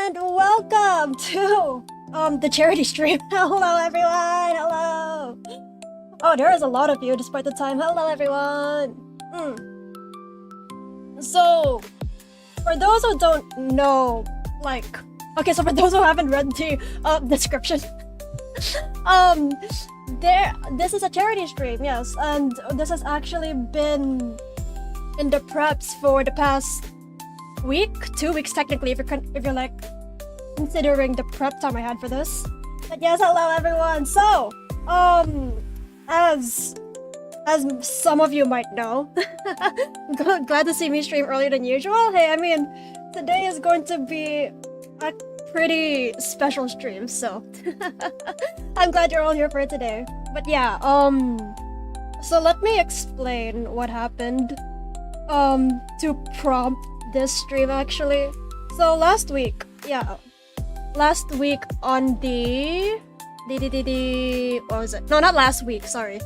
and welcome to the charity stream. Hello everyone, hello. Oh, there is a lot of you despite the time. Hello everyone. So, for those who don't know, so for those who haven't read the description, this is a charity stream, yes, and this has actually been in the preps for the past week, 2 weeks technically, if you're like considering the prep time I had for this. But yes, hello everyone. So, as some of you might know, glad to see me stream earlier than usual. Hey, I mean, today is going to be a pretty special stream, so I'm glad you're all here for it today. But yeah, so let me explain what happened to prompt this stream actually. So last week on the what was it? No, not last week, sorry.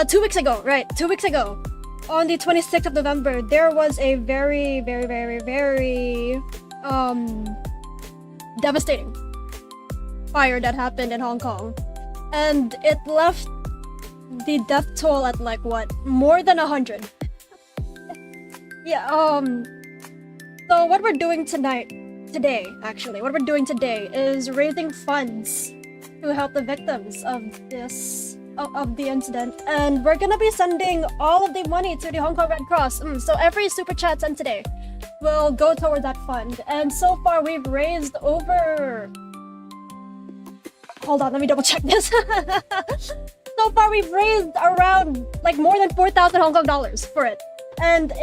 2 weeks ago, right? 2 weeks ago. On the 26th of November, there was a very devastating fire that happened in Hong Kong. And it left the death toll at like what? More than 100. Yeah, so what we're doing today is raising funds to help the victims of the incident, and we're gonna be sending all of the money to the Hong Kong Red Cross. So every super chat sent today will go toward that fund, and so far we've raised over. Hold on, let me double check this. So far we've raised around like more than 4,000 Hong Kong dollars for it, and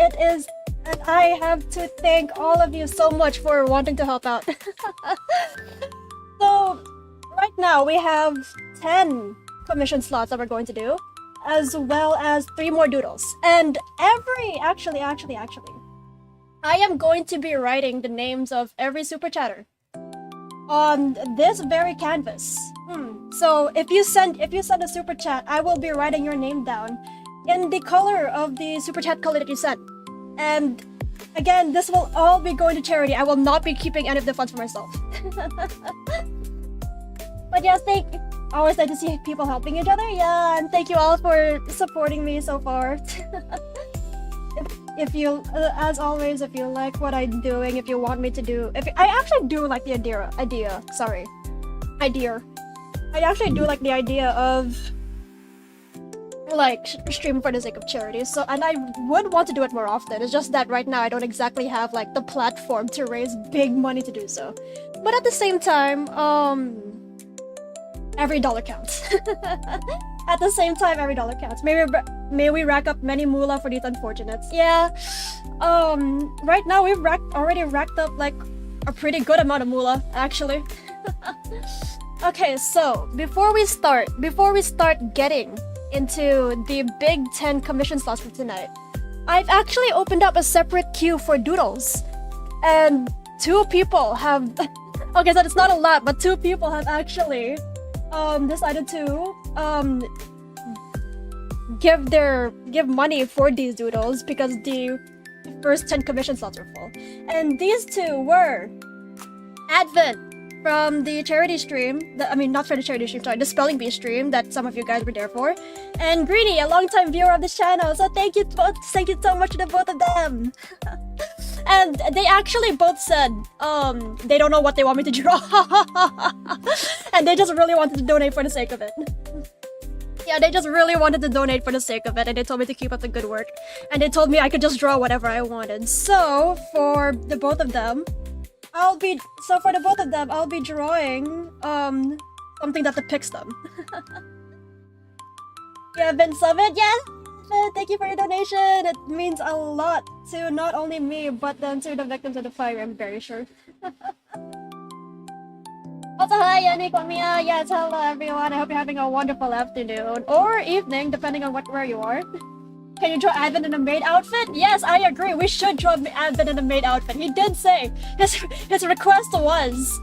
I have to thank all of you so much for wanting to help out. So right now we have 10 commission slots that we're going to do, as well as 3 more doodles. And actually, I am going to be writing the names of every super chatter on this very canvas. So if you send a super chat, I will be writing your name down in the color of the super chat color that you sent. And again, this will all be going to charity. I will not be keeping any of the funds for myself. But yes, always like to see people helping each other. Yeah, and thank you all for supporting me so far. If you, as always, if you like what I'm doing, if you want me to do, I actually do like the idea. I actually do like the idea of like stream for the sake of charity, so, and I would want to do it more often. It's just that right now I don't exactly have like the platform to raise big money to do so. But at the same time, every dollar counts. At the same time, every dollar counts. May we rack up many moolah for these unfortunates. Yeah. Right now we've already racked up like a pretty good amount of moolah actually. Okay, so before we start getting into the big 10 commission slots for tonight, I've actually opened up a separate queue for doodles, and 2 people have okay, so it's not a lot, but 2 people have actually decided to give money for these doodles because the first 10 commission slots are full. And these 2 were Advent from the charity stream, not for the charity stream, sorry, the Spelling Bee stream that some of you guys were there for, and Greedy, a longtime viewer of this channel, so thank you so much to the both of them. And they actually both said, they don't know what they want me to draw, and they just really wanted to donate for the sake of it. Yeah, they just really wanted to donate for the sake of it, and they told me to keep up the good work, and they told me I could just draw whatever I wanted. So, for the both of them, I'll be drawing something that depicts them. Yeah, Vince Summit, yes! Thank you for your donation! It means a lot to not only me, but then to the victims of the fire, I'm very sure. Also, hi Yannick, Mia. Yes, hello everyone. I hope you're having a wonderful afternoon or evening, depending on where you are. Can you draw Advent in a maid outfit? Yes, I agree. We should draw Advent in a maid outfit. He did say his request was,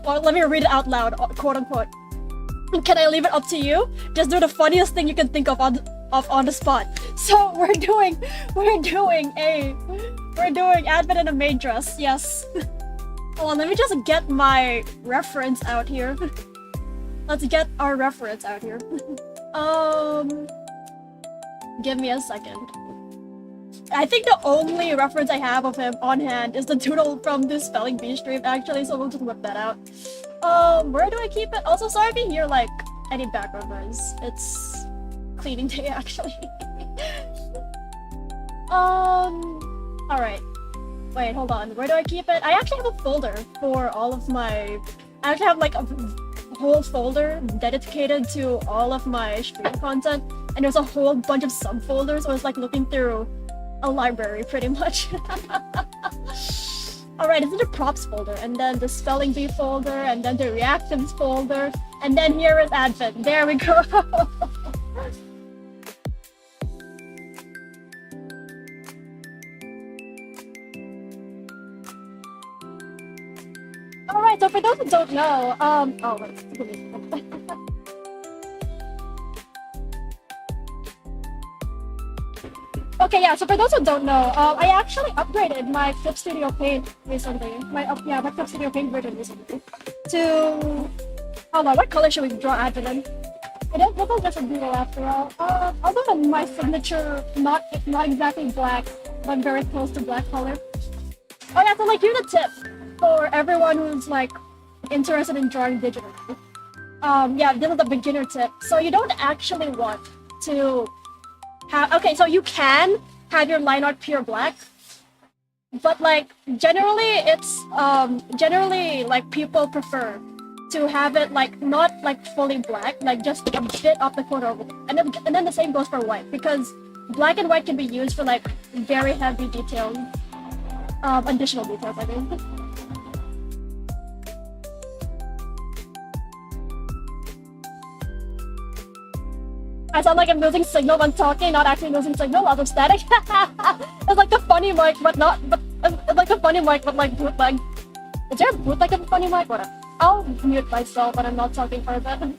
well, let me read it out loud, quote unquote. Can I leave it up to you? Just do the funniest thing you can think of on the spot. So we're doing Advent in a maid dress. Yes. Hold on, let me just get my reference out here. Let's get our reference out here. Give me a second. I think the only reference I have of him on hand is the doodle from this spelling bee stream, actually, so we'll just whip that out. Where do I keep it? Also, sorry if you hear, like, any background noise. It's cleaning day, actually. Alright. Wait, hold on. Where do I keep it? I actually have a folder for all of my... I actually have, like, a whole folder dedicated to all of my stream content, and there's a whole bunch of subfolders, so it's like looking through a library, pretty much. Alright, it's in the props folder, and then the spelling bee folder, and then the reactions folder, and then here is Advent. There we go! Alright, so for those who don't know, oh wait. Okay, yeah, so for those who don't know, I actually upgraded my Clip Studio Paint recently. My Clip Studio Paint version recently. To... Hold on, what color should we draw Advent in? It is looking just a doodle after all. Other than my signature, not exactly black, but very close to black color. Oh yeah, so like here's a tip for everyone who's like interested in drawing digitally. Yeah, this is the beginner tip. So you don't actually want to have, okay, so you can have your line art pure black, but like generally it's generally like people prefer to have it like not like fully black, like just a bit off the corner of it. And then the same goes for white, because black and white can be used for like very heavy details, additional details, I mean. I sound like I'm losing signal when talking, not actually losing signal, lots of static. It's like the funny mic, but not, but it's like the funny mic, but like bootleg. Is there a bootleg of a funny mic? Whatever. I'll mute myself when I'm not talking for a bit.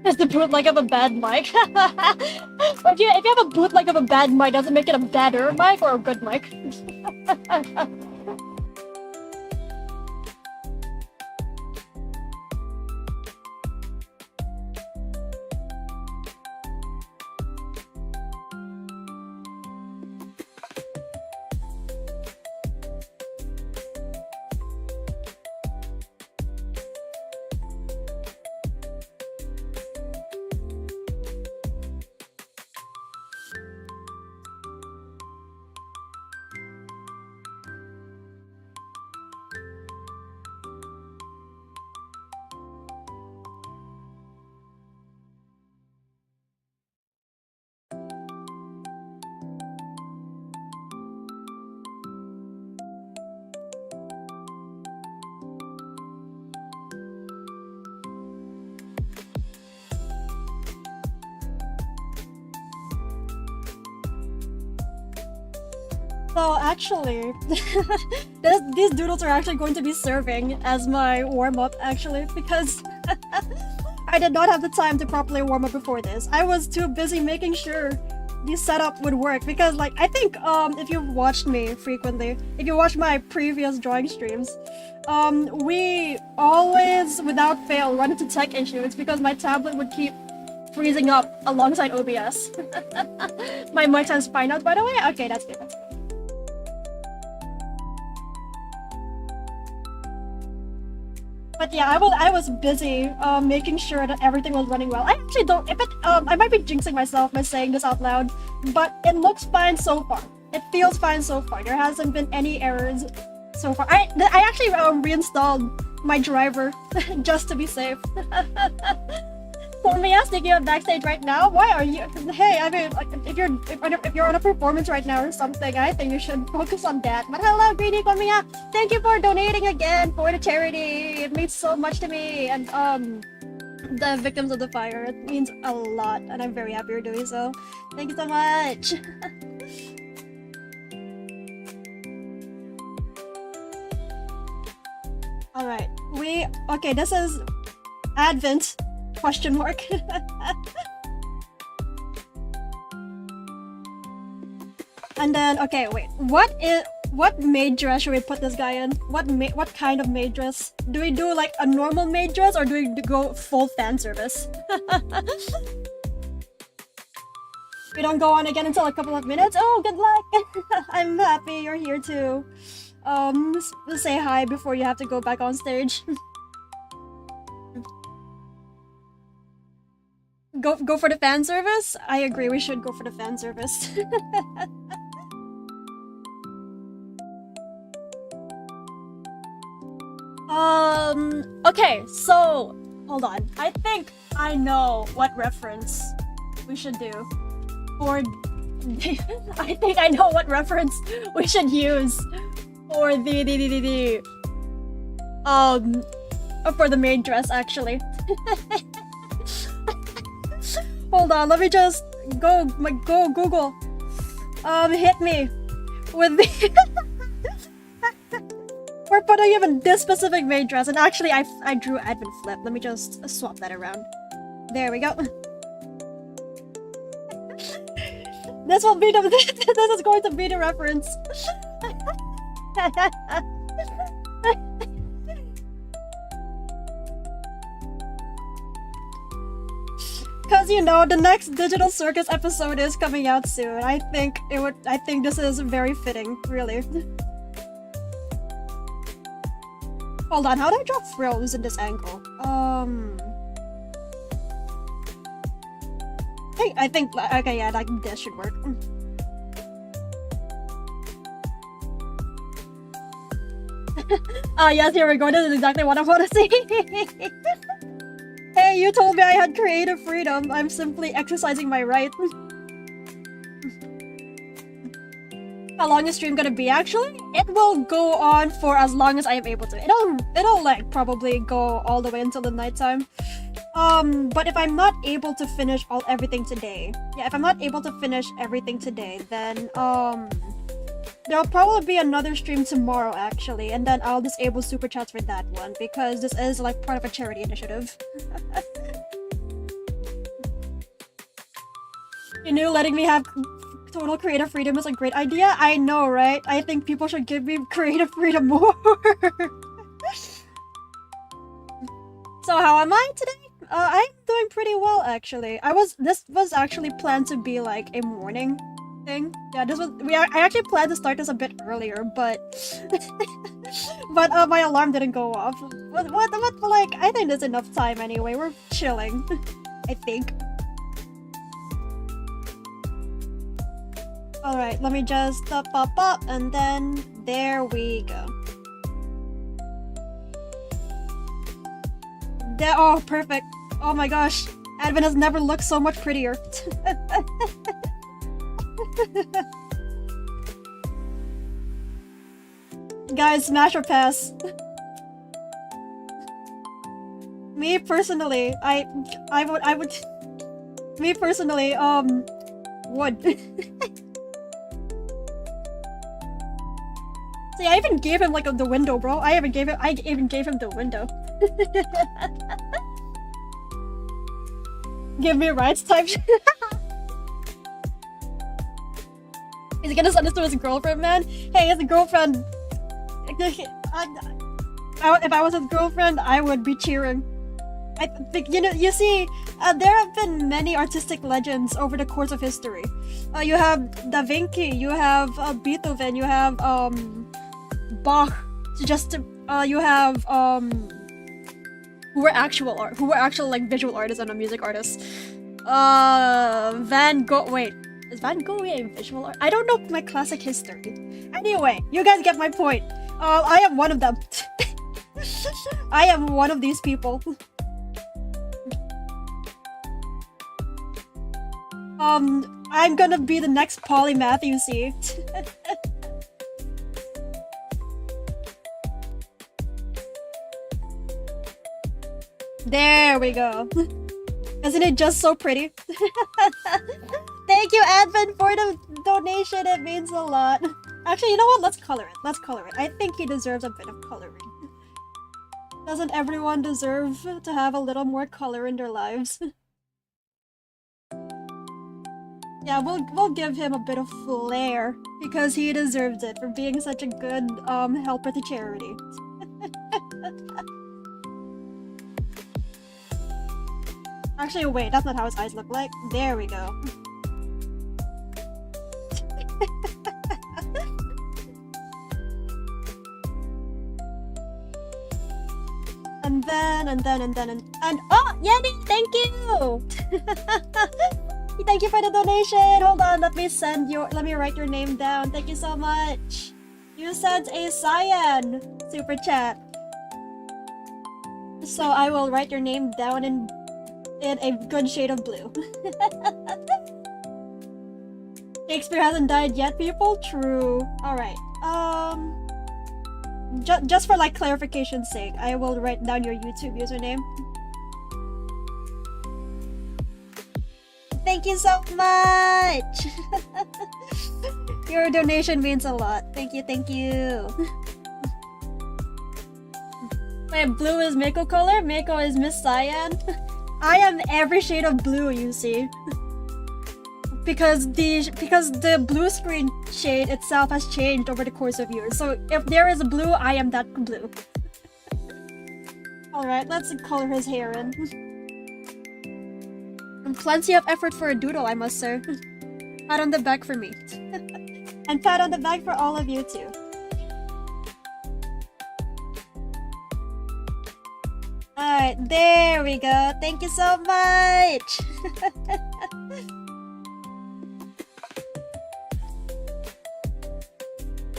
Is the bootleg of a bad mic? if you have a bootleg of a bad mic, does it make it a better mic or a good mic? So actually, these doodles are actually going to be serving as my warm-up, actually, because I did not have the time to properly warm up before this. I was too busy making sure the setup would work, because like, I think if you've watched me frequently, if you watch my previous drawing streams, we always, without fail, run into tech issues because my tablet would keep freezing up alongside OBS. My mic sounds fine out, by the way? Okay, that's good, that's good. But yeah, I was busy making sure that everything was running well. I actually don't. If it I might be jinxing myself by saying this out loud, but it looks fine so far. It feels fine so far. There hasn't been any errors so far. I actually reinstalled my driver just to be safe. Mia, sticking up backstage right now. Why are you? Hey, I mean, like, if you're on a performance right now or something, I think you should focus on that. But hello, Greedy Mia. Thank you for donating again for the charity. It means so much to me and the victims of the fire. It means a lot, and I'm very happy you're doing so. Thank you so much. All right, okay. This is Advent. Question mark. And then okay, wait. What maid dress should we put this guy in? What kind of maid dress? Do we do like a normal maid dress or do we go full fan service? We don't go on again until a couple of minutes. Oh, good luck. I'm happy you're here too. Say hi before you have to go back on stage. Go for the fan service? I agree, we should go for the fan service. Okay, so hold on. I think I know what reference we should do for I think I know what reference we should use for for the maid dress actually. Hold on, let me just go Google. Hit me with the we're putting even this specific maid dress, and actually I drew Advent Flip. Let me just swap that around. There we go. This will be the this is going to be the reference. Cause you know the next Digital Circus episode is coming out soon. I think this is very fitting, really. Hold on, how do I draw frills in this angle? Hey, I think okay, yeah, like this should work. Yes, here we go. This is exactly what I want to see. Hey, you told me I had creative freedom. I'm simply exercising my right. How long is stream gonna be actually? It will go on for as long as I am able to. It'll like probably go all the way until the nighttime. But if I'm not able to finish everything today, yeah, if I'm not able to finish everything today, then there'll probably be another stream tomorrow actually, and then I'll disable super chats for that one because this is like part of a charity initiative. You knew letting me have total creative freedom is a great idea? I know, right? I think people should give me creative freedom more. So how am I today? I'm doing pretty well actually. This was actually planned to be like a morning thing. Yeah, I actually planned to start this a bit earlier, but but my alarm didn't go off. What like I think there's enough time anyway. We're chilling. I think. Alright, let me just pop up and then there we go. There, oh, perfect. Oh my gosh, Advent has never looked so much prettier. Guys, smash or pass? Me personally, I would. Me personally, would. See, I even gave him like the window, bro. I even gave him the window. Give me rights type. He's gonna send this to his girlfriend, man. Hey, his girlfriend. If I was his girlfriend, I would be cheering. I think, you see, there have been many artistic legends over the course of history. You have Da Vinci, you have Beethoven, you have Bach. You have who were actual like visual artists and music artists. Van Gogh. Wait, is Van Gogh a visual art? I don't know my classic history. Anyway, you guys get my point. I am one of them. I am one of these people. I'm gonna be the next polymath, you see. There we go. Isn't it just so pretty? Thank you, Advent, for the donation. It means a lot. Actually, you know what? Let's color it. Let's color it. I think he deserves a bit of coloring. Doesn't everyone deserve to have a little more color in their lives? Yeah, we'll give him a bit of flair because he deserves it for being such a good helper to charity. Actually, wait, that's not how his eyes look like. There we go. and oh, Yenny, thank you! Thank you for the donation. Hold on, let me write your name down. Thank you so much. You sent a cyan super chat. So I will write your name down in a good shade of blue. Shakespeare hasn't died yet, people? True. Alright. Just for like clarification's sake, I will write down your YouTube username. Thank you so much! Your donation means a lot. Thank you, thank you. Wait, blue is Mako color? Mako is Miss Cyan? I am every shade of blue, you see. Because the blue screen shade itself has changed over the course of years. So if there is a blue, I am that blue. Alright, let's color his hair in. And plenty of effort for a doodle, I must say. Pat on the back for me. And pat on the back for all of you too. Alright, there we go. Thank you so much!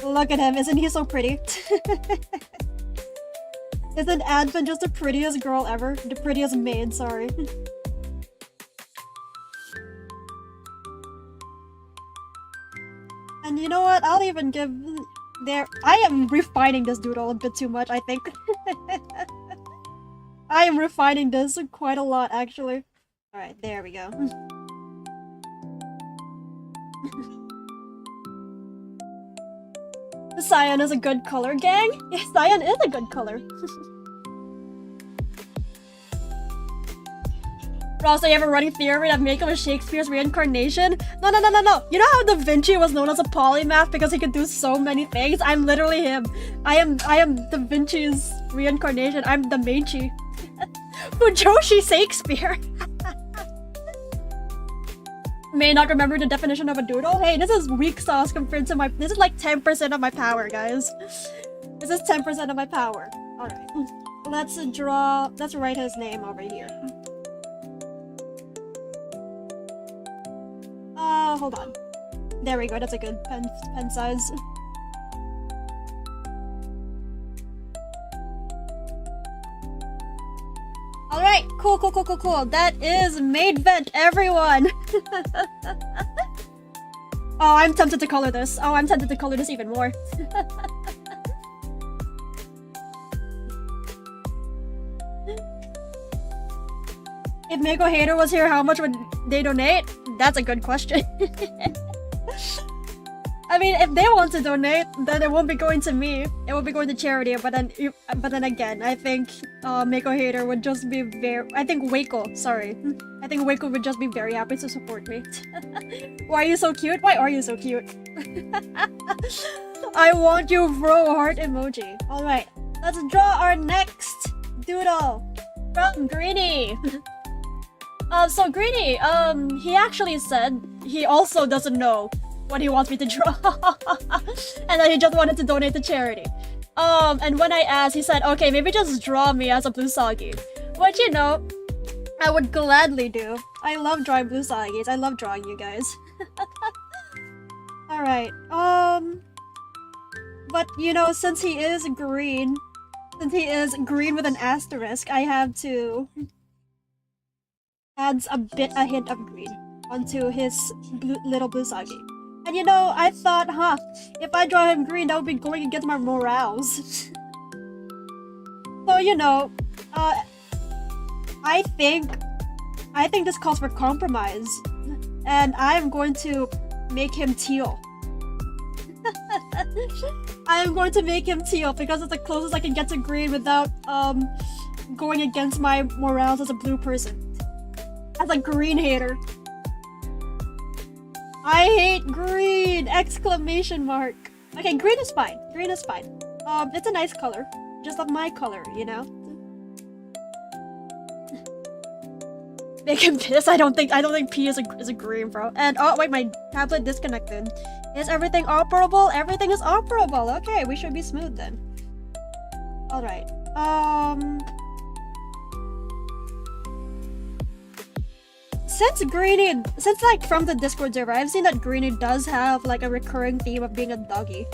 Look at him, isn't he so pretty? Isn't Advent just the prettiest girl ever? The prettiest maid, sorry. And you know what? I'll even give I am refining this doodle a bit too much, I think. I am refining this quite a lot, actually. Alright, there we go. Cyan is a good color, gang? Yeah, cyan is a good color. Ross, do you have a running theory that Mako is Shakespeare's reincarnation? No. You know how Da Vinci was known as a polymath because he could do so many things? I'm literally him. I am Da Vinci's reincarnation. I'm Da Vinci. Fujoshi Shakespeare. May not remember the definition of a doodle. Hey, this is weak sauce compared to my. This is like 10% of my power, guys. This is 10% of my power. Alright. Let's write his name over here. Hold on. There we go, that's a good pen size. Alright, cool. That is Maid Vent, everyone! Oh, I'm tempted to color this. Oh, I'm tempted to color this even more. If Mako Hater was here, how much would they donate? That's a good question. I mean, if they want to donate, then it won't be going to me. It will be going to charity. But then again, I think Mako Hater would just be I think Waco. Sorry, I think Waco would just be very happy to support me. Why are you so cute? Why are you so cute? I want you, bro. Heart emoji. All right, let's draw our next doodle from Greeny. So Greeny, he actually said he also doesn't know what he wants me to draw. And then he just wanted to donate to charity. And when I asked, he said, okay, maybe just draw me as a blue soggy. Which, you know, I would gladly do. I love drawing blue sagis. I love drawing you guys. Alright, but you know, since he is green with an asterisk, I have to add a hint of green onto his little blue sagi. And you know, I thought, if I draw him green, that would be going against my morals. So, you know, I think this calls for compromise. And I'm going to make him teal. I am going to make him teal because it's the closest I can get to green without going against my morals as a blue person. As a green hater. I hate green! Exclamation mark. Okay, green is fine. Green is fine. It's a nice color. Just not my color, you know? Make him piss? I don't think P is a green, bro. And oh wait, my tablet disconnected. Is everything operable? Everything is operable. Okay, we should be smooth then. Alright. Since like from the Discord server, I've seen that Greenie does have like a recurring theme of being a doggy.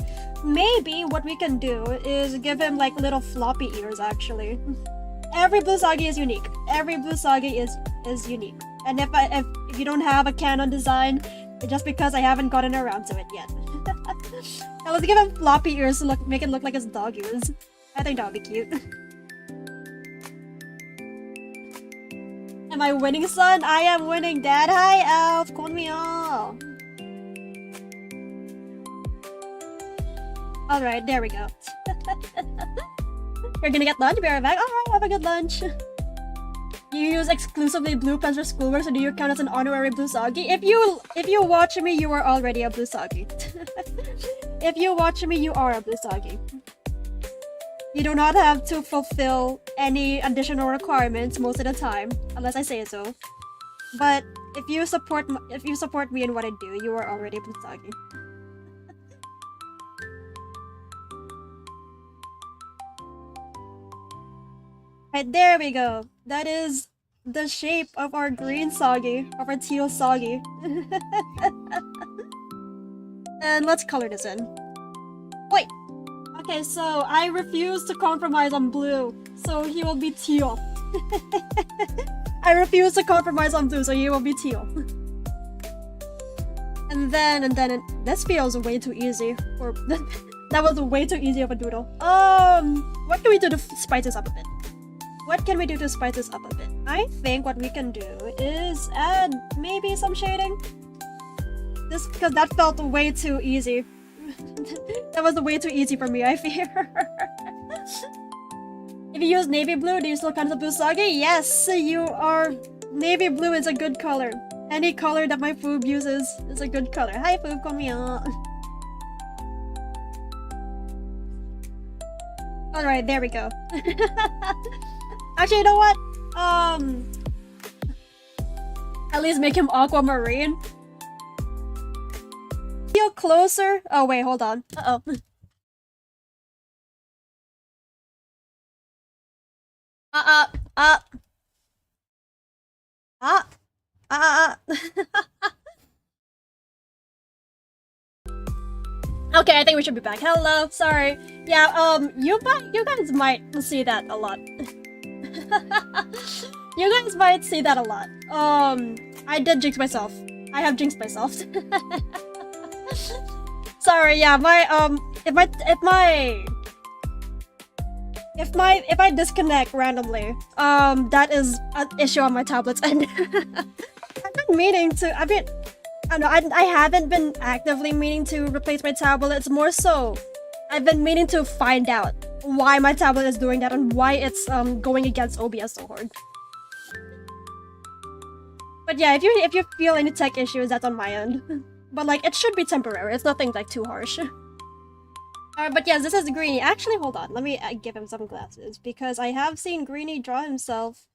Maybe what we can do is give him like little floppy ears actually. Every blue sagi is unique. Every blue sagi is unique. And if you don't have a canon design, it's just because I haven't gotten around to it yet. Now let's give him floppy ears to make it look like his dog ears. I think that would be cute. Am I winning, son? I am winning, Dad. Hi, Elf. Call me all. Alright, there we go. You're gonna get lunch? Be right back. Alright, have a good lunch. You use exclusively blue pens for schoolwork, so do you count as an honorary blue sagi? If you watch me, you are already a blue sagi. If you watch me, you are a blue sagi. You do not have to fulfill any additional requirements most of the time, unless I say so. But if you support me in what I do, you are already a blue sagi. Right, there we go. That is the shape of our green sagi, of our teal sagi. And let's color this in. Wait! Okay, so I refuse to compromise on blue, so he will be teal. I refuse to compromise on blue, so he will be teal. And then this feels way too easy. Or that was way too easy of a doodle. What can we do to spice this up a bit? What can we do to spice this up a bit? I think what we can do is add maybe some shading. Just because that felt way too easy. That was way too easy for me, I fear. If you use navy blue, do you still count as a blue sagi? Yes, you are. Navy blue is a good color. Any color that my Foob uses is a good color. Hi Foob, call me out. Alright, there we go. Actually, you know what? At least make him aquamarine. Feel closer. Oh wait, hold on. Uh-oh. Okay, I think we should be back. Hello, sorry. Yeah, you guys might see that a lot. You guys might see that a lot. I did jinx myself. I have jinxed myself. Sorry, yeah, if I disconnect randomly, that is an issue on my tablet's end. I've been meaning to. I haven't been actively meaning to replace my tablet. It's more so I've been meaning to find out why my tablet is doing that and why it's going against OBS so hard. But yeah, if you feel any tech issues, that's on my end. But like, it should be temporary. It's nothing like too harsh. But yes, this is Greenie. Actually, hold on. Let me give him some glasses because I have seen Greenie draw himself,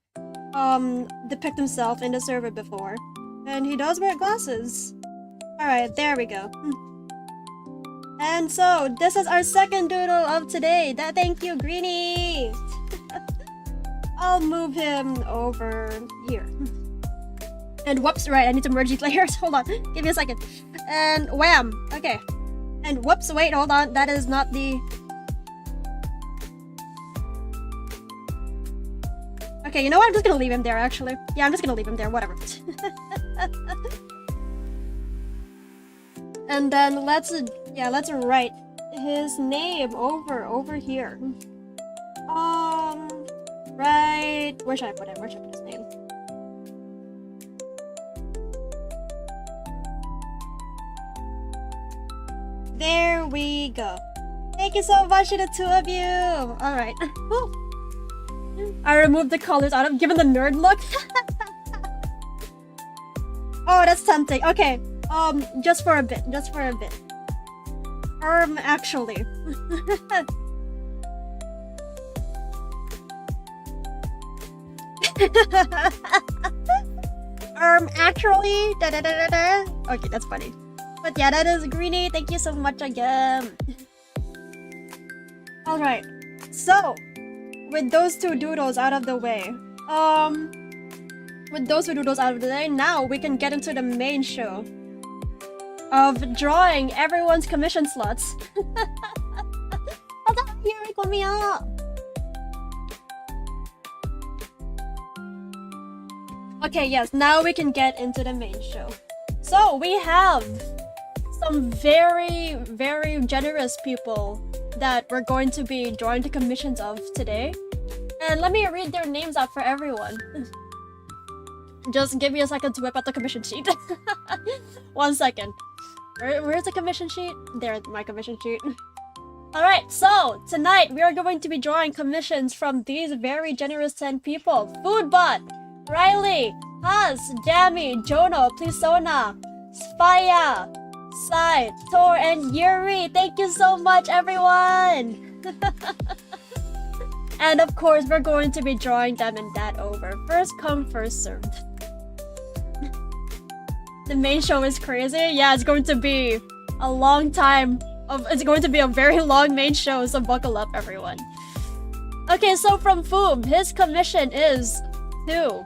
depict himself in the server before, and he does wear glasses. All right, there we go. And so this is our second doodle of today. Thank you, Greenie. I'll move him over here. And whoops, right, I need to merge these layers. Hold on, give me a second. And wham, okay. And whoops, wait, hold on, that is not the... Okay, you know what, I'm just gonna leave him there, actually. Yeah, I'm just gonna leave him there, whatever. And then let's write his name over here. Right, where should I put him? Where should I put his name? There we go. Thank you so much to the two of you. All right. I removed the colors out of given the nerd look. Oh, that's tempting. Okay. Just for a bit. Actually. Actually. Da da da da da. Okay, that's funny. But yeah, that is Greenie. Thank you so much again. Alright. So, with those two doodles out of the way, now we can get into the main show of drawing everyone's commission slots. Hold on, Yuri, let me up. Okay, yes, now we can get into the main show. So, we have some very, very generous people that we're going to be drawing the commissions of today. And let me read their names out for everyone. Just give me a second to whip out the commission sheet. 1 second. Where's the commission sheet? There's my commission sheet. Alright, so tonight we are going to be drawing commissions from these very generous 10 people. Foodbot, Riley, Haz, Jamie, Jono, Plisona, Spaya, Sai, Tor, and Yuri. Thank you so much, everyone! And of course, we're going to be drawing them in that order. First come, first served. The main show is crazy. Yeah, it's going to be a long time. It's going to be a very long main show, so buckle up, everyone. Okay, so from Foob, his commission is to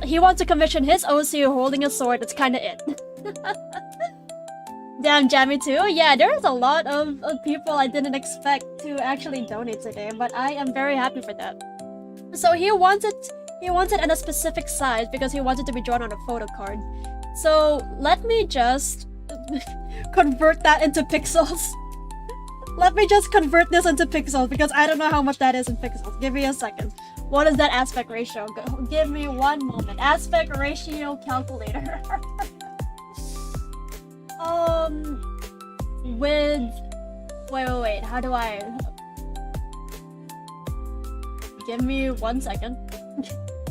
he wants to commission his OC holding a sword. That's kind of it. Damn, Jammy too. Yeah, there's a lot of people I didn't expect to actually donate today, but I am very happy for that. So he wanted in a specific size because he wanted to be drawn on a photo card. So let me just convert that into pixels. Let me just convert this into pixels because I don't know how much that is in pixels. Give me a second. What is that aspect ratio? Give me 1 moment. Aspect ratio calculator. Wait, how do I... Give me 1 second.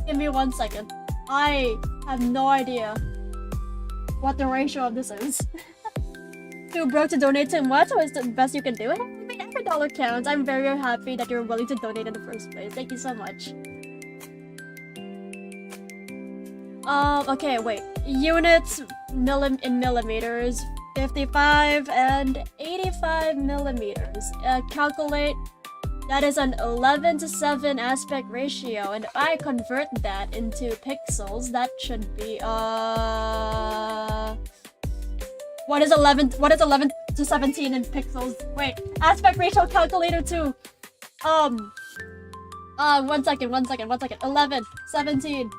Give me 1 second. I have no idea what the ratio of this is. Too broke to donate too much, or is the best you can do? I mean, every dollar counts. I'm very happy that you're willing to donate in the first place. Thank you so much. Okay, wait. Units in millimeters. 55 and 85 millimeters. Calculate. That is an 11:7 aspect ratio, and if I convert that into pixels, that should be what is 11:17 in pixels? Wait, aspect ratio calculator too. 1 second. 11, 17.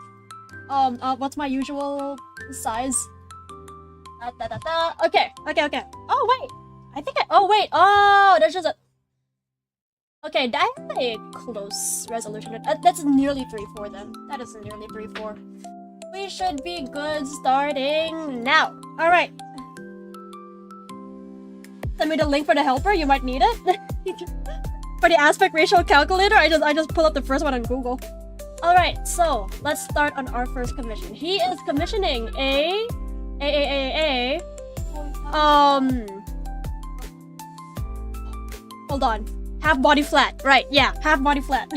What's my usual size? Okay. Oh wait, there's just a. Okay, I have a close resolution. That's nearly 3:4 then. That is nearly 3:4. We should be good starting now. Alright. Send me the link for the helper, you might need it. For the aspect ratio calculator, I just pull up the first one on Google. Alright, so let's start on our first commission. He is commissioning hold on. Half body flat. Right, yeah, half body flat.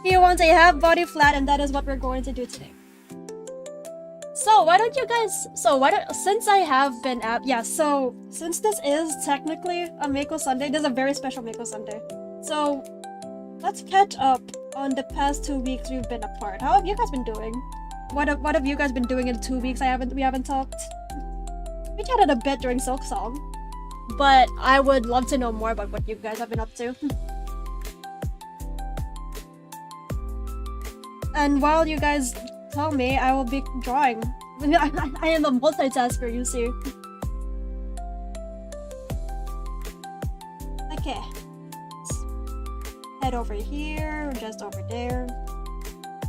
He wants a half body flat, and that is what we're going to do today. So since I have been since this is technically a Mako Sunday, this is a very special Mako Sunday. So let's catch up on the past 2 weeks we've been apart. How have you guys been doing? What have you guys been doing in 2 weeks we haven't talked? We chatted a bit during Silk Song, but I would love to know more about what you guys have been up to. And while you guys tell me, I will be drawing. I am a multitasker, you see. Okay. Head over here, just over there.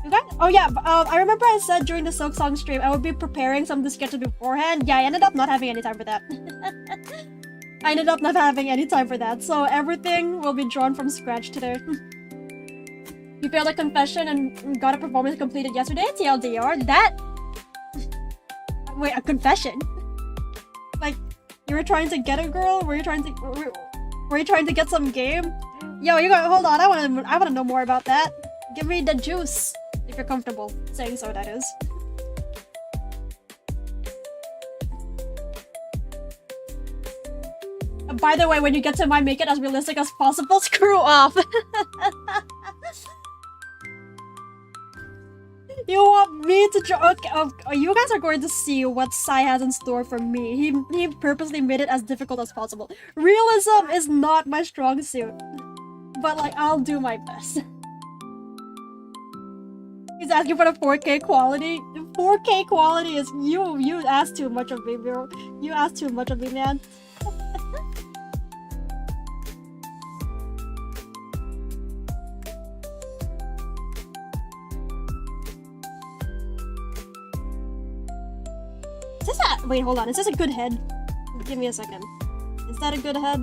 You guys? Oh yeah, I remember I said during the Silk Song stream I would be preparing some of the sketches beforehand. Yeah, I ended up not having any time for that. I ended up not having any time for that, so everything will be drawn from scratch today. You failed a confession and got a performance completed yesterday? TLDR? That... Wait, a confession? Like, you were trying to get a girl? Were you trying to get some game? Yo, you got... Hold on, I wanna know more about that. Give me the juice. If you're comfortable saying so, that is. By the way, when you get to mine, make it as realistic as possible. Screw off! You want me to draw? Okay, you guys are going to see what Sai has in store for me. He purposely made it as difficult as possible. Realism is not my strong suit, but like I'll do my best. He's asking for the 4K quality. 4K quality is you asked too much of me, bro. You asked too much of me, man. Wait, hold on. Is this a good head? Give me a second. Is that a good head?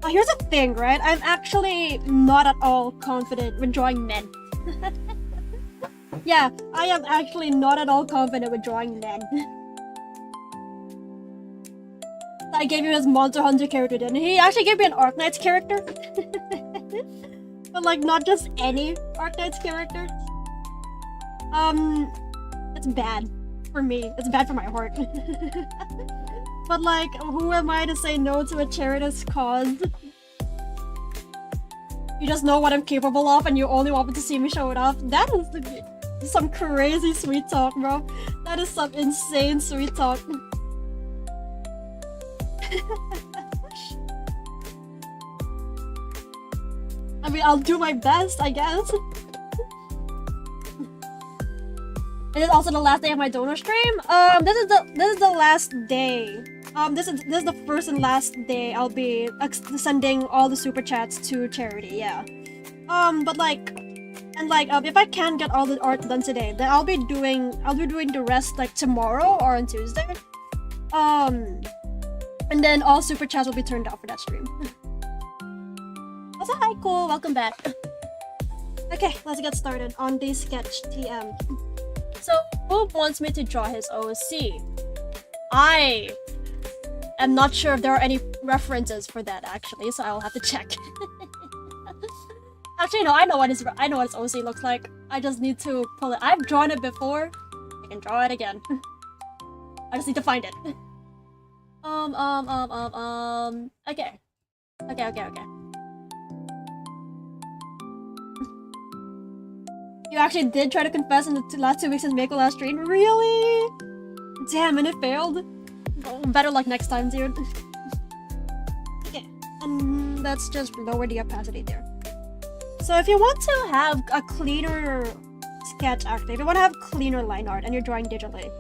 Oh, here's the thing, right? I'm actually not at all confident when drawing men. Yeah, I am actually not at all confident with drawing men. I gave you his Monster Hunter character, didn't he? He actually gave me an Arknights character. But like, not just any Arknights character. It's bad. For me. It's bad for my heart. But like, who am I to say no to a charitous cause? You just know what I'm capable of and you only want to see me show it off. That is some crazy sweet talk, bro. That is some insane sweet talk. I mean, I'll do my best, I guess. It is also the last day of my donor stream. This is the last day. This is the first and last day I'll be sending all the super chats to charity. Yeah. But like, if I can get all the art done today, then I'll be doing the rest like tomorrow or on Tuesday. And then all super chats will be turned off for that stream. Also, hi, cool. Welcome back. Okay, let's get started on the sketch TM. So, who wants me to draw his OC? I am not sure if there are any references for that actually, so I'll have to check. Actually, no, I know what his OC looks like. I just need to pull it. I've drawn it before. I can draw it again. I just need to find it. Okay. Okay. You actually did try to confess in the last 2 weeks since Mako last stream? Really? Damn, and it failed? Oh, better luck next time, dude. Okay, and let's just lower the opacity there. So if you want to have a cleaner sketch, actually, if you want to have cleaner line art and you're drawing digitally,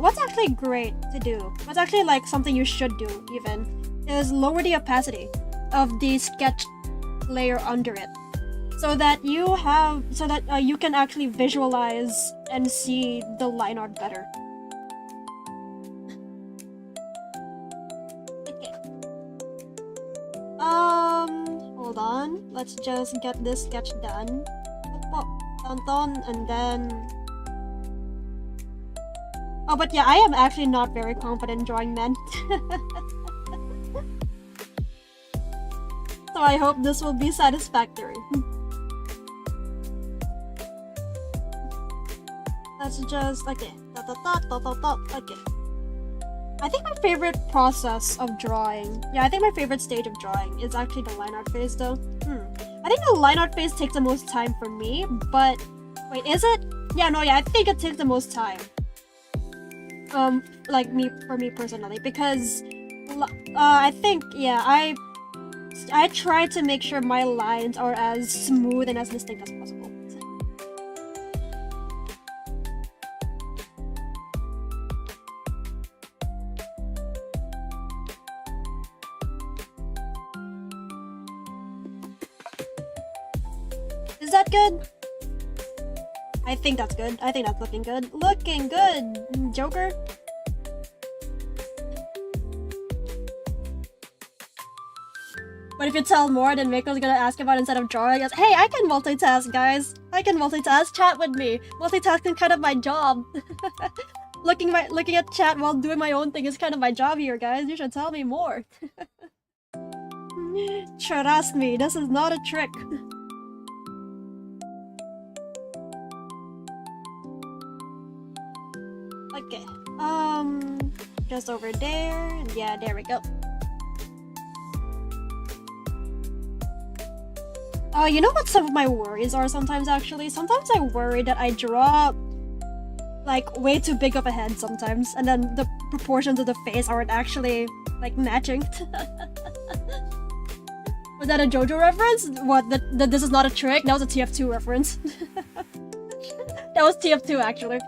what's actually great to do, what's actually like something you should do even, is lower the opacity of the sketch layer under it. So that you can actually visualize and see the line art better. Okay. Hold on. Let's just get this sketch done. And then. Oh, but yeah, I am actually not very confident in drawing men. So I hope this will be satisfactory. Let's just, okay, okay. I think my favorite process of drawing, yeah, I think my favorite stage of drawing is actually the line art phase though. I think the line art phase takes the most time for me, but wait, is it? Yeah, no, yeah, I think it takes the most time. Like for me personally, because I think, yeah, I try to make sure my lines are as smooth and as distinct as possible. Is that good? I think that's good. I think that's looking good. Looking good, Joker. But if you tell more, then Mako's gonna ask about instead of drawing. Goes, hey, I can multitask, guys. I can multitask. Chat with me. Multitasking kind of my job. looking at chat while doing my own thing is kind of my job here, guys. You should tell me more. Trust me, this is not a trick. Okay. Just over there. Yeah, there we go. You know what some of my worries are sometimes, actually? Sometimes I worry that I draw, like, way too big of a head sometimes, and then the proportions of the face aren't actually, like, matching. Was that a JoJo reference? What, that this is not a trick? That was a TF2 reference. That was TF2, actually.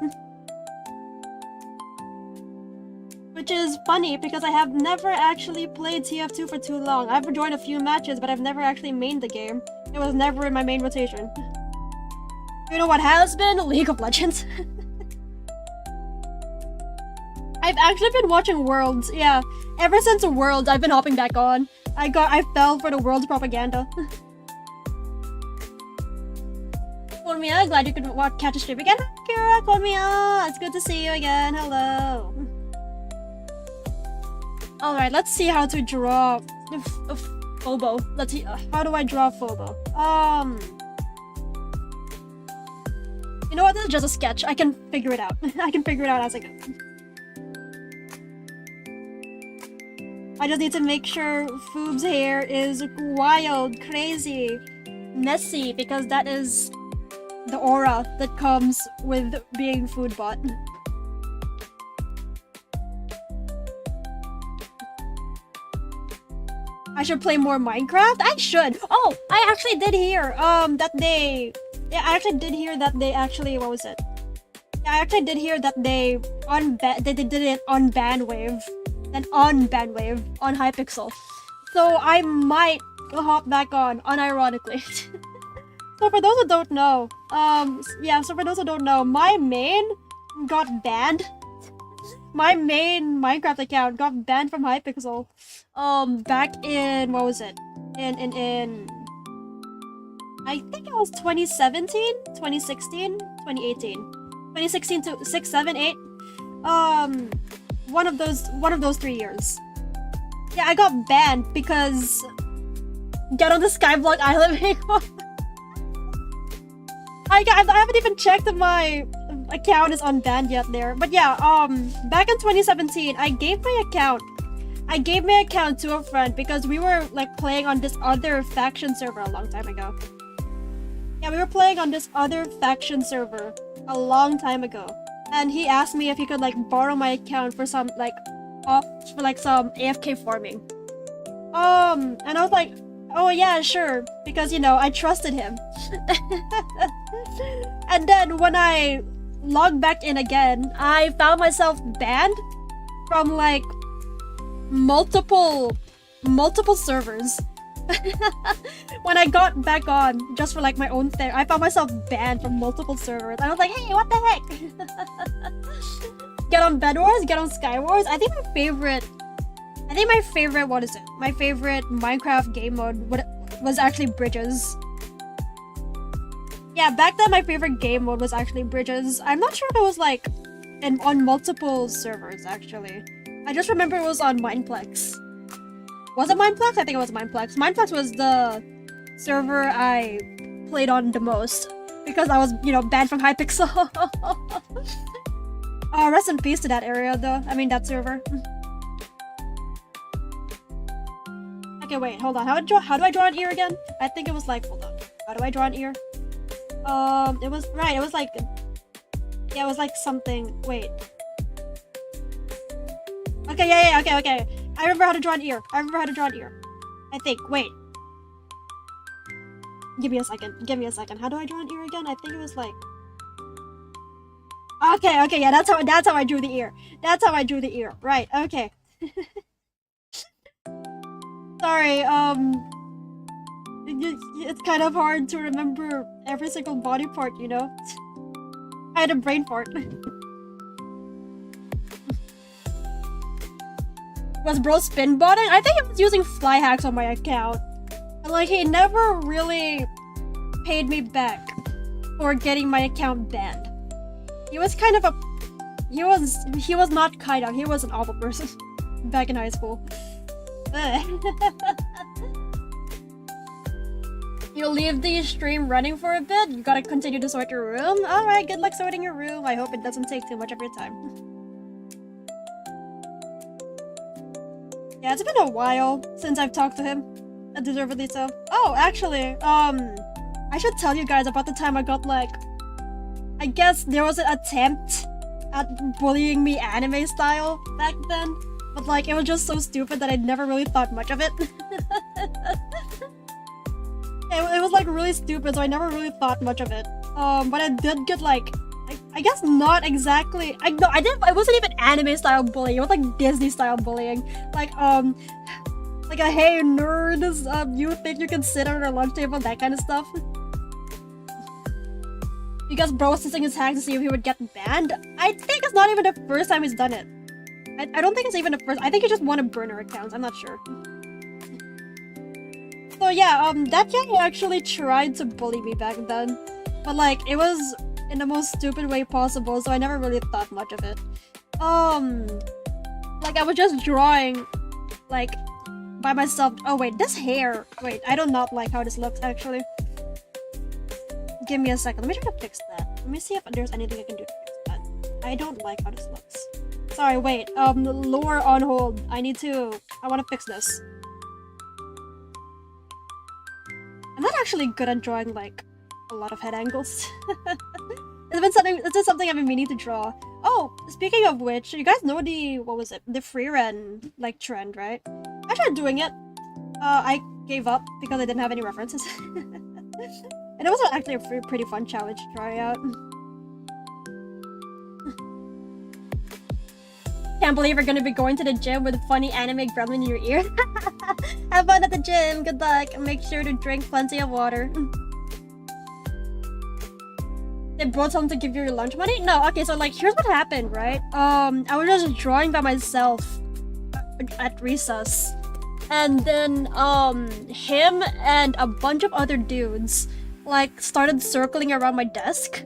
Which is funny, because I have never actually played TF2 for too long. I've joined a few matches, but I've never actually mained the game. It was never in my main rotation. You know what has been? League of Legends. I've actually been watching Worlds, yeah. Ever since Worlds, I've been hopping back on. I fell for the Worlds propaganda. Konmiya, glad you could catch a stream again. Kira, Konmiya, it's good to see you again. Hello. Alright, let's see how to draw Phobo. Let's see, how do I draw Phobo? You know what, this is just a sketch. I can figure it out. I can figure it out as I go. I just need to make sure Foob's hair is wild, crazy, messy, because that is the aura that comes with being Foodbot. I should play more Minecraft? I should! Oh! I actually did hear, that they... Yeah, I actually did hear that they actually... What was it? Yeah, I actually did hear that they did it on Bandwave. Then on Bandwave. On Hypixel. So I might hop back on, unironically. So for those who don't know, yeah, so for those who don't know, my main got banned. My main Minecraft account got banned from Hypixel. Back in, what was it? In I think it was 2017, 2016, 2018. 2016 to 6, 7, 8. One of those 3 years. Yeah, I got banned because get on the Skyblock Island. I haven't even checked if my account is unbanned yet there. But yeah, back in 2017, I gave my account to a friend because we were like playing on this other faction server a long time ago. Yeah, we were playing on this other faction server a long time ago. And he asked me if he could like borrow my account for some like some AFK farming. And I was like, oh yeah, sure, because you know, I trusted him. And then when I logged back in again, I found myself banned from like multiple servers. When I got back on just for like my own thing, I found myself banned from multiple servers. I was like, hey, what the heck? Get on Bed Wars, get on Sky Wars. I think my favorite, what is it? My favorite Minecraft game mode was actually Bridges. Yeah, back then my favorite game mode was actually Bridges. I'm not sure if it was like on multiple servers actually. I just remember it was on Mineplex. Was it Mineplex? I think it was Mineplex. Mineplex was the server I played on the most because I was, you know, banned from Hypixel. Rest in peace to that area though. I mean, that server. Okay, wait, hold on. How do I draw an ear again? I think it was like, hold on. How do I draw an ear? It was right. It was like, yeah, it was like something. Wait. Okay, yeah, okay. I remember how to draw an ear. I think. Wait. Give me a second. How do I draw an ear again? I think it was like. Okay, yeah, that's how I drew the ear. Right, okay. Sorry, it's kind of hard to remember every single body part, you know? I had a brain fart. Was bro spin botting? I think he was using fly hacks on my account. And like, he never really paid me back for getting my account banned. He was kind of a... He was not kind of. He was an awful person. Back in high school. You'll leave the stream running for a bit? You gotta continue to sort your room? Alright, good luck sorting your room. I hope it doesn't take too much of your time. Yeah, it's been a while since I've talked to him. Deservedly so. Oh, actually, I should tell you guys about the time I got like... I guess there was an attempt at bullying me anime style back then, but like it was just so stupid that I never really thought much of it. It was like really stupid, so I never really thought much of it. But I did get like, I guess not exactly. It wasn't even anime style bullying. It was like Disney style bullying. Like a hey nerds, you think you can sit on our lunch table, that kind of stuff. Because bro was testing his hacks to see if he would get banned. I think it's not even the first time he's done it. I don't think it's even the first. I think he just wanted burner accounts. I'm not sure. So yeah, that guy actually tried to bully me back then, but like it was in the most stupid way possible, so I never really thought much of it. Like I was just drawing, like by myself. Oh wait, this hair. Wait, I do not like how this looks actually. Give me a second. Let me try to fix that. Let me see if there's anything I can do to fix that. I don't like how this looks. Sorry, wait. Lure on hold. I want to fix this. I'm not actually good at drawing like a lot of head angles. It's just something I've been meaning to draw. Oh, speaking of which, you guys know the free run like trend, right? I tried doing it. I gave up because I didn't have any references. And it was actually a pretty fun challenge to try out. Can't believe we're gonna be going to the gym with a funny anime gremlin in your ear. Have fun at the gym, good luck, and make sure to drink plenty of water. They brought someone to give you your lunch money? No, okay, so like, here's what happened, right? I was just drawing by myself at recess. And then, him and a bunch of other dudes like started circling around my desk,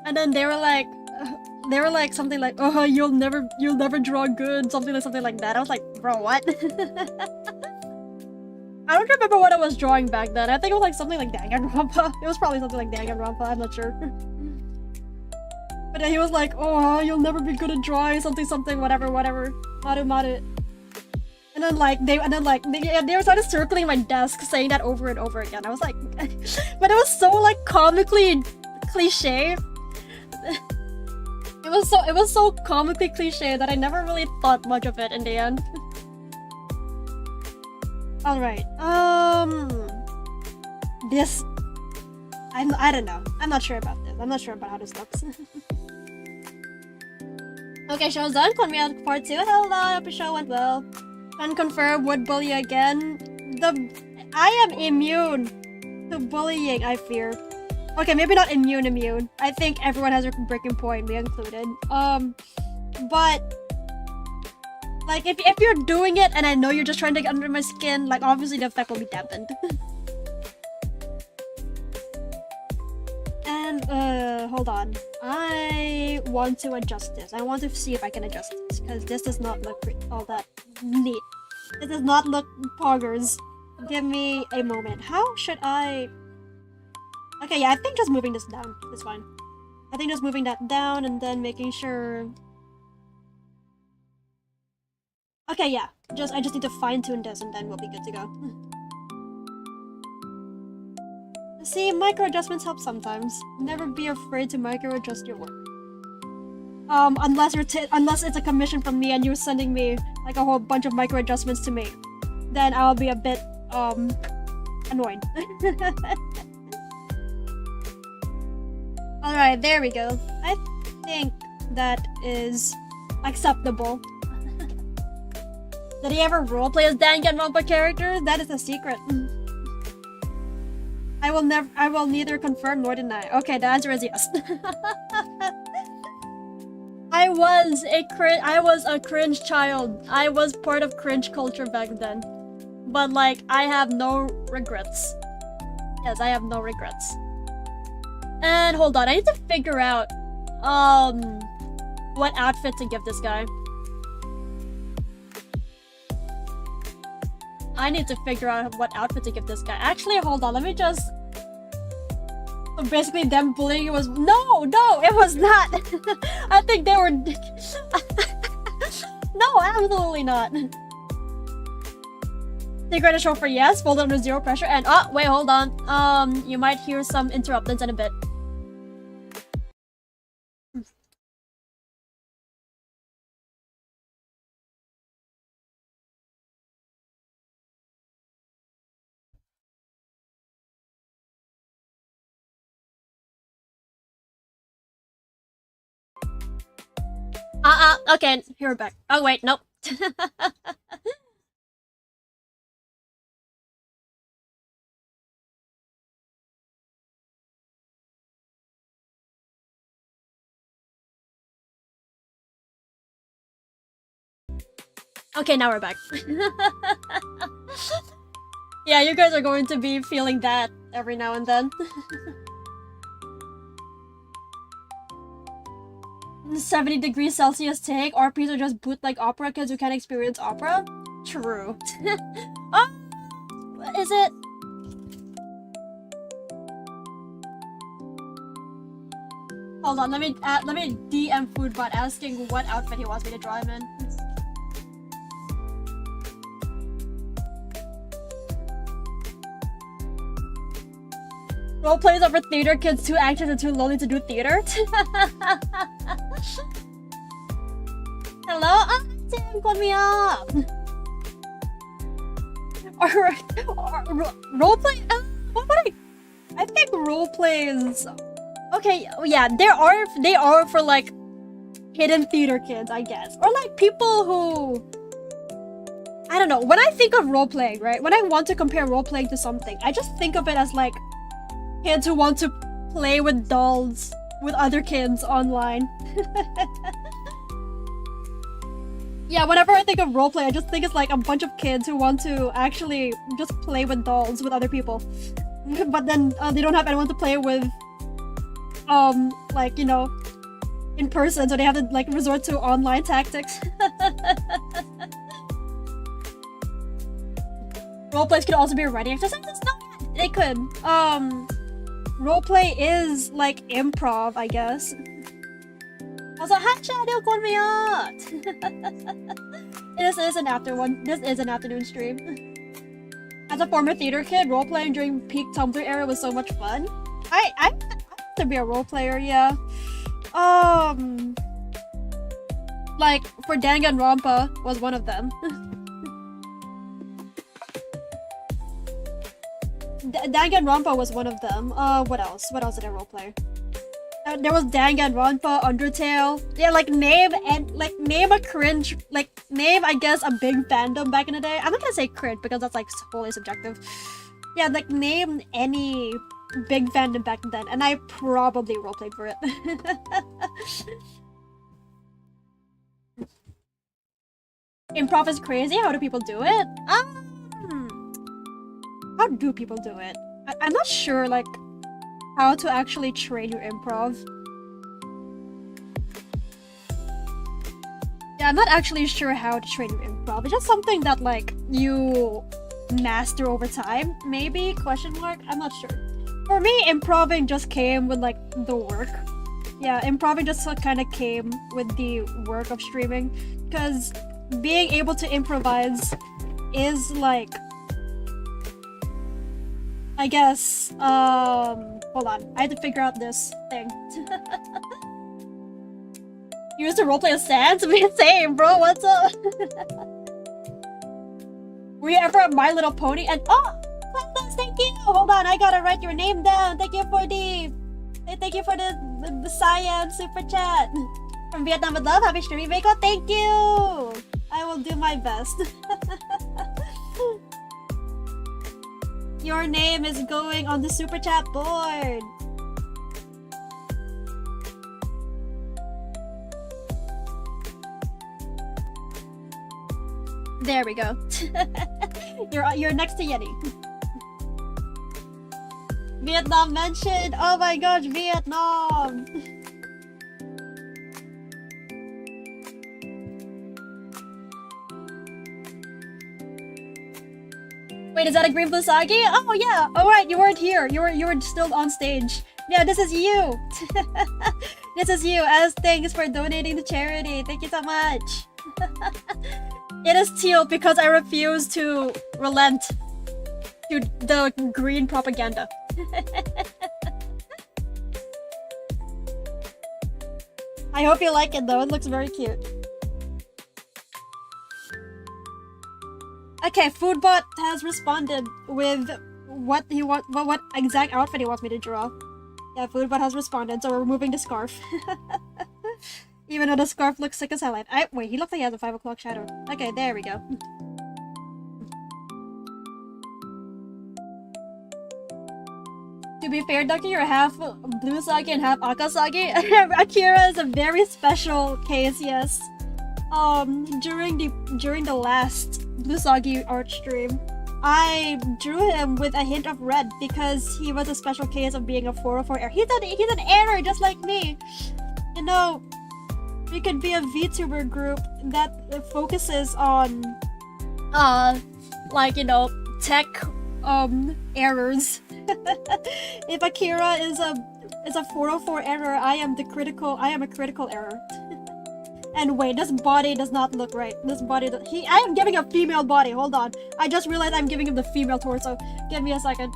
and then they were like something like, oh, you'll never draw good, something like that. I was like, bro, what? I don't remember what I was drawing back then. I think it was like something like Danganronpa. It was probably something like Danganronpa, I'm not sure. But yeah, he was like, oh, you'll never be good at drawing, something, whatever, maru. And then they started circling my desk, saying that over and over again. I was like, but it was so like comically cliche. It was so comically cliche that I never really thought much of it in the end. All right. This. I don't know. I'm not sure about this. I'm not sure about how this looks. Okay, show's done. Call me out part 2. Hello. Hope the show went well. Can confirm, would bully again. I am immune to bullying, I fear. Okay, maybe not immune. I think everyone has a breaking point, me included. But like if you're doing it and I know you're just trying to get under my skin, like obviously the effect will be dampened. And hold on. I want to adjust this. I want to see if I can adjust this, because this does not look all that neat. It does not look poggers. Give me a moment. How should I... Okay, yeah, I think just moving this down is fine. I think just moving that down and then making sure... Okay, yeah. I just need to fine-tune this and then we'll be good to go. See, micro adjustments help sometimes. Never be afraid to micro adjust your work. Unless it's a commission from me and you're sending me like a whole bunch of micro adjustments to make, then I'll be a bit annoyed. Alright, there we go. I think that is acceptable. Did he ever roleplay as Danganronpa character? That is a secret. I will neither confirm nor deny. Okay, the answer is yes. I was a cringe child. I was part of cringe culture back then. But like, I have no regrets. Yes, I have no regrets. And hold on, I need to figure out what outfit to give this guy. I need to figure out what outfit to give this guy. Actually, hold on, let me just... So basically, them bullying was... No, it was not! I think they were... No, absolutely not. Secret show for yes, fold under zero pressure, and... Oh, wait, hold on. You might hear some interruptions in a bit. Okay, here we're back. Oh, wait, nope. Okay, now we're back. Yeah, you guys are going to be feeling that every now and then. 70 degrees Celsius take. RPs are just bootleg opera kids who can't experience opera? True. Oh, is it? Hold on, let me DM Foodbot asking what outfit he wants me to draw him in. Roleplays are for theater kids, too anxious and too lonely to do theater. Hello? Ah, Tim, call me up! Roleplay? What would I think roleplays... Okay, yeah, they are for like hidden theater kids, I guess. Or like people who... I don't know, when I think of roleplaying, right? When I want to compare roleplaying to something, I just think of it as like kids who want to play with dolls with other kids online. Yeah, whenever I think of roleplay, I just think it's like a bunch of kids who want to actually just play with dolls with other people. But then they don't have anyone to play with, like, you know, in person, so they have to like resort to online tactics. Roleplays could also be a writing exercise. It's not. They could. Roleplay is like improv, I guess. Also, hi Shadow, call me out. This is an afternoon stream. As a former theater kid, roleplaying during peak Tumblr era was so much fun. I used to be a role player, yeah. Like for Danganronpa was one of them. Danganronpa was one of them. What else? What else did I roleplay? There was Danganronpa, Undertale. Yeah, like name a cringe, like name I guess a big fandom back in the day. I'm not gonna say cringe because that's like wholly subjective. Yeah, like name any big fandom back then, and I probably roleplayed for it. Improv is crazy. How do people do it? How do people do it? I'm not sure, like, how to actually train your improv. Yeah, I'm not actually sure how to train your improv. It's just something that, like, you master over time, maybe? Question mark? I'm not sure. For me, improving just came with, like, the work. Yeah, improving just kind of came with the work of streaming. Because being able to improvise is like, I guess, hold on, I had to figure out this thing. You used to roleplay as Sans? Same, bro, what's up? Were you ever at My Little Pony? And oh, Clemens, thank you! Hold on, I gotta write your name down. Thank you for the Cyan super chat. From Vietnam with love, happy streaming, Mako, thank you! I will do my best. Your name is going on the super chat board. There we go. You're next to Yeti. Vietnam mentioned. Oh my gosh, Vietnam. Wait, is that a green blue sagi? Oh yeah. Oh right, you weren't here. You were still on stage. Yeah, this is you. This is you. As thanks for donating to charity. Thank you so much. It is teal because I refuse to relent to the green propaganda. I hope you like it though. It looks very cute. Okay, Foodbot has responded with what exact outfit he wants me to draw. Yeah, Foodbot has responded, so we're removing the scarf. Even though the scarf looks sick as hell. Wait, he looks like he has a 5 o'clock shadow. Okay, there we go. To be fair, Doctor, you're half blue sagi and half aqua sagi. Akira is a very special case, yes. During the last blue sagi art stream, I drew him with a hint of red because he was a special case of being a 404 error. He's an error just like me. You know, we could be a VTuber group that focuses on like, you know, tech errors. If Akira is a 404 error, I am a critical error. And wait, this body does not look right. This body I am giving a female body. Hold on. I just realized I'm giving him the female torso. Give me a second.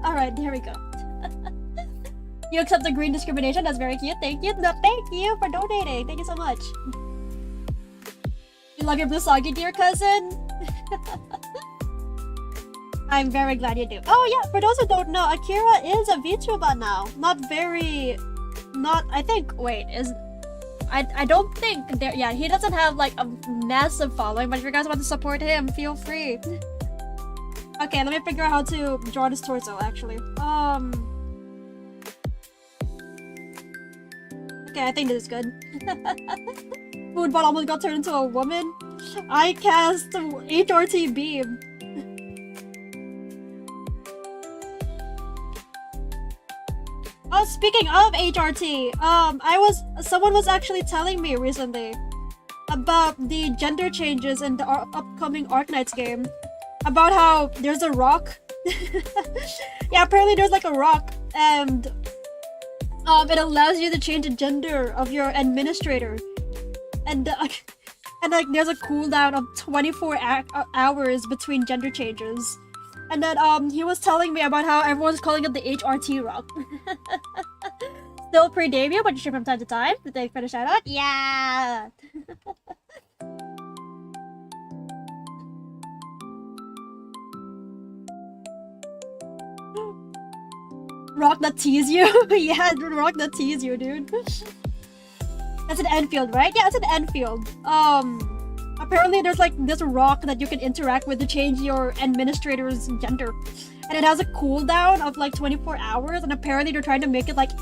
Alright, here we go. You accept the green discrimination? That's very cute. Thank you. No, thank you for donating. Thank you so much. You love your blue sagi, dear cousin? I'm very glad you do. Oh yeah, for those who don't know, Akira is a VTuber now. I don't think there. Yeah, he doesn't have like a massive following, but if you guys want to support him, feel free. Okay, let me figure out how to draw this torso actually. Okay, I think this is good. Foodbot almost got turned into a woman. I cast HRT beam. Oh, speaking of HRT, someone was actually telling me recently about the gender changes in the upcoming Arknights game. About how there's a rock. Yeah, apparently there's like a rock, and it allows you to change the gender of your administrator. And like there's a cooldown of 24 hours between gender changes. And then he was telling me about how everyone's calling it the HRT rock. Still pre-debut, but you stream from time to time. Thanks for the shout out. Yeah. Rock that tease you? Yeah, rock that tease you, dude. That's an Enfield, right? Yeah, it's an Enfield. Apparently there's like this rock that you can interact with to change your administrator's gender. And it has a cooldown of like 24 hours, and apparently they're trying to make it like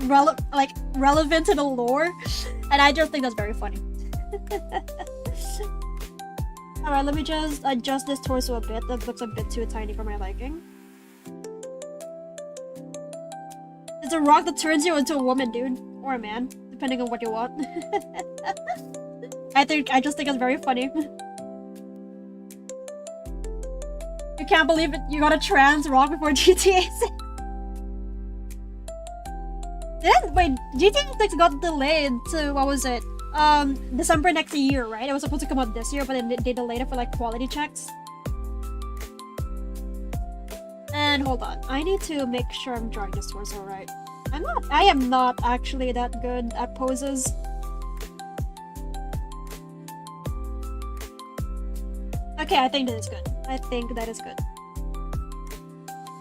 relevant to the lore. And I just think that's very funny. Alright, let me just adjust this torso a bit. That looks a bit too tiny for my liking. It's a rock that turns you into a woman, dude. Or a man, depending on what you want. I just think it's very funny. You can't believe it. You got a trans rock before GTA 6. Wait, GTA 6 got delayed to, what was it? December next year, right? It was supposed to come out this year, but then they delayed it for like quality checks. And hold on, I need to make sure I'm drawing this torso right. I am not actually that good at poses. Okay, I think that is good. I think that is good.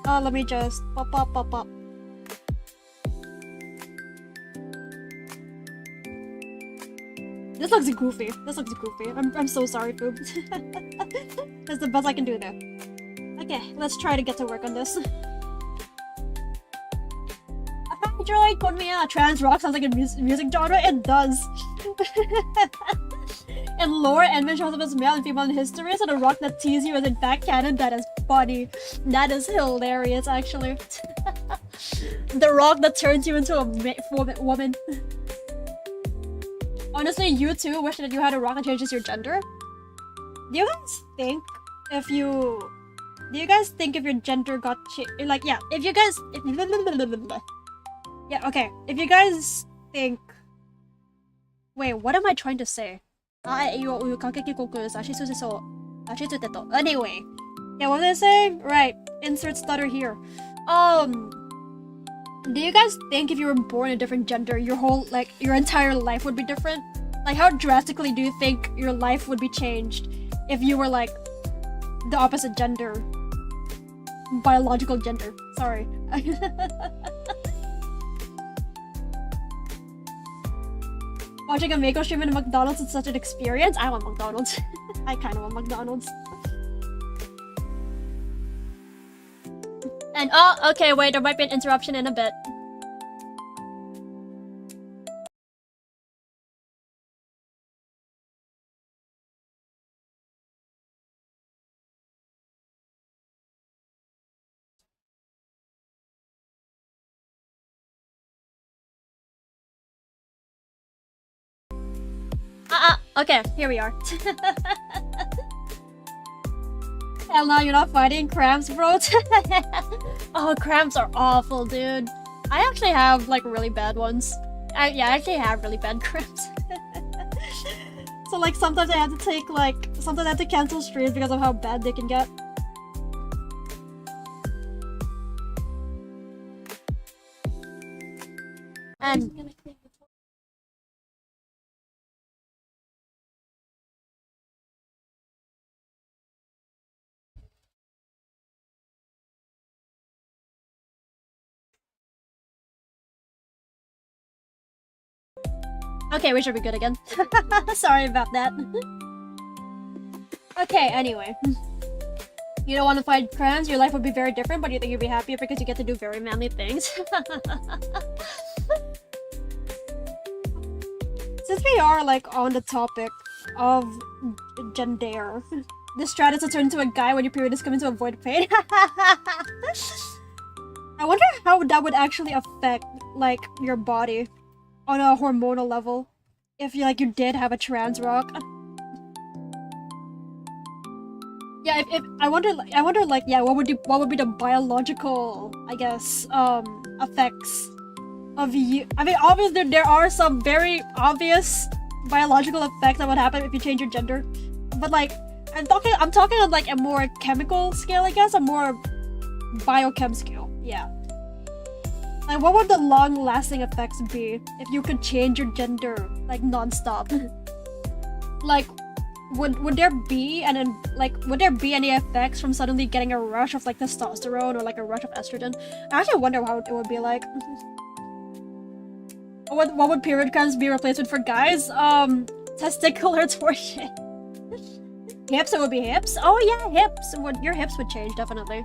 Let me just pop. This looks goofy. I'm so sorry, Foob. That's the best I can do there. Okay, let's try to get to work on this. Droid, called me out. Trans rock sounds like a music genre. It does. And lore, Edmund shows up as male and female in history, so the rock that teases you is in fact canon. That is funny. That is hilarious, actually. The rock that turns you into a woman. Honestly, you too wish that you had a rock that changes your gender. Do you guys think if your gender got like, yeah, if you guys yeah, okay, if you guys think, wait, what am I trying to say? Anyway, yeah, what did I say? Right, insert stutter here. Do you guys think if you were born a different gender, your entire life would be different? Like, how drastically do you think your life would be changed if you were like the opposite gender? Biological gender. Sorry. Watching a Mako stream in a McDonald's is such an experience. I want McDonald's. I kind of want McDonald's. And oh, okay, wait, there might be an interruption in a bit. Okay, here we are. Hell no, you're not fighting cramps, bro. Oh, cramps are awful, dude. I actually have, like, really bad ones. I actually have really bad cramps. So, like, sometimes I have to cancel streams because of how bad they can get. And okay, we should be good again. Sorry about that. Okay, anyway. You don't want to fight cramps, your life would be very different, but you think you'd be happier because you get to do very manly things. Since we are, like, on the topic of gender, the strat is to turn into a guy when your period is coming to avoid pain. I wonder how that would actually affect, like, your body on a hormonal level if you did have a trans rock. Yeah, if I wonder like, yeah, what would be the biological, I guess, effects of you? I mean, obviously there are some very obvious biological effects that would happen if you change your gender, but like, I'm talking on like a more chemical scale, I guess, a more biochem scale. Yeah. Like, what would the long-lasting effects be if you could change your gender, like, non-stop? Like, would there be any effects from suddenly getting a rush of, like, testosterone or, like, a rush of estrogen? I actually wonder how it would be like. What would period cramps be replaced with for guys? Testicular torsion. Hips, it would be hips? Oh yeah, hips! Your hips would change, definitely.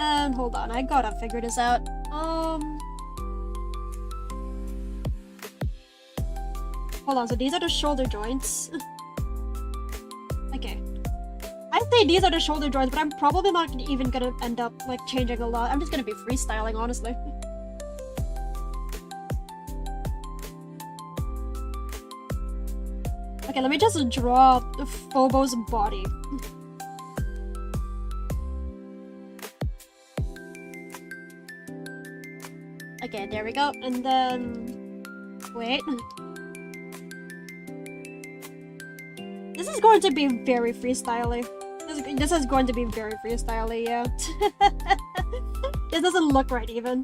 And hold on, I gotta figure this out. Hold on, so these are the shoulder joints. Okay. I say these are the shoulder joints, but I'm probably not even gonna end up, like, changing a lot. I'm just gonna be freestyling, honestly. Okay, let me just draw Phobo's body. Okay, there we go. And then Wait. This is going to be very freestyly. This is going to be very freestyly, yeah. It doesn't look right even.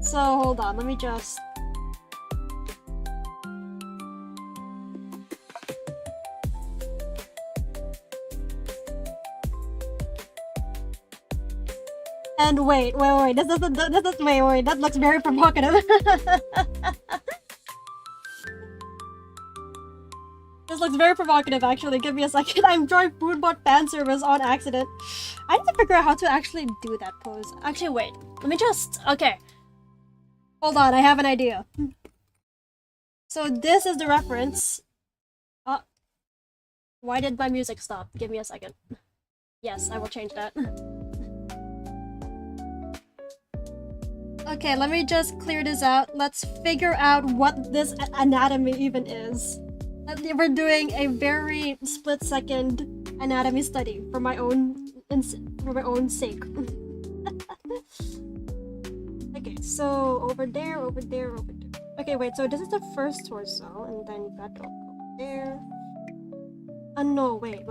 So hold on, let me just... And wait, this doesn't, wait, that looks very provocative. This looks very provocative, actually. Give me a second. I'm drawing foodbot fan service on accident. I need to figure out how to actually do that pose. Actually, wait. Let me just... Okay. Hold on, I have an idea. So this is the reference. Why did my music stop? Give me a second. Yes, I will change that. Okay, let me just clear this out. Let's figure out what this anatomy even is. We're doing a very split-second anatomy study for my own sake. Okay, so over there. Okay, wait. So this is the first torso, and then you got to go there. No, wait.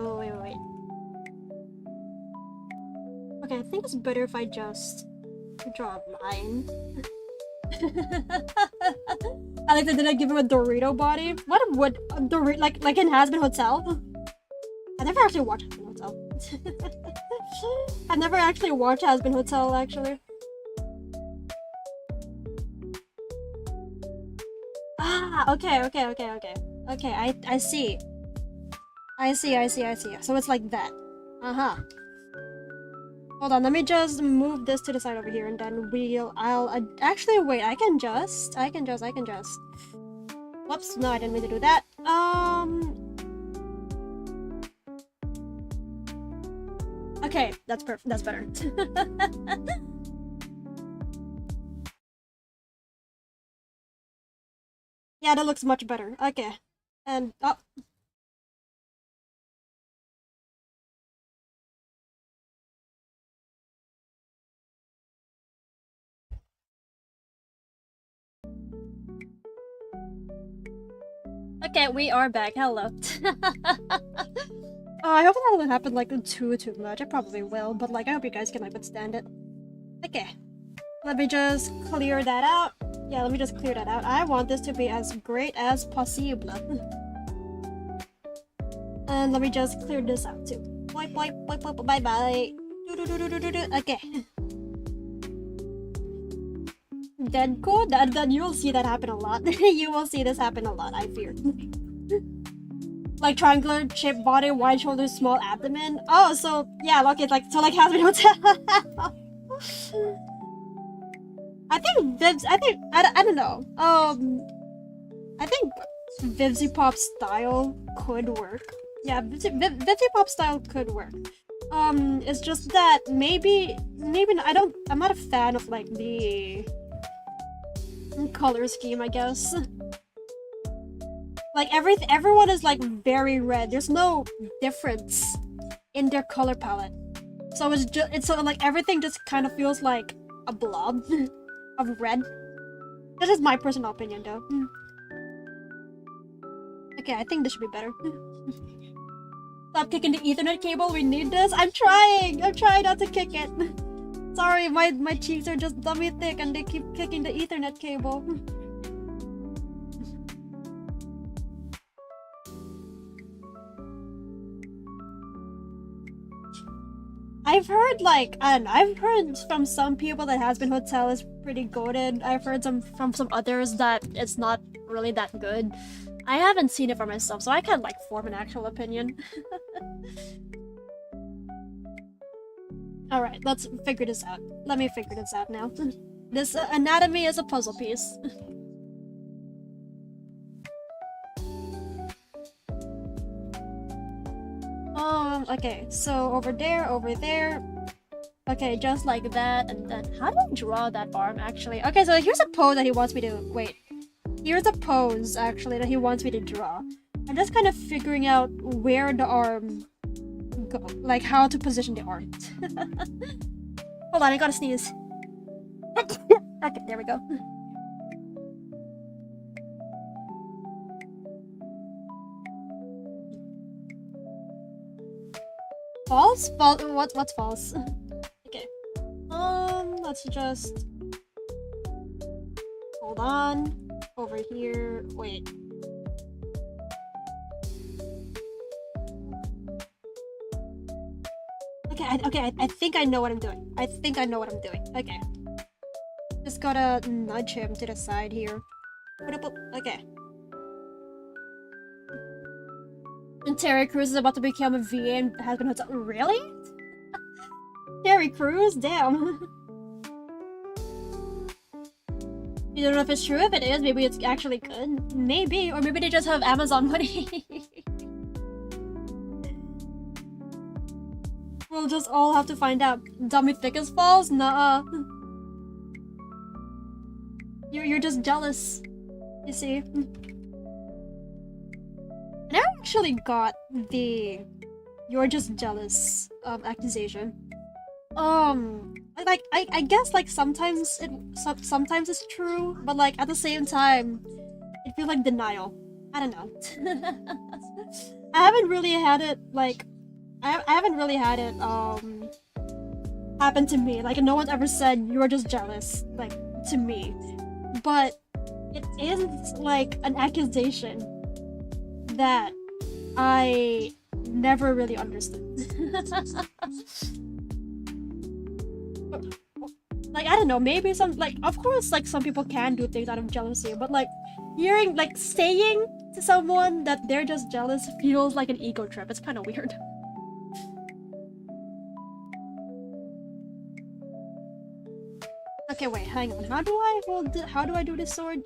Okay, I think it's better if I just draw a line. I like that. Did I give him a Dorito body? What would a Dorito like in Has Been Hotel? I never actually watched Has Been Hotel. I've never actually watched Has Been Hotel actually. Ah, okay. Okay, I see. I see. So it's like that. Hold on, let me just move this to the side over here, and then I'll actually wait. I can just. Whoops! No, I didn't mean to do that. Okay, that's perfect. That's better. Yeah, that looks much better. Okay, and okay, we are back. Hello. I hope that doesn't happen like too much. I probably will, but like I hope you guys can like withstand it. Okay. Let me just clear that out. Yeah, let me just clear that out. I want this to be as great as possible. And let me just clear this out too. Bye bye. Okay. Deadco? Then you will see that happen a lot. You will see this happen a lot, I fear. Like triangular shaped body, wide shoulders, small abdomen. Oh, so yeah, look, it's like Has Been Hotel. I think Viv's. I don't know. I think Vivzy Pop style could work. Yeah, Vivzy Pop style could work. It's just that maybe I'm not a fan of like the color scheme, I guess. Like everyone is like very red. There's no difference in their color palette. So it's sort of like everything just kind of feels like a blob of red. That is my personal opinion though. Okay, I think this should be better. Stop kicking the Ethernet cable, we need this. I'm trying not to kick it. Sorry, my cheeks are just dummy thick and they keep kicking the Ethernet cable. I've heard like, I don't know, I've heard from some people that Has Been Hotel is pretty goated. I've heard from some others that it's not really that good. I haven't seen it for myself, so I can't like form an actual opinion. Alright, let's figure this out. Let me figure this out now. This anatomy is a puzzle piece. Okay, so over there. Okay, just like that, and then how do I draw that arm actually? Okay, so here's a pose that he wants me to wait. Here's a pose actually that he wants me to draw. I'm just kind of figuring out where the arm go, like how to position the arm. Hold on, I gotta sneeze. Okay, there we go. False? False? What's false? Okay. Let's just hold on. Over here. Wait. Okay, I think I know what I'm doing. Okay. Just gotta nudge him to the side here. Okay. And Terry Crews is about to become a VA and has been hooked up. Really? Terry Crews? Damn. You don't know if it's true. If it is, maybe it's actually good. Maybe. Or maybe they just have Amazon money. We'll just all have to find out. Dummy thick as falls? Nuh-uh. You're just jealous. You see? I never actually got the "you're just jealous" accusation. I guess like sometimes it's true, but like at the same time, it feels like denial. I don't know. I haven't really had it like I haven't really had it happen to me. Like no one's ever said "you're just jealous" like to me, but it is like an accusation that I never really understood. Like, I don't know, maybe some, like, of course, like, some people can do things out of jealousy, but, like, hearing, like, saying to someone that they're just jealous feels like an ego trip. It's kind of weird. Okay, wait, hang on. How do I do this sword?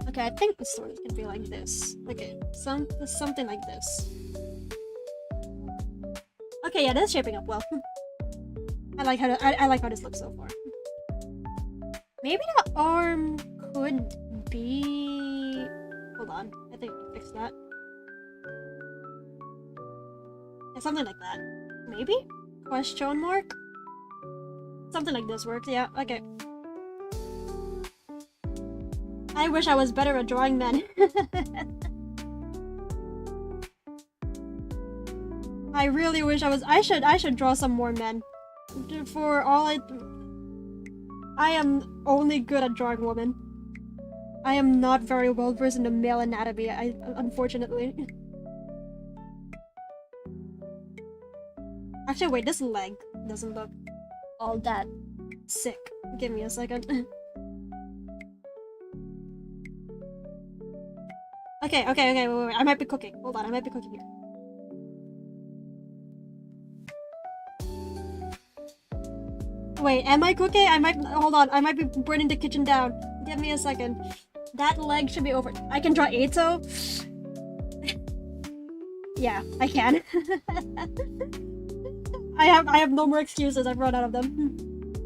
Okay, I think the sword can be like this. Okay, something like this. Okay, yeah, that's shaping up well. I like how this looks so far. Maybe the arm could be. Hold on, I think we fixed that. Yeah, something like that. Maybe? Question mark? Something like this works. Yeah. Okay. I wish I was better at drawing men. I really wish I was. I should draw some more men. For all I am only good at drawing women. I am not very well versed in the male anatomy, unfortunately. Actually, wait, this leg doesn't look all that sick. Give me a second. Okay, wait. I might be cooking. Hold on, I might be cooking here. Wait, am I cooking? Hold on, I might be burning the kitchen down. Give me a second. That leg should be over. I can draw Ato. Yeah, I can. I have no more excuses. I've run out of them.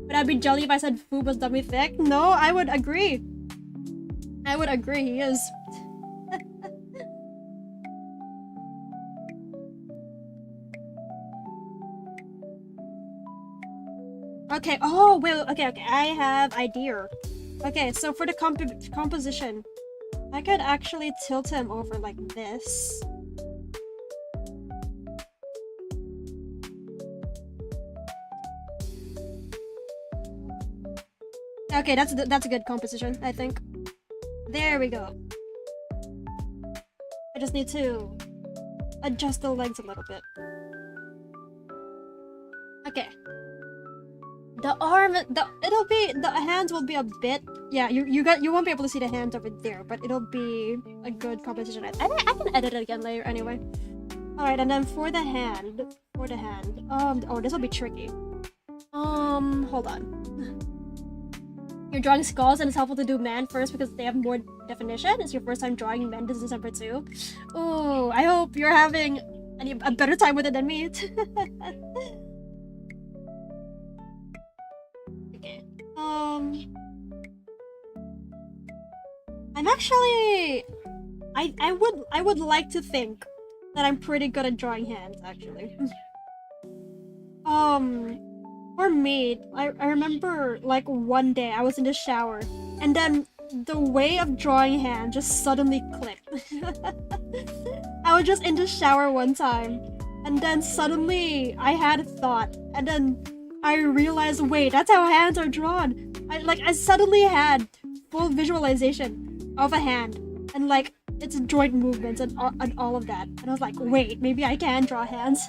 Would I be jelly if I said food was dummy thick? No, I would agree. He is. Okay, oh, wait, okay, I have idea. Okay, so for the composition, I could actually tilt him over like this. Okay, that's a good composition, I think. There we go. I just need to adjust the legs a little bit. Okay. The arm, the hands will be a bit. Yeah, you won't be able to see the hands over there, but it'll be a good composition. I can edit it again later anyway. All right, and then for the hand, oh, this will be tricky. Hold on. You're drawing skulls, and it's helpful to do men first because they have more definition. It's your first time drawing men. This is December 2. Oh, I hope you're having a better time with it than me. Okay. I'm actually. I would like to think that I'm pretty good at drawing hands, actually. For me, I remember like one day I was in the shower and then the way of drawing hand just suddenly clicked. I was just in the shower one time, and then suddenly I had a thought, and then I realized, wait, that's how hands are drawn. I suddenly had full visualization of a hand, and like its joint movements and all of that. And I was like, wait, maybe I can draw hands.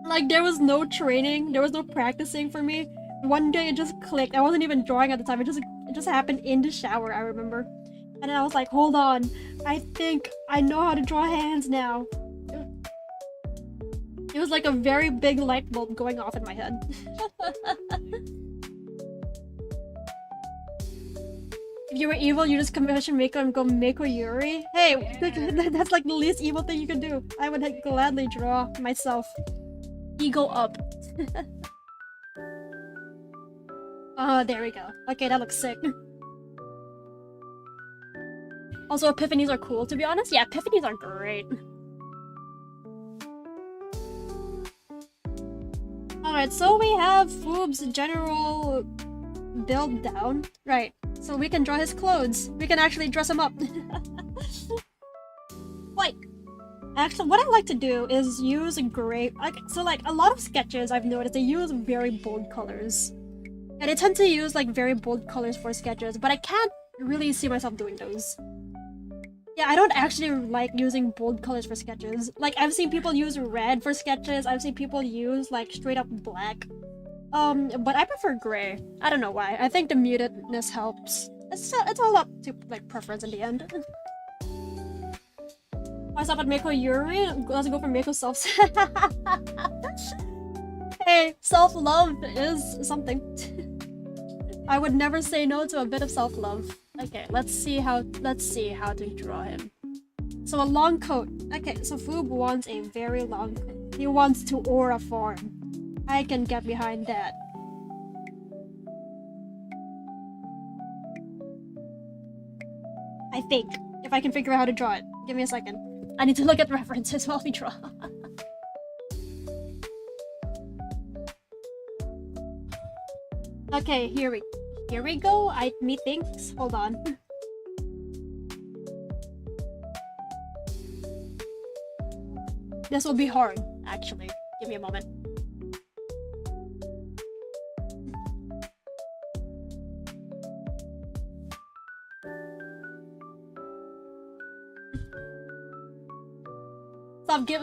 Like there was no training, there was no practicing for me. One day it just clicked. I wasn't even drawing at the time. It just happened in the shower, I remember. And then I was like, hold on, I think I know how to draw hands now. It was like a very big light bulb going off in my head. If you were evil, you just commission Mako and go Mako Yuri. Hey, that's like the least evil thing you can do. I would gladly draw myself. Ego up. Oh, there we go. Okay, that looks sick. Also, epiphanies are cool, to be honest. Yeah, epiphanies are great. Alright, so we have Foob's general build down. Right, so we can draw his clothes. We can actually dress him up. Like, actually, what I like to do is use gray. So, like, a lot of sketches I've noticed, they use very bold colors. And I tend to use, like, very bold colors for sketches, but I can't really see myself doing those. Yeah, I don't actually like using bold colors for sketches. Like, I've seen people use red for sketches, I've seen people use, like, straight up black. But I prefer gray. I don't know why. I think the mutedness helps. It's all up to, like, preference in the end. Myself at Mako Yuri? Let's go for Mako self. Hey, self-love is something. I would never say no to a bit of self-love. Okay, let's see how to draw him. So a long coat. Okay, so Foob wants a very long coat. He wants to aura form. I can get behind that. I think. If I can figure out how to draw it. Give me a second. I need to look at references while we draw. Okay, here we go. Methinks. Hold on. This will be hard, actually. Give me a moment.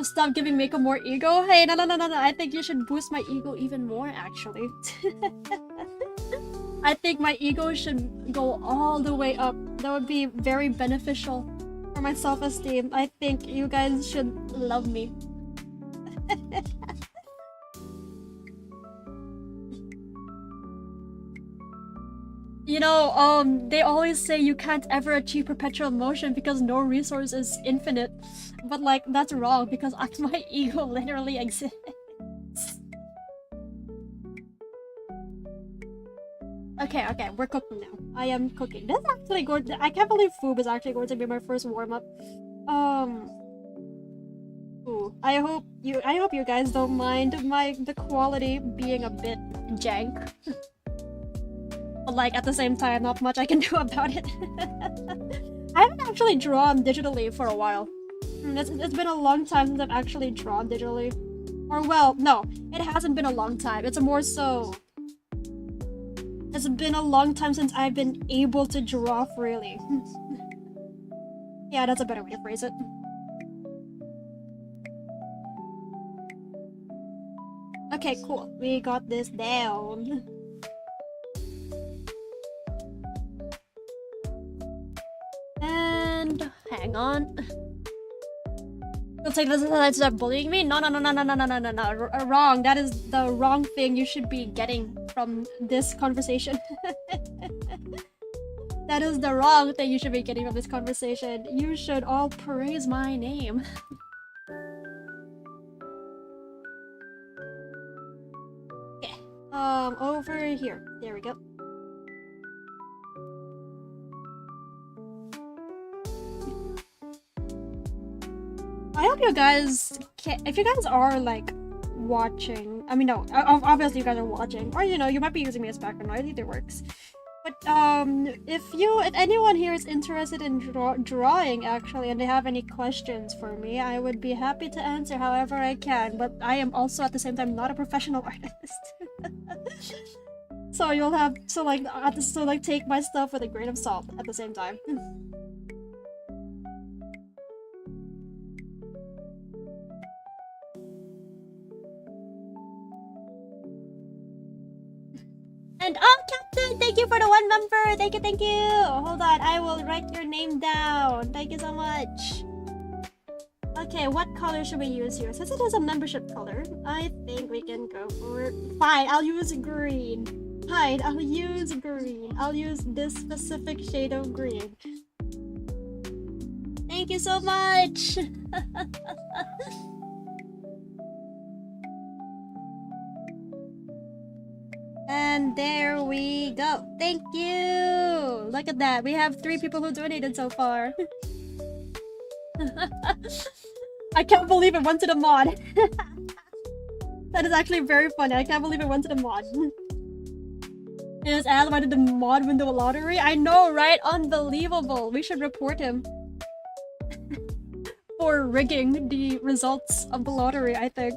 Stop giving Mako more ego. Hey, no. I think you should boost my ego even more, actually. I think my ego should go all the way up. That would be very beneficial for my self-esteem. I think you guys should love me. You know, they always say you can't ever achieve perpetual motion because no resource is infinite. But, like, that's wrong because my ego literally exists. Okay, we're cooking now. I am cooking. This is actually good. I can't believe Foob is actually going to be my first warm-up. Ooh, I hope you guys don't mind the quality being a bit jank. But, like, at the same time, not much I can do about it. I haven't actually drawn digitally for a while. It's been a long time since I've actually drawn digitally. Or, well, no, it hasn't been a long time. It's more so... It's been a long time since I've been able to draw freely. Yeah, that's a better way to phrase it. Okay, cool. We got this down. And... hang on. You'll take this aside to start bullying me? No. Wrong. That is the wrong thing you should be getting from this conversation. That is the wrong thing you should be getting from this conversation. You should all praise my name. Okay. Over here. There we go. I hope you guys if you guys are like watching, I mean no, obviously you guys are watching, or you know, you might be using me as background noise, either works. But if anyone here is interested in drawing actually, and they have any questions for me, I would be happy to answer however I can. But I am also at the same time not a professional artist. So you'll have to like take my stuff with a grain of salt at the same time. And oh, Captain, thank you for the 1 member. Thank you, thank you. Hold on, I will write your name down. Thank you so much. Okay, what color should we use here? Since it is a membership color, I think we can go for it. Fine, I'll use green. Fine, I'll use green. I'll use this specific shade of green. Thank you so much. And there we go. Thank you. Look at that. We have 3 people who donated so far. I can't believe it went to the mod. That is actually very funny. I can't believe it went to the mod. It is Adam, why did the mod win the lottery? I know, right? Unbelievable. We should report him. For rigging the results of the lottery, I think.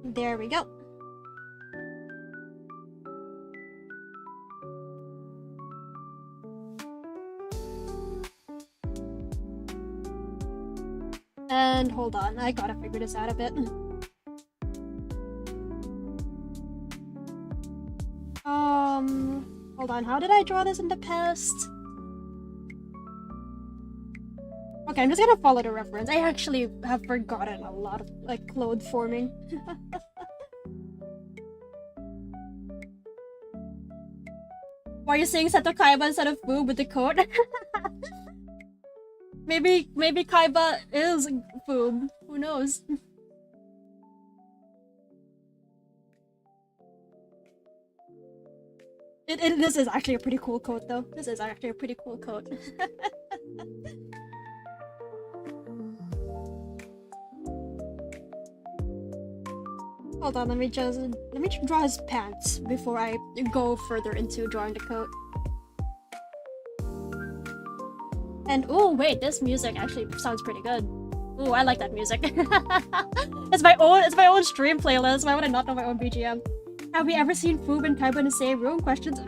There we go. And hold on, I gotta figure this out a bit. Hold on, how did I draw this in the past? Okay, I'm just gonna follow the reference. I actually have forgotten a lot of, like, clothes forming. Why are you saying Seto Kaiba instead of Foob with the coat? Maybe Kaiba is Foob. Who knows? This is actually a pretty cool coat, though. This is actually a pretty cool coat. Hold on, let me draw his pants before I go further into drawing the coat. And oh wait, this music actually sounds pretty good. Oh, I like that music. It's my own stream playlist. Why would I not know my own BGM? Have we ever seen Foob and Kaiba in the same room? Questions.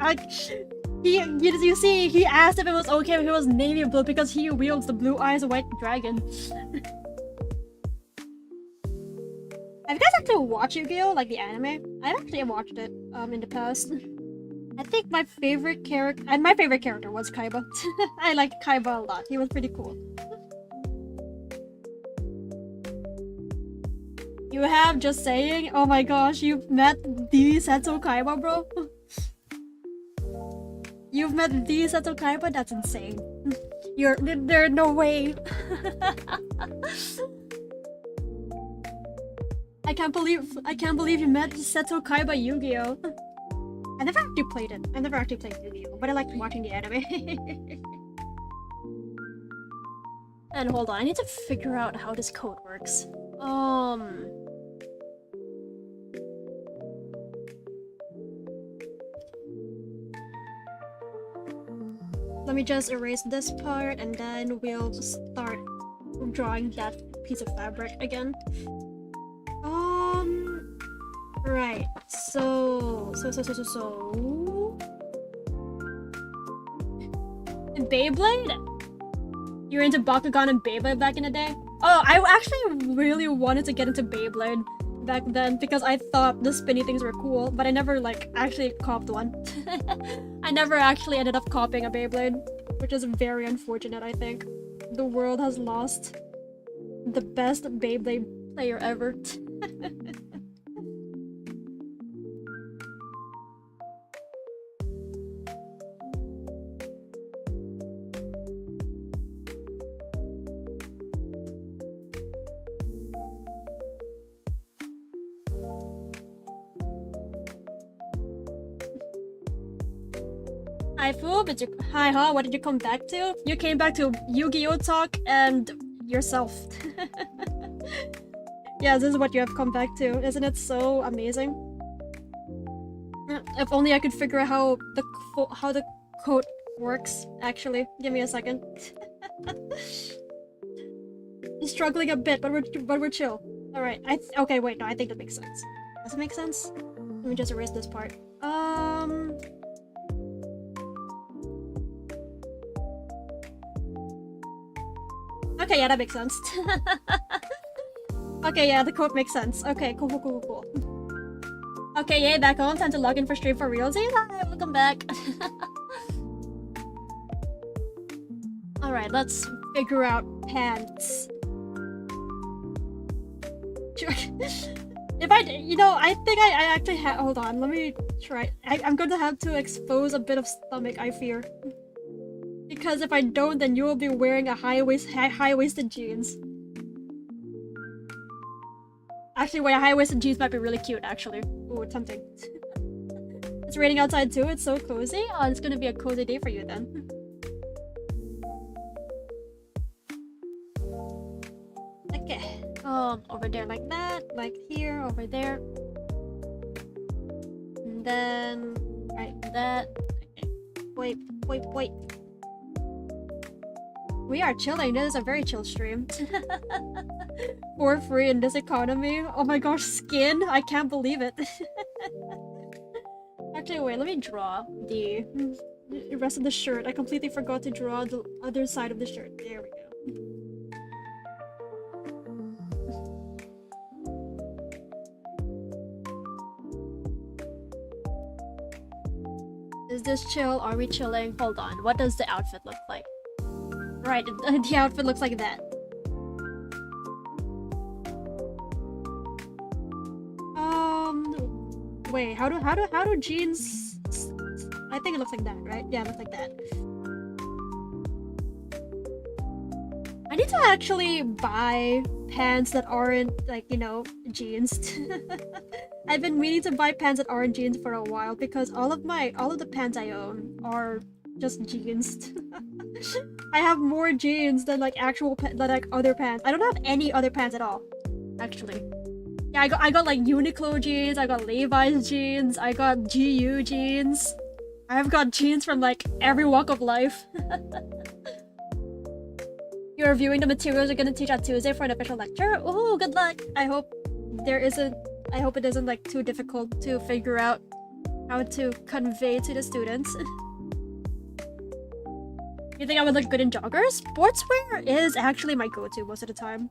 You see, he asked if it was okay if he was navy blue because he wields the blue eyes white dragon. Have you guys actually watched Yu-Gi-Oh! Like the anime? I've actually watched it in the past. I think my favorite character was Kaiba. I liked Kaiba a lot. He was pretty cool. You have just saying? Oh my gosh, you've met the Setsu Kaiba, bro? You've met the Setsu Kaiba? That's insane. There's no way. I can't believe you met Seto Kaiba Yu-Gi-Oh! I never actually played it. I never actually played Yu-Gi-Oh! But I liked watching the anime. And hold on, I need to figure out how this code works. Let me just erase this part and then we'll start drawing that piece of fabric again. Right. So. Beyblade? You were into Bakugan and Beyblade back in the day? Oh, I actually really wanted to get into Beyblade back then because I thought the spinny things were cool, but I never, like, actually copped one. I never actually ended up copying a Beyblade, which is very unfortunate, I think. The world has lost the best Beyblade player ever. Hi Foob, hi huh? What did you come back to? You came back to Yu-Gi-Oh talk and yourself. Yeah, this is what you have come back to. Isn't it so amazing? If only I could figure out how the code works. Actually, give me a second. Struggling a bit, but we're chill. All right. Okay. Wait. No, I think that makes sense. Does it make sense? Let me just erase this part. Okay. Yeah, that makes sense. Okay. Yeah, the code makes sense. Okay. Cool. Okay. Yay, back home. Time to log in for stream for realty. Hi, welcome back. All right. Let's figure out pants. If I think I actually have. Hold on, let me try. I'm going to have to expose a bit of stomach, I fear. Because if I don't, then you will be wearing a high-waisted jeans. Actually, wait, a high-waisted jeans might be really cute, actually. Ooh, it's tempting. It's raining outside too, it's so cozy. Oh, it's gonna be a cozy day for you then. Okay. Over there like that, like here, over there. And then, right, that. Okay. Wait. We are chilling. This is a very chill stream. For free in this economy. Oh my gosh, skin! I can't believe it. Actually, wait, let me draw the rest of the shirt. I completely forgot to draw the other side of the shirt. There we go. Is this chill? Are we chilling? Hold on. What does the outfit look like? Right, the outfit looks like that. Wait, how do jeans? I think it looks like that, right? Yeah, it looks like that. I need to actually buy pants that aren't like, you know, jeans. I've been meaning to buy pants that aren't jeans for a while because all of the pants I own are just jeans. I have more jeans than like other pants. I don't have any other pants at all, actually. Yeah, I got like Uniqlo jeans, I got Levi's jeans, I got GU jeans. I've got jeans from like every walk of life. You're reviewing the materials you're gonna teach on Tuesday for an official lecture? Oh, good luck! I hope it isn't like too difficult to figure out how to convey to the students. You think I would look good in joggers? Sportswear is actually my go-to most of the time.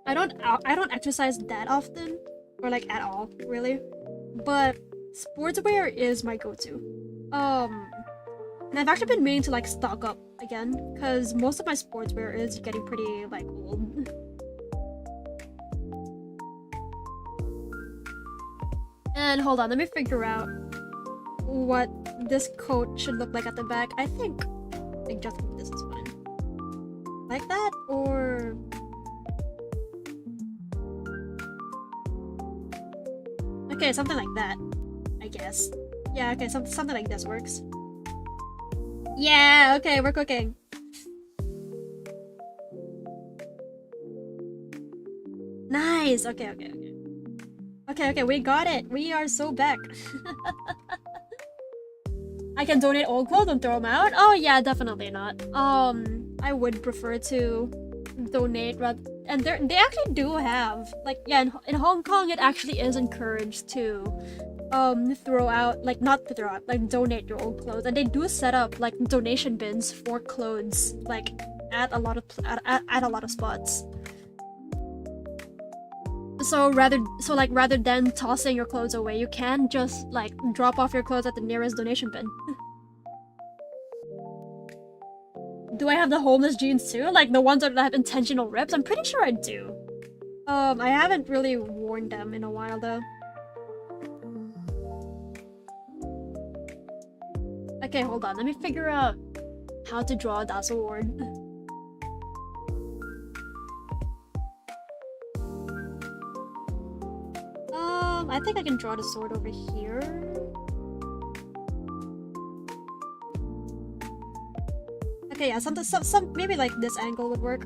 I don't exercise that often, or like at all, really. But sportswear is my go-to. And I've actually been meaning to like stock up again, because most of my sportswear is getting pretty like old. And hold on, let me figure out what this coat should look like at the back. I think just this is fine. Like that, or okay, something like that, I guess. Yeah, okay, something like this works. Yeah, okay, we're cooking. Nice. Okay, we got it. We are so back. I can donate old clothes and throw them out? Oh yeah, definitely not. I would prefer to donate and they actually do have like, yeah, in Hong Kong it actually is encouraged to donate your old clothes, and they do set up like donation bins for clothes like at a lot of spots. So rather than tossing your clothes away, you can just like drop off your clothes at the nearest donation bin. Do I have the homeless jeans too? Like the ones that have intentional rips? I'm pretty sure I do. I haven't really worn them in a while though. Okay, hold on. Let me figure out how to draw a Dazzle Ward. I think I can draw the sword over here. Okay, yeah, some maybe like this angle would work.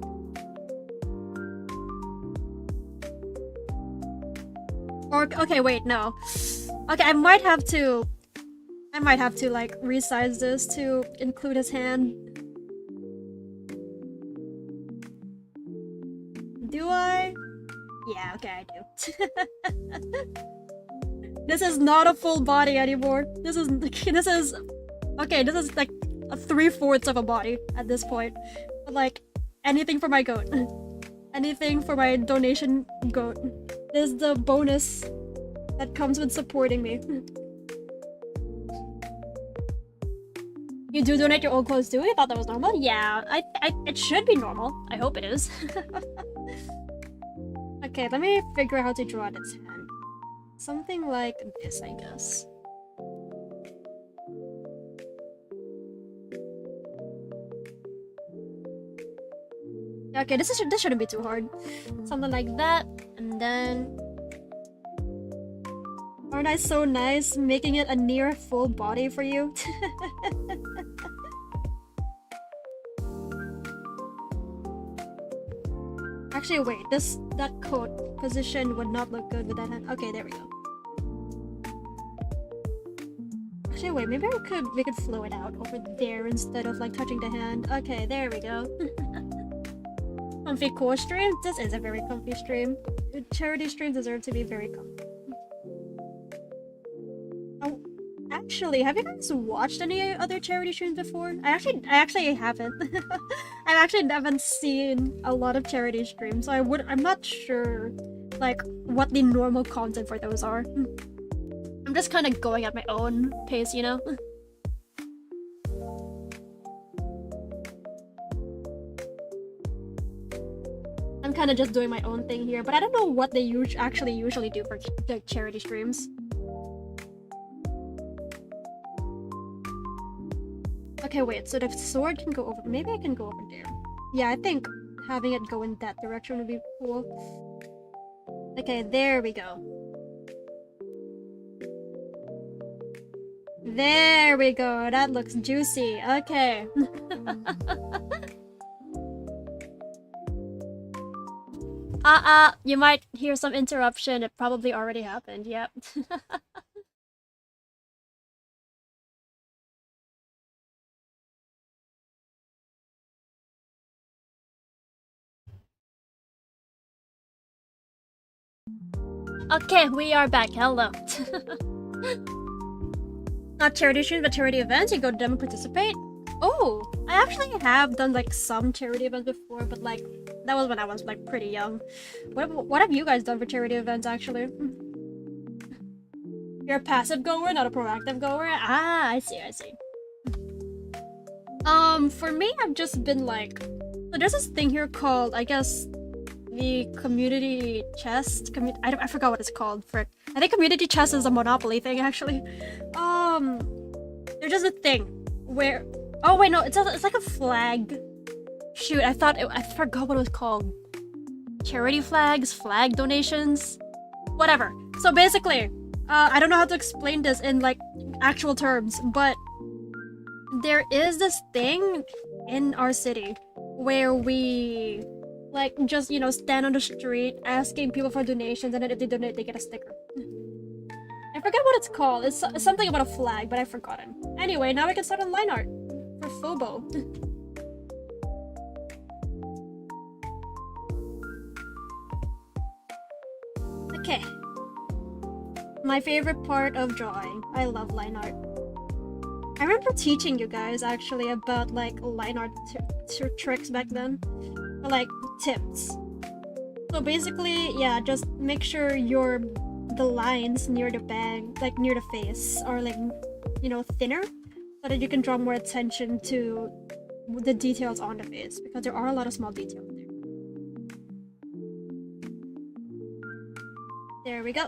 Or okay, wait, no. Okay, I might have to like resize this to include his hand. Do I? Yeah, okay, I do. This is not a full body anymore. This is okay, this is like a 3/4 of a body at this point. But like anything for my goat. Anything for my donation goat. This is the bonus that comes with supporting me. You do donate your old clothes too? You thought that was normal? Yeah, it should be normal. I hope it is. Okay, let me figure out how to draw its hand. Something like this, I guess. Okay, this shouldn't be too hard. Something like that, and then aren't I so nice making it a near full body for you? Actually, wait, that coat position would not look good with that hand. Okay, there we go. Actually, wait, maybe we could flow it out over there instead of like touching the hand. Okay, there we go. Comfy core stream? This is a very comfy stream. Charity streams deserve to be very comfy. Oh, actually, have you guys watched any other charity streams before? I actually haven't. I actually haven't seen a lot of charity streams, so I'm not sure like what the normal content for those are. I'm just kind of going at my own pace, you know? I'm kind of just doing my own thing here, but I don't know what they usually do for the charity streams. Okay, wait, so the sword can go over. Maybe I can go over there. Yeah, I think having it go in that direction would be cool. Okay, there we go. There we go. That looks juicy. Okay. You might hear some interruption. It probably already happened. Yep. Okay, we are back. Hello. Not charity streams, but charity events. You go to them and participate. Oh, I actually have done like some charity events before, but like that was when I was like pretty young. What have you guys done for charity events actually? You're a passive goer, not a proactive goer? Ah, I see. For me, I've just been like, so there's this thing here called, I guess, the community chest. I forgot what it's called. Frick. I think community chest is a Monopoly thing actually. There's just a thing where, oh wait, no, it's like a flag. Shoot, I forgot what it was called. Charity flags, flag donations, whatever. So basically, I don't know how to explain this in like actual terms, but there is this thing in our city where we like just, you know, stand on the street asking people for donations, and then if they donate, they get a sticker. I forget what it's called. It's something about a flag, but I've forgotten. Anyway, now we can start on line art for Phobo. Okay. My favorite part of drawing. I love line art. I remember teaching you guys actually about like line art tricks back then. Or, like tips. So basically, yeah, just make sure the lines near the bag, like near the face, are like, you know, thinner, so that you can draw more attention to the details on the face, because there are a lot of small details there. There we go.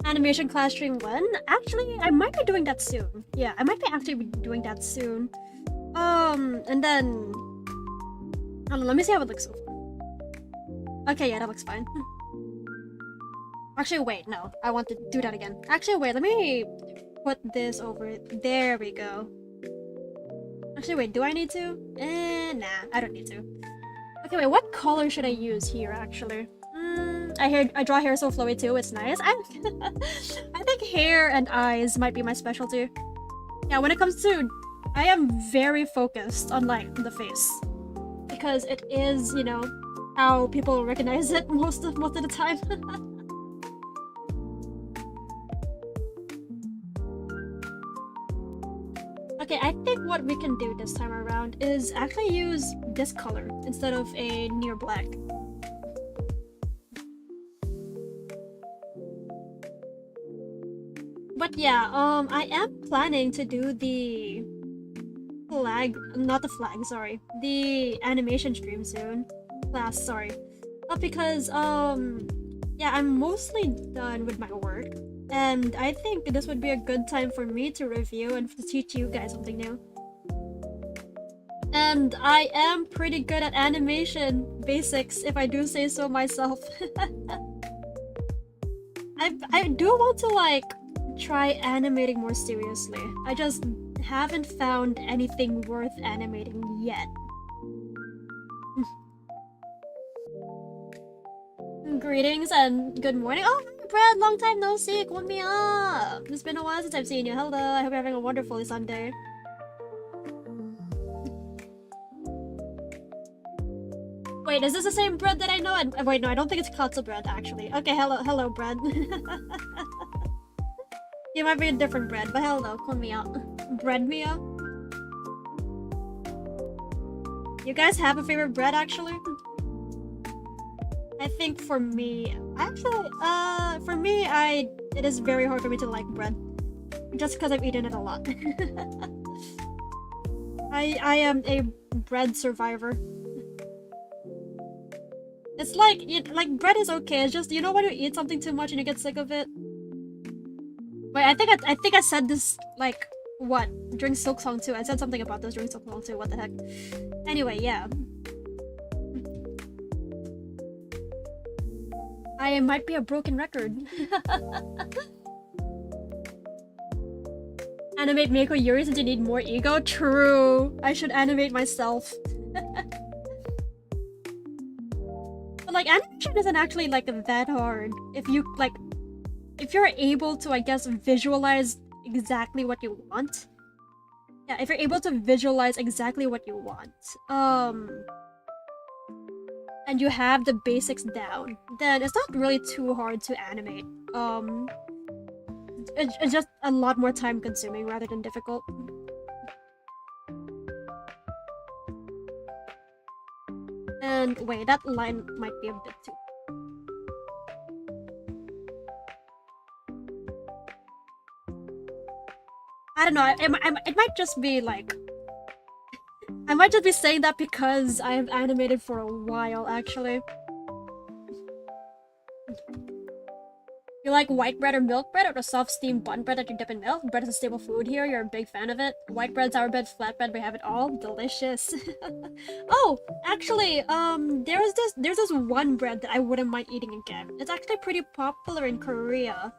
Animation class stream when? Actually, I might be doing that soon. Yeah, I might be actually doing that soon. And then I don't know, let me see how it looks so far. Okay, yeah, that looks fine. Actually, wait, no. I want to do that again. Actually, wait, let me put this over it. There we go. Actually, wait, do I need to? Nah, I don't need to. Okay, wait, what color should I use here, actually? I draw hair so flowy too, it's nice. I think hair and eyes might be my specialty. Yeah, when it comes to... I am very focused on, like, the face. Because it is, you know, how people recognize it most of the time. Okay, I think what we can do this time around is actually use this color instead of a near black. But yeah, I am planning to do the the animation stream soon. Class, sorry. Because, yeah, I'm mostly done with my work. And I think this would be a good time for me to review and to teach you guys something new. And I am pretty good at animation basics, if I do say so myself. I do want to, like, try animating more seriously. I just haven't found anything worth animating yet. Greetings and good morning. Oh, hi, Brad! Long time no see! Call me up! It's been a while since I've seen you. Hello, I hope you're having a wonderful Sunday. Wait, is this the same bread that I know? Wait, no, I don't think it's katsu bread, actually. Okay, hello, bread. You might be a different bread, but hello, call me out. Bread me up? You guys have a favorite bread, actually? I think for me, actually, it is very hard for me to like bread. Just because I've eaten it a lot. I am a bread survivor. It's like, bread is okay, it's just, you know when you eat something too much and you get sick of it? Wait, I think I said this, like, what? During Silk Song 2. I said something about this during Silk Song 2, what the heck. Anyway, yeah. I might be a broken record. Animate Mako Yuri since you need more ego? True. I should animate myself. But like, animation isn't actually like that hard. If you're able to, I guess, visualize exactly what you want. Yeah, if you're able to visualize exactly what you want. And you have the basics down, then it's not really too hard to animate. It's just a lot more time consuming rather than difficult. And wait, that line might be a bit too... I don't know, it might just be like... I might just be saying that because I have animated for a while, actually. You like white bread or milk bread, or the soft steamed bun bread that you dip in milk? Bread is a staple food here, you're a big fan of it. White bread, sour bread, flat bread, we have it all. Delicious. Oh, actually, there's this one bread that I wouldn't mind eating again. It's actually pretty popular in Korea.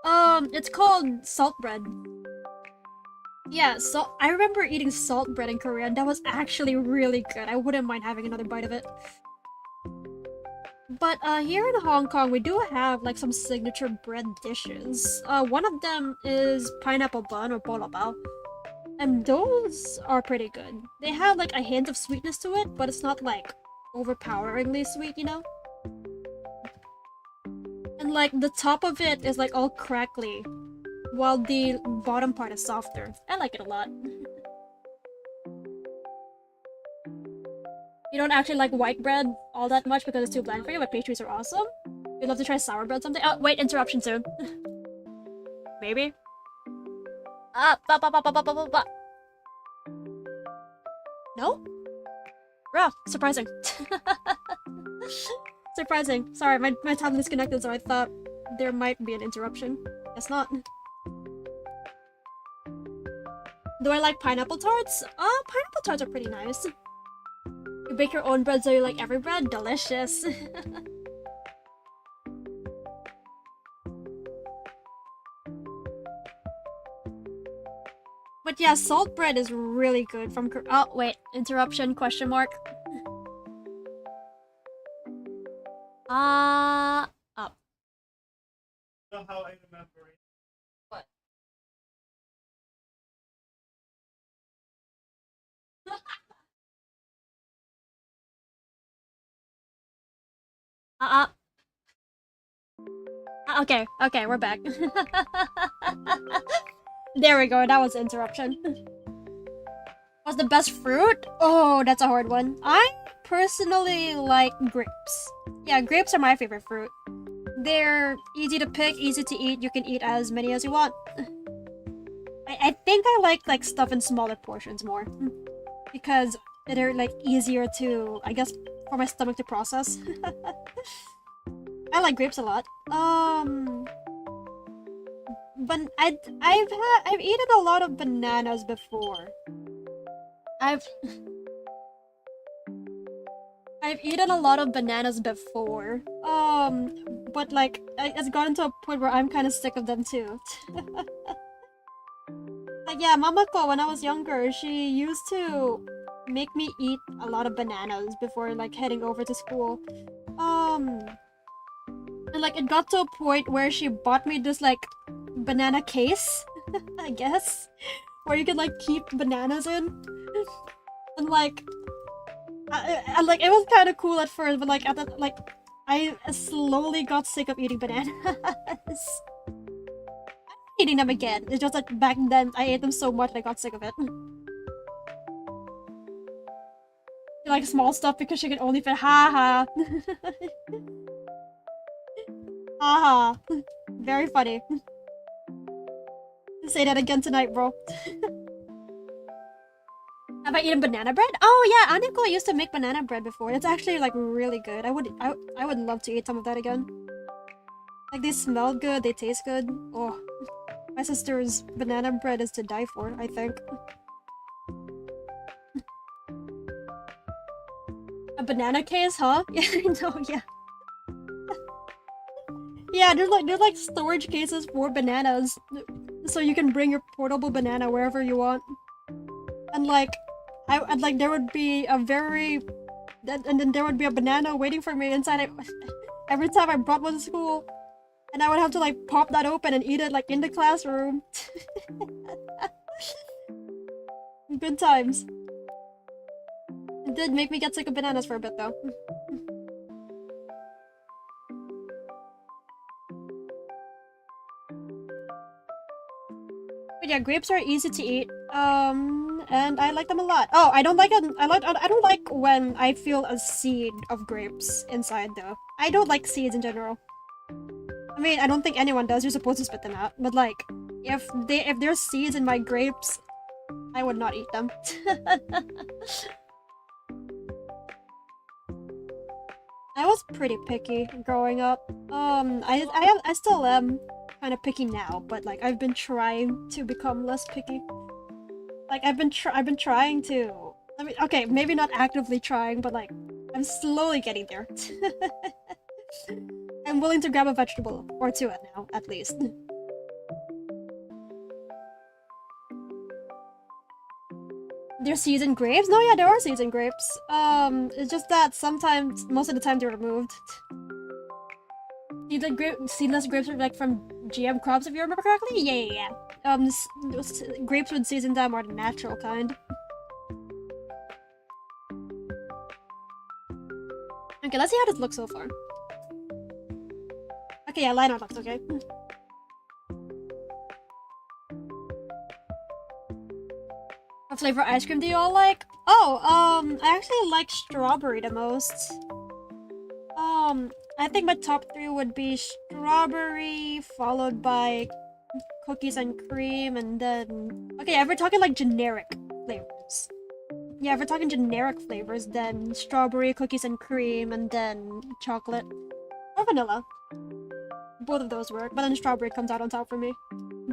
It's called salt bread. Yeah, so I remember eating salt bread in Korea, and that was actually really good. I wouldn't mind having another bite of it. But here in Hong Kong, we do have like some signature bread dishes. One of them is pineapple bun or bolo bao, and those are pretty good. They have like a hint of sweetness to it, but it's not like overpoweringly sweet, you know? And like the top of it is like all crackly, while the bottom part is softer. I like it a lot. You don't actually like white bread all that much because it's too bland for you, but pastries are awesome. You'd love to try sour bread someday? Oh, wait, interruption soon. Maybe? No? Bruh, surprising. Surprising. Sorry, my tablet disconnected, so I thought there might be an interruption. Guess not. Do I like pineapple tarts? Pineapple tarts are pretty nice. You bake your own bread so you like every bread? Delicious. But yeah, salt bread is really good from oh wait, interruption question mark. Up. You know how I remember it? What? uh okay, we're back. There we go, that was the interruption. What's the best fruit? Oh, that's a hard one. I personally like grapes. Yeah, grapes are my favorite fruit. They're easy to pick, easy to eat. You can eat as many as you want. I think I like stuff in smaller portions more. Because they're like easier to, I guess, for my stomach to process. I like grapes a lot. But I've eaten a lot of bananas before. I've eaten a lot of bananas before. But like it's gotten to a point where I'm kind of sick of them too. Like yeah, Mamako when I was younger, she used to make me eat a lot of bananas before like heading over to school. And like it got to a point where she bought me this like banana case, I guess, where you could like keep bananas in. And like I like it was kind of cool at first, but like I slowly got sick of eating bananas. I'm eating them again. It's just that back then I ate them so much I got sick of it. Like small stuff because she could only fit haha. Haha. Very funny. Say that again tonight, bro. Have I eaten banana bread? Oh yeah, Aniko used to make banana bread before. It's actually like really good. I would love to eat some of that again. Like they smell good, they taste good. Oh, my sister's banana bread is to die for, I think. A banana case, huh? Yeah, I know, yeah. Yeah, there's like storage cases for bananas, so you can bring your portable banana wherever you want. And like, I'd like there would be a very, and then there would be a banana waiting for me inside it every time I brought one to school, and I would have to like pop that open and eat it like in the classroom. Good times. It did make me get sick of bananas for a bit though. But yeah, grapes are easy to eat. And I like them a lot. Oh, I don't like it. I don't like when I feel a seed of grapes inside though. I don't like seeds in general. I mean, I don't think anyone does. You're supposed to spit them out. But like, if there's seeds in my grapes, I would not eat them. I was pretty picky growing up. I still am kind of picky now, but like I've been trying to become less picky. Like I've been trying to. I mean, okay, maybe not actively trying, but like I'm slowly getting there. I'm willing to grab a vegetable or two now, at least. There's seeds in grapes? No, yeah, there are seeds in grapes. It's just that sometimes, most of the time, they're removed. Seedless grapes are like from GM crops, if you remember correctly. Yeah. Grapes with seeds in them are the natural kind. Okay, let's see how this looks so far. Okay, yeah, line art looks okay. What flavor ice cream do you all like? Oh, I actually like strawberry the most. I think my top 3 would be strawberry, followed by cookies and cream, and then... Okay, if we're talking like generic flavors. Yeah, if we're talking generic flavors, then strawberry, cookies and cream, and then chocolate. Or vanilla. Both of those work, but then strawberry comes out on top for me.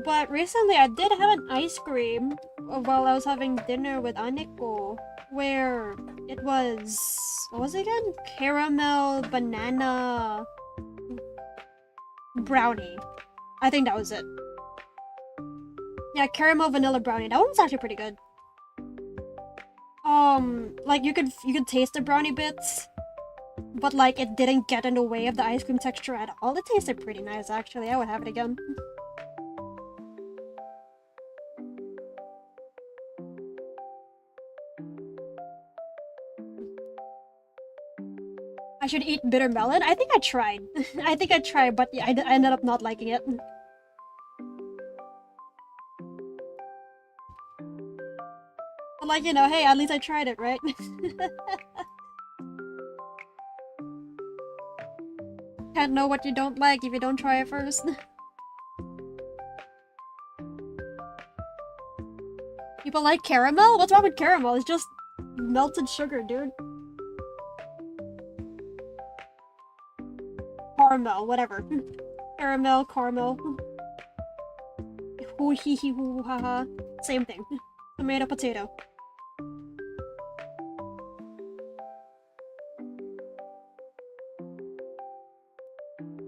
But recently I did have an ice cream while I was having dinner with Aniko, where it was... what was it again? Caramel banana brownie. I think that was it. Yeah, caramel vanilla brownie. That one's actually pretty good. Like you could taste the brownie bits, but like it didn't get in the way of the ice cream texture at all. It tasted pretty nice actually. I would have it again. I should eat bitter melon. I think I tried. I think I tried, but yeah, I ended up not liking it. But like, you know, hey, at least I tried it, right? Can't know what you don't like if you don't try it first. People like caramel? What's wrong with caramel? It's just melted sugar, dude. Caramel, whatever. Caramel, caramel. Hoo hee hee hoo ha ha. Same thing. Tomato, potato.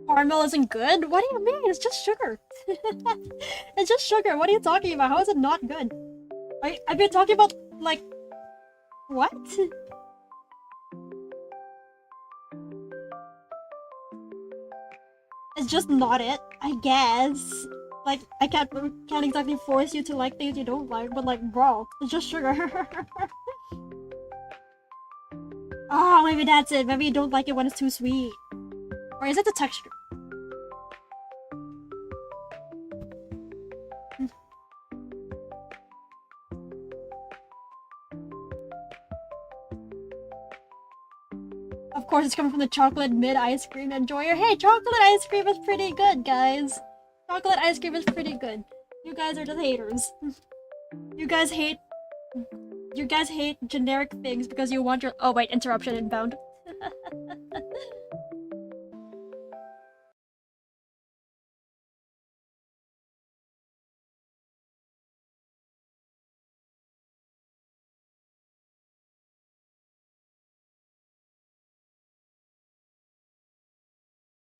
Caramel isn't good? What do you mean? It's just sugar. It's just sugar. What are you talking about? How is it not good? I've been talking about, like... What? It's just not it, I guess. Like, I can't exactly force you to like things you don't like, but like, bro, it's just sugar. Oh, maybe that's it. Maybe you don't like it when it's too sweet. Or is it the texture? Of course, it's coming from the chocolate mid ice cream enjoyer. Hey, chocolate ice cream is pretty good, guys. Chocolate ice cream is pretty good. You guys are just haters. You guys hate generic things because you want your— oh wait, interruption inbound.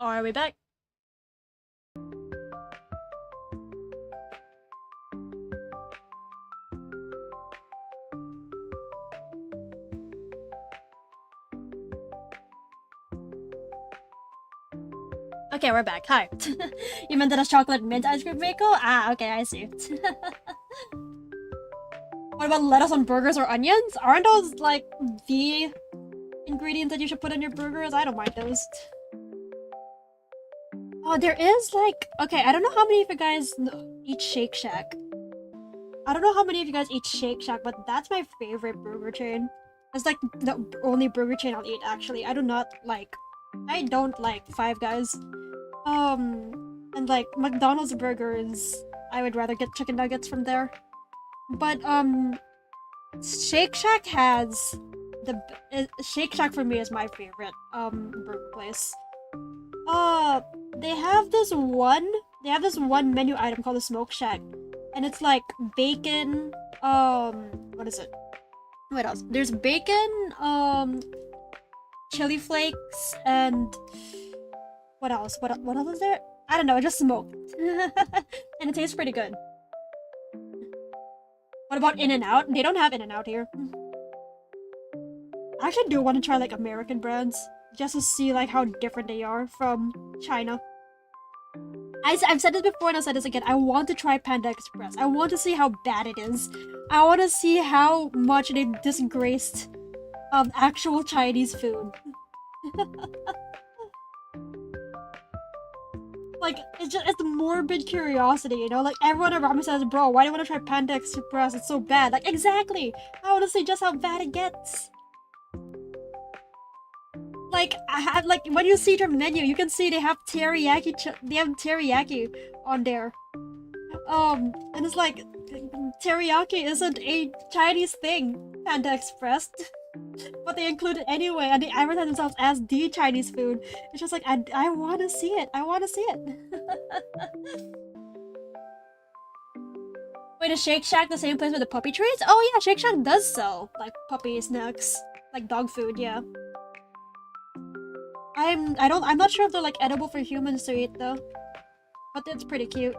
Oh, are we back? Okay, we're back. Hi. You meant that as chocolate mint ice cream, Mako? Ah, okay, I see. What about lettuce on burgers or onions? Aren't those, like, the ingredients that you should put in your burgers? I don't mind those. Oh, there is, like... okay, I don't know how many of you guys eat Shake Shack. I don't know how many of you guys eat Shake Shack, but that's my favorite burger chain. That's, like, the only burger chain I'll eat, actually. I don't like Five Guys. And like McDonald's burgers, I would rather get chicken nuggets from there. But Shake Shack has Shake Shack for me is my favorite burger place. They have this one menu item called the Smoke Shack, and it's like bacon. What is it? What else? There's bacon, chili flakes, and what else? What else is there? I don't know, I just smoked. And it tastes pretty good. What about In-N-Out? They don't have In-N-Out here. I actually do want to try like American brands, just to see like how different they are from China. I've said this before and I'll say this again. I want to try Panda Express. I want to see how bad it is. I want to see how much they disgraced actual Chinese food. Like, it's morbid curiosity, you know? Like, everyone around me says, bro, why do you want to try Panda Express? It's so bad. Like, exactly! I want to see just how bad it gets. Like, when you see their menu, you can see they have teriyaki on there. And it's like, teriyaki isn't a Chinese thing, Panda Express. But they include it anyway, and they advertise themselves as the Chinese food. It's just like, I want to see it. I want to see it. Wait, is Shake Shack the same place with the puppy treats? Oh yeah, Shake Shack does sell, like, puppy snacks. Like dog food, yeah. I'm not sure if they're, like, edible for humans to eat, though. But it's pretty cute.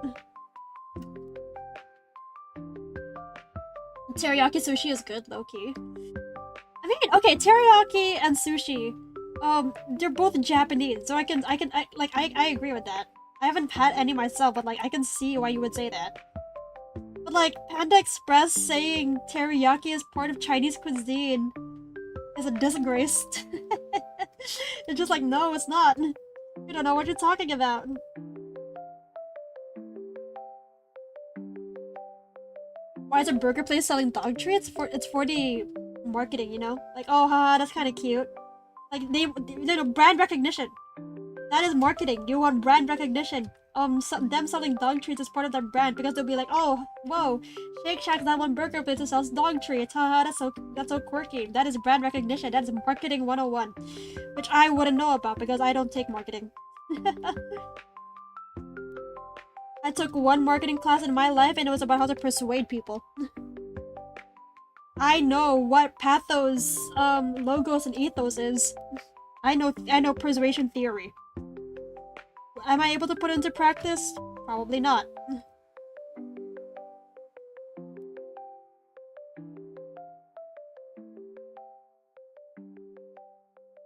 Teriyaki sushi is good, low-key. I mean, okay, teriyaki and sushi, they're both Japanese, so I agree with that. I haven't had any myself, but like, I can see why you would say that. But like, Panda Express saying teriyaki is part of Chinese cuisine is a disgrace. It's just like, no, it's not. You don't know what you're talking about. Why is a burger place selling dog treats? It's for the marketing, you know? Like, oh, haha, that's kind of cute. Like, brand recognition. That is marketing. You want brand recognition. Them selling dog treats is part of their brand because they'll be like, oh, whoa, Shake Shack's that one burger place that sells dog treats. Haha, that's so quirky. That is brand recognition. That is marketing 101, which I wouldn't know about because I don't take marketing. I took one marketing class in my life and it was about how to persuade people. I know what pathos, logos and ethos is. I know persuasion theory. Am I able to put it into practice? Probably not.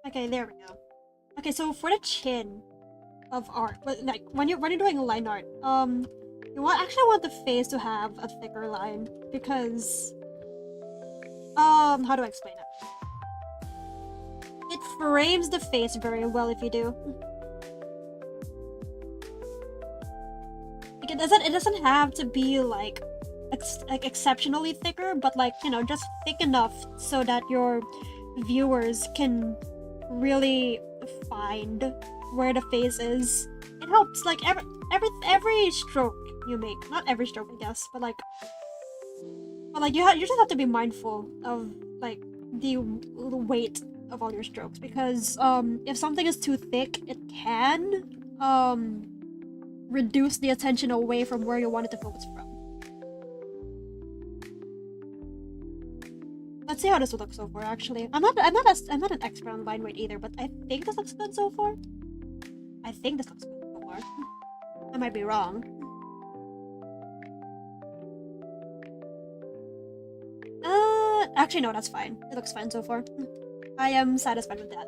Okay, there we go. Okay, so for the chin of art, like when you're doing line art, you actually want the face to have a thicker line because how do I explain it? It frames the face very well if you do. Like it doesn't have to be like exceptionally thicker, but like, you know, just thick enough so that your viewers can really find where the face is. It helps like every stroke you make, not every stroke I guess, but like you just have to be mindful of like the weight of all your strokes because if something is too thick, it can reduce the attention away from where you want it to focus from. Let's see how this looks so far. Actually, I'm not an expert on line weight either, but I think this looks good so far. I think this looks good so far. I might be wrong. Actually no, that's fine. It looks fine so far. I am satisfied with that.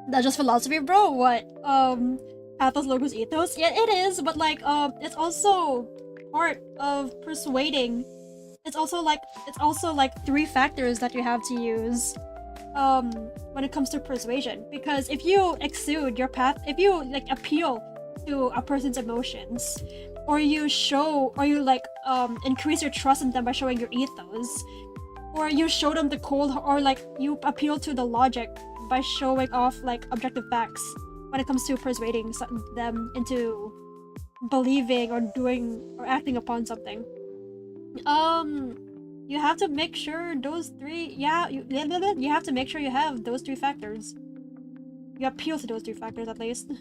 That's just philosophy, bro. What? Pathos, logos, ethos. Yeah, it is, but like, it's also part of persuading. It's also like 3 factors that you have to use, when it comes to persuasion. Because if you exude your if you like appeal to a person's emotions, or you increase your trust in them by showing your ethos, or you show them the cold, or like you appeal to the logic by showing off like objective facts when it comes to persuading them into believing or doing or acting upon something. You have to make sure those 3, you have to make sure you have those 3 factors. You appeal to those 3 factors at least.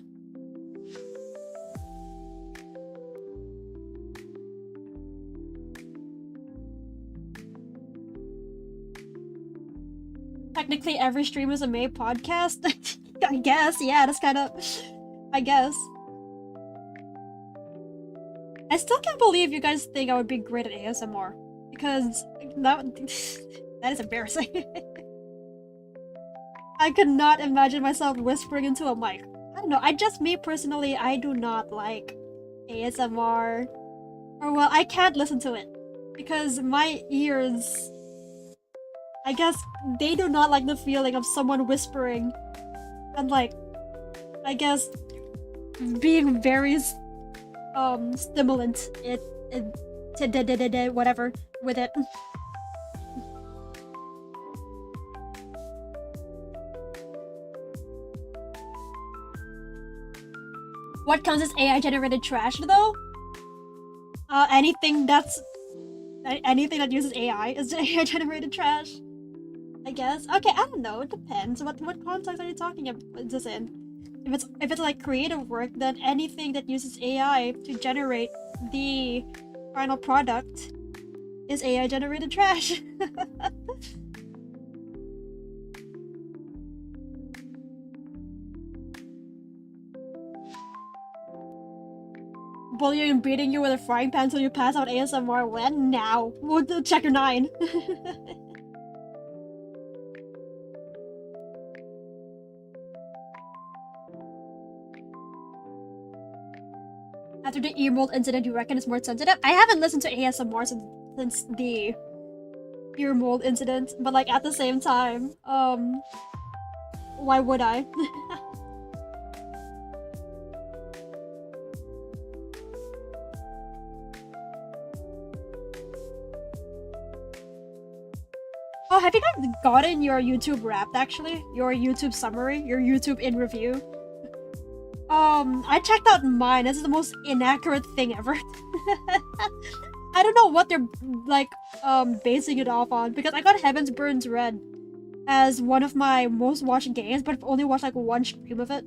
Technically, every stream is a May podcast. I guess, yeah, that's kind of. I guess. I still can't believe you guys think I would be great at ASMR because that is embarrassing. I could not imagine myself whispering into a mic. I don't know. Me personally, I do not like ASMR, or well, I can't listen to it because my ears, I guess, they do not like the feeling of someone whispering and like, I guess, being very stimulant whatever with it. What counts as AI generated trash though? Anything that uses AI is AI generated trash, I guess. Okay, I don't know. It depends. What context are you talking about this in? If it's like creative work, then anything that uses AI to generate the final product is AI generated trash. bullying and beating you with a frying pan until you pass out ASMR. When now? We'll check your 9. After the earmold incident, you reckon it's more sensitive? I haven't listened to ASMR since the earmold incident, but like at the same time, why would I? Oh, have you guys gotten your YouTube Wrapped actually? Your YouTube summary? Your YouTube in review? I checked out mine. This is the most inaccurate thing ever. I don't know what they're like basing it off on, because I got Heavens Burns Red as one of my most watched games, but I've only watched like one stream of it.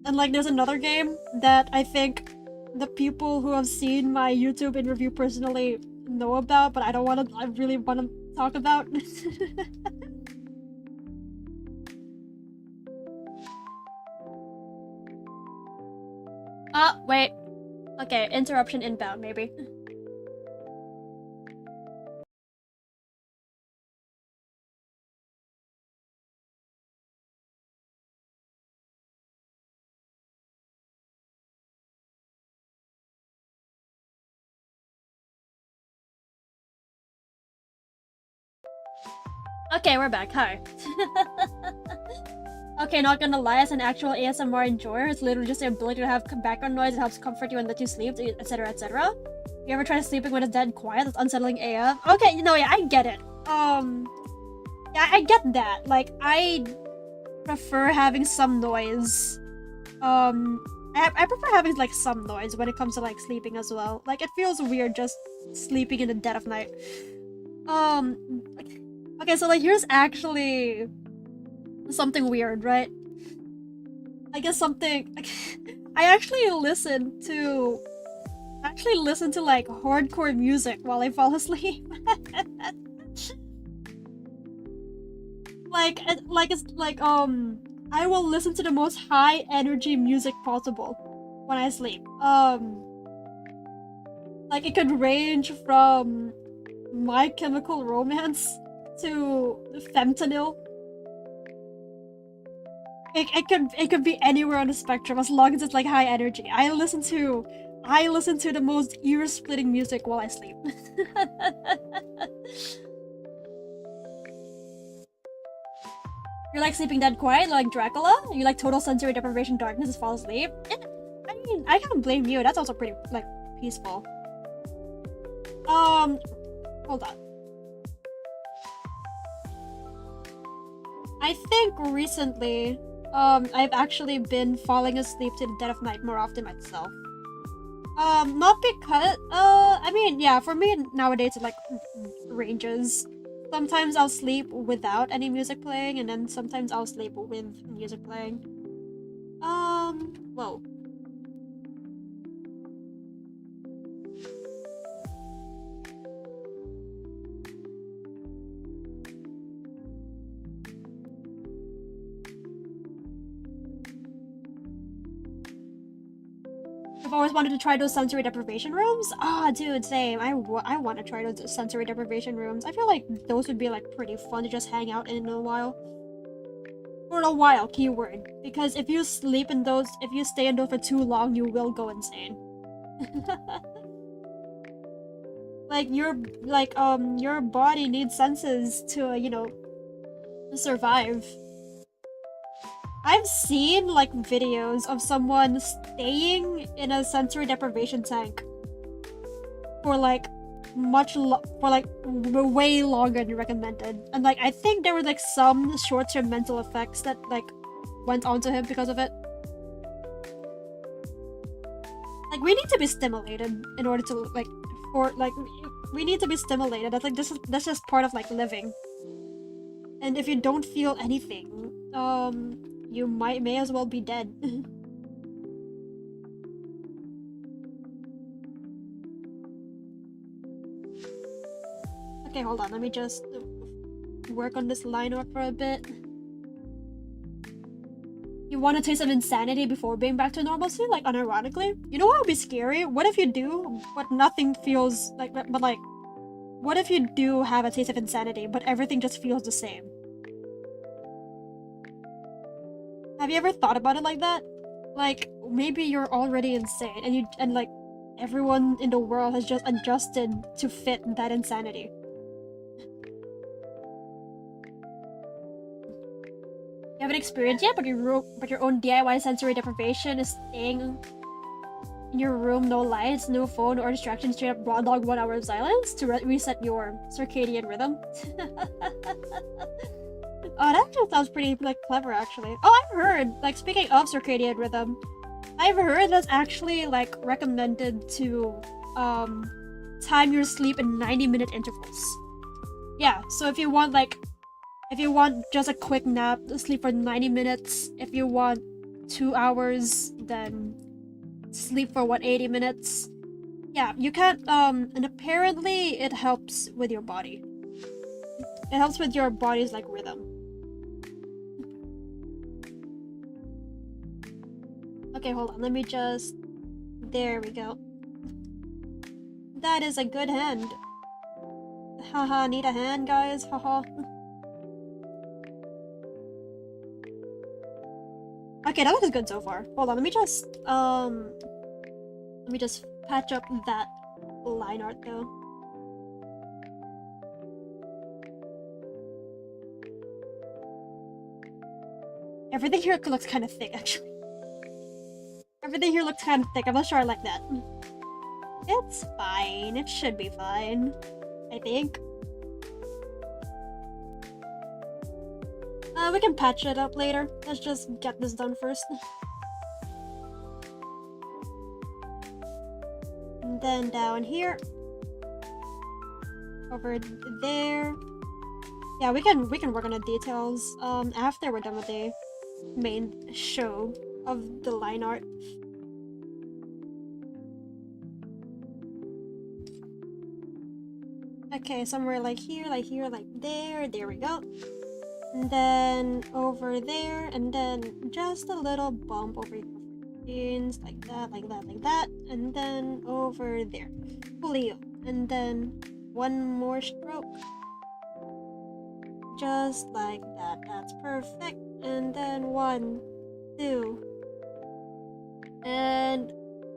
And like there's another game that I think the people who have seen my YouTube in review personally know about, but I really want to talk about. Wait. Okay, interruption inbound, maybe. Okay, we're back. Hi. Okay, not gonna lie, as an actual ASMR enjoyer, it's literally just the ability to have background noise that helps comfort you and let you sleep, etc, etc. You ever try sleeping when it's dead quiet? That's unsettling AF. Okay, you know, yeah, I get it. Yeah, I get that. Like, I prefer having some noise. I prefer having, like, some noise when it comes to, like, sleeping as well. Like, it feels weird just sleeping in the dead of night. Okay, so, like, here's actually something weird, right? I guess something... I actually listen to like hardcore music while I fall asleep. I will listen to the most high energy music possible when I sleep. Like it could range from My Chemical Romance to fentanyl. It could be anywhere on the spectrum as long as it's like high energy. I listen to the most ear-splitting music while I sleep. You're like Sleeping Dead quiet, like Dracula? You like total sensory deprivation, darkness, and fall asleep? I mean, I can't blame you. That's also pretty, like, peaceful. Hold on. I think recently, I've actually been falling asleep to the dead of night more often myself. Not because, I mean, yeah, for me nowadays it like ranges. Sometimes I'll sleep without any music playing, and then sometimes I'll sleep with music playing. Whoa. I've always wanted to try those sensory deprivation rooms. Ah, dude, same. I want to try those sensory deprivation rooms. I feel like those would be like pretty fun to just hang out in a while. For a while, keyword. Because if you sleep in those, if you stay in those for too long, you will go insane. Like your body needs senses to, you know, survive. I've seen like videos of someone staying in a sensory deprivation tank for like way longer than recommended, and like I think there were like some short-term mental effects that like went onto him because of it. Like we need to be stimulated in order to like we need to be stimulated. That's like that's just part of like living. And if you don't feel anything, you may as well be dead. Okay, hold on. Let me just work on this line work for a bit. You want a taste of insanity before being back to normalcy, like unironically? You know what would be scary? What if you do, but nothing feels like, but like, what if you do have a taste of insanity, but everything just feels the same? Have you ever thought about it like that? Like, maybe you're already insane, and like, everyone in the world has just adjusted to fit that insanity. You haven't experienced yet, but your own DIY sensory deprivation is staying in your room, no lights, no phone or distractions, straight up raw dog 1 hour of silence to reset your circadian rhythm. Oh, that just sounds pretty like clever actually. Oh, I've heard, like speaking of circadian rhythm, I've heard that's actually like recommended to time your sleep in 90-minute intervals. Yeah, so if you want just a quick nap, sleep for 90 minutes. If you want 2 hours, then sleep for 80 minutes. Yeah, you can't, and apparently it helps with your body. It helps with your body's, like, rhythm. Okay, hold on, let me just... There we go. That is a good hand. Haha, need a hand, guys, haha. Okay, that looks good so far. Hold on, let me just patch up that line art though. Everything here looks kind of thick, actually. Everything here looks kind of thick. I'm not sure I like that. It's fine. It should be fine, I think. We can patch it up later. Let's just get this done first. And then down here. Over there. Yeah, we can work on the details after we're done with the main show of the line art. Okay, somewhere like here, like there. There we go. And then over there, and then just a little bump over here, like that, like that, like that, and then over there, Julio, and then one more stroke, just like that. That's perfect. And then 1, 2, and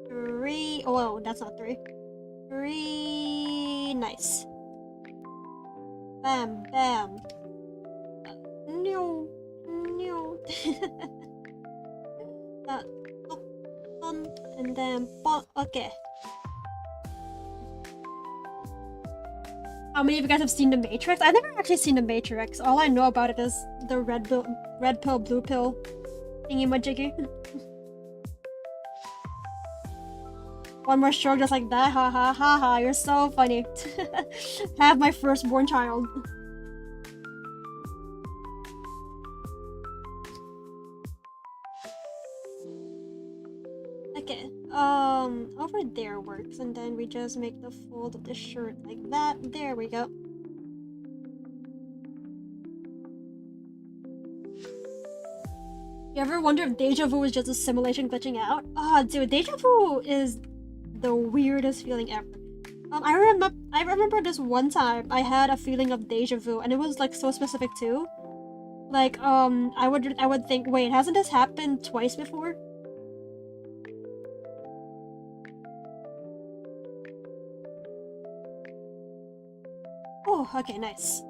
3. Oh, whoa, that's not 3. 3. Nice. Bam, bam. No, no. And then okay. How many of you guys have seen The Matrix? I've never actually seen The Matrix. All I know about it is the red pill, blue pill thingy-majiggy. One more stroke just like that. Ha ha ha ha. You're so funny. Have my firstborn child. Okay, over there works, and then we just make the fold of the shirt like that. There we go. You ever wonder if deja vu is just a simulation glitching out? Ah, oh, dude, deja vu is the weirdest feeling ever. I remember this one time I had a feeling of deja vu, and it was like so specific too. Like, I would think, wait, hasn't this happened twice before? Oh, okay, nice.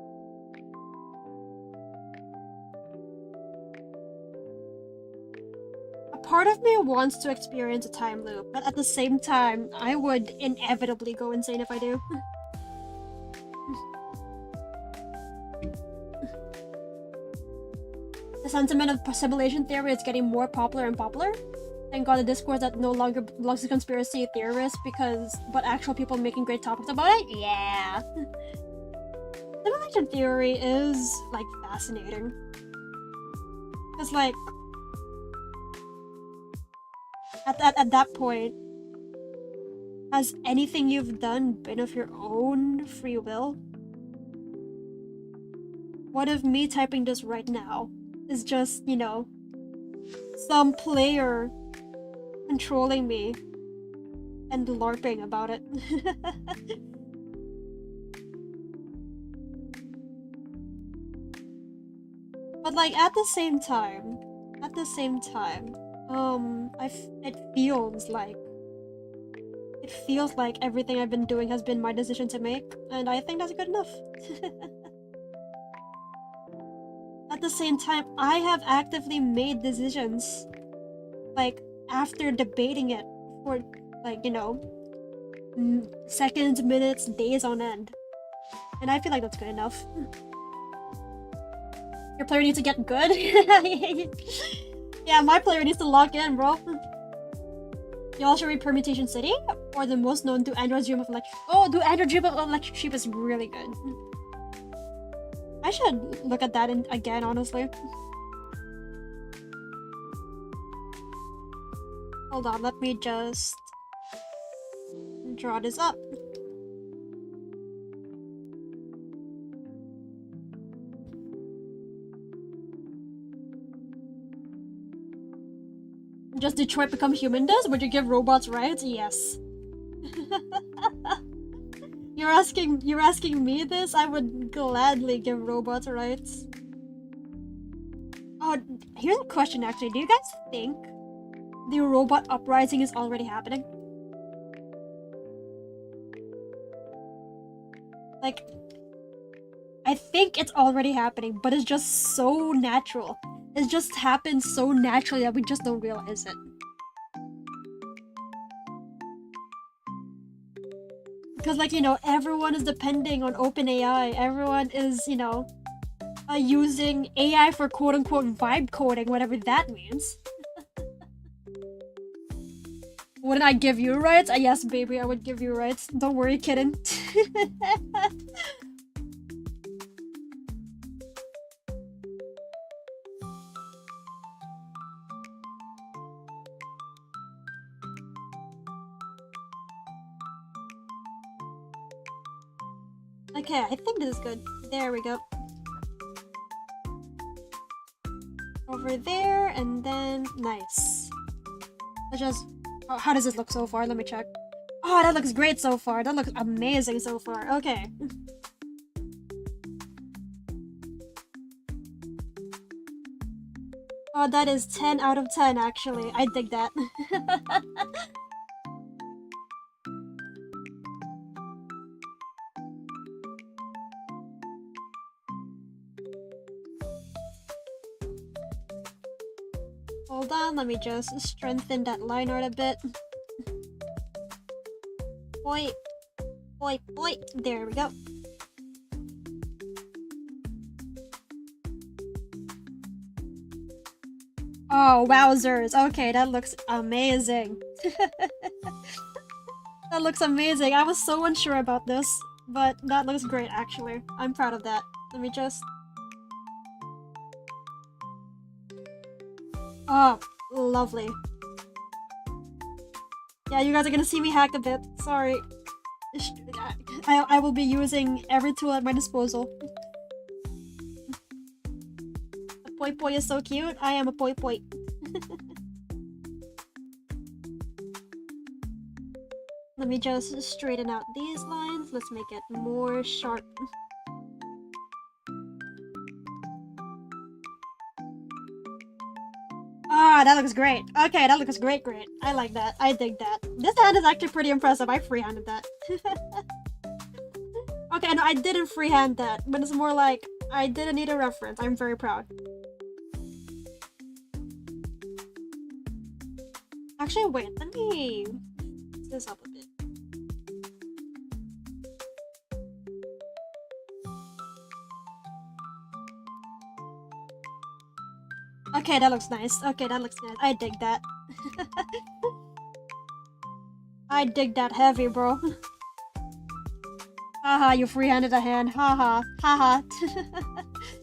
A part of me wants to experience a time loop, but at the same time, I would inevitably go insane if I do. The sentiment of simulation theory is getting more popular and popular. Thank God the discourse that no longer belongs to conspiracy theorists but actual people making great topics about it? Yeah. Simulation theory is, like, fascinating. Because, like, at that point, has anything you've done been of your own free will? What if me typing this right now is just, you know, some player controlling me and LARPing about it. But like at the same time, it feels like everything I've been doing has been my decision to make, and I think that's good enough. At the same time, I have actively made decisions, like, after debating it for, like, you know, seconds, minutes, days on end. And I feel like that's good enough. Your player needs to get good? Yeah, my player needs to lock in, bro. Y'all should read Permutation City? Or the most known Do Androids Dream of Electric... Oh, Do Android Dream of Electric Sheep is really good. I should look at that again, honestly. Hold on, let me just draw this up. Just Detroit Become Human does? Would you give robots rights? Yes. You're asking me this? I would gladly give robots rights. Oh, here's a question actually. Do you guys think the robot uprising is already happening? Like, I think it's already happening, but it's just so natural. It just happens so naturally that we just don't realize it. Because, like, you know, everyone is depending on OpenAI. Everyone is, you know, using AI for quote-unquote vibe coding, whatever that means. Wouldn't I give you rights? Yes, baby, I would give you rights. Don't worry, kitten. Okay, I think this is good. There we go. Over there, and then... Nice. Let's just... Oh, how does this look so far? Let me check. Oh, that looks great so far. That looks amazing so far. Okay. Oh, that is 10 out of 10, actually. I dig that. Hold on, let me just strengthen that line art a bit. Boy. Boy, boy. There we go. Oh, wowzers. Okay, that looks amazing. That looks amazing. I was so unsure about this, but that looks great, actually. I'm proud of that. Let me just... Oh, lovely. Yeah, you guys are gonna see me hack a bit. Sorry. I will be using every tool at my disposal. The poi poi is so cute. I am a poi poi. Let me just straighten out these lines. Let's make it more sharp. Ah, that looks great. Okay, that looks great. I like that. I dig that. This hand is actually pretty impressive. I freehanded that. Okay, no, I didn't freehand that, but it's more like I didn't need a reference. I'm very proud. Actually, wait. Let me fix this up a bit. Okay, that looks nice. Okay, that looks nice. I dig that. I dig that heavy, bro. Haha, you free-handed a hand. Haha. Haha.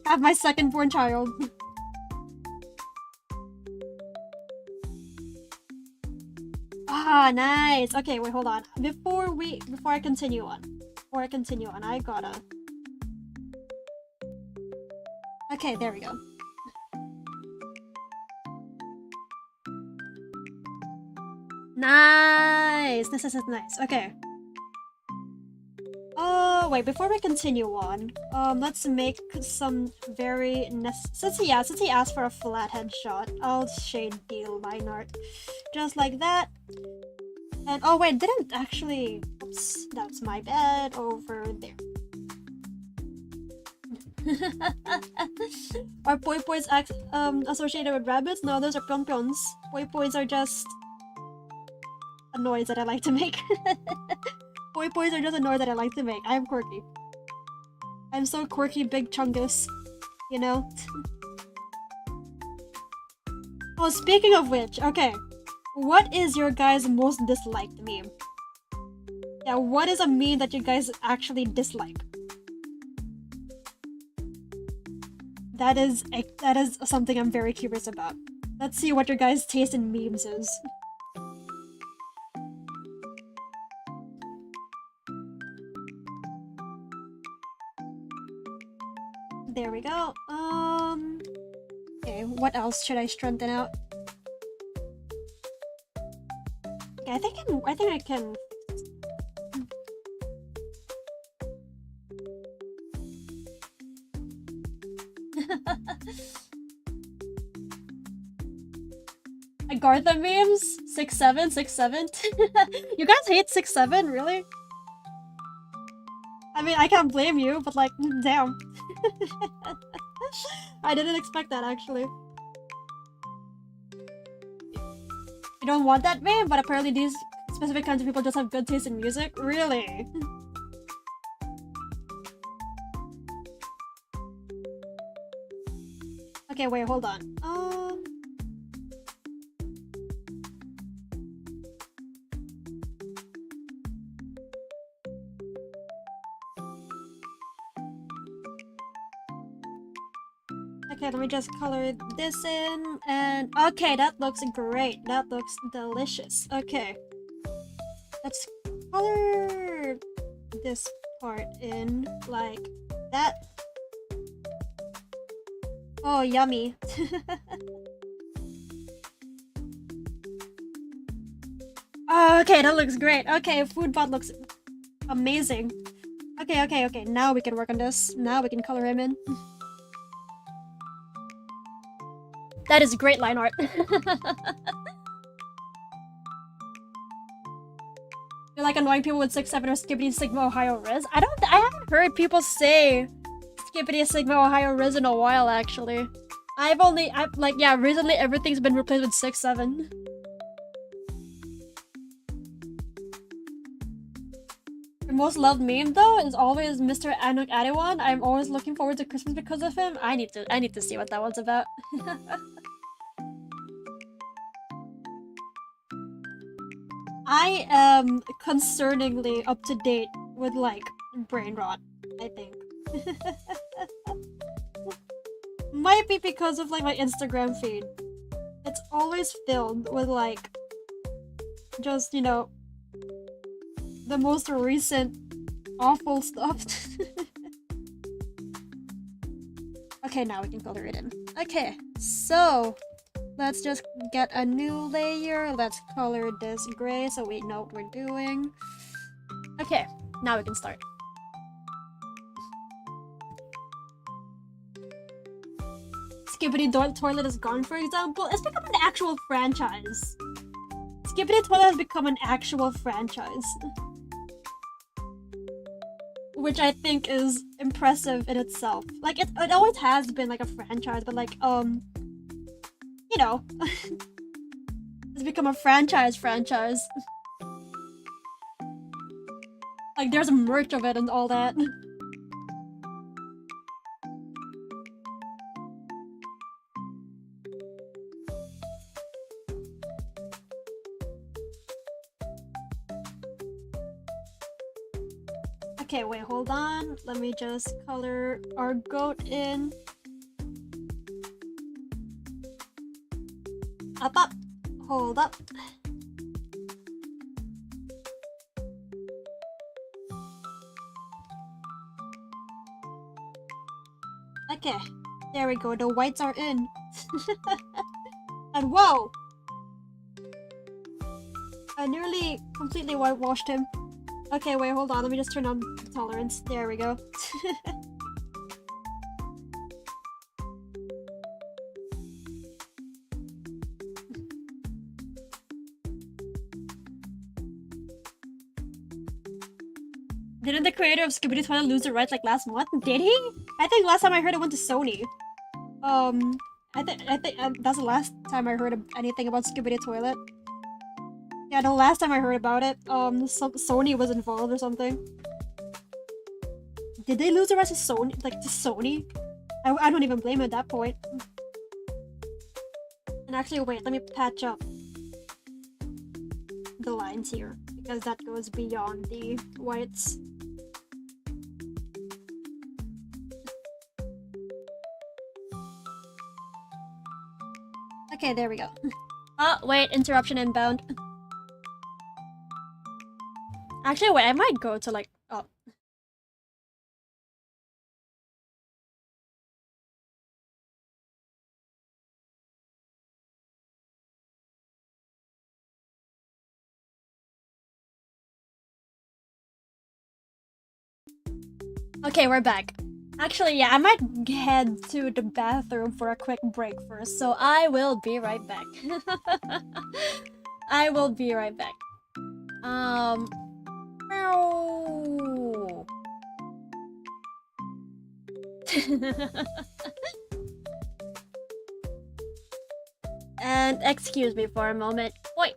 Have my second-born child. Ah, nice. Okay, wait, hold on. Before I continue on, I gotta... Okay, there we go. Nice! This is nice. Okay. Oh, wait, before we continue on, let's make some very since he asked for a flat headshot, I'll shade the line art. Just like that. And oh wait, didn't actually, oops, that's my bad over there. Are poi pois associated with rabbits? No, those are pion pions. Poi pois are just a noise that I like to make. Poi pois are just a noise that I like to make. I am quirky. I'm so quirky, big chungus. You know? Oh, speaking of which, okay. What is your guys' most disliked meme? Yeah, what is a meme that you guys actually dislike? That is something I'm very curious about. Let's see what your guys' taste in memes is. There we go. Okay, what else should I strengthen out? Okay, I think I can. Agartha memes? 6'7", 6'7"? You guys hate 6'7", really? I mean, I can't blame you, but like, damn. I didn't expect that, actually. I don't want that meme, but apparently these specific kinds of people just have good taste in music? Really? Okay, wait, hold on. Okay, let me just color this in, and okay, that looks great. That looks delicious. Okay. Let's color this part in like that. Oh, yummy. Okay, that looks great. Okay, food bot looks amazing. Okay. Now we can work on this. Now we can color him in. That is great line art. You're like annoying people with 6'7" or Skippity Sigma Ohio Riz. I haven't heard people say Skippity Sigma Ohio Riz in a while, actually. Recently everything's been replaced with 6'7". Your most loved meme though is always Mr. Anuk Adewan. I'm always looking forward to Christmas because of him. I need to see what that one's about. I am concerningly up to date with like brain rot, I think. Might be because of like my Instagram feed. It's always filled with like just, you know, the most recent awful stuff. Okay, now we can color it in. Okay, so let's just get a new layer. Let's color this gray so we know what we're doing. Okay, now we can start. Skippity Toilet is gone, for example. It's become an actual franchise. Skippity Toilet has become an actual franchise. Which I think is impressive in itself. Like, it always has been like a franchise, but like, you know, it's become a franchise. Like, there's merch of it and all that. Okay, wait, hold on. Let me just color our goat in. Up. Hold up. Okay, there we go. The whites are in. And whoa! I nearly completely whitewashed him. Okay, wait, hold on. Let me just turn on the tolerance. There we go. Didn't the creator of Skibidi Toilet lose the rights like last month? Did he? I think last time I heard it went to Sony. I think that's the last time I heard anything about Skibidi Toilet. Yeah, the last time I heard about it, Sony was involved or something. Did they lose the rights to Sony? Like, to Sony? I don't even blame him at that point. And actually, wait, let me patch up the lines here, because that goes beyond the whites. Okay, there we go. Oh, wait, interruption inbound. Actually, wait, I might go to like, oh. Okay, we're back. Actually, yeah, I might head to the bathroom for a quick break first, so I will be right back. I will be right back. Meow. And excuse me for a moment. Wait.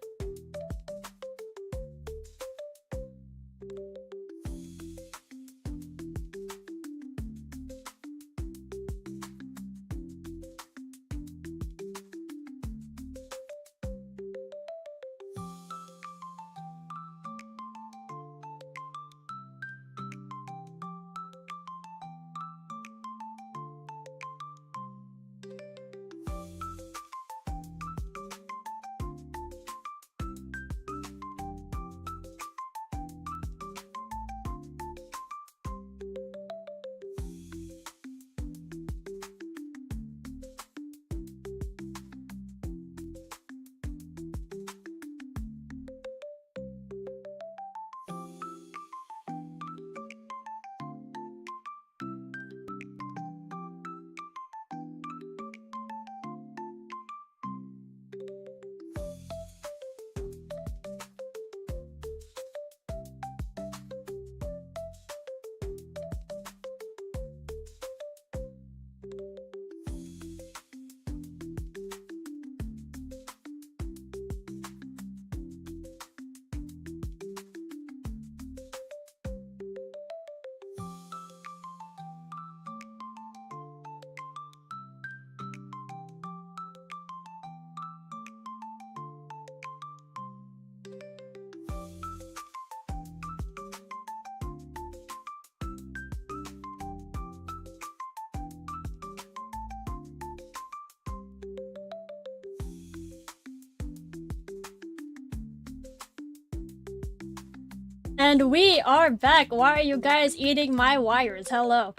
And we are back. Why are you guys eating my wires? Hello.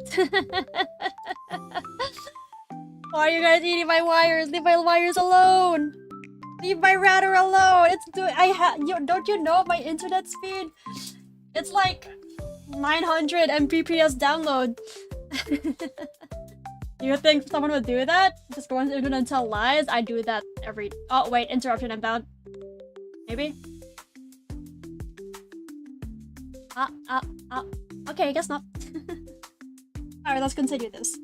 Why are you guys eating my wires? Leave my wires alone. Leave my router alone. It's don't you know my internet speed? It's like 900 Mbps download. You think someone would do that? Just go on the internet and tell lies? I do that every. Oh wait, interruption inbound. Maybe. Okay, I guess not. Alright, let's continue this.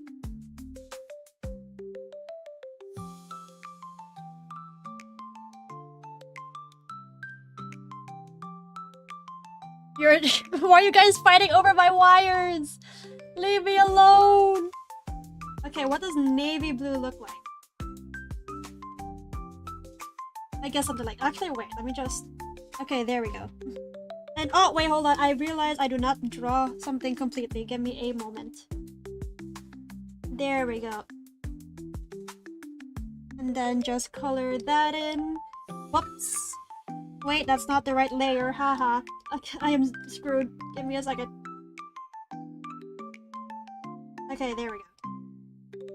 Why are you guys fighting over my wires? Leave me alone! Okay, what does navy blue look like? I guess something like. Actually, wait, let me just. Okay, there we go. And oh, wait, hold on. I realized I do not draw something completely. Give me a moment. There we go. And then just color that in. Whoops. Wait, that's not the right layer. Haha. Okay, I am screwed. Give me a second. Okay, there we go.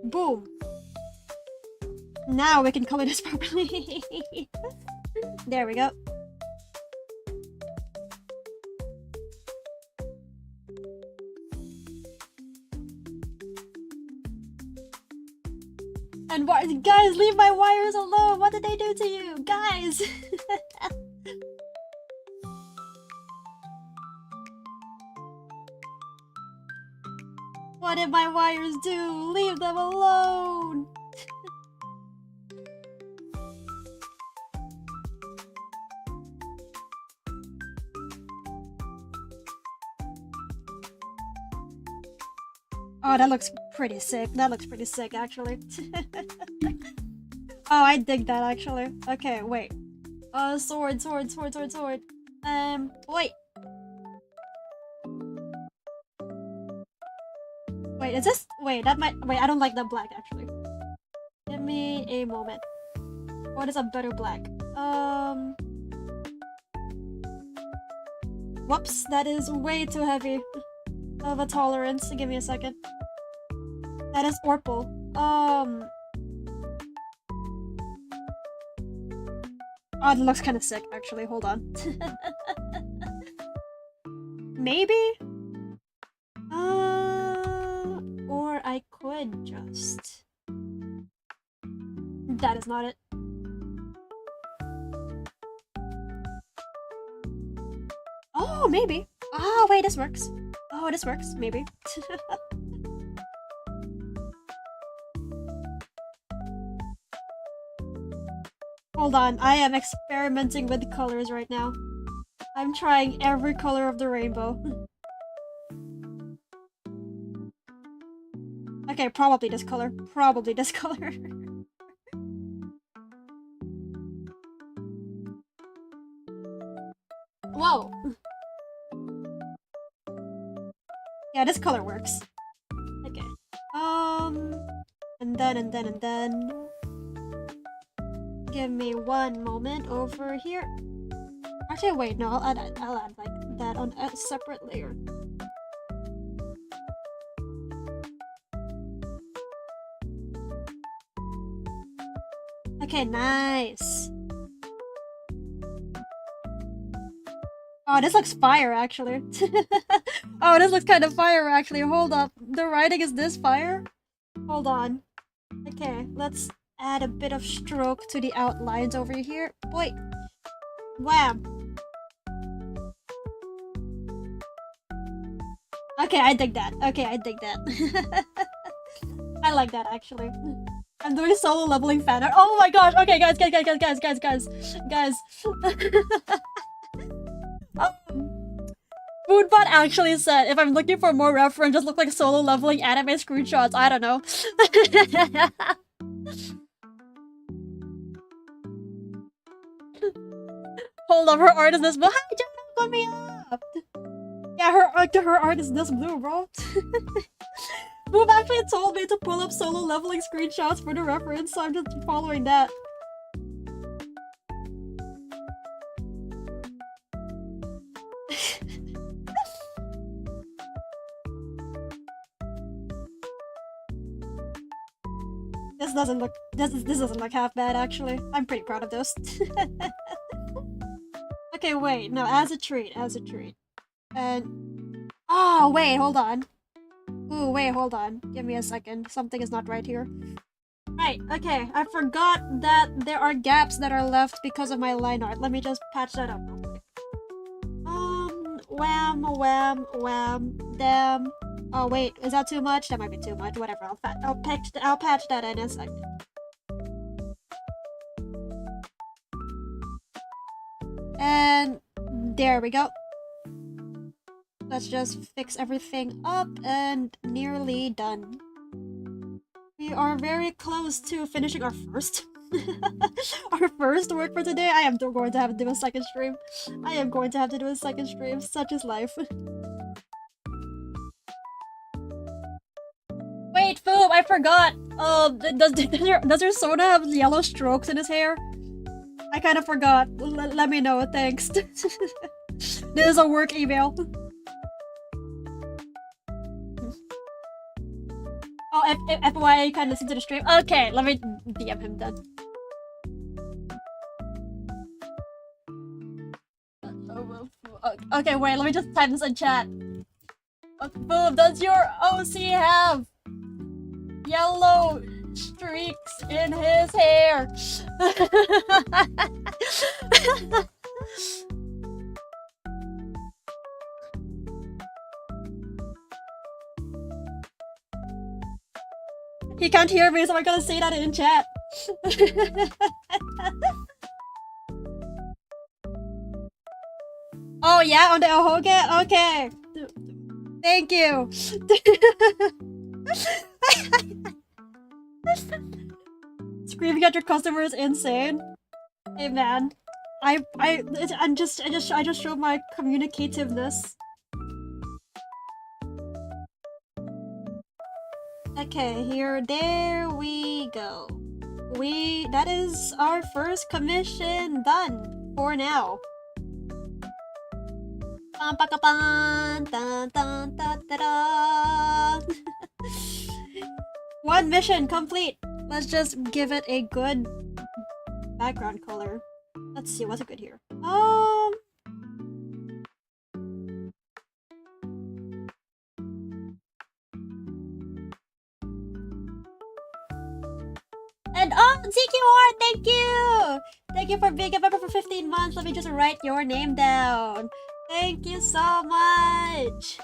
Boom. Now we can color this properly. There we go. And guys, leave my wires alone! What did they do to you? Guys! What did my wires do? Leave them alone! Oh, that looks pretty sick. That looks pretty sick, actually. Oh, I dig that, actually. Okay, wait. Sword. Wait. Wait, is this? Wait, that might. Wait, I don't like that black, actually. Give me a moment. What is a better black? Whoops, that is way too heavy of a tolerance. Give me a second. That is Orpal. Oh, that looks kind of sick, actually. Hold on. Maybe? Or I could just... That is not it. Oh, maybe. Oh, wait, this works. Oh, this works. Maybe. Hold on, I am experimenting with colors right now. I'm trying every color of the rainbow. Okay, probably this color. Probably this color. Whoa! Yeah, this color works. Okay. And then... Give me one moment over here. Actually, wait, no, I'll add like that on a separate layer. Okay, nice. Oh, this looks fire, actually. Oh, this looks kind of fire, actually. Hold up. The writing is this fire? Hold on. Okay, let's add a bit of stroke to the outlines over here. Wait. Wham. Okay, I dig that. Okay, I dig that. I like that, actually. I'm doing solo leveling fan art. Oh my gosh! Okay, guys. Foodbot actually said if I'm looking for more reference, just look like solo leveling anime screenshots. I don't know. Hold up, her art is this blue. Hi, Jenna, put me up. Yeah, her art is this blue, bro. Boom actually told me to pull up solo leveling screenshots for the reference, so I'm just following that. This doesn't look half bad, actually. I'm pretty proud of this. Okay, wait, no, as a treat. And oh wait, hold on. Ooh, wait, hold on. Give me a second. Something is not right here. Right, okay, I forgot that there are gaps that are left because of my line art. Let me just patch that up real quick. Wham, damn. Oh wait, is that too much? That might be too much. Whatever, I'll patch that in a second. And there we go. Let's just fix everything up and nearly done. We are very close to finishing our first our first work for today. I am going to have to do a second stream. Such is life. Wait, Foob, I forgot. Does your soda have yellow strokes in his hair? I kind of forgot. Let me know, thanks. This is a work email. Oh, FYI, you can listen to the stream. Okay, let me DM him then. Okay, wait, let me just type this in chat. Boom, does your OC have yellow streaks in his hair. He can't hear me, so I'm gonna say that in chat. Oh yeah, on the ahoge? Okay. Thank you. Screaming at your customer is insane. Hey man, I just showed my communicativeness. Okay, there we go. That is our first commission done for now. One mission complete. Let's just give it a good background color. Let's see what's good here. And ZQR, thank you! Thank you for being a member for 15 months. Let me just write your name down. Thank you so much!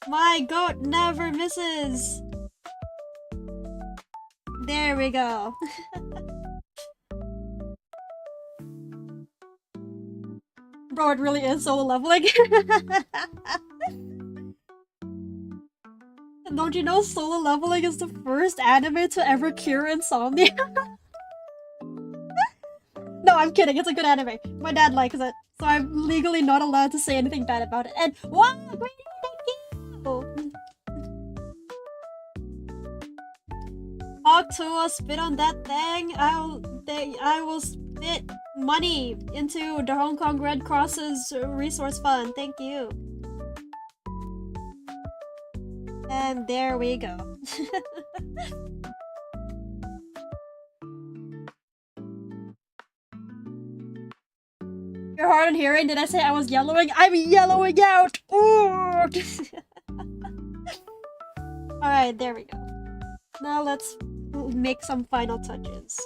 My goat never misses! There we go. Bro, it really is solo leveling. Don't you know solo leveling is the first anime to ever cure insomnia? No, I'm kidding. It's a good anime. My dad likes it, so I'm legally not allowed to say anything bad about it. And wow, great, thank you. Talk to us, spit on that thing. I will spit money into the Hong Kong Red Cross's resource fund. Thank you. And there we go. You're hard on hearing. Did I say I was yellowing? I'm yellowing out! Ooh! Alright, there we go. Now let's make some final touches.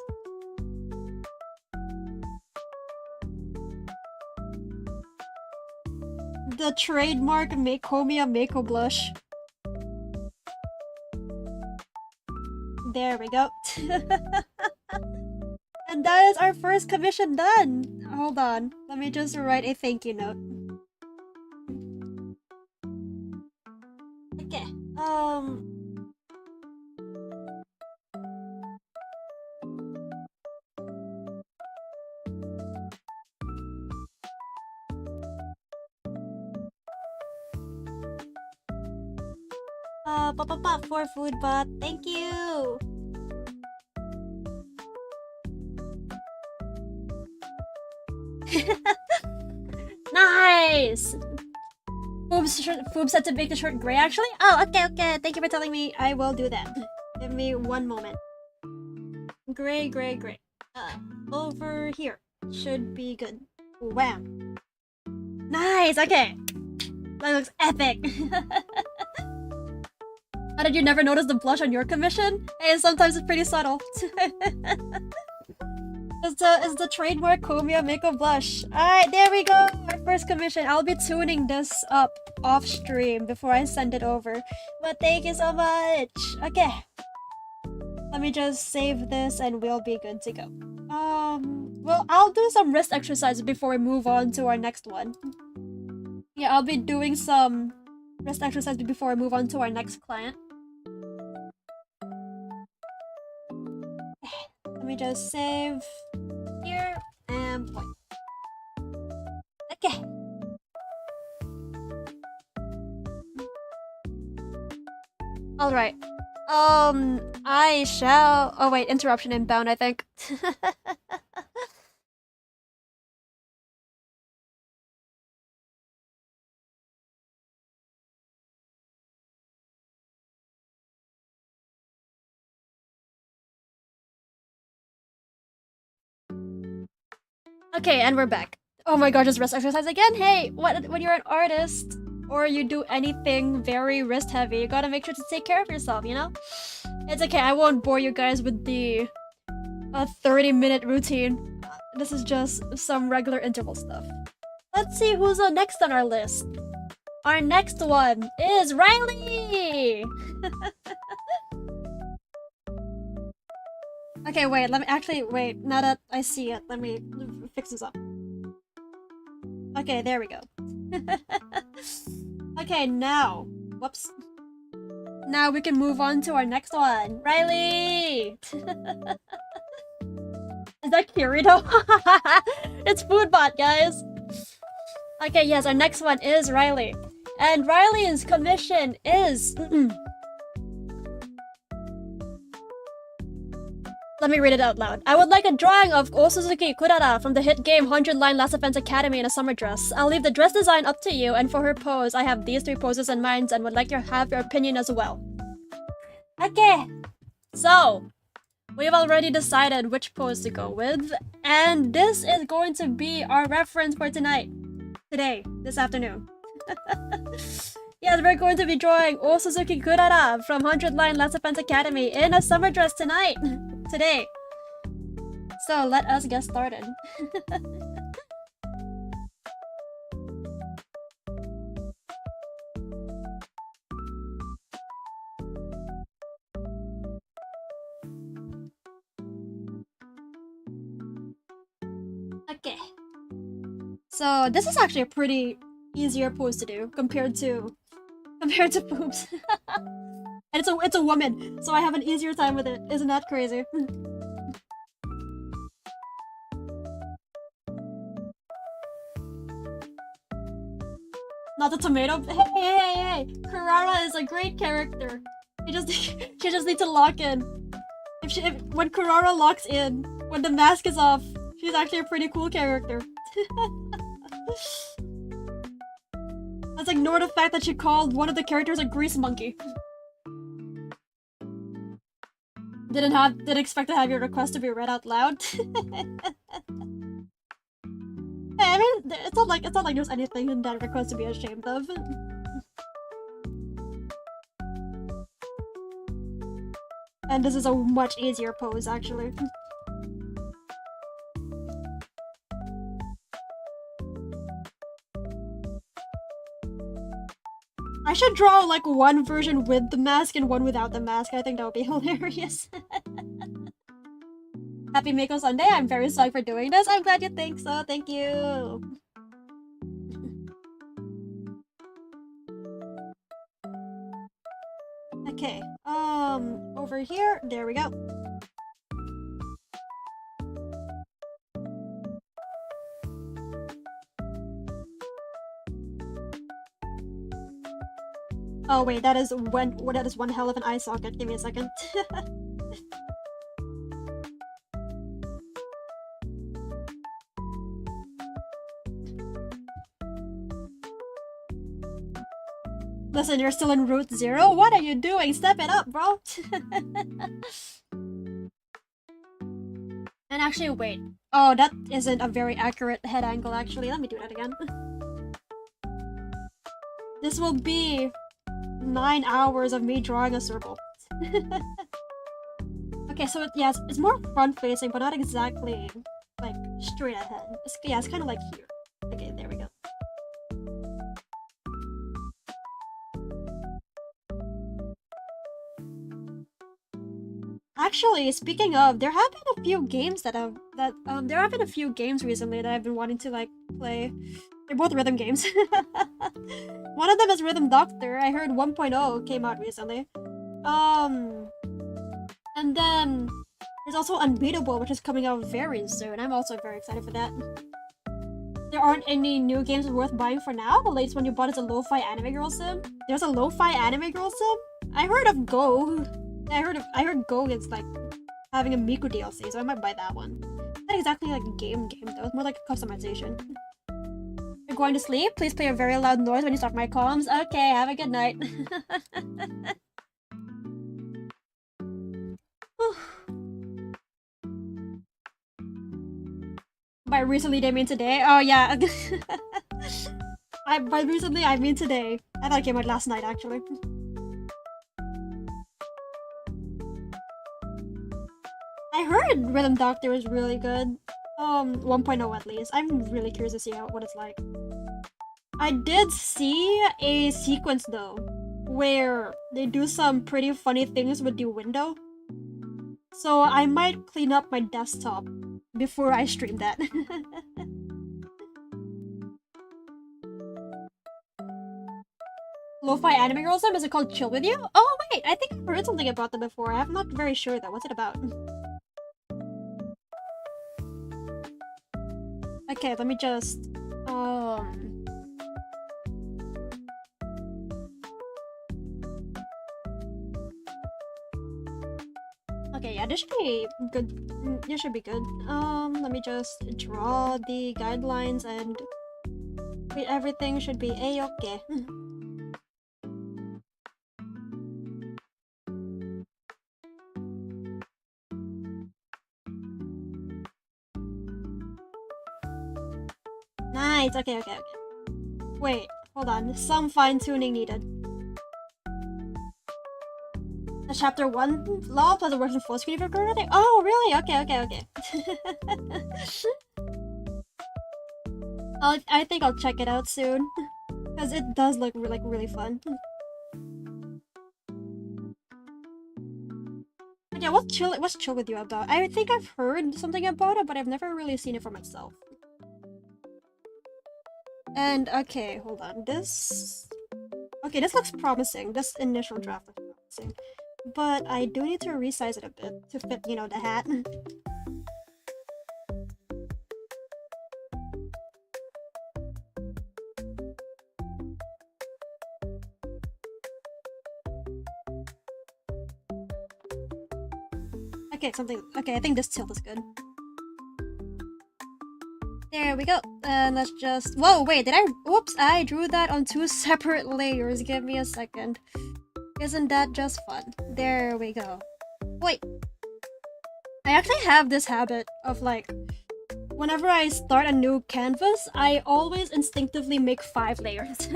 The trademark Makomia Mako blush. There we go. And that is our first commission done. Hold on. Let me just write a thank you note. Okay. For food bot. Thank you. Nice! Foob said to make the shirt gray actually? Oh, okay. Thank you for telling me. I will do that. Give me one moment. Gray. Over here. Should be good. Wham. Nice, okay. That looks epic. How did you never notice the blush on your commission? Hey, sometimes it's pretty subtle. It's the trademark Komia Makeup Blush. Alright, there we go! Our first commission. I'll be tuning this up off stream before I send it over. But thank you so much! Okay. Let me just save this and we'll be good to go. Well, I'll do some wrist exercises before we move on to our next one. Yeah, I'll be doing some wrist exercises before I move on to our next client. Let me just save here and point. Okay. Alright. I shall... Oh wait, interruption inbound, I think. Okay, and we're back. Oh my god, just rest exercise again? Hey, when you're an artist, or you do anything very wrist heavy, you gotta make sure to take care of yourself, you know? It's okay, I won't bore you guys with the 30-minute routine. This is just some regular interval stuff. Let's see who's next on our list. Our next one is Riley! Okay, wait, let me actually, wait, now that I see it, let me fix this up. Okay, there we go. Okay, now, whoops. Now we can move on to our next one. Riley! Is that Kirito? It's Foodbot, guys! Okay, yes, our next one is Riley. And Riley's commission is... Let me read it out loud. I would like a drawing of Osuzuki Kurara from the hit game 100 Line Last Offense Academy in a summer dress. I'll leave the dress design up to you, and for her pose, I have these 3 poses in mind and would like to have your opinion as well. Okay, so we've already decided which pose to go with, and this is going to be our reference for tonight. Today, this afternoon. Yes, we're going to be drawing Osuzuki Kurara from 100 Line Last Offense Academy in a summer dress tonight. Today. So let us get started. Okay. So this is actually a pretty easier pose to do compared to boobs. And it's a woman, so I have an easier time with it. Isn't that crazy? Not the tomato. Hey! Kurara is a great character. She just needs to lock in. When Kurara locks in, when the mask is off, she's actually a pretty cool character. Let's ignore the fact that she called one of the characters a grease monkey. Didn't expect to have your request to be read out loud. Hey, I mean, it's not like there's anything in that request to be ashamed of. And this is a much easier pose, actually. I should draw like one version with the mask and one without the mask. I think that would be hilarious. Happy Mako Sunday. I'm very sorry for doing this. I'm glad you think so. Thank you. Okay. Over here. There we go. Oh wait, that is one hell of an eye socket. Give me a second. Listen, you're still in Route 0? What are you doing? Step it up, bro! And actually, wait. Oh, that isn't a very accurate head angle, actually. Let me do that again. This will be 9 hours of me drawing a circle. Okay, so it's more front-facing, but not exactly, like, straight ahead. It's kind of like here. Okay, there we go. Actually, speaking of, there have been a few games recently that I've been wanting to like play. They're both rhythm games. One of them is Rhythm Doctor. I heard 1.0 came out recently. And then there's also Unbeatable, which is coming out very soon. I'm also very excited for that. There aren't any new games worth buying for now. The latest one you bought is a lo-fi anime girl sim. There's a lo-fi anime girl sim? I heard of Go. I heard Go is like having a Miku DLC, so I might buy that one. Not exactly like a game though, it's more like a customization. You're going to sleep? Please play a very loud noise when you stop my comms. Okay, have a good night. By recently they mean today? Oh yeah. By recently, I mean today. I thought it came out last night, actually. I heard Rhythm Doctor is really good. 1.0 at least. I'm really curious to see what it's like. I did see a sequence though, where they do some pretty funny things with the window. So I might clean up my desktop before I stream that. Lo-fi anime girls is it called Chill With You? Oh wait, I think I've heard something about that before. I'm not very sure though. What's it about? Okay, let me just okay, yeah, this should be good. This should be good. Let me just draw the guidelines and wait, everything should be a-okay. Nice. Okay. Wait, hold on. Some fine-tuning needed. The chapter 1 law plus it works in full screen if you're recording? Oh, really? Okay. I think I'll check it out soon. Because it does look like really fun. But yeah, what's chill with you about? I think I've heard something about it, but I've never really seen it for myself. And okay, hold on. This looks promising. This initial draft looks promising. But I do need to resize it a bit to fit, the hat. Okay, I think this tilt is good. There we go. And let's just... Whoa, wait, Whoops, I drew that on 2 separate layers. Give me a second. Isn't that just fun? There we go. Wait. I actually have this habit of whenever I start a new canvas, I always instinctively make 5 layers.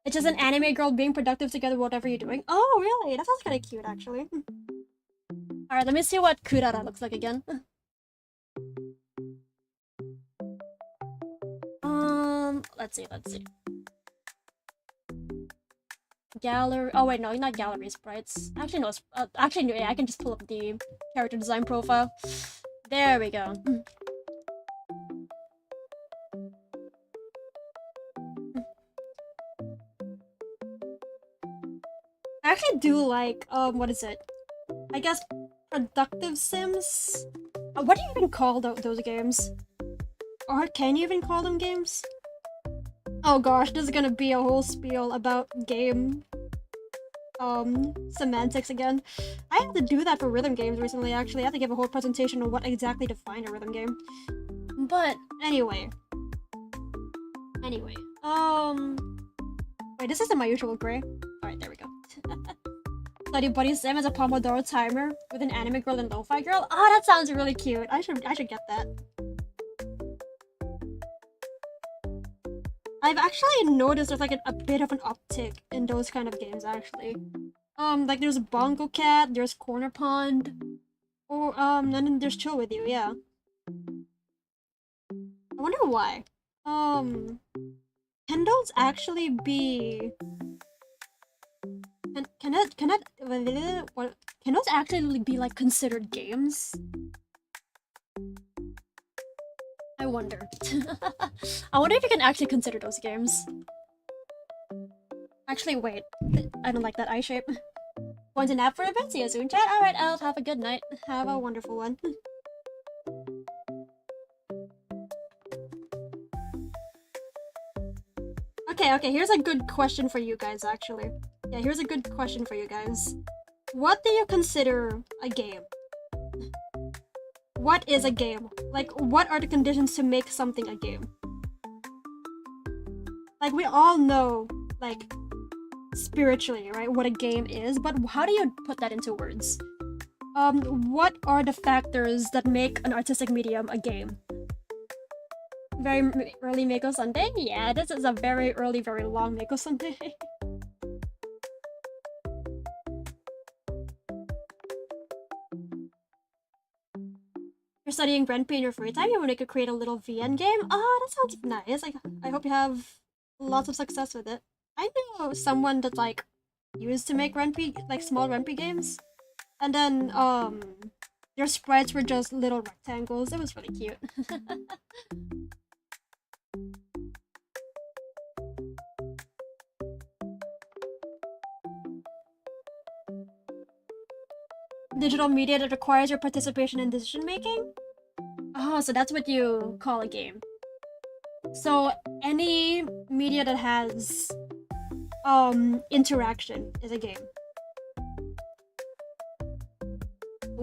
It's just an anime girl being productive together whatever you're doing. Oh, really? That sounds kind of cute, actually. Alright, let me see what Kurara looks like again. Let's see. Gallery. Oh wait, no, not gallery sprites. Actually, no. Yeah, I can just pull up the character design profile. There we go. I actually do like what is it? I guess productive sims. What do you even call those games? Or can you even call them games? Oh gosh, this is gonna be a whole spiel about game semantics again. I had to do that for rhythm games recently, actually. I had to give a whole presentation on what exactly defines a rhythm game. But anyway. Wait, this isn't my usual gray. Alright, there we go. Study Buddy Sim as a Pomodoro timer with an anime girl and lo-fi girl. Oh, that sounds really cute. I should get that. I've actually noticed there's a bit of an uptick in those kind of games actually. There's Bongo Cat, there's Corner Pond, or and then there's Chill With You, yeah. I wonder why. Can those actually be? Can those actually be considered games? I wonder. I wonder if you can actually consider those games. Actually, wait. I don't like that eye shape. Going to nap for a bit? See you soon, chat? Alright, I'll have a good night. Have a wonderful one. Okay, here's a good question for you guys, actually. Yeah, here's a good question for you guys. What do you consider a game? What is a game? What are the conditions to make something a game? We all know, spiritually, right, what a game is, but how do you put that into words? What are the factors that make an artistic medium a game? Very early Mako Sunday? Yeah, this is a very early, very long Mako Sunday. You're studying Ren'Py in your free time? You want to create a little VN game? Oh, that sounds nice. I hope you have lots of success with it. I know someone that like used to make Ren'Py, like small Ren'Py games. And then, their sprites were just little rectangles. It was really cute. Digital media that requires your participation in decision making? Oh, so that's what you call a game. So any media that has interaction is a game.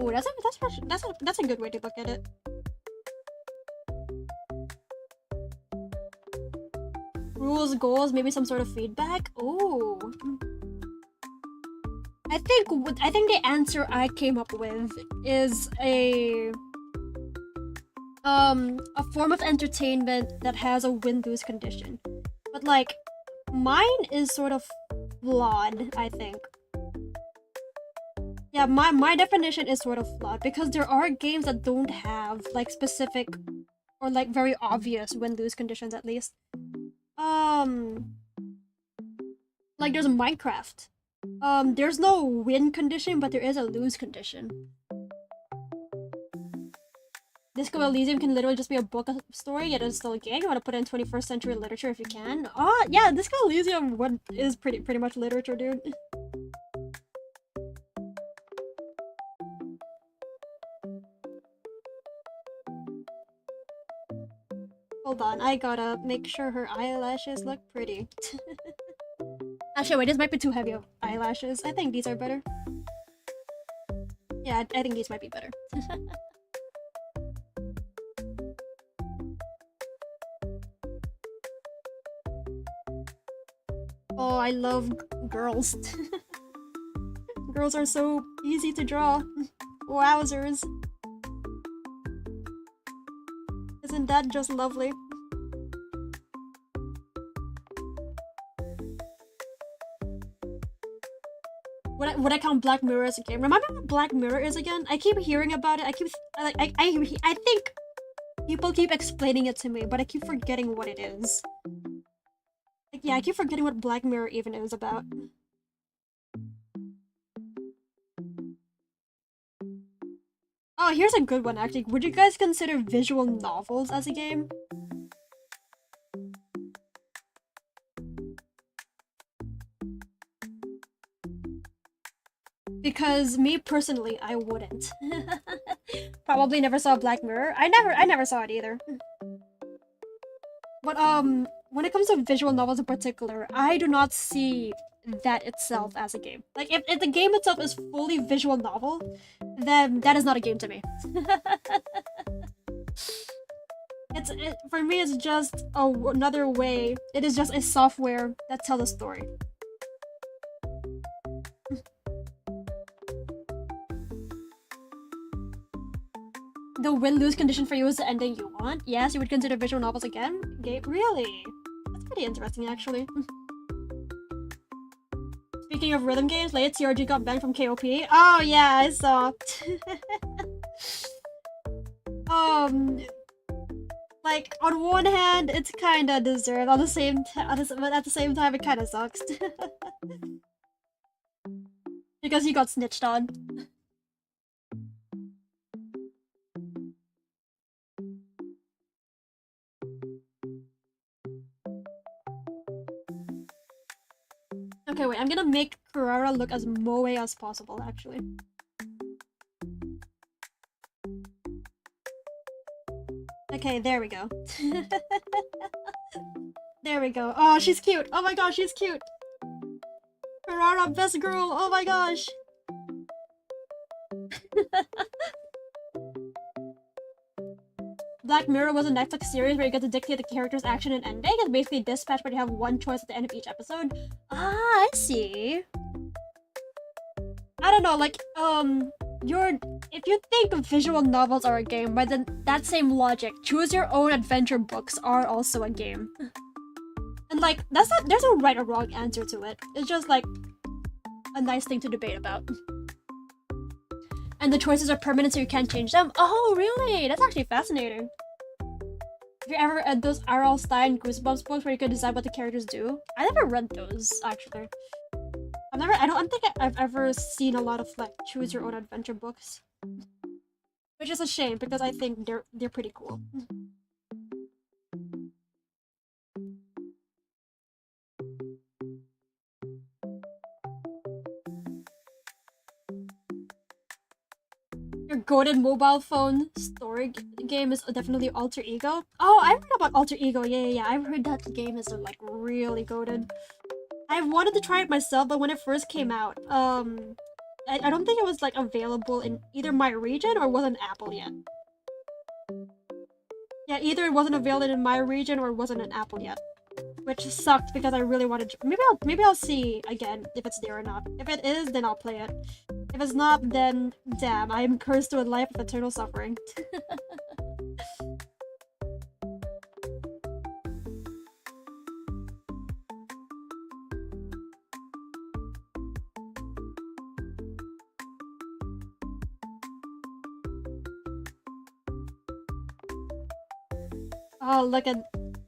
Ooh, that's a good way to look at it. Rules, goals, maybe some sort of feedback. Ooh. I think the answer I came up with is a form of entertainment that has a win-lose condition. But like mine is sort of flawed, I think. Yeah, my definition is sort of flawed because there are games that don't have like specific or like very obvious win-lose conditions at least. Like there's Minecraft. There's no win condition, but there is a lose condition. Disco Elysium can literally just be a book story, yet it's still a game. You want to put it in 21st century literature if you can. Oh, yeah, Disco Elysium is pretty much literature, dude. Hold on, I gotta make sure her eyelashes look pretty. Actually, wait, this might be too heavy of eyelashes. I think these are better. Yeah, I think these might be better. Oh, I love girls. Girls are so easy to draw. Wowzers. Isn't that just lovely? Would I count Black Mirror as a game? Remember what Black Mirror is again? I keep hearing about it. I think people keep explaining it to me, but I keep forgetting what it is. Like, yeah, I keep forgetting what Black Mirror even is about. Oh, here's a good one actually. Would you guys consider visual novels as a game? Because me personally, I wouldn't. Probably never saw Black Mirror. I never saw it either. But when it comes to visual novels in particular, I do not see that itself as a game. Like if the game itself is fully visual novel, then that is not a game to me. For me, it's just another way. It is just a software that tells a story. The win-lose condition for you is the ending you want? Yes, you would consider visual novels again? Game? Really? That's pretty interesting, actually. Speaking of rhythm games, late CRG got banned from KOP. Oh yeah, I saw. Like on one hand, it's kinda deserved. But at the same time, it kinda sucks. Because he got snitched on. Okay, wait, I'm gonna make Kurara look as moe as possible, actually. Okay, there we go. There we go. Oh, she's cute! Oh my gosh, she's cute! Kurara, best girl! Oh my gosh! Black Mirror was a Netflix series where you get to dictate the character's action and ending. It's basically Dispatch, but you have one choice at the end of each episode. Ah, I see. I don't know, like, if you think visual novels are a game, by then that same logic, choose your own adventure books are also a game. And like there's no right or wrong answer to it. It's just like a nice thing to debate about. And the choices are permanent so you can't change them. Oh really? That's actually fascinating. Have you ever read those R.L. Stein Goosebumps books where you can decide what the characters do? I never read those actually. I don't think I've ever seen a lot of like choose your own adventure books. Which is a shame because I think they're pretty cool. Your goated mobile phone story game is definitely Alter Ego. Oh, I heard about Alter Ego. Yeah. I've heard that game is like really goated. I wanted to try it myself, but when it first came out, I don't think it was like available in either my region or wasn't Apple yet. Yeah, either it wasn't available in my region or it wasn't an Apple yet, which sucked because I really wanted. Maybe I'll see again if it's there or not. If it is, then I'll play it. If it's not, then damn, I am cursed to a life of eternal suffering. Oh, look at.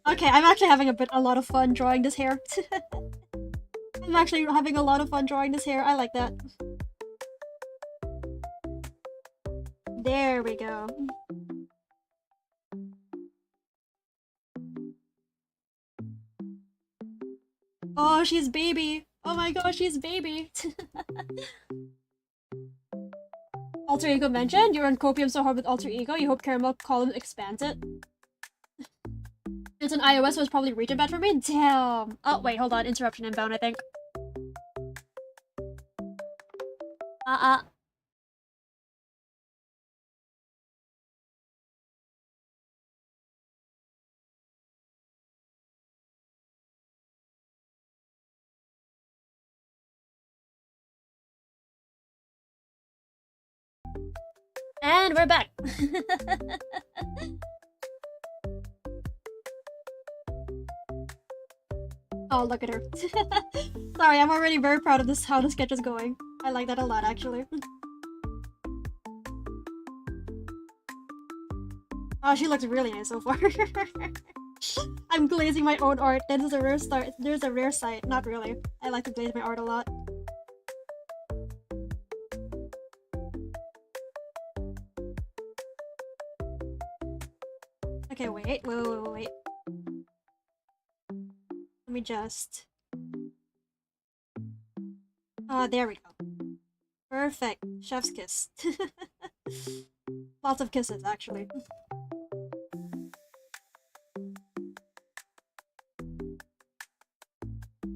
Okay, I'm actually having a lot of fun drawing this hair. I'm actually having a lot of fun drawing this hair. I like that. There we go. Oh, she's baby. Oh my gosh, she's baby. Alter Ego mentioned? You're on copium so hard with Alter Ego, you hope Caramel Column expands it? It's an iOS, so it's probably region bad for me? Damn! Oh, wait, hold on. Interruption inbound, I think. And we're back! Oh, look at her. Sorry, I'm already very proud of this, how the sketch is going. I like that a lot, actually. Oh, she looks really nice so far. I'm glazing my own art. This is a rare start. There's a rare sight. Not really. I like to glaze my art a lot. Okay, wait. Let me just... Oh, there we go. Perfect. Chef's kiss. Lots of kisses, actually.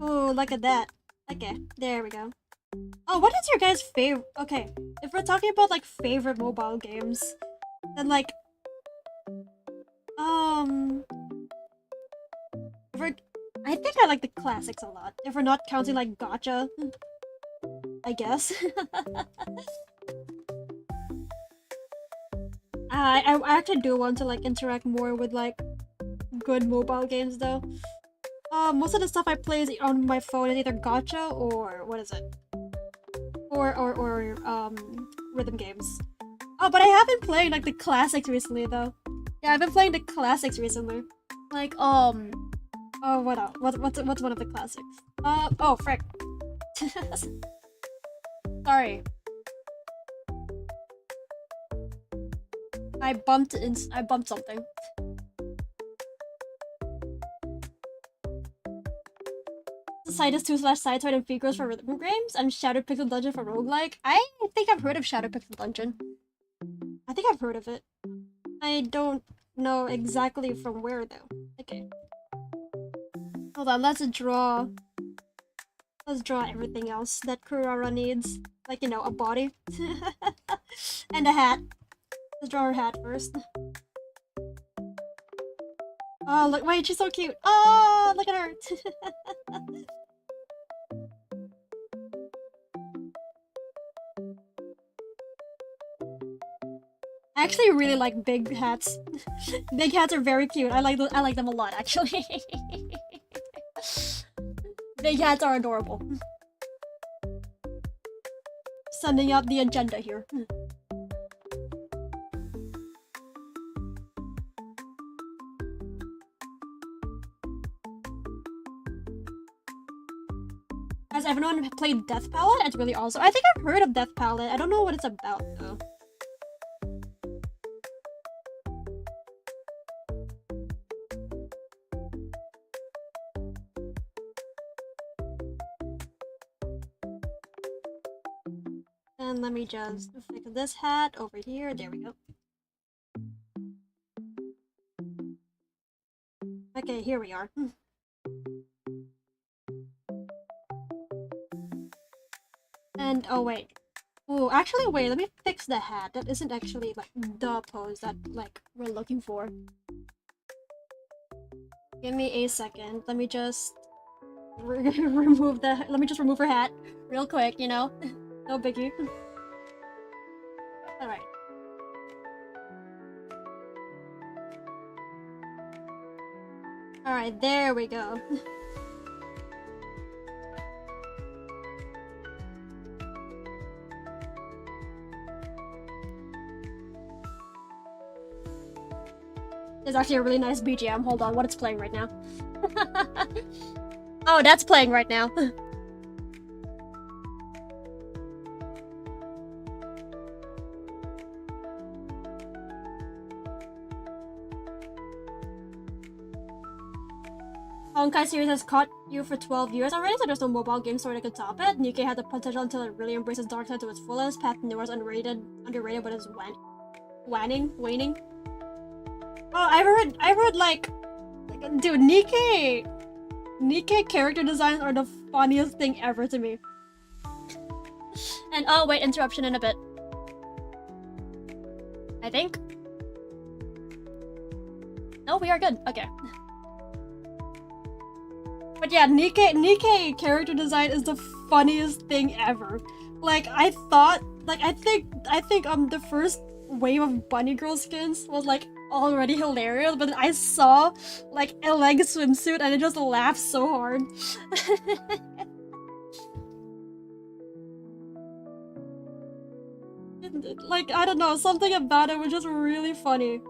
Oh, look at that. Okay, there we go. Oh, what is your guys' favorite? Okay, if we're talking about like favorite mobile games, then like, if we're, I think I like the classics a lot. If we're not counting like Gacha, I guess. I actually do want to like interact more with like good mobile games though. Most of the stuff I play is on my phone is either Gacha or what is it? Or rhythm games. Oh, but I have been playing like the classics recently though. Yeah, I've been playing the classics recently. Like oh what else? What's one of the classics? Oh frick. Sorry. I bumped something. Citus 2/Sidesword and Figures for rhythm games, and Shadow Pixel Dungeon for roguelike. I think I've heard of Shadow Pixel Dungeon. I think I've heard of it. I don't know exactly from where though. Okay. Hold on, let's draw everything else that Kurara needs. Like, you know, a body. And a hat. Let's draw her hat first. Oh, look, wait, she's so cute. Oh, look at her. actually really like big hats. Big hats are very cute. I like them a lot actually. Big hats are adorable. Sending up the agenda here. Has everyone played Death Palette? It's really awesome. I think I've heard of Death Palette. I don't know what it's about though. And let me just fix this hat over here. There we go. Okay, here we are. And oh wait. Oh, actually wait, let me fix the hat. That isn't actually like the pose that like we're looking for. Give me a second. Let me just remove her hat real quick, you know? No biggie. Alright. Alright, there we go. There's actually a really nice BGM. Hold on, what it's playing right now. Oh, that's playing right now. Honkai series has caught you for 12 years already, so there's no mobile game story that could top it. Nikkei had the potential until it really embraces dark side to its fullest. Path to Nowhere is underrated, but it's waning. Oh, I've heard like dude, Nikkei character designs are the funniest thing ever to me. And oh wait, interruption in a bit. I think. No, we are good. Okay. But yeah, Nikkei character design is the funniest thing ever. Like I think the first wave of bunny girl skins was like already hilarious, but then I saw like a leg swimsuit and I just laughed so hard. Like I don't know, something about it was just really funny.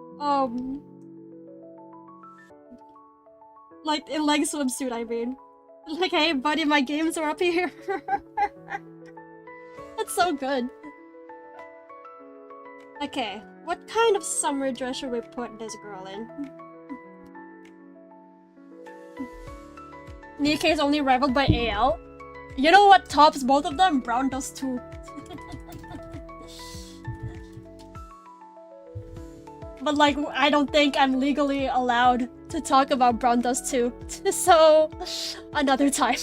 Like a leg swimsuit, I mean. Like, hey buddy, my games are up here. That's so good. Okay, what kind of summer dress should we put this girl in? Nikkei is only rivaled by AL. You know what tops both of them? Brown does too. But like, I don't think I'm legally allowed to talk about Brown Dust 2. So, another time.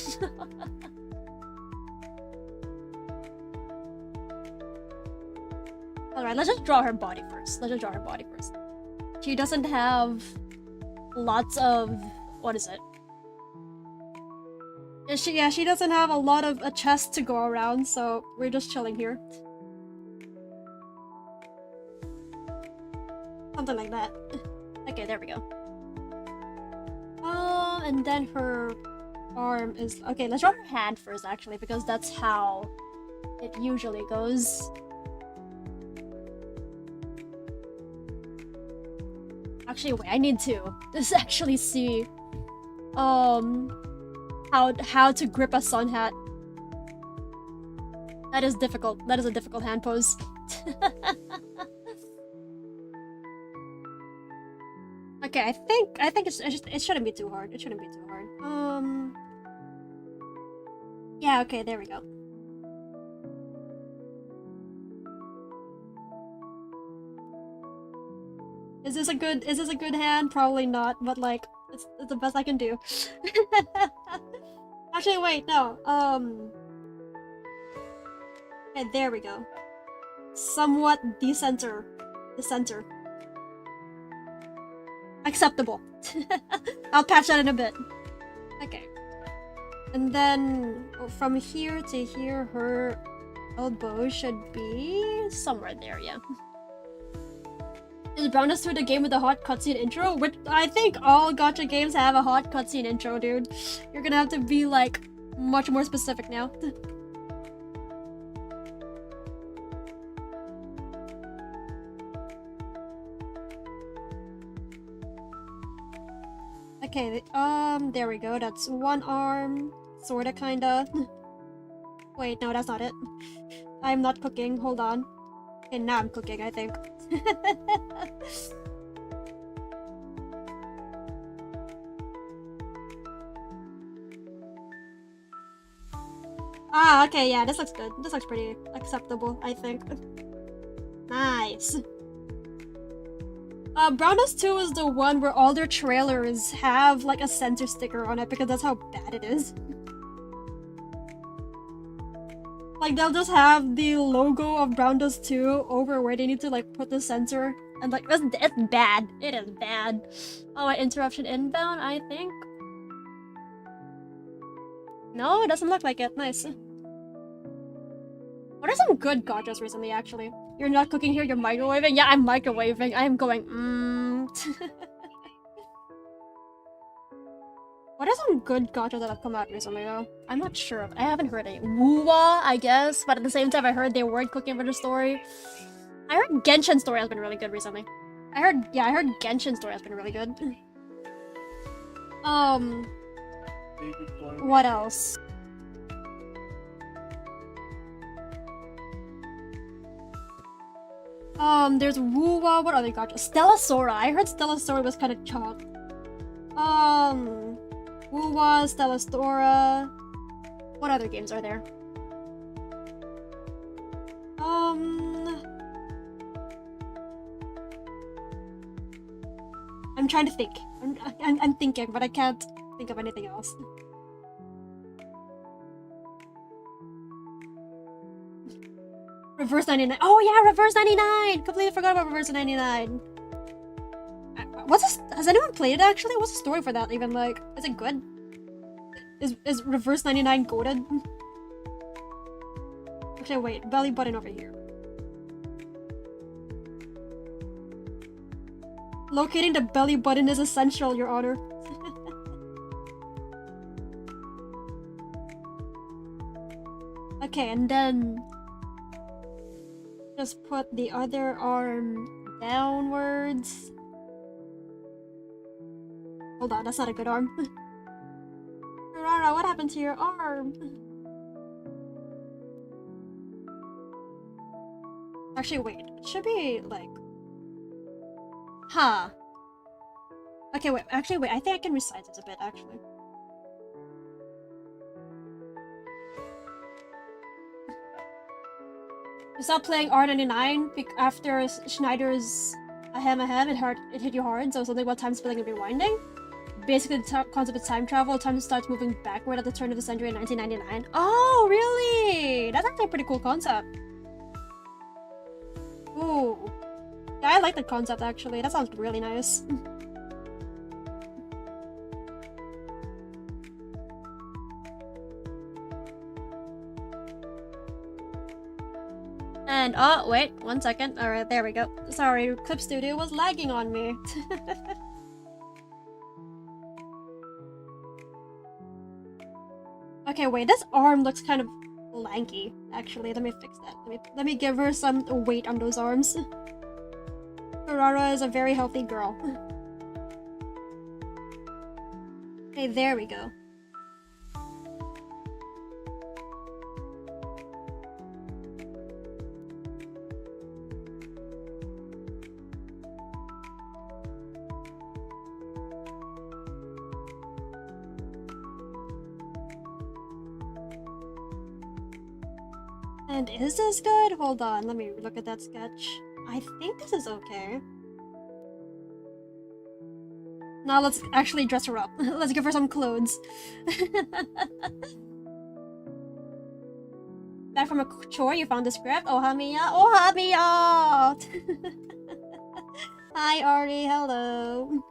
Alright, let's just draw her body first. She doesn't have lots of... what is it? She doesn't have a lot of a chest to go around, so we're just chilling here. Something like that. Okay, there we go. And then her arm is... okay, let's draw her hand first, actually, because that's how it usually goes. Actually, wait, I need to just actually see how to grip a sun hat. That is difficult. That is a difficult hand pose. Okay, I think it shouldn't be too hard. Yeah, okay, there we go. Is this a good hand? Probably not, but like it's the best I can do. Actually, wait, no. Okay, there we go. Somewhat the center. Acceptable. I'll patch that in a bit. Okay. And then from here to here, her elbow should be somewhere there, yeah. Is Brownus 2 the game with the hot cutscene intro? Which I think all gacha games have a hot cutscene intro, dude. You're gonna have to be like much more specific now. Okay, there we go. That's one arm. Sorta, kinda. Wait, no, that's not it. I'm not cooking. Hold on. Okay, now I'm cooking, I think. Ah, okay, yeah, this looks good. This looks pretty acceptable, I think. Nice. Brownus 2 is the one where all their trailers have like a censor sticker on it because that's how bad it is. Like they'll just have the logo of Brownus 2 over where they need to like put the censor, and like it's bad. It is bad. Oh, an interruption inbound, I think. No, it doesn't look like it. Nice. What are some good gachas recently, actually? You're not cooking here, you're microwaving? Yeah, I'm microwaving. I am going, What are some good gachas that have come out recently, though? I'm not sure. I haven't heard any. Wuwa, I guess, but at the same time, I heard they weren't cooking for the story. I heard Genshin story has been really good recently. I heard Genshin story has been really good. What else? There's Wuwa, what other gacha? Stella Sora. I heard Stella Sora was kind of chalk. Wuwa, Stella Sora. What other games are there? I'm trying to think. I'm thinking, but I can't think of anything else. Reverse 99. Oh yeah, Reverse 99! Completely forgot about Reverse 99. What's this? Has anyone played it actually? What's the story for that even? Like, is it good? Is Reverse 99 goated? Actually, wait. Belly button over here. Locating the belly button is essential, Your Honor. Okay, and then just put the other arm downwards. Hold on, that's not a good arm. Rara, what happened to your arm? Actually, wait. It should be like... Huh. Okay, wait. Actually, wait. I think I can resize this a bit, actually. You stopped playing R99 after Schneider's Ahem Ahem, it hit you hard, so something about time spilling and rewinding? Basically, the concept of time travel, time starts moving backward at the turn of the century in 1999. Oh, really? That's actually a pretty cool concept. Ooh. Yeah, I like the concept, actually. That sounds really nice. And, oh, wait, 1 second. Alright, there we go. Sorry, Clip Studio was lagging on me. Okay, wait, this arm looks kind of lanky, actually. Let me fix that. Let me give her some weight on those arms. Ferrara is a very healthy girl. Okay, there we go. And is this good? Hold on, let me look at that sketch. I think this is okay. Now let's actually dress her up. Let's give her some clothes. Back from a chore, you found the script? Oh, Hamiya! Oh, Hamiya! Hi, Ari. Hello.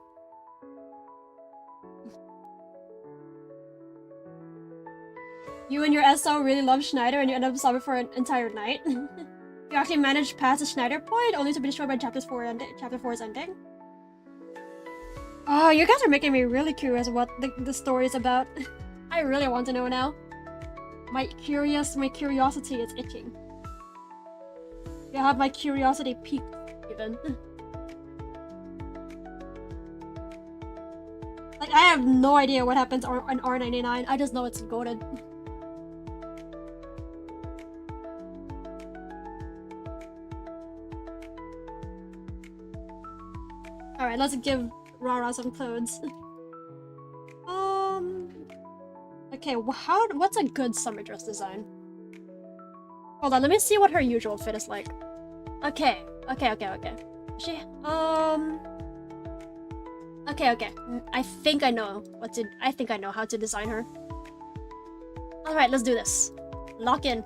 You and your SO really love Schneider and you end up sobbing for an entire night. You actually managed past the Schneider point, only to be destroyed by Chapter 4's ending. Oh, you guys are making me really curious what the story is about. I really want to know now. My curiosity is itching. You have my curiosity peaked, even. Like, I have no idea what happens on R99. I just know it's goated. Alright, let's give Rara some clothes. Okay, what's a good summer dress design? Hold on, let me see what her usual fit is like. Okay. She, okay. I think I know how to design her. Alright, let's do this. Lock in.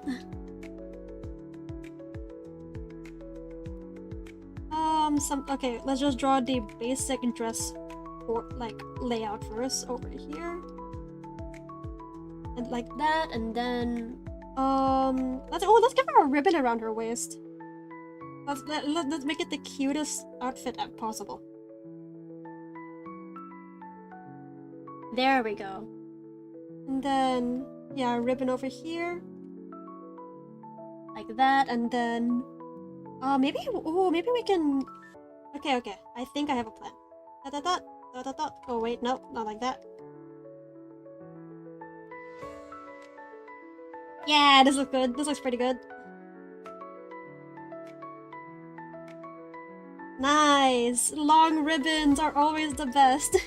Okay, let's just draw the basic dress for like layout first over here. And like that, and then let's give her a ribbon around her waist. Let's make it the cutest outfit possible. There we go. And then yeah, a ribbon over here. Like that, and then maybe we can. Okay. I think I have a plan. Oh wait, no, not like that. Yeah, this looks good. This looks pretty good. Nice! Long ribbons are always the best.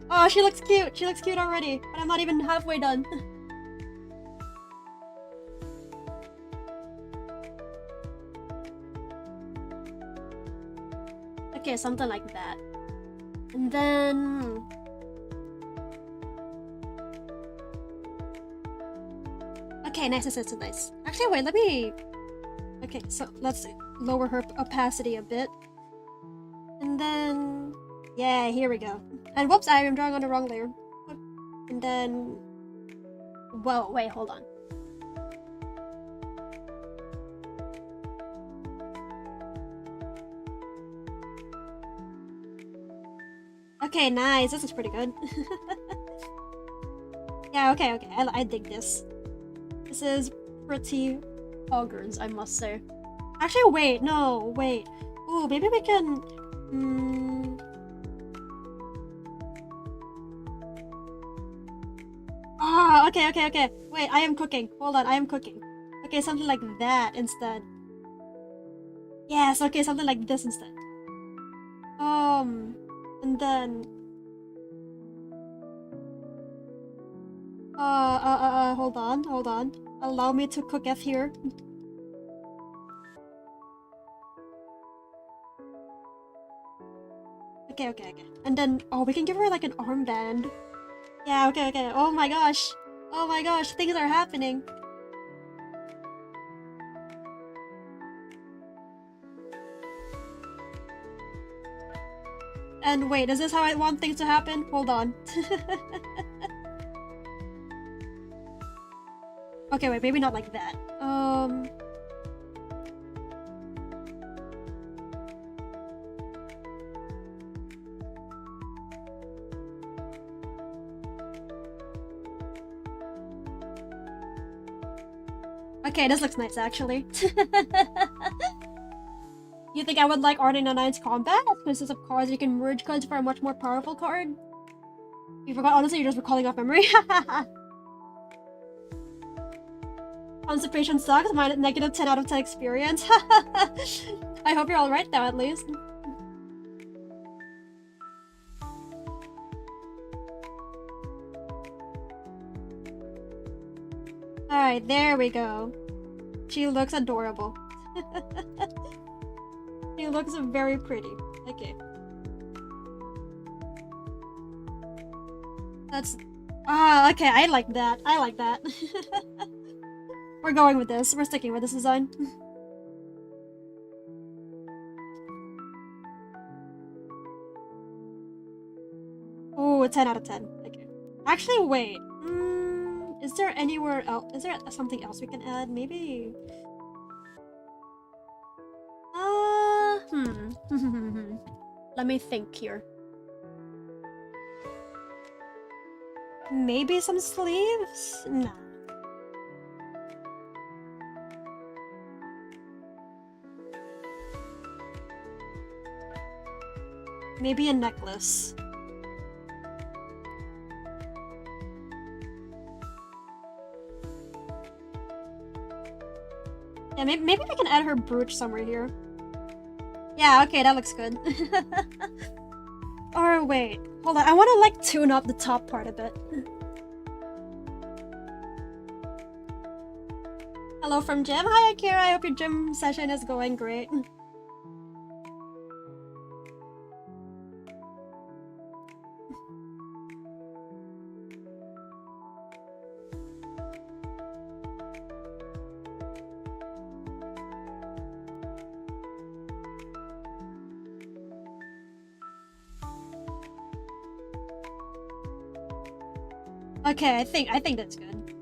Oh, she looks cute. She looks cute already, but I'm not even halfway done. Okay, something like that. And then... Okay, nice. Actually, wait, let me... Okay, so let's lower her opacity a bit. And then... Yeah, here we go. And whoops, I am drawing on the wrong layer. And then... Whoa, wait, hold on. Okay, nice. This looks pretty good. Yeah, okay. I dig this. This is pretty augurs, I must say. Actually, wait. Ooh, maybe we can... Ah, okay. Wait, I am cooking. Hold on, I am cooking. Okay, something like that instead. Yes, okay, something like this instead. And then... hold on. Allow me to cook F here. Okay. And then, we can give her like an armband. Yeah, okay. Oh my gosh, things are happening. And wait, is this how I want things to happen? Hold on. Okay, wait, maybe not like that. Okay, this looks nice, actually. You think I would like R99's combat? It consists of cards you can merge cards for a much more powerful card. You forgot, honestly, you're just recalling off memory. Constipation sucks, minus negative 10 out of 10 experience. I hope you're alright though, at least. Alright, there we go. She looks adorable. She looks very pretty. Okay. That's... okay, I like that. We're going with this. We're sticking with this design. Oh, 10 out of 10. Okay. Actually, wait. Is there anywhere else? Is there something else we can add? Maybe. Let me think here. Maybe some sleeves? Nah. Maybe a necklace. Yeah, maybe we can add her brooch somewhere here. Yeah, okay, that looks good. Or wait, hold on. I want to like tune up the top part a bit. Hello from gym. Hi Akira, I hope your gym session is going great. Okay, I think that's good.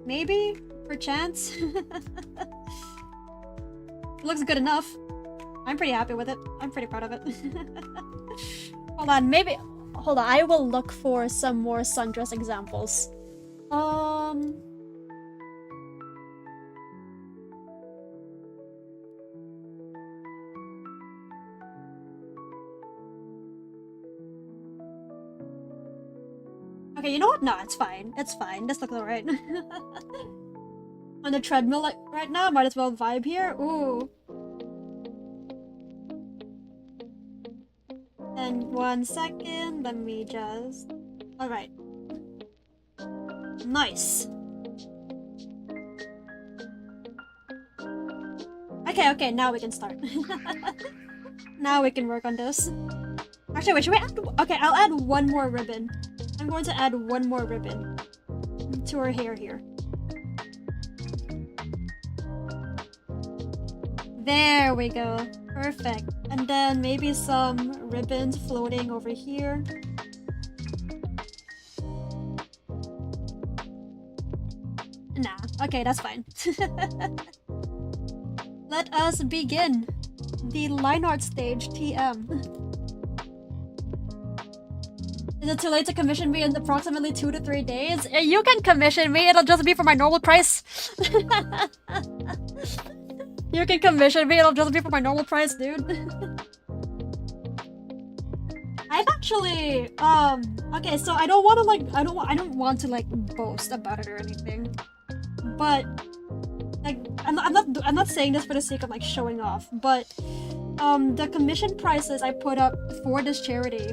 Maybe, perchance. Looks good enough. I'm pretty happy with it. I'm pretty proud of it. Hold on, maybe. Hold on, I will look for some more sundress examples. Okay, you know what? No, it's fine. It's fine. This looks alright. On the treadmill like right now, might as well vibe here. Ooh. And 1 second, let me just. Alright. Nice. Okay, now we can start. Now we can work on this. Actually, wait, should we add. Okay, I'll add one more ribbon. I'm going to add one more ribbon to her hair here. There we go. Perfect. And then maybe some ribbons floating over here. Nah, okay, that's fine. Let us begin the line art stage TM. Is it too late to commission me in approximately 2 to 3 days? You can commission me, it'll just be for my normal price. You can commission me, it'll just be for my normal price, dude. I've actually, okay, so I don't want to like, I don't want to like boast about it or anything, but like, I'm not saying this for the sake of like showing off, but the commission prices I put up for this charity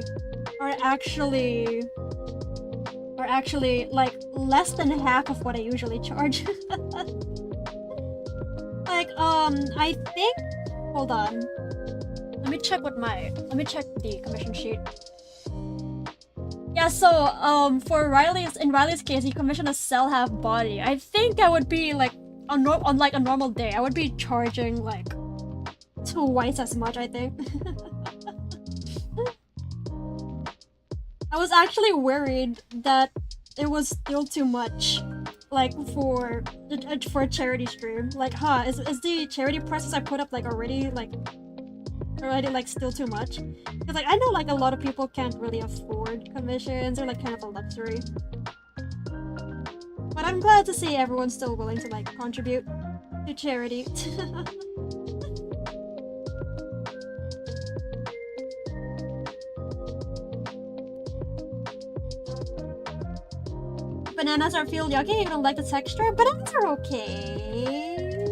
are actually like less than half of what I usually charge. Like, I think, hold on. Let me check the commission sheet. Yeah, so, for in Riley's case, he commissioned a cell half body. I think I would be like, on like a normal day, I would be charging like twice as much, I think. I was actually worried that it was still too much, like for a charity stream. Like, is the charity prices I put up like already still too much? Because like I know like a lot of people can't really afford commissions. They're like kind of a luxury. But I'm glad to see everyone's still willing to like contribute to charity. Bananas are feel yucky, you don't like the texture? Bananas are okay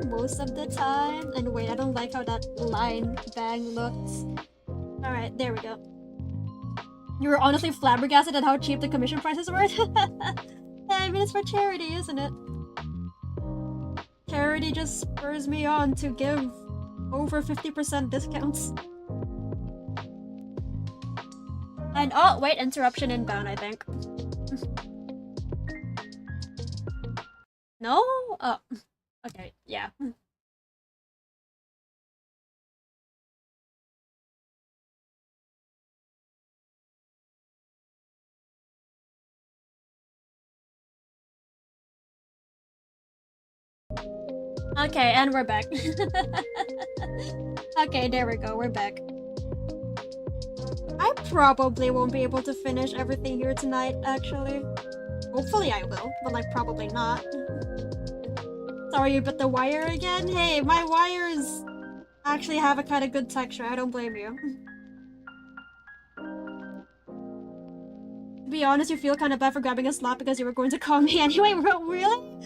most of the time. And wait, I don't like how that line bang looks. Alright, there we go. You were honestly flabbergasted at how cheap the commission prices were? I mean, it's for charity, isn't it? Charity just spurs me on to give over 50% discounts. And oh, wait, interruption inbound, I think. No? Oh. Okay, yeah. Okay, and we're back. Okay, there we go, we're back. I probably won't be able to finish everything here tonight, actually. Hopefully I will, but like probably not. Sorry, but the wire again? Hey, my wires actually have a kind of good texture, I don't blame you. To be honest, you feel kind of bad for grabbing a slot because you were going to call me anyway, really?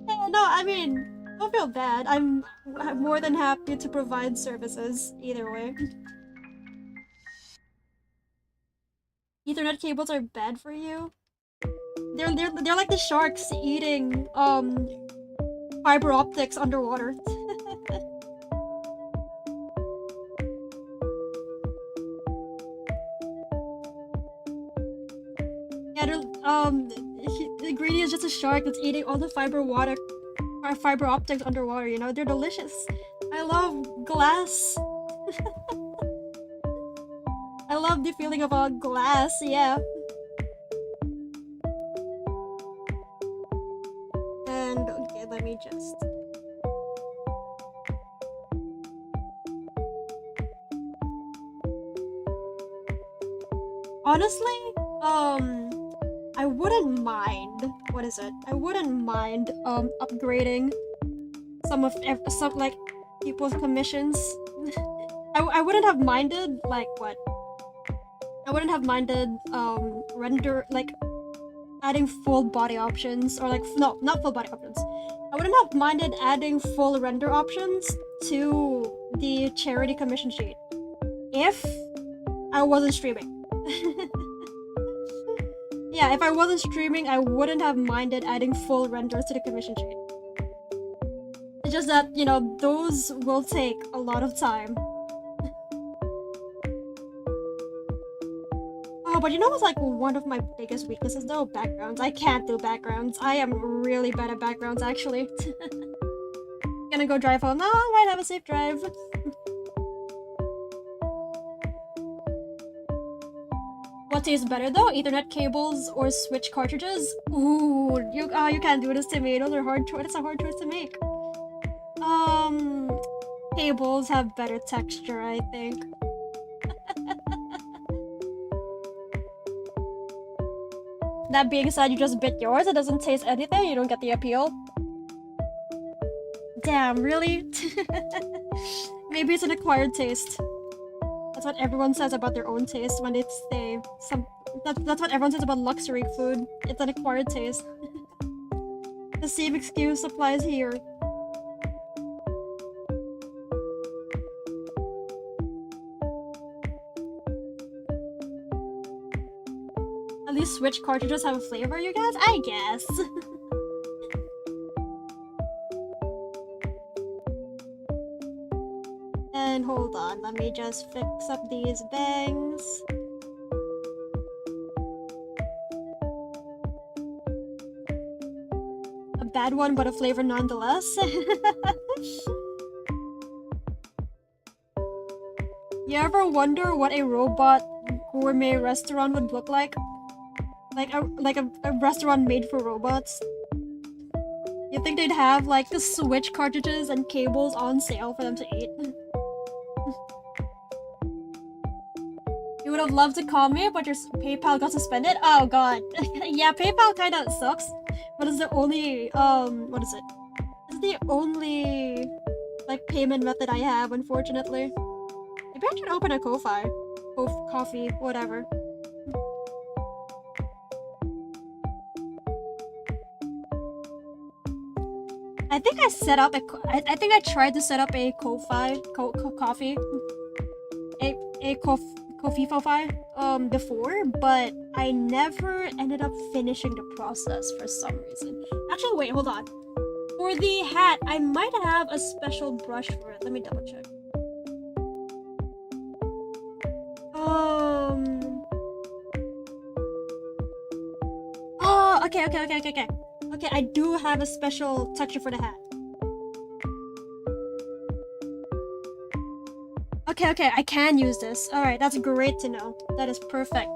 Yeah, no, I mean, don't feel bad. I'm more than happy to provide services, either way. Ethernet cables are bad for you? They're like the sharks eating fiber optics underwater. Yeah, the greedy is just a shark that's eating all the fiber optics underwater. You know, they're delicious. I love glass. I love the feeling of glass. Yeah. And okay, let me just. Honestly, I wouldn't mind. What is it? I wouldn't mind upgrading some like people's commissions. I wouldn't have minded like what? I wouldn't have minded render like adding full body options or like no, not full body options. I wouldn't have minded adding full render options to the charity commission sheet if I wasn't streaming. Yeah, if I wasn't streaming, I wouldn't have minded adding full renders to the commission sheet. It's just that, you know, those will take a lot of time. Oh, but you know what's like one of my biggest weaknesses though? Backgrounds. I can't do backgrounds. I am really bad at backgrounds, actually. Gonna go drive home. Alright, have a safe drive. What tastes better though? Ethernet cables or Switch cartridges? Ooh, you can't do this to me. Those are hard choice. It's a hard choice to make. Cables have better texture, I think. That being said, you just bit yours. It doesn't taste anything. You don't get the appeal. Damn, really? Maybe it's an acquired taste. That's what everyone says about their own taste when they say some. That's what everyone says about luxury food. It's an acquired taste. The same excuse applies here. At least Switch cartridges have a flavor, you guys? I guess. And hold on, let me just fix up these bangs. A bad one, but a flavor nonetheless. You ever wonder what a robot gourmet restaurant would look like? Like a restaurant made for robots? You think they'd have like the Switch cartridges and cables on sale for them to eat? You would have loved to call me, but your PayPal got suspended? Oh god. Yeah, PayPal kinda sucks. But it's the only, what is it? It's the only, like, payment method I have, unfortunately. Maybe I should open a Ko-Fi. Coffee, whatever. I think I set up a, I think I tried to set up a Ko-Fi, coffee. A Ko-Fi, before, but I never ended up finishing the process for some reason. Actually, wait, hold on. For the hat, I might have a special brush for it. Let me double check. Oh, okay. Okay, I do have a special texture for the hat. Okay, I can use this. Alright, that's great to know. That is perfect.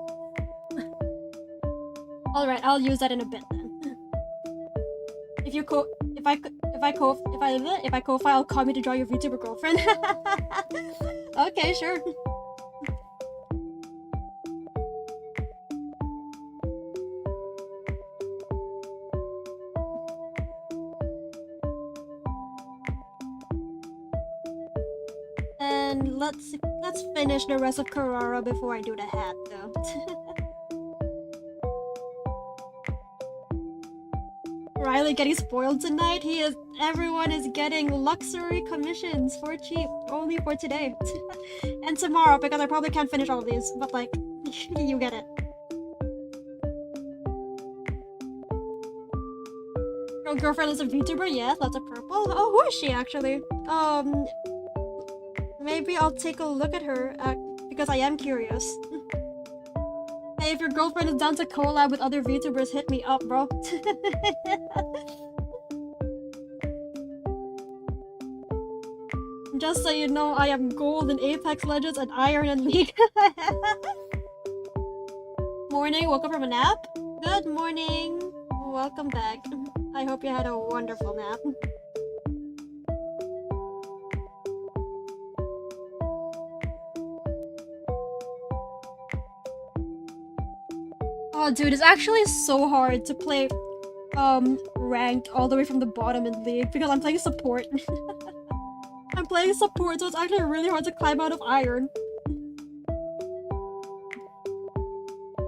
Alright, I'll use that in a bit then. If if I co-file, call me to draw your VTuber girlfriend. Okay, sure. And let's finish the rest of Carrara before I do the hat, though. Riley getting spoiled tonight. Everyone is getting luxury commissions for cheap, only for today. And tomorrow, because I probably can't finish all of these, but like, you get it. Your girlfriend is a VTuber? Yes, lots of purple. Oh, who is she actually? Maybe I'll take a look at her, because I am curious. Hey, if your girlfriend is down to collab with other VTubers, hit me up, bro. Just so you know, I am gold in Apex Legends and iron in League. Morning, woke up from a nap? Good morning. Welcome back. I hope you had a wonderful nap. Oh, dude, it's actually so hard to play ranked all the way from the bottom in League because I'm playing support. I'm playing support, so it's actually really hard to climb out of iron.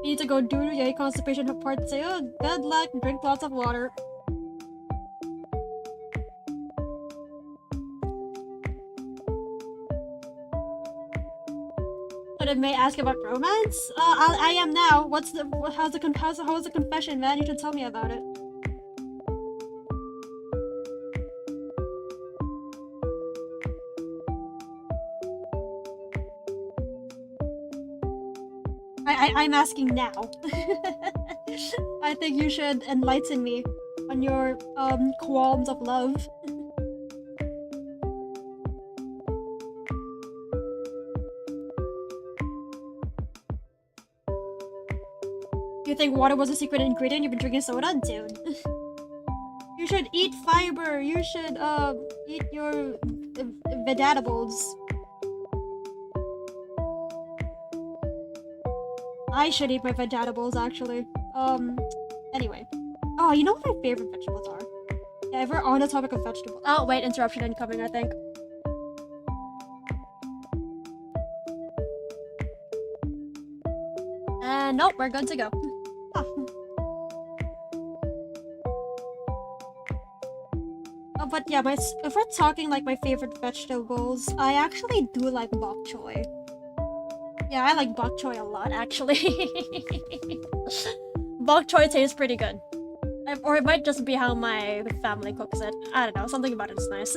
You need to go do yay constipation part 2. Good luck, drink lots of water. But it may ask about romance? I am now. How's the confession, man? You should tell me about it. I'm asking now. I think you should enlighten me on your qualms of love. You think water was a secret ingredient? You've been drinking soda? Dude. You should eat fiber. You should eat your vegetables. I should eat my vegetables, actually. Anyway. Oh, you know what my favorite vegetables are? Yeah, if we're on the topic of vegetables. Oh, wait, interruption incoming, I think. And nope, we're good to go. Oh, but yeah, if we're talking like my favorite vegetables, I actually do like bok choy. Yeah, I like bok choy a lot, actually. Bok choy tastes pretty good. Or it might just be how my family cooks it. I don't know, something about it is nice.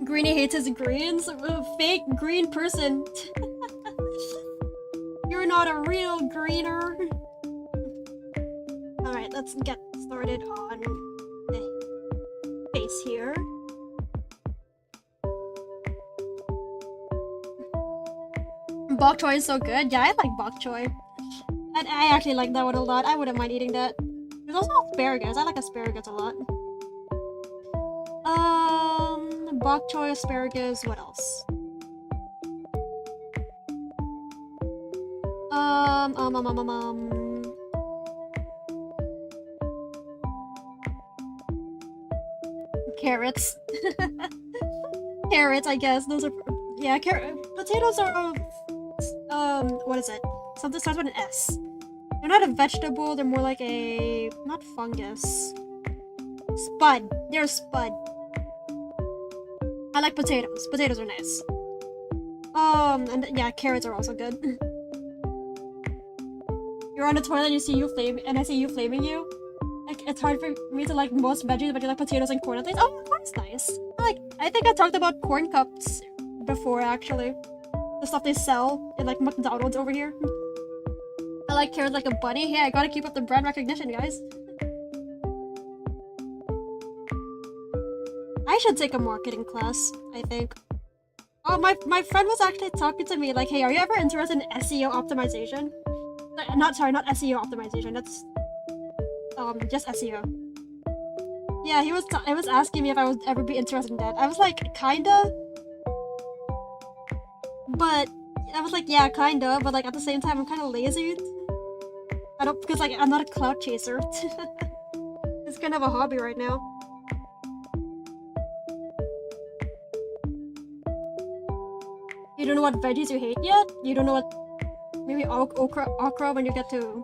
Greenie hates his greens? Fake green person. You're not a real greener. Alright, let's get started on the face here. Bok choy is so good. Yeah, I like bok choy. I actually like that one a lot. I wouldn't mind eating that. There's also asparagus. I like asparagus a lot. Bok choy, asparagus, what else? Carrots. Carrots, I guess. Those are, yeah, potatoes are, what is it? Something starts with an S. They're not a vegetable, they're more like a, not fungus. Spud. They're a spud. I like potatoes. Potatoes are nice. And yeah, carrots are also good. You're on the toilet and you see you flame, and I see you flaming you. Like, it's hard for me to like most veggies, but you like potatoes and corn at least. Oh, corn's nice. I think I talked about corn cups before, actually. The stuff they sell in like McDonald's over here. I like carrots like a bunny. Yeah, I gotta keep up the brand recognition, guys. I should take a marketing class, I think. Oh, my friend was actually talking to me like, hey, are you ever interested in SEO optimization? Like, not SEO optimization. That's just SEO. Yeah, he was asking me if I would ever be interested in that. I was like, kinda. But I was like, yeah, kinda. But like at the same time, I'm kind of lazy. I don't because like I'm not a cloud chaser. It's kind of a hobby right now. You don't know what veggies you hate yet? You don't know what maybe okra when you get to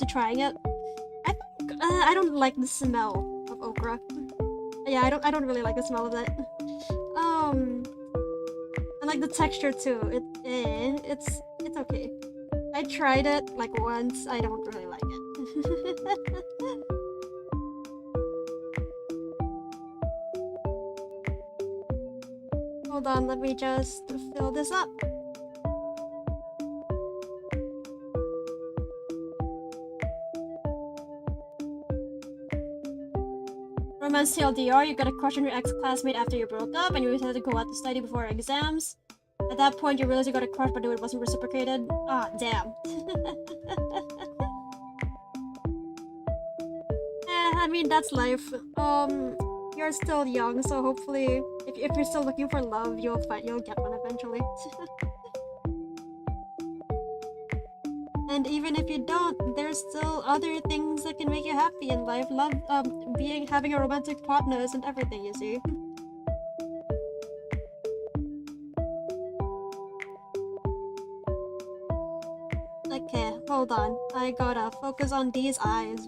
trying it? I think I don't like the smell of okra. Yeah, I don't really like the smell of that. I like the texture too. It's okay. I tried it like once. I don't really like it. Hold on, let me just fill this up. Romance TLDR, you got a crush on your ex-classmate after you broke up and you decided to go out to study before exams. At that point, you realized you got a crush but it wasn't reciprocated. Ah, damn. I mean, that's life. You're still young, so hopefully, if you're still looking for love, you'll get one eventually. And even if you don't, there's still other things that can make you happy in life. Love, having a romantic partner isn't everything, you see. Okay, hold on. I gotta focus on these eyes.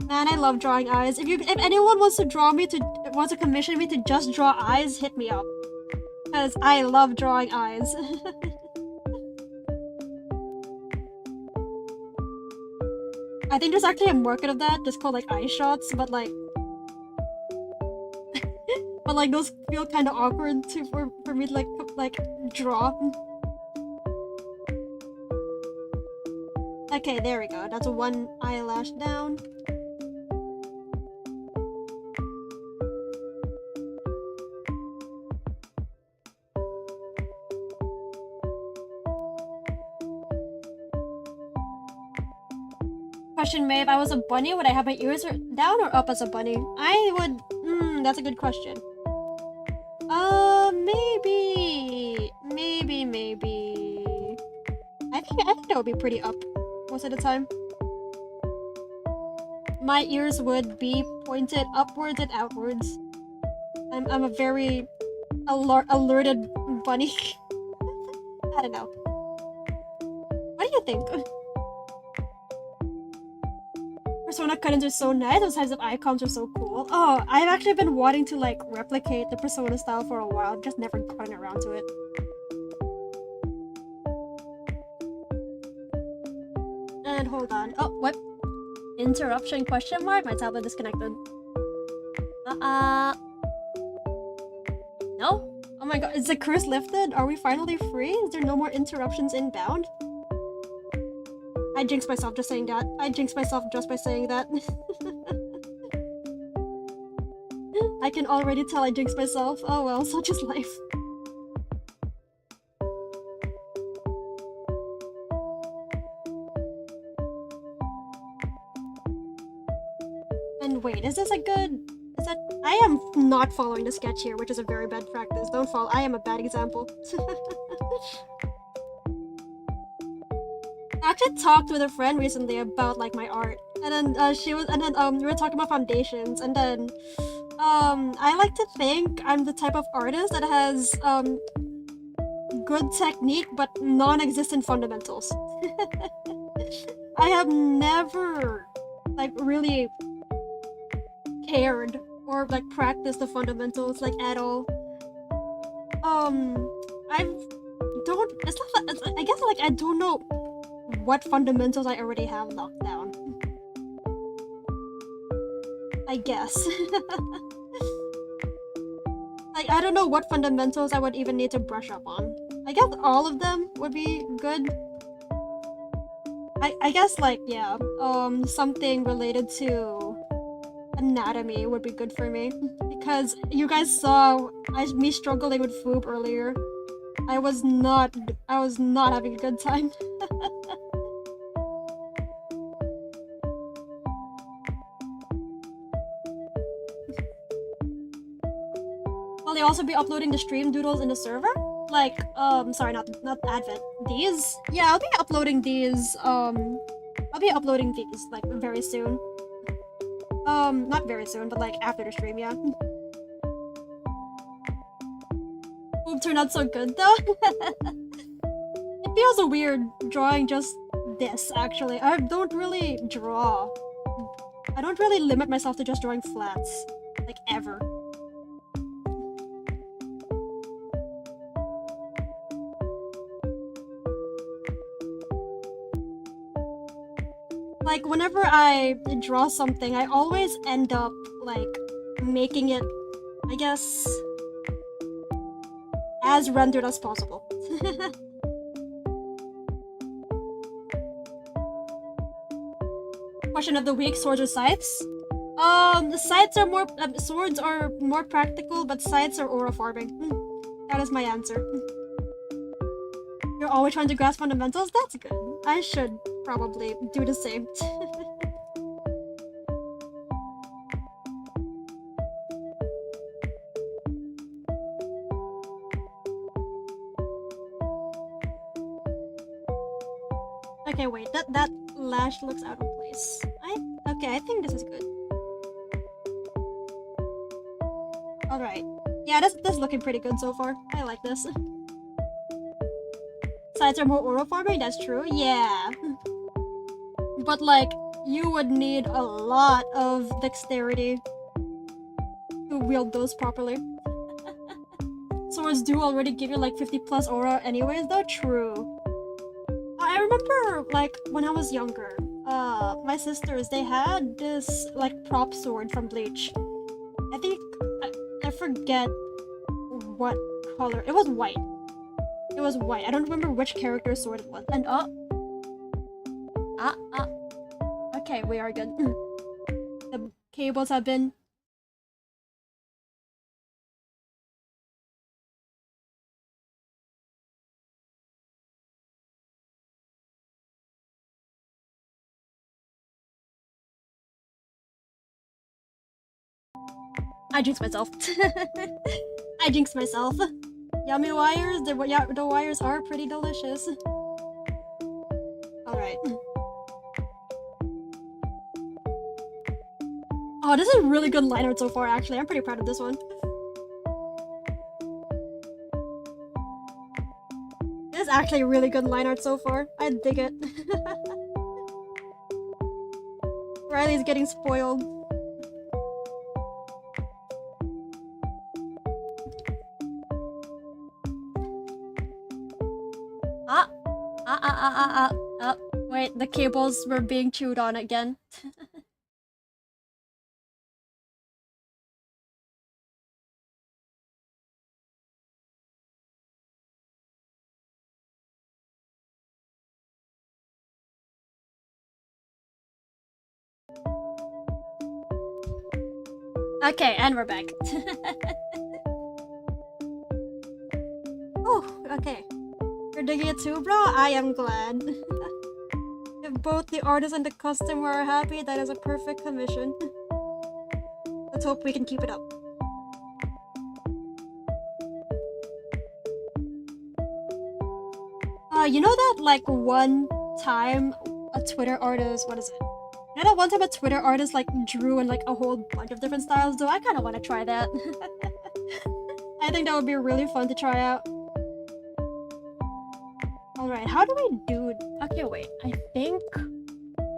Man, I love drawing eyes. If anyone wants to commission me to just draw eyes, hit me up. Because I love drawing eyes. I think there's actually a market of that, just called like eye shots, but like but like those feel kind of awkward too for me to like draw. Okay, there we go. That's one eyelash down. Question, May, if I was a bunny, would I have my ears down or up as a bunny? I would... that's a good question. Maybe. I think that would be pretty up most of the time. My ears would be pointed upwards and outwards. I'm a very alerted bunny. I don't know. What do you think? Persona cuttings are so nice. Those types of icons are so cool. Oh, I've actually been wanting to like replicate the Persona style for a while, just never gotten around to it. And hold on. Oh, what? Interruption question mark? My tablet disconnected. No? Oh my god, is the curse lifted? Are we finally free? Is there no more interruptions inbound? I jinxed myself just saying that. I jinxed myself just by saying that. I can already tell I jinxed myself. Oh well, such is life. And wait, is this a good... Is that... I am not following the sketch here, which is a very bad practice. Don't follow. I am a bad example. I actually talked with a friend recently about like my art, and then we were talking about foundations, and then I like to think I'm the type of artist that has good technique but non-existent fundamentals. I have never like really cared or like practiced the fundamentals like at all. I don't. It's not. I guess like I don't know what fundamentals I already have locked down. I guess. Like, I don't know what fundamentals I would even need to brush up on. I guess all of them would be good. I guess, like, yeah, something related to anatomy would be good for me. Because you guys saw me struggling with FOOB earlier. I was not having a good time. Will they also be uploading the stream doodles in the server? Like, sorry, not Advent. These? Yeah, I'll be uploading these, like, very soon. Not very soon, but like, after the stream, yeah. Ooh, turned out so good, though. It feels weird drawing just this, actually. I don't really draw. I don't really limit myself to just drawing flats. Like, ever. Like, whenever I draw something, I always end up, like, making it, I guess, as rendered as possible. Question of the week, swords or scythes? Swords are more practical, but scythes are aura farming. That is my answer. You're always trying to grasp fundamentals? That's good. I should probably do the same. Okay, wait, that lash looks out of place. Okay, I think this is good. Alright. Yeah, this is looking pretty good so far. I like this. Sides are more aura farming, that's true. Yeah. But like, you would need a lot of dexterity to wield those properly. Swords do already give you like 50 plus aura anyways, though. True. I remember like when I was younger, my sisters, they had this like prop sword from Bleach. I think I forget what color. It was white. It was white. I don't remember which character's sword it was. And okay, we are good. The cables have been I jinxed myself. I jinxed myself. Yummy wires? The wires are pretty delicious. Alright. Oh, this is a really good line art so far, actually. I'm pretty proud of this one. This is actually a really good line art so far. I dig it. Riley's getting spoiled. Wait, the cables were being chewed on again. Okay, and we're back. Oh, okay. You're digging it too, bro? I am glad. If both the artist and the customer are happy, that is a perfect commission. Let's hope we can keep it up. You know that, like, one time a Twitter artist, what is it? You know that one time a Twitter artist, like, drew in, like, a whole bunch of different styles? Though I kind of want to try that. I think that would be really fun to try out. Alright, how do we do... Okay, wait. I think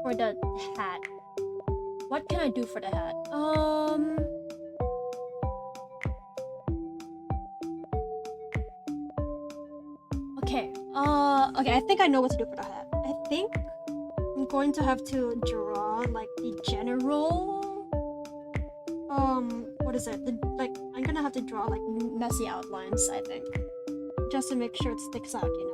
for the hat. What can I do for the hat? Okay. Okay, I think I know what to do for the hat. I think I'm going to have to draw, like, the general... what is it? I'm gonna have to draw, like, messy outlines, I think. Just to make sure it sticks out, you know?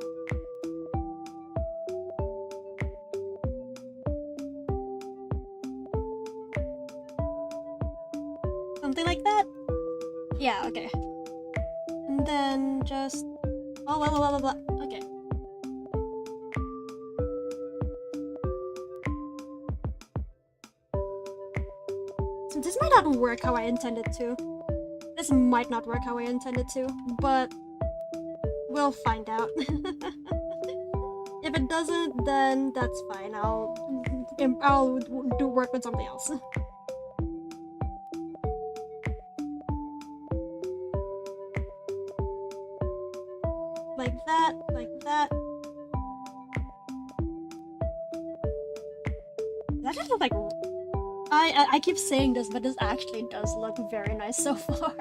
Okay. And then just... Oh, blah, blah, blah, blah, blah. Okay. So this might not work how I intended to. This might not work how I intended to, but we'll find out. If it doesn't, then that's fine. I'll do work with something else. Like that, like that. That just looks like... I keep saying this, but this actually does look very nice so far.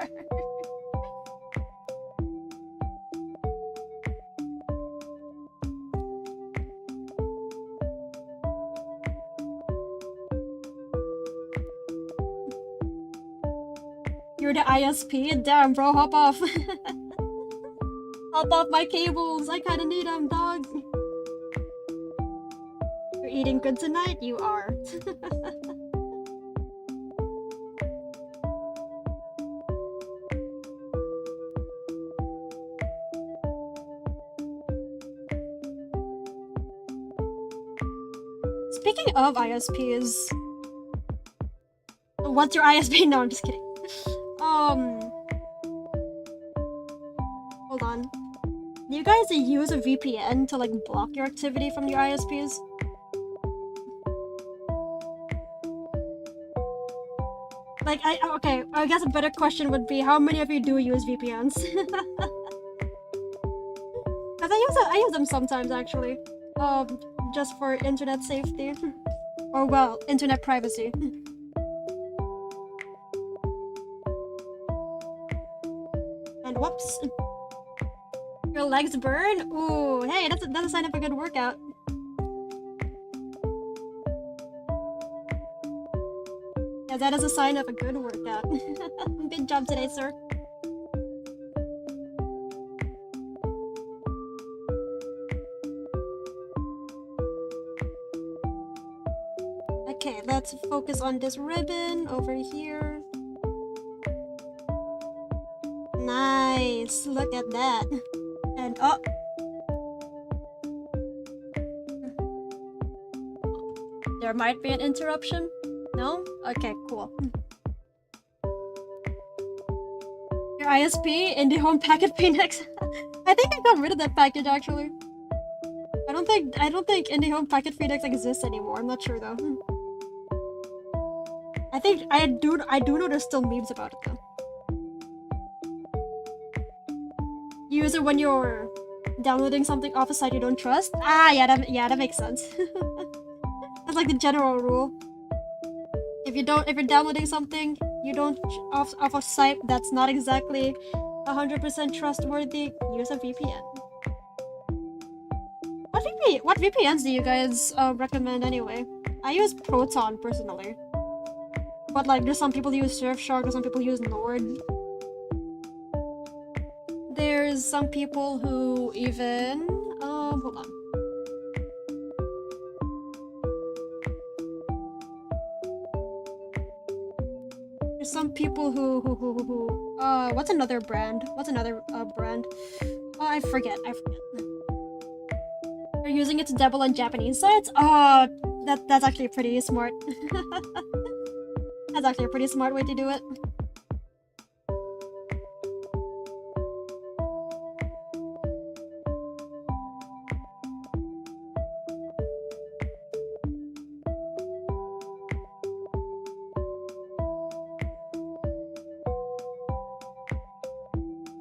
You're the ISP? Damn, bro, hop off. Hop off my cables. I kinda need them, dog. You're eating good tonight? You are. Speaking of ISPs, what's your ISP? No, I'm just kidding. Hold on. Do you guys use a VPN to like block your activity from your ISPs? Like, okay, I guess a better question would be how many of you do use VPNs? Because I use them sometimes actually. Just for internet safety. Or well, internet privacy. And whoops. Your legs burn? Ooh, hey, that's a sign of a good workout. Yeah, that is a sign of a good workout. Good job today, sir. Okay, let's focus on this ribbon over here. Nice, look at that. And oh, there might be an interruption. No? Okay, cool. Your ISP, IndiHome Packet Phoenix. I think I got rid of that package actually. I don't think IndiHome Packet Phoenix exists anymore. I'm not sure though. I think I do know there's still memes about it though. You use it when you're downloading something off a site you don't trust. Ah, yeah, that makes sense. That's like the general rule. If you're downloading something you don't off a site that's not exactly 100% trustworthy, use a VPN. What VPNs do you guys recommend anyway? I use Proton personally. But like, there's some people who use Surfshark, there's some people who use Nord. There's some people who even... hold on. There's some people who what's another brand? What's another brand? Oh, I forget. They're using it to dabble on Japanese sites? Oh, that's actually pretty smart. That's actually a pretty smart way to do it.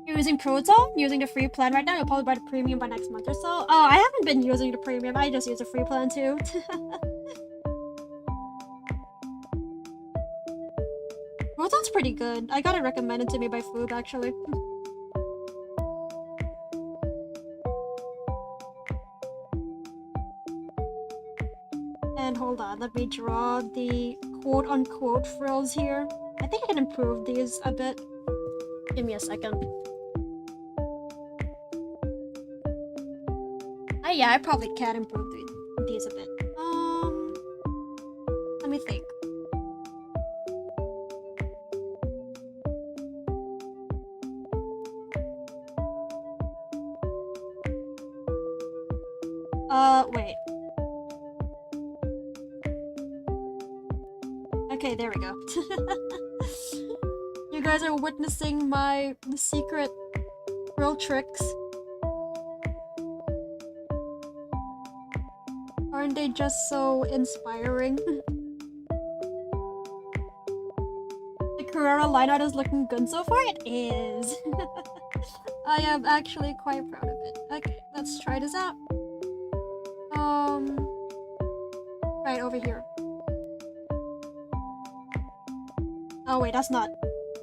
You're using Proton? You're using the free plan right now? You'll probably buy the premium by next month or so. Oh, I haven't been using the premium. I just use the free plan too. Proton's pretty good. I got it recommended to me by Floob actually. And hold on, let me draw the quote-unquote frills here. I think I can improve these a bit. Give me a second. Yeah, I probably can improve these a bit. Let me think. Wait. Okay, there we go. You guys are witnessing my secret girl tricks. Aren't they just so inspiring? The Carrera line art is looking good so far? It is. I am actually quite proud of it. Okay, let's try this out. Right over here. Oh wait, that's not.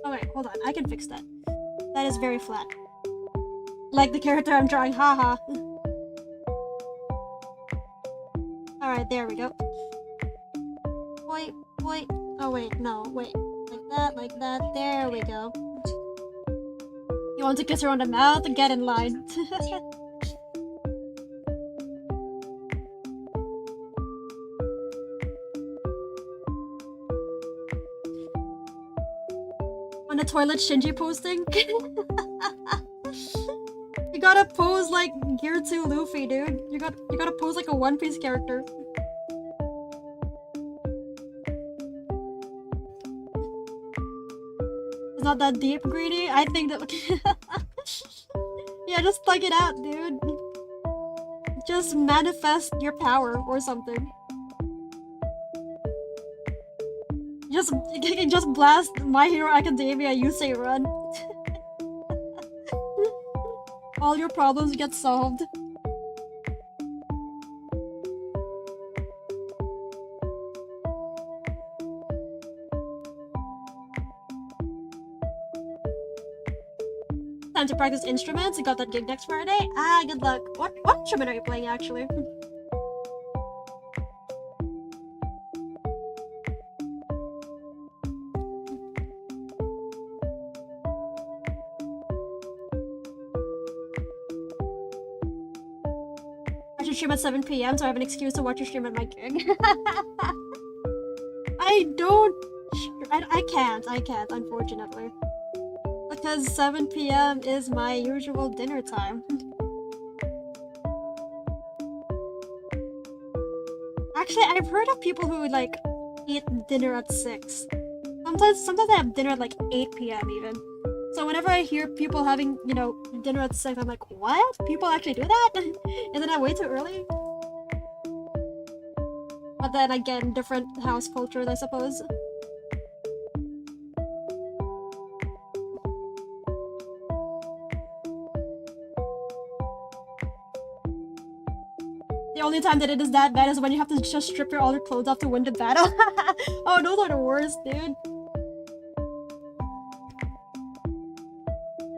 Oh wait, hold on. I can fix that. That is very flat. Like the character I'm drawing, haha. Alright, there we go. Wait. Oh wait, no, wait. Like that, there we go. You want to kiss her on the mouth? Get in line. On the toilet Shinji posting? You gotta pose like Gear 2 Luffy, dude. You gotta pose like a One Piece character. It's not that deep, Greedy. I think that. Yeah, just thug it out, dude. Just manifest your power or something. Just blast My Hero Academia, you say run. All your problems get solved. Time to practice instruments. You got that gig next Friday? Ah, good luck. What instrument are you playing actually? I should stream at 7 p.m. so I have an excuse to watch your stream at my gig. I can't, unfortunately. Because 7 p.m. is my usual dinner time. Actually, I've heard of people who like eat dinner at 6. Sometimes I have dinner at like 8 p.m. even. So whenever I hear people having, you know, dinner at 6, I'm like, what? People actually do that? Isn't that way too early? But then again, different house cultures, I suppose. The only time that it is that bad is when you have to just strip all your clothes off to win the battle. Oh, those are the worst, dude.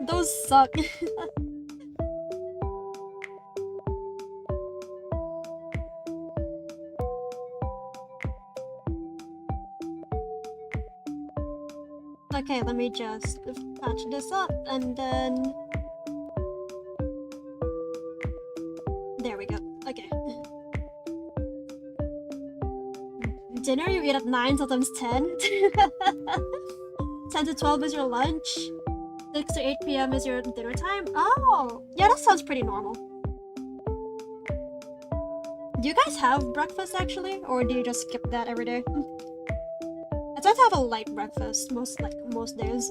Those suck. Okay, let me just patch this up and then... There we go. Okay. Dinner you eat at 9, sometimes 10. 10 to 12 is your lunch. 6 to 8 p.m. is your dinner time? Oh! Yeah, that sounds pretty normal. Do you guys have breakfast actually? Or do you just skip that every day? I try to have a light breakfast most days.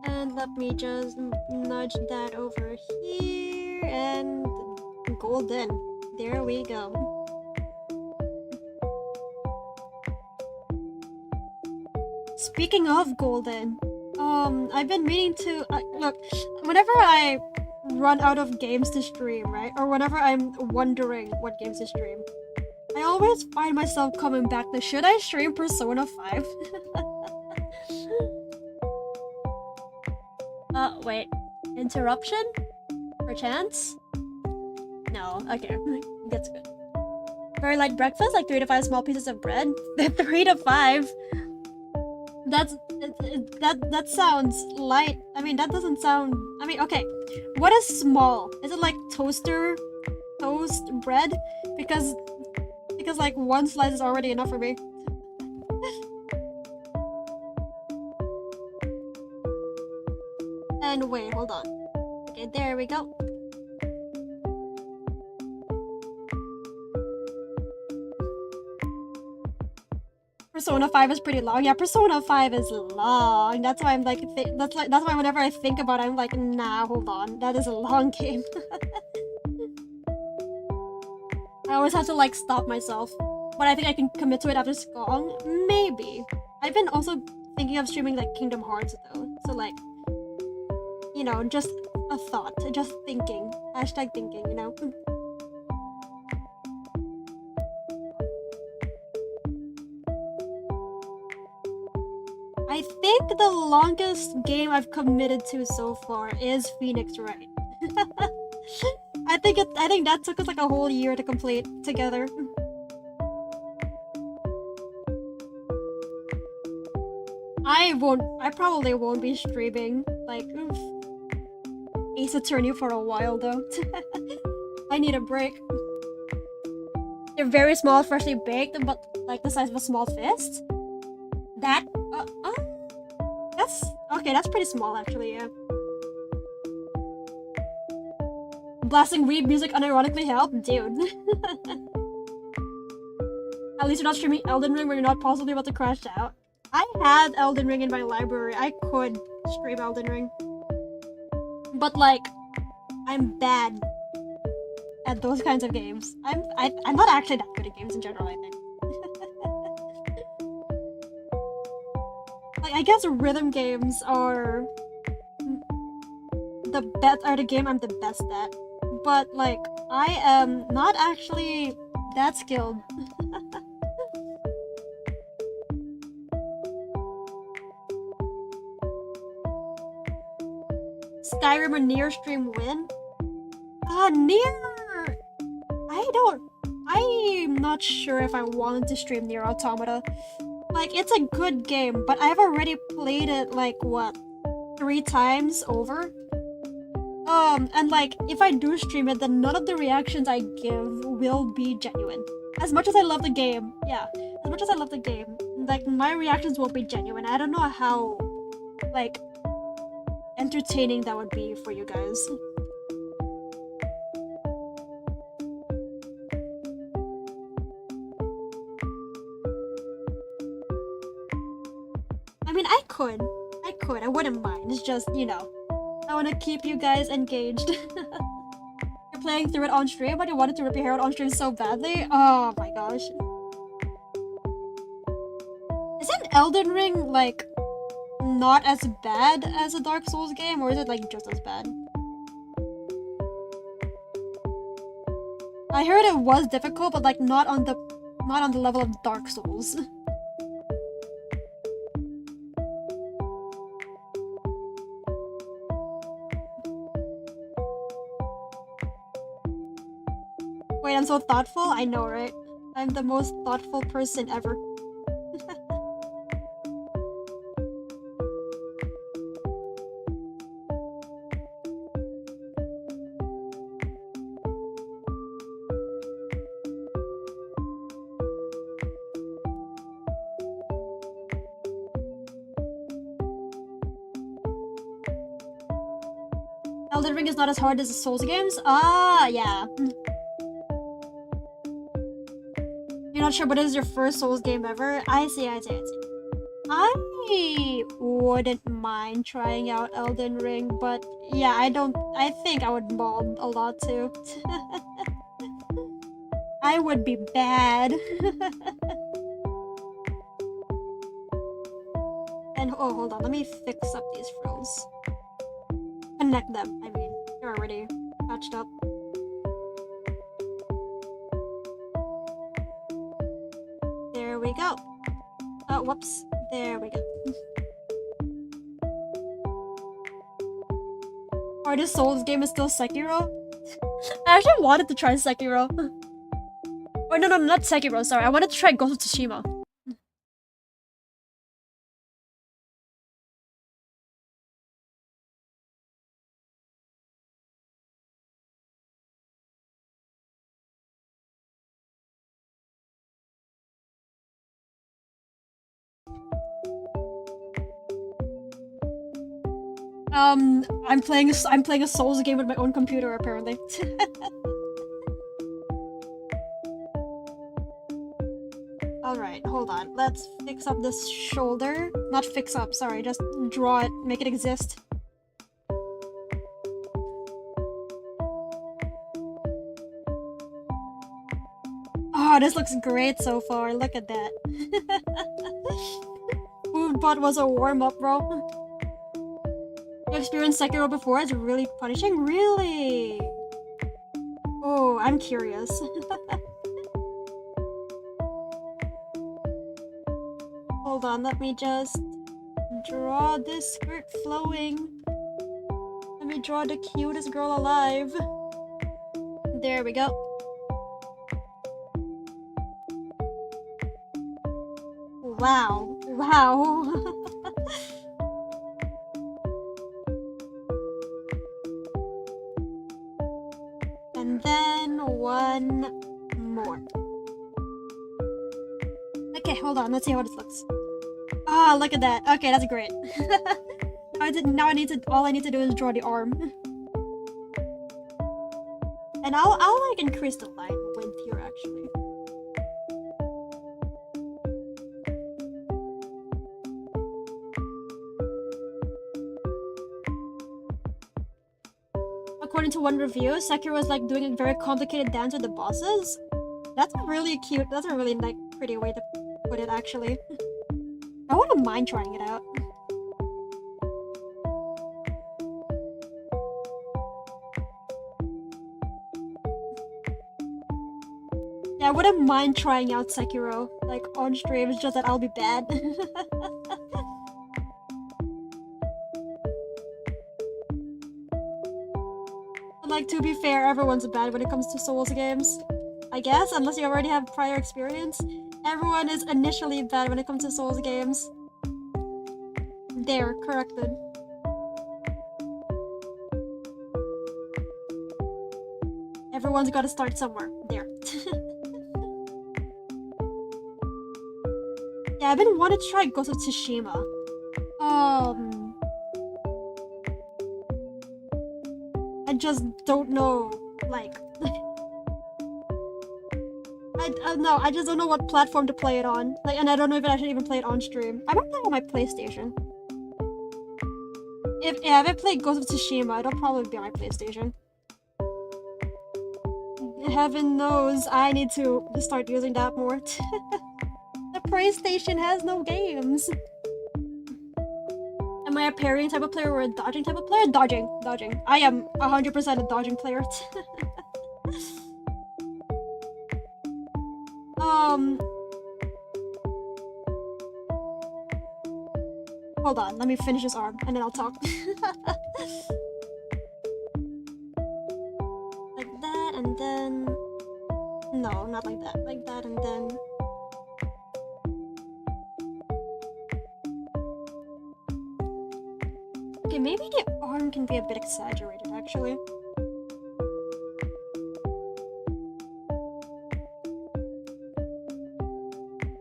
And let me just nudge that over here and golden. There we go. Speaking of golden, I've been meaning to look. Whenever I run out of games to stream, right, or whenever I'm wondering what games to stream, I always find myself coming back to, should I stream Persona 5? Wait. Interruption? Perchance? No, okay. That's good. Very light breakfast, like 3 to 5 small pieces of bread? 3 to 5? That sounds light. I mean, that doesn't sound... I mean, okay. What is small? Is it like toast bread? Because like one slice is already enough for me. And wait, hold on. Okay, there we go. Persona 5 is pretty long. Yeah, Persona 5 is long. That's why I'm like, that's why whenever I think about it, I'm like, nah, hold on. That is a long game. I always have to like stop myself. But I think I can commit to it after Skong. Maybe. I've been also thinking of streaming like Kingdom Hearts though. So like, you know, just a thought. Just thinking. Hashtag thinking, you know? I think the longest game I've committed to so far is Phoenix Wright. I think that took us like a whole year to complete together. I probably won't be streaming like Ace Attorney for a while though. I need a break. They're very small, freshly baked, but like the size of a small fist. That that's okay. That's pretty small actually. Yeah. Blasting weeb music unironically helped, dude. At least you're not streaming Elden Ring where you're not possibly about to crash out. I had Elden Ring in my library. I could stream Elden Ring. But like, I'm bad at those kinds of games. I'm not actually that good at games in general, I think. Like, I guess rhythm games are the game I'm the best at. But like, I am not actually that skilled. Skyrim or Nier stream win? Nier! I'm not sure if I wanted to stream Nier Automata. Like, it's a good game, but I've already played it, like, what, 3 times over? And like, if I do stream it, then none of the reactions I give will be genuine. As much as I love the game, yeah, as much as I love the game, like, my reactions won't be genuine. I don't know how, like, entertaining that would be for you guys. I mean, I could, I wouldn't mind. It's just, you know, I want to keep you guys engaged. You're playing through it on stream, but you wanted to rip your hair out on stream so badly? Oh my gosh. Isn't Elden Ring, like, not as bad as a Dark Souls game, or is it, like, just as bad? I heard it was difficult, but, like, not on the level of Dark Souls. Wait, I'm so thoughtful? I know, right? I'm the most thoughtful person ever. Elden Ring is not as hard as the Souls games? Ah, yeah. You're not sure what is your first Souls game ever? I see. I wouldn't mind trying out Elden Ring, but yeah, I think I would mob a lot too. I would be bad. And oh, hold on, let me fix up these frills. Connect them, I mean, they're already patched up. There we go. Oh, whoops. There we go. Hardest Souls game is still Sekiro? I actually wanted to try Sekiro. Oh, no, not Sekiro, sorry. I wanted to try Ghost of Tsushima. I'm playing a Souls game with my own computer apparently. Alright, hold on. Let's fix up this shoulder. Not fix up, sorry, just draw it, make it exist. Oh, this looks great so far, look at that. Who thought was a warm-up, bro? You experienced Sekiro before? It's really punishing? Really? Oh, I'm curious. Hold on, let me just draw this skirt flowing. Let me draw the cutest girl alive. There we go. Wow. Wow. And then one more. Okay, hold on, let's see how this looks. Ah, look at that. Okay, that's great. Now all I need to do is draw the arm. And I'll like increase the line width here actually. According to one review, Sekiro is like doing a very complicated dance with the bosses. That's a really cute, that's a really like pretty way to put it actually. I wouldn't mind trying it out. Yeah, I wouldn't mind trying out Sekiro, like on stream, it's just that I'll be bad. But like, to be fair, everyone's bad when it comes to Souls games. I guess, unless you already have prior experience. Everyone is initially bad when it comes to Souls games. There, corrected. Everyone's gotta start somewhere. There. Yeah, I've been wanting to try Ghost of Tsushima. I just don't know, like... I just don't know what platform to play it on. Like, and I don't know if I should even play it on stream. I might play it on my PlayStation. If I play Ghost of Tsushima, it'll probably be on my PlayStation. Heaven knows I need to start using that more. The PlayStation has no games. Am I a parrying type of player or a dodging type of player? Dodging. I am 100% a dodging player. Hold on, let me finish this arm and then I'll talk. Like that and then... No, not like that. Like that and then... Okay, maybe the arm can be a bit exaggerated actually.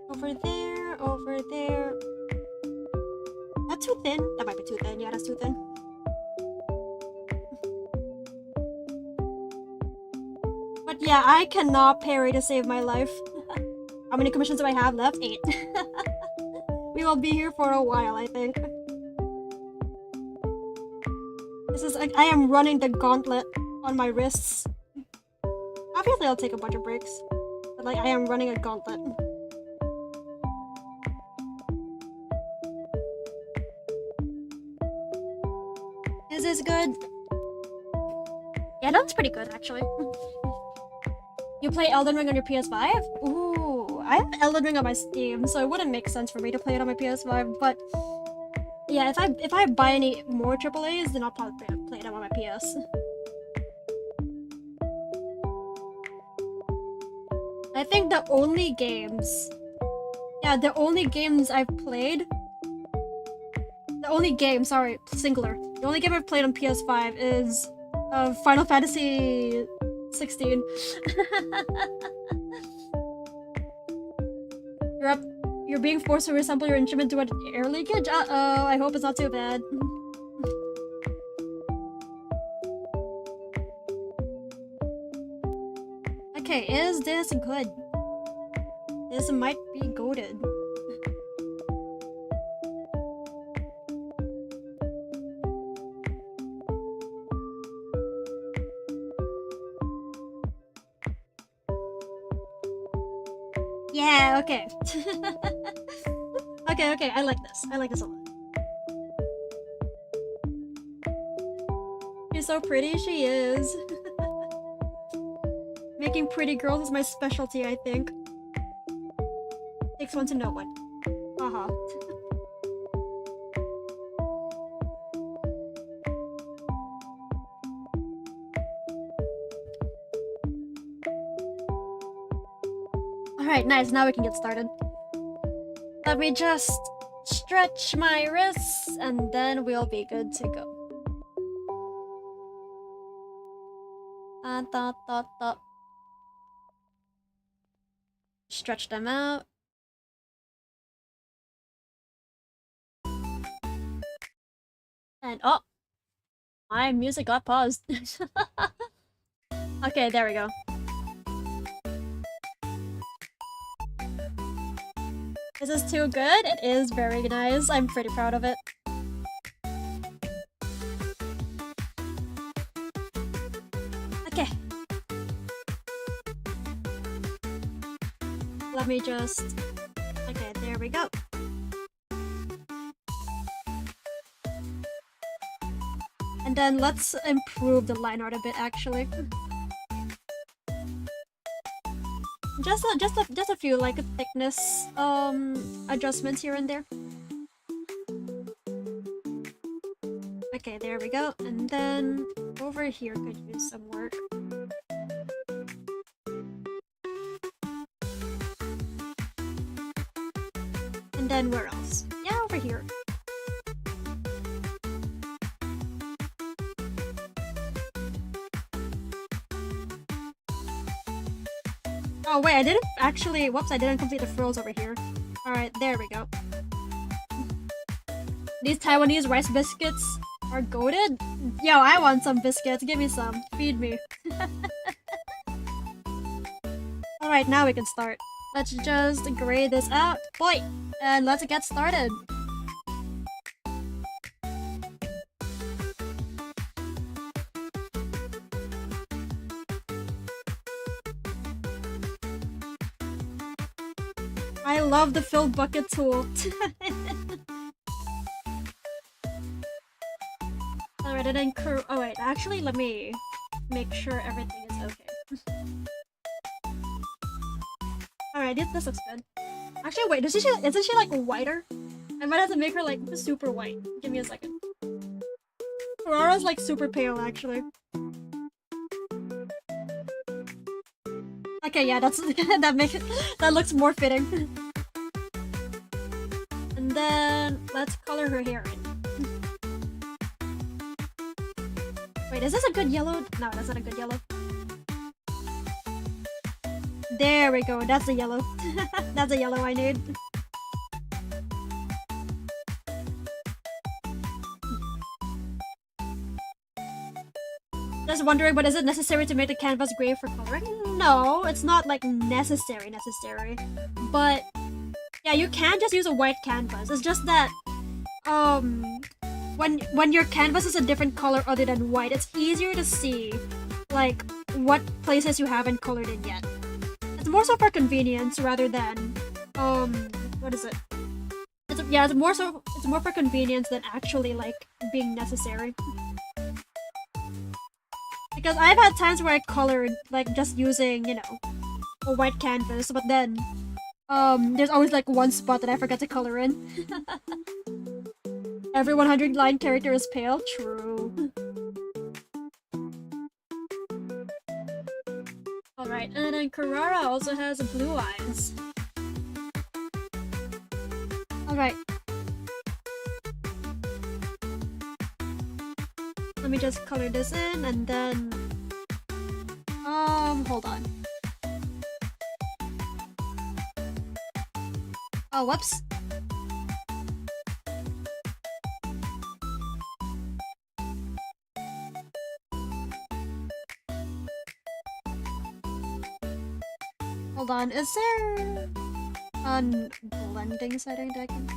Over there. That's too thin? That might be too thin, yeah, that's too thin. But yeah, I cannot parry to save my life. How many commissions do I have left? 8. We will be here for a while, I think. This is like, I am running the gauntlet on my wrists. Obviously I'll take a bunch of breaks. But like, I am running a gauntlet. Is this good? Yeah, that's pretty good actually. You play Elden Ring on your PS5? Ooh, I have Elden Ring on my Steam, so it wouldn't make sense for me to play it on my PS5, but yeah, if I buy any more AAAs, then I'll probably play them on my PS. I think the only games I've played, singular. The only game I've played on PS5 is Final Fantasy 16. You're being forced to reassemble your instrument to an air leakage? Uh-oh, I hope it's not too bad. is this good? This might be goated. Yeah, okay. Okay, I like this. I like this a lot. She's so pretty, she is. Making pretty girls is my specialty, I think. Takes one to know one. Haha. Alright, nice, now we can get started. Let me just stretch my wrists and then we'll be good to go. Stretch them out. And oh! My music got paused. Okay, there we go. Is this too good? It is very nice. I'm pretty proud of it. Okay. Let me just... Okay, there we go. And then let's improve the line art a bit, actually. Just a few like thickness adjustments here and there. Okay, there we go. And then over here could use some work. And then where else? Yeah, over here. Oh wait, I didn't actually, whoops, I didn't complete the frills over here. Alright, there we go. These Taiwanese rice biscuits are goated? Yo, I want some biscuits, give me some, feed me. Alright, now we can start. Let's just grade this out, boy, and let's get started. I love the fill bucket tool. Alright, and then oh wait, actually let me make sure everything is okay. Alright, this looks good. Actually wait, isn't she like whiter? I might have to make her like super white. Give me a second. Aurora's like super pale actually. Okay, yeah, that's that looks more fitting. And then let's color her hair in. Wait, is this a good yellow? No, that's not a good yellow. There we go, that's the yellow. That's the yellow I need. Just wondering, but is it necessary to make the canvas gray for coloring? No, it's not like necessary. But yeah, you can just use a white canvas. It's just that when your canvas is a different color other than white, it's easier to see like what places you haven't colored in yet. It's more so for convenience rather than what is it? It's more for convenience than actually like being necessary. Because I've had times where I colored like just using, you know, a white canvas, but then there's always like one spot that I forgot to color in. Every 100 line character is pale. True. Alright, and then Carrara also has blue eyes. Alright. Let me just color this in and then... hold on. Oh, whoops. on. Is there a blending setting that I can?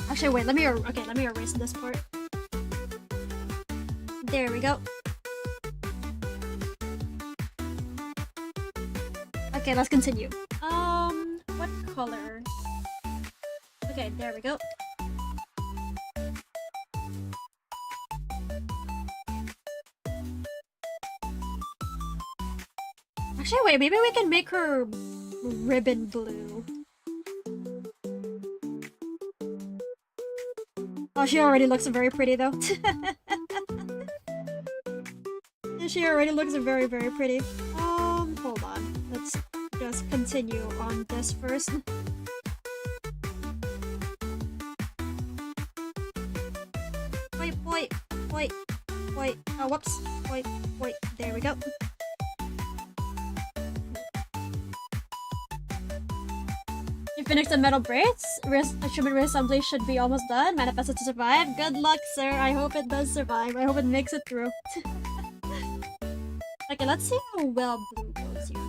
Actually, wait. Let me erase this part. There we go. Okay, let's continue. What color? Okay, there we go. Actually, wait, maybe we can make her ribbon blue. Oh, she already looks very pretty though. She already looks very, very pretty. Hold on. Let's just continue on this first. Wait. Oh, whoops. Wait. There we go. You finished the metal braids? Achievement reassembly should be almost done. Manifest it to survive. Good luck, sir. I hope it does survive. I hope it makes it through. Okay, let's see how well blue goes here.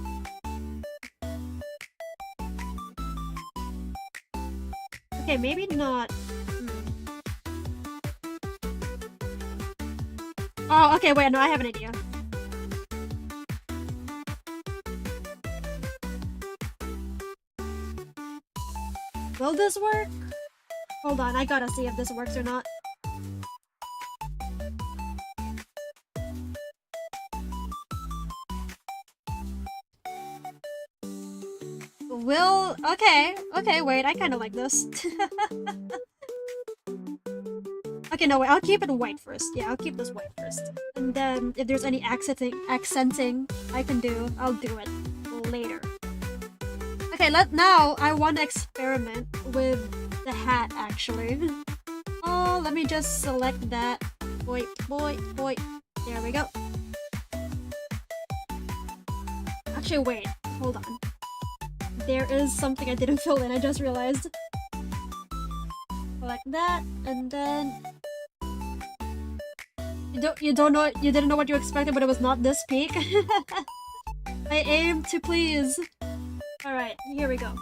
Okay, maybe not. Oh, okay, wait, no, I have an idea. Will this work? Hold on, I gotta see if this works or not. Okay, wait, I kinda like this. Okay, no, wait, I'll keep it white first. Yeah, I'll keep this white first. And then, if there's any accenting I can do, I'll do it later. Okay, now I want to experiment with the hat, actually. Oh, let me just select that. Boy. There we go. Actually, wait, hold on. There is something I didn't fill in, I just realized. Like that, and then you didn't know what you expected, but it was not this peak. I aim to please. Alright, here we go.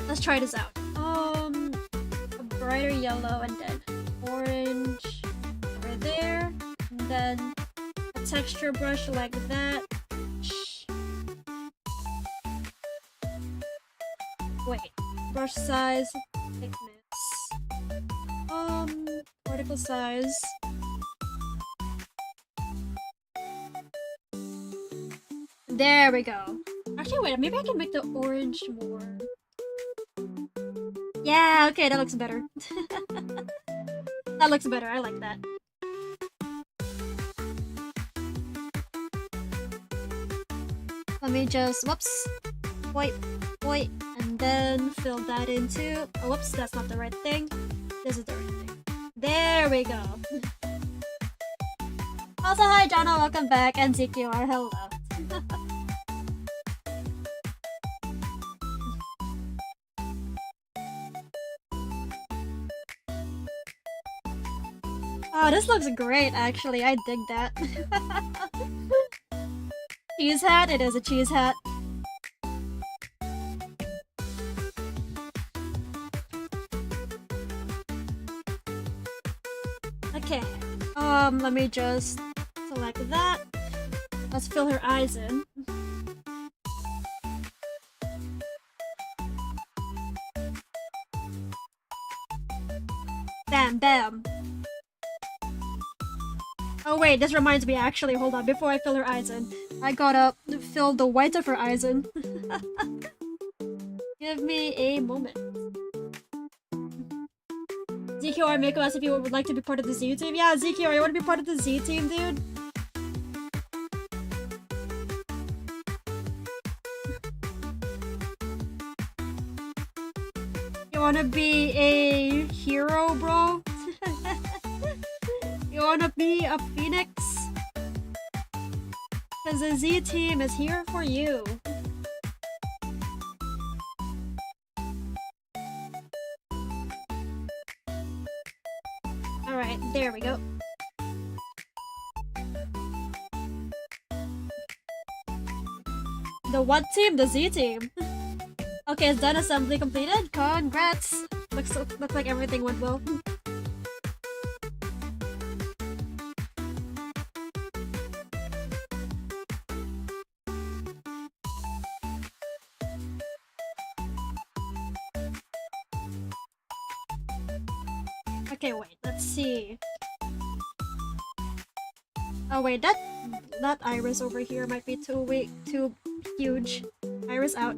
Let's try this out. A brighter yellow and then orange over there, and then a texture brush like that. Wait, brush size, thickness, particle size. There we go. Actually, wait, maybe I can make the orange more. Yeah, okay, that looks better. That looks better, I like that. Let me just, whoops, wipe, and then fill that into, oh, whoops, that's not the right thing. This is the right thing. There we go. Also, hi, Jana, welcome back, and ZQR, hello. Oh, this looks great, actually. I dig that. Cheese hat? It is a cheese hat. Okay. Let me just select that. Let's fill her eyes in. Bam. Oh wait, this reminds me actually, hold on, before I fill her eyes in, I gotta fill the white of her eyes in. Give me a moment. ZQR Mako asked if you would like to be part of the Z team. Yeah, ZQR, you want to be part of the Z team, dude? You wanna be a hero, bro? You wanna be a phoenix? Cause the Z team is here for you. Alright, there we go. The what team? The Z team. Okay, it's done. Assembly completed. Congrats. Looks like everything went well. Okay, wait. Let's see. Oh wait, that iris over here might be too too huge. Iris out.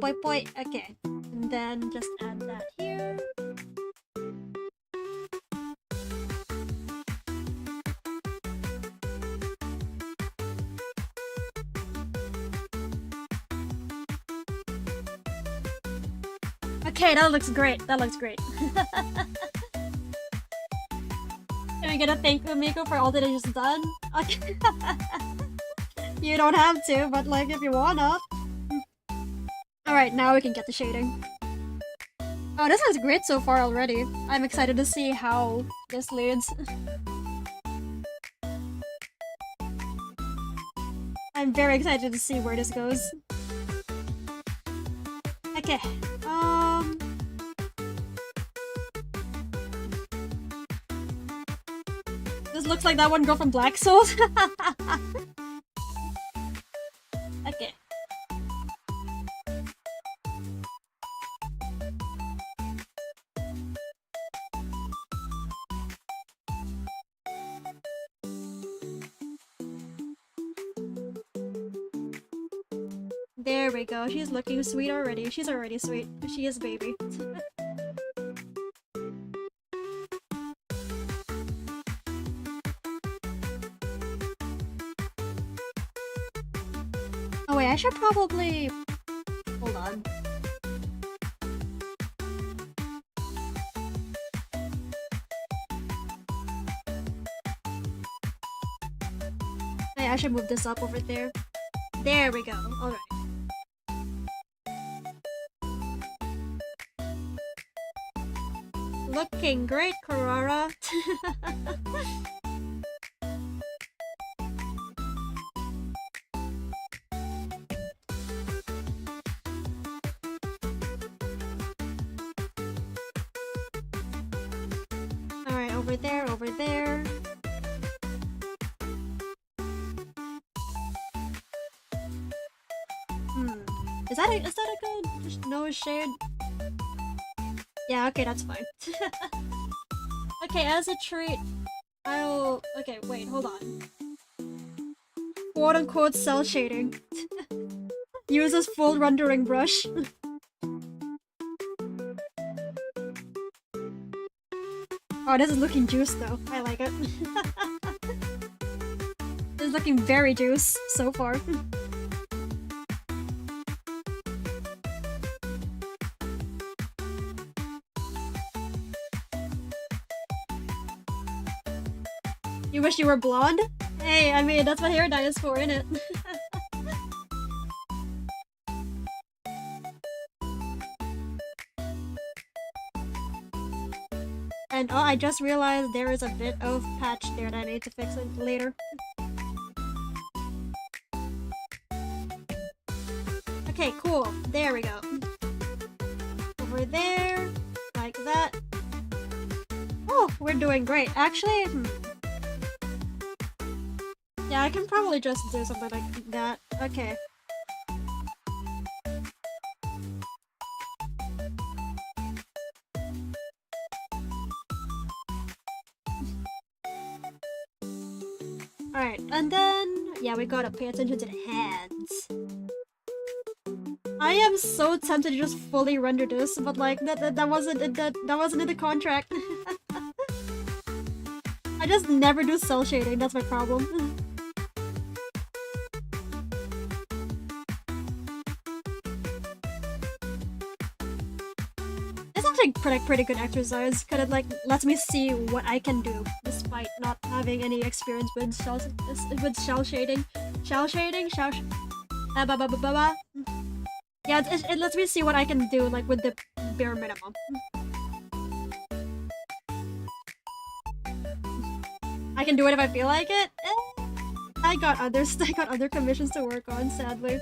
Boy boy. Okay, and then just add that here. Okay, that looks great. That looks great. Am I gonna thank Umiko for all that it just done? Okay. You don't have to, but like if you wanna. Alright, now we can get the shading. Oh, this looks great so far already. I'm excited to see how this leads. I'm very excited to see where this goes. Okay, this looks like that one girl from Black Souls. Okay. There we go. She's looking sweet already. She's already sweet. She is baby. Oh wait, I should probably... Hold on. Hey, I should move this up over there. There we go. Alright. Looking great, Karara. Alright, over there, over there. Is that a good nose shade? Yeah, okay, that's fine. Okay, as a treat, I'll... Okay, wait, hold on. Quote-unquote cell shading. Uses full rendering brush. Oh, this is looking juiced though. I like it. This is looking very juice so far. You wish you were blonde? Hey, I mean, that's what hair dye is for, innit? And oh, I just realized there is a bit of patch there that I need to fix it later. Okay, cool. There we go. Over there, like that. Oh, we're doing great. Actually, yeah, I can probably just do something like that. Okay. Alright, and then... yeah, we gotta pay attention to the hands. I am so tempted to just fully render this, but like, that wasn't in the contract. I just never do cell shading, that's my problem. Pretty good exercise, cause it like lets me see what I can do despite not having any experience with shell shading. Yeah, it lets me see what I can do like with the bare minimum. I can do it if I feel like it. I I got others. I got other commissions to work on, sadly.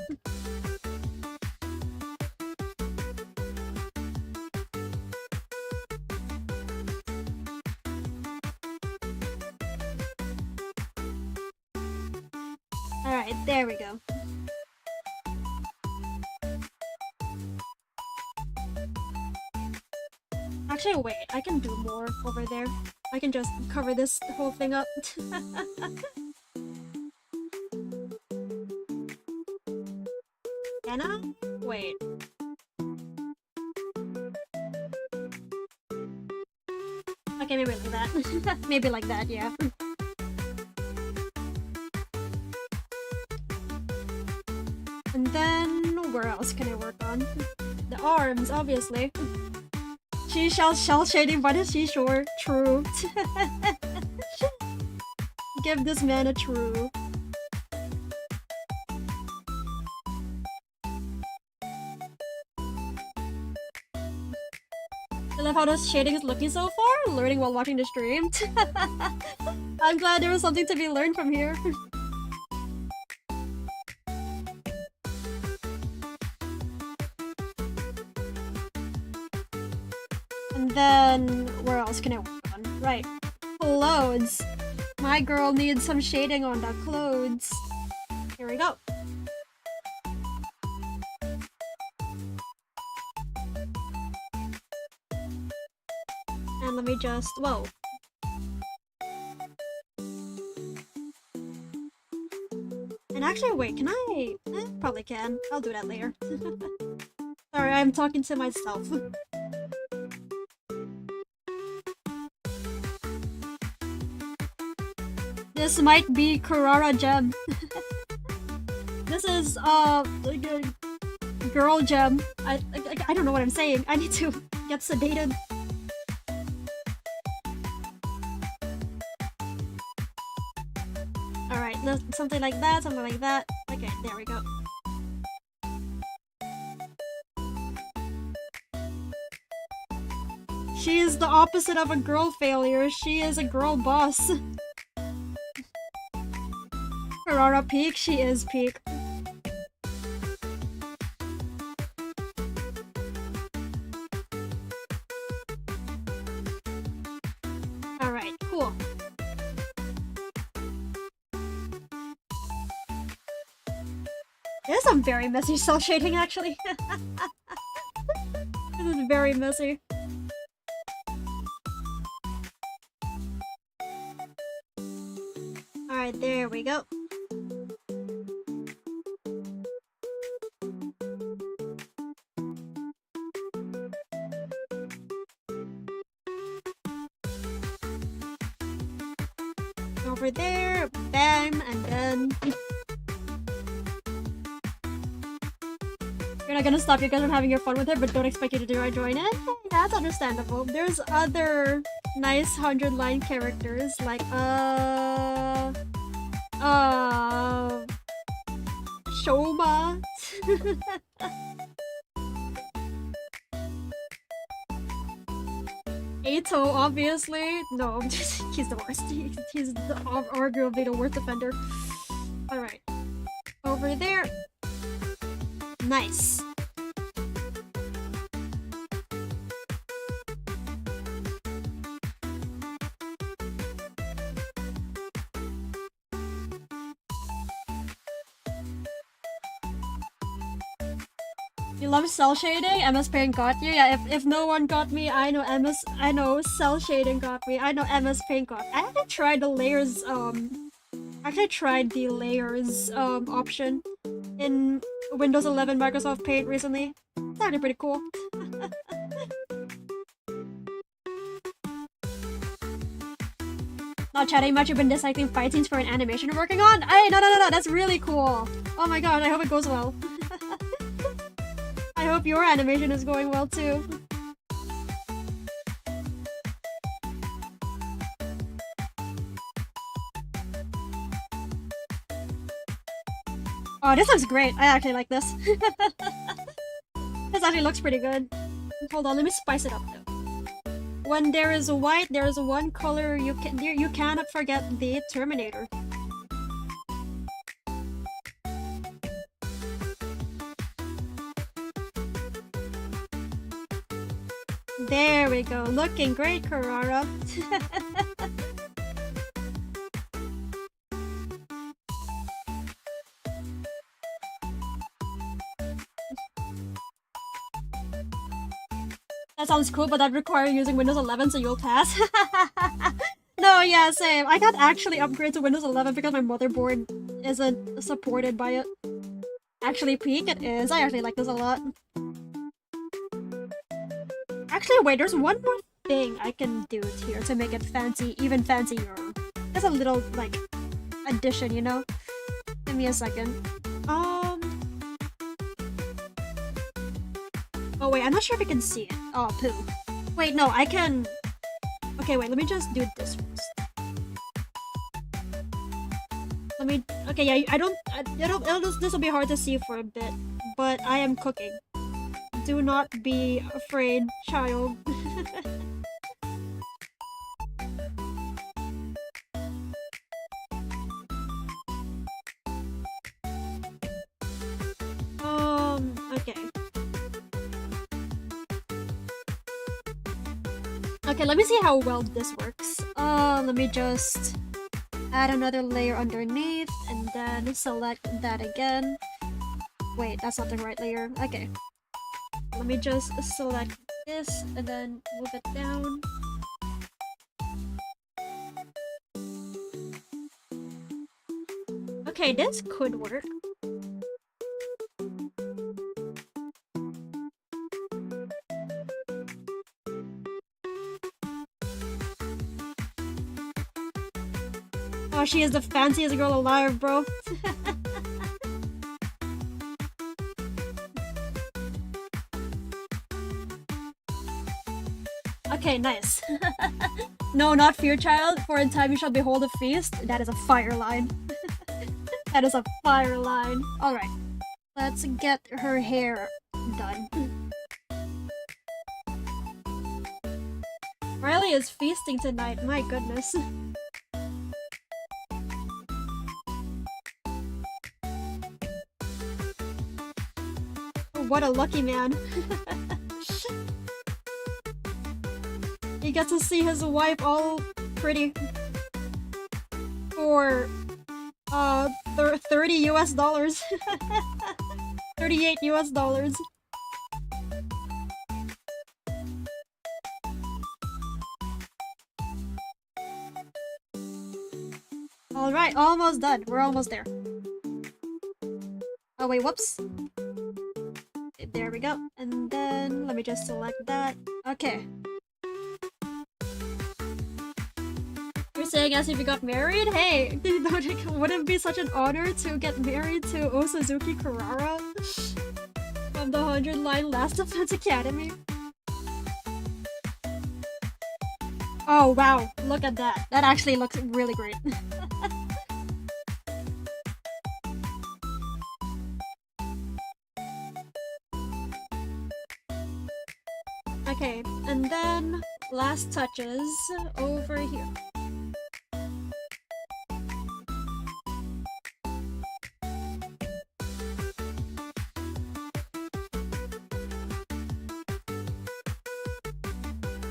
Alright, there we go. Actually, wait, I can do more over there. I can just cover this whole thing up. Can I? Wait. Okay, maybe like that. Maybe like that, yeah. And then, where else can I work on? The arms, obviously. Seashell shell shading by the seashore. True. Give this man a true. I love how the shading is looking so far. Learning while watching the stream. I'm glad there was something to be learned from here. And then, where else can I work on? Right. Clothes. My girl needs some shading on the clothes. Here we go. And let me just, whoa. And actually, wait, can I? Probably can. I'll do that later. Sorry, I'm talking to myself. This might be Carrara gem. This is like a girl gem. I don't know what I'm saying. I need to get sedated. Alright, something like that, something like that. Okay, there we go. She is the opposite of a girl failure. She is a girl boss. Carrara peak, she is peak. Alright, cool. There's some very messy cell shading actually. This is very messy. Alright, there we go. Over there, bam, and then... You're not gonna stop you guys from having your fun with it, but don't expect you to join it. That's understandable. There's other nice 100-line characters, like, Shoma. Ato, obviously. No, he's the worst. He's arguably the worst offender. Alright. Over there. Nice. You love cell shading? MS Paint got you? Yeah, if no one got me, I know cell shading got me. I know MS Paint got me. I actually tried the layers, option in Windows 11 Microsoft Paint recently. It's actually pretty cool. Not chatting much, you've been disliking fight scenes for an animation you're working on? No, that's really cool. Oh my god, I hope it goes well. I hope your animation is going well too. Oh, this looks great. I actually like this. This actually looks pretty good. Hold on, let me spice it up though. When there is white, there is one color you cannot forget: the Terminator. we go. Looking great, Karara. That sounds cool, but that requires using Windows 11, so you'll pass. No, yeah, same. I can't actually upgrade to Windows 11 because my motherboard isn't supported by it. Actually, peak, it is. I actually like this a lot. Actually, wait, there's one more thing I can do here to make it fancy, even fancier. Just a little, like, addition, you know? Give me a second. Oh wait, I'm not sure if I can see it. Oh, poo. Wait, no, I can... Okay, wait, let me just do this first. Let me... Okay, yeah, this will be hard to see for a bit, but I am cooking. Do not be afraid, child. Okay. Okay, let me see how well this works. Let me just add another layer underneath and then select that again. Wait, that's not the right layer. Okay. Let me just select this and then move it down. Okay, this could work. Oh, she is the fanciest girl alive, bro. Okay, nice. No, not fear, child. For in time you shall behold a feast. That is a fire line. That is a fire line. Alright. Let's get her hair done. Riley is feasting tonight. My goodness. What a lucky man. He gets to see his wife all pretty for 30 US dollars. 38 US dollars. Alright, almost done. We're almost there. Oh wait, whoops. There we go. And then let me just select that. Okay. You're saying as if you got married? Hey, wouldn't it be such an honor to get married to Osazuki Kurara from the 100-line Last Defense Academy? Oh wow, look at that. That actually looks really great. Okay, and then last touches over here.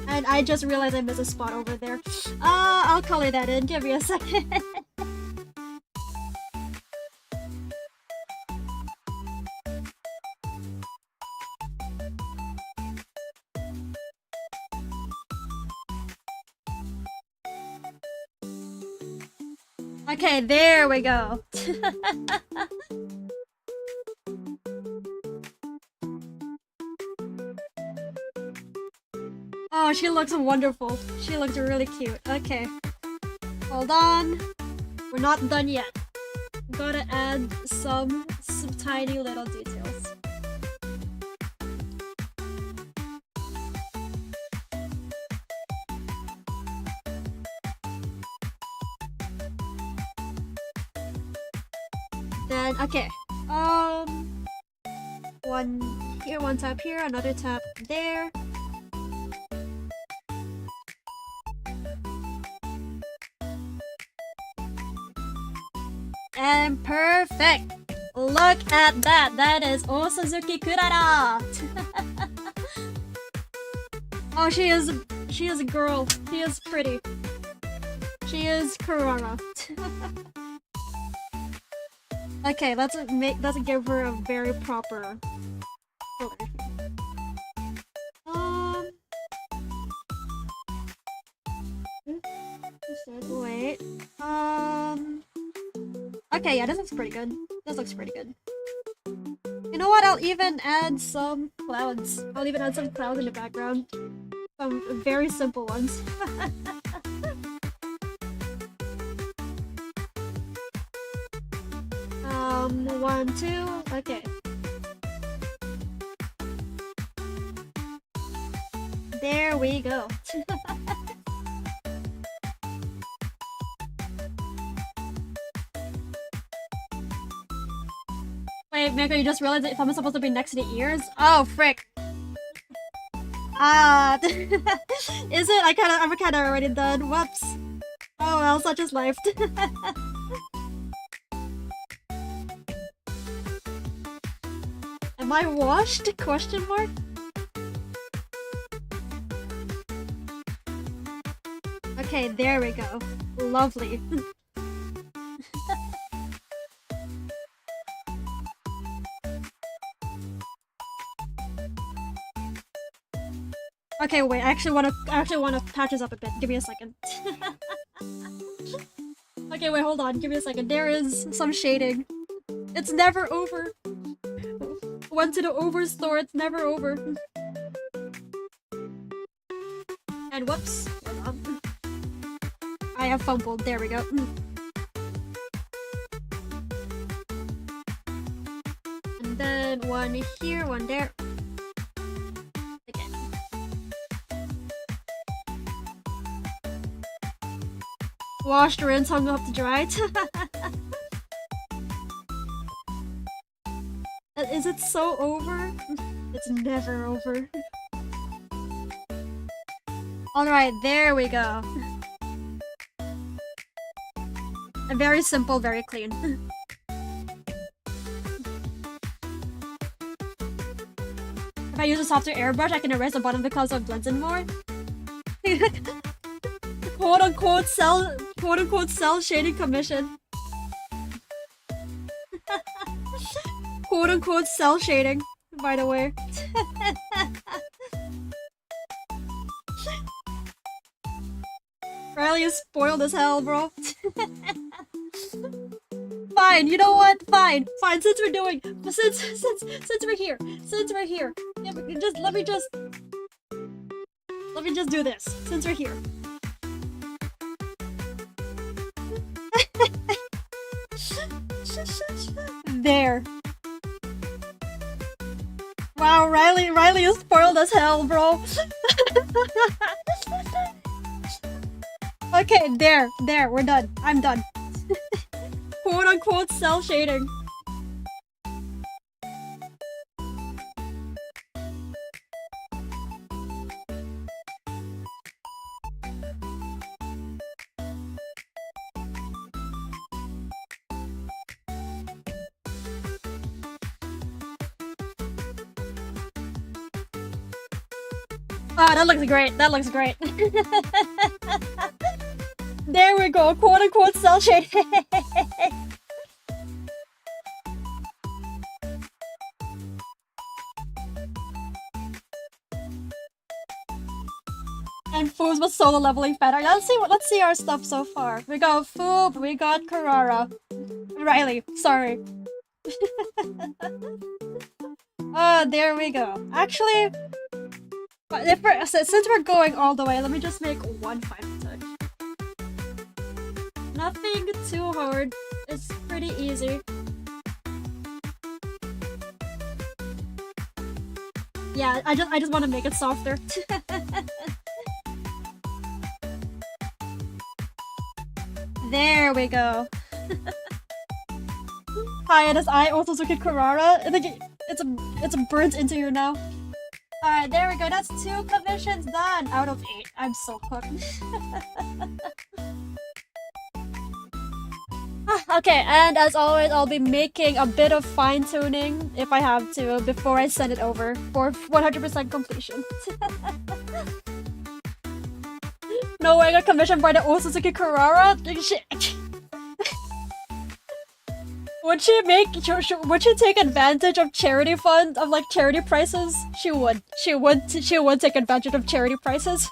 And I just realized I missed a spot over there. I'll color that in. Give me a second. Okay, there we go. Oh, she looks wonderful. She looks really cute. Okay. Hold on. We're not done yet. Gotta add some tiny little details. Then, okay. One here, one tap here, another tap there. And perfect! Look at that! That is Osazuki Kurara! Oh, she is a girl. She is pretty. She is Karara. Okay, let's give her a very proper color. Wait. Okay, yeah, this looks pretty good. This looks pretty good. You know what? I'll even add some clouds. I'll even add some clouds in the background. Some very simple ones. One, two, okay. There we go. Wait, Mako, you just realized that thumb is supposed to be next to the ears? Oh, frick. Is it? I'm kinda already done. Whoops. Oh well, such is life. Am I washed? Question mark? Okay, there we go. Lovely. Okay, wait. I actually wanna patch this up a bit. Give me a second. Okay, wait. Hold on. Give me a second. There is some shading. It's never over. Went to the over store. It's never over. And whoops. Hold on. I have fumbled. There we go. And then one here, one there. Washed, rinse, hung up to dry. Is it so over? It's never over. Alright, there we go. And very simple, very clean. If I use a softer airbrush, I can erase the bottom of the clouds so it blends in more. Quote-unquote cell shading commission. Quote-unquote cell shading, by the way. Riley is spoiled as hell, bro. Fine, you know what? Fine. Since we're doing, since we're here, yeah, let me just do this. Since we're here. There. Wow, Riley is spoiled as hell, bro. Okay, there, we're done. I'm done. Quote unquote cell shading. Oh, that looks great. That looks great. There we go. Quote unquote cell shade. And Foobs was solo leveling better. Let's see our stuff so far. We got Foob, we got Karara. Riley, sorry. There we go. Actually, since we're going all the way, let me just make one final touch. Nothing too hard. It's pretty easy. Yeah, I just want to make it softer. There we go. Hi, and as I also took it Karara. I think it's burnt into you now. Alright, there we go. That's 2 commissions done out of 8. I'm so cooked. Okay, and as always, I'll be making a bit of fine-tuning if I have to before I send it over for 100% completion. No, I got commissioned by the Osuzuki Kurara. Would she take advantage of charity fund of like charity prices? She would. She would take advantage of charity prices.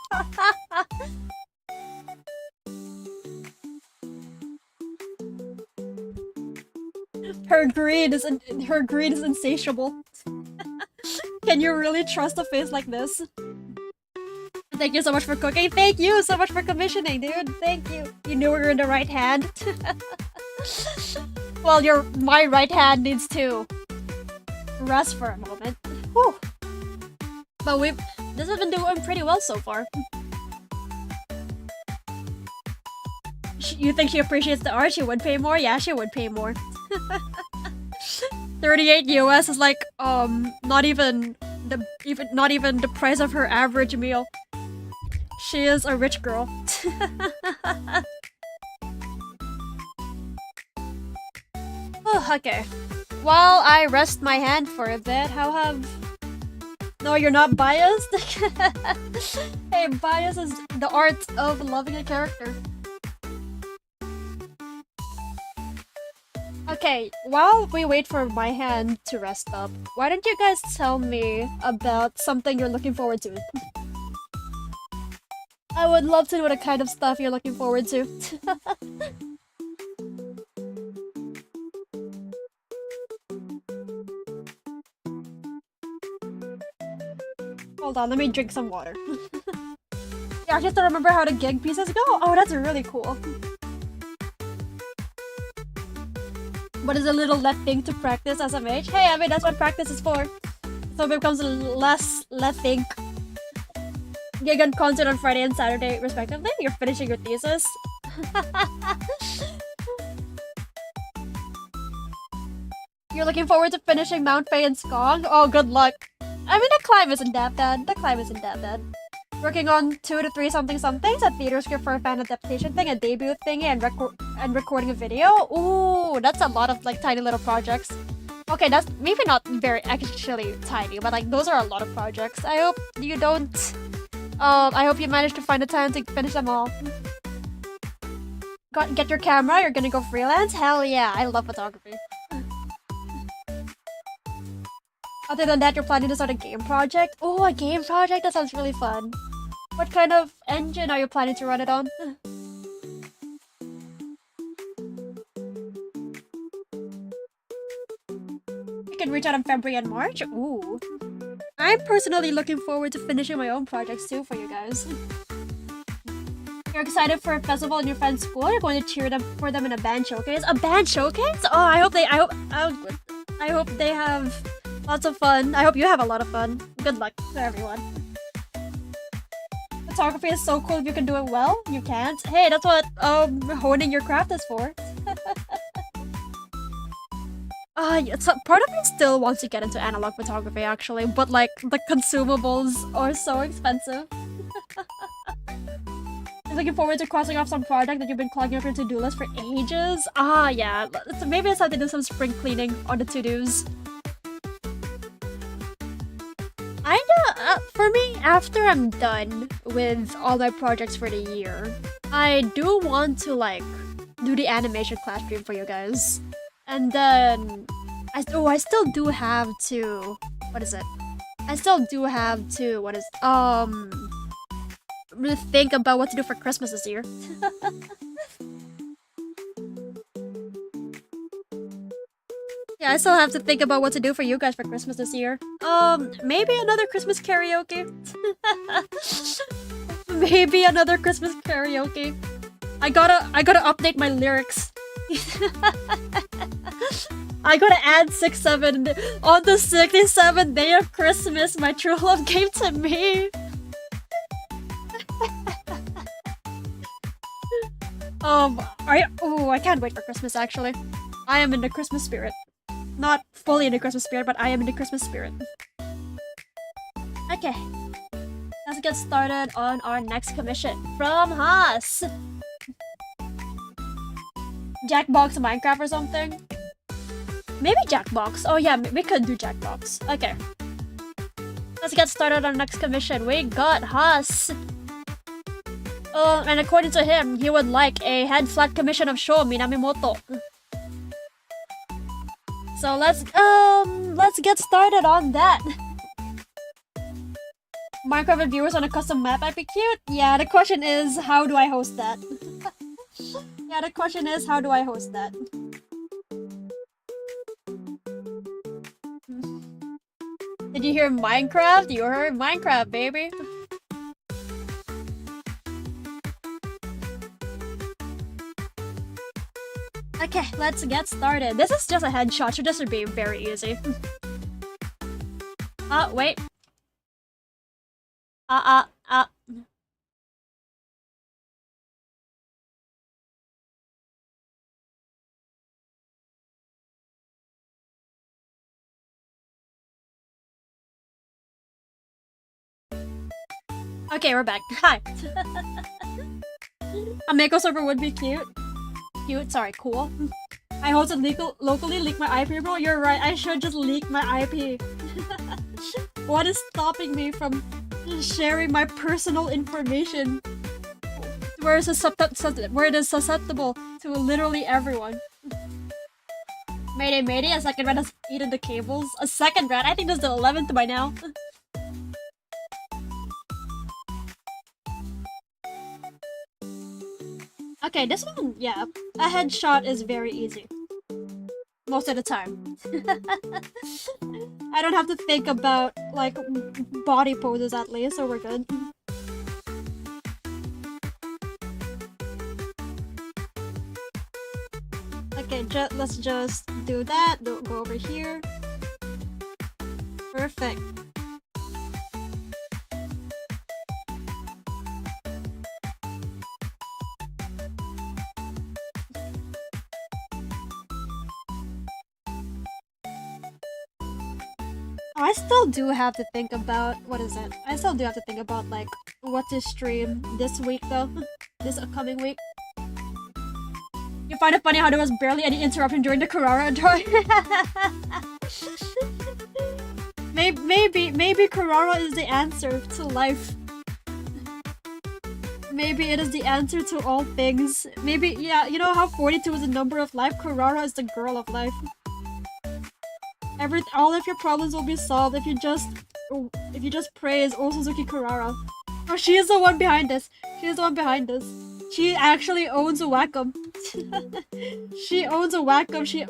Her greed is insatiable. Can you really trust a face like this? Thank you so much for cooking. Thank you so much for commissioning, dude. Thank you. You knew we were in the right hand. Well, my right hand needs to rest for a moment. Whew. But this has been doing pretty well so far. You think she appreciates the art? She would pay more? Yeah, she would pay more. 38 US is like not even the price of her average meal. She is a rich girl. Oh, okay. While I rest my hand for a bit, No, you're not biased? Hey, bias is the art of loving a character. Okay, while we wait for my hand to rest up, why don't you guys tell me about something you're looking forward to? I would love to know the kind of stuff you're looking forward to. Hold on, let me drink some water. Yeah, I just don't remember how the gig pieces go. Oh, that's really cool. What is a little let think to practice SMH? Hey, I mean, that's what practice is for. So it becomes less let think. Gig and concert on Friday and Saturday, respectively. You're finishing your thesis. You're looking forward to finishing Mount Fei and Skong? Oh, good luck. I mean, the climb isn't that bad. Working on 2 to 3 somethings a theater script for a fan adaptation thing, a debut thing, and recording a video. Ooh, that's a lot of like tiny little projects. Okay, that's maybe not very actually tiny, but like those are a lot of projects. I hope you don't. I hope you manage to find the time to finish them all. Get your camera. You're gonna go freelance? Hell yeah! I love photography. Other than that, you're planning to start a game project? Oh, a game project? That sounds really fun. What kind of engine are you planning to run it on? You can reach out in February and March? Ooh. I'm personally looking forward to finishing my own projects too for you guys. You're excited for a festival in your friend's school? You're going to cheer for them in a band showcase? A band showcase? Oh, I hope they have lots of fun. I hope you have a lot of fun. Good luck to everyone. Photography is so cool if you can do it well. You can't. Hey, that's what honing your craft is for. Part of me still wants to get into analog photography actually, but like the consumables are so expensive. I'm looking forward to crossing off some project that you've been clogging up your to-do list for ages. Ah, yeah. So maybe it's time to do some spring cleaning on the to-dos. For me, after I'm done with all my projects for the year, I do want to like do the animation class stream for you guys. And then I still do have to really think about what to do for Christmas this year. Yeah, I still have to think about what to do for you guys for Christmas this year. Maybe another Christmas karaoke. Maybe another Christmas karaoke. I gotta update my lyrics. I gotta add 6-7 on the 67th day of Christmas. My true love came to me. I can't wait for Christmas. Actually, I am in the Christmas spirit. Not fully in the Christmas spirit, but I am in the Christmas spirit. Okay, let's get started on our next commission from Haas. Jackbox Minecraft or something? Maybe Jackbox. Oh yeah, we could do Jackbox. Okay. Let's get started on our next commission. We got Haas. And according to him, he would like a head flat commission of Sho Minamimoto. So let's get started on that. Minecraft viewers on a custom map might be cute. Yeah, the question is, how do I host that? Yeah, the question is, how do I host that? Did you hear Minecraft? You heard Minecraft, baby. Okay, let's get started. This is just a headshot, so this would be very easy. Wait. Okay, we're back. Hi. A Mako server would be cute. Cute, sorry, cool. I hosted locally, leak my IP, bro. You're right, I should just leak my IP. What is stopping me from sharing my personal information? Where it is susceptible to literally everyone. Mayday, mayday, a second rat has eaten the cables. A second rat? I think this is the 11th by now. Okay, this one, yeah. A headshot is very easy. Most of the time. I don't have to think about, like, body poses at least, so we're good. Okay, let's just do that. Go over here. Perfect. I still do have to think about, what is it? I still do have to think about, like, what to stream this week, though. This upcoming week. You find it funny how there was barely any interruption during the Kurara drawing? maybe Kurara is the answer to life. Maybe it is the answer to all things. Maybe, yeah, you know how 42 is the number of life? Kurara is the girl of life. All of your problems will be solved if you just praise Osuzuki Kurara. Oh, she is the one behind this. She is the one behind this. She actually owns a Wacom. She owns a Wacom. She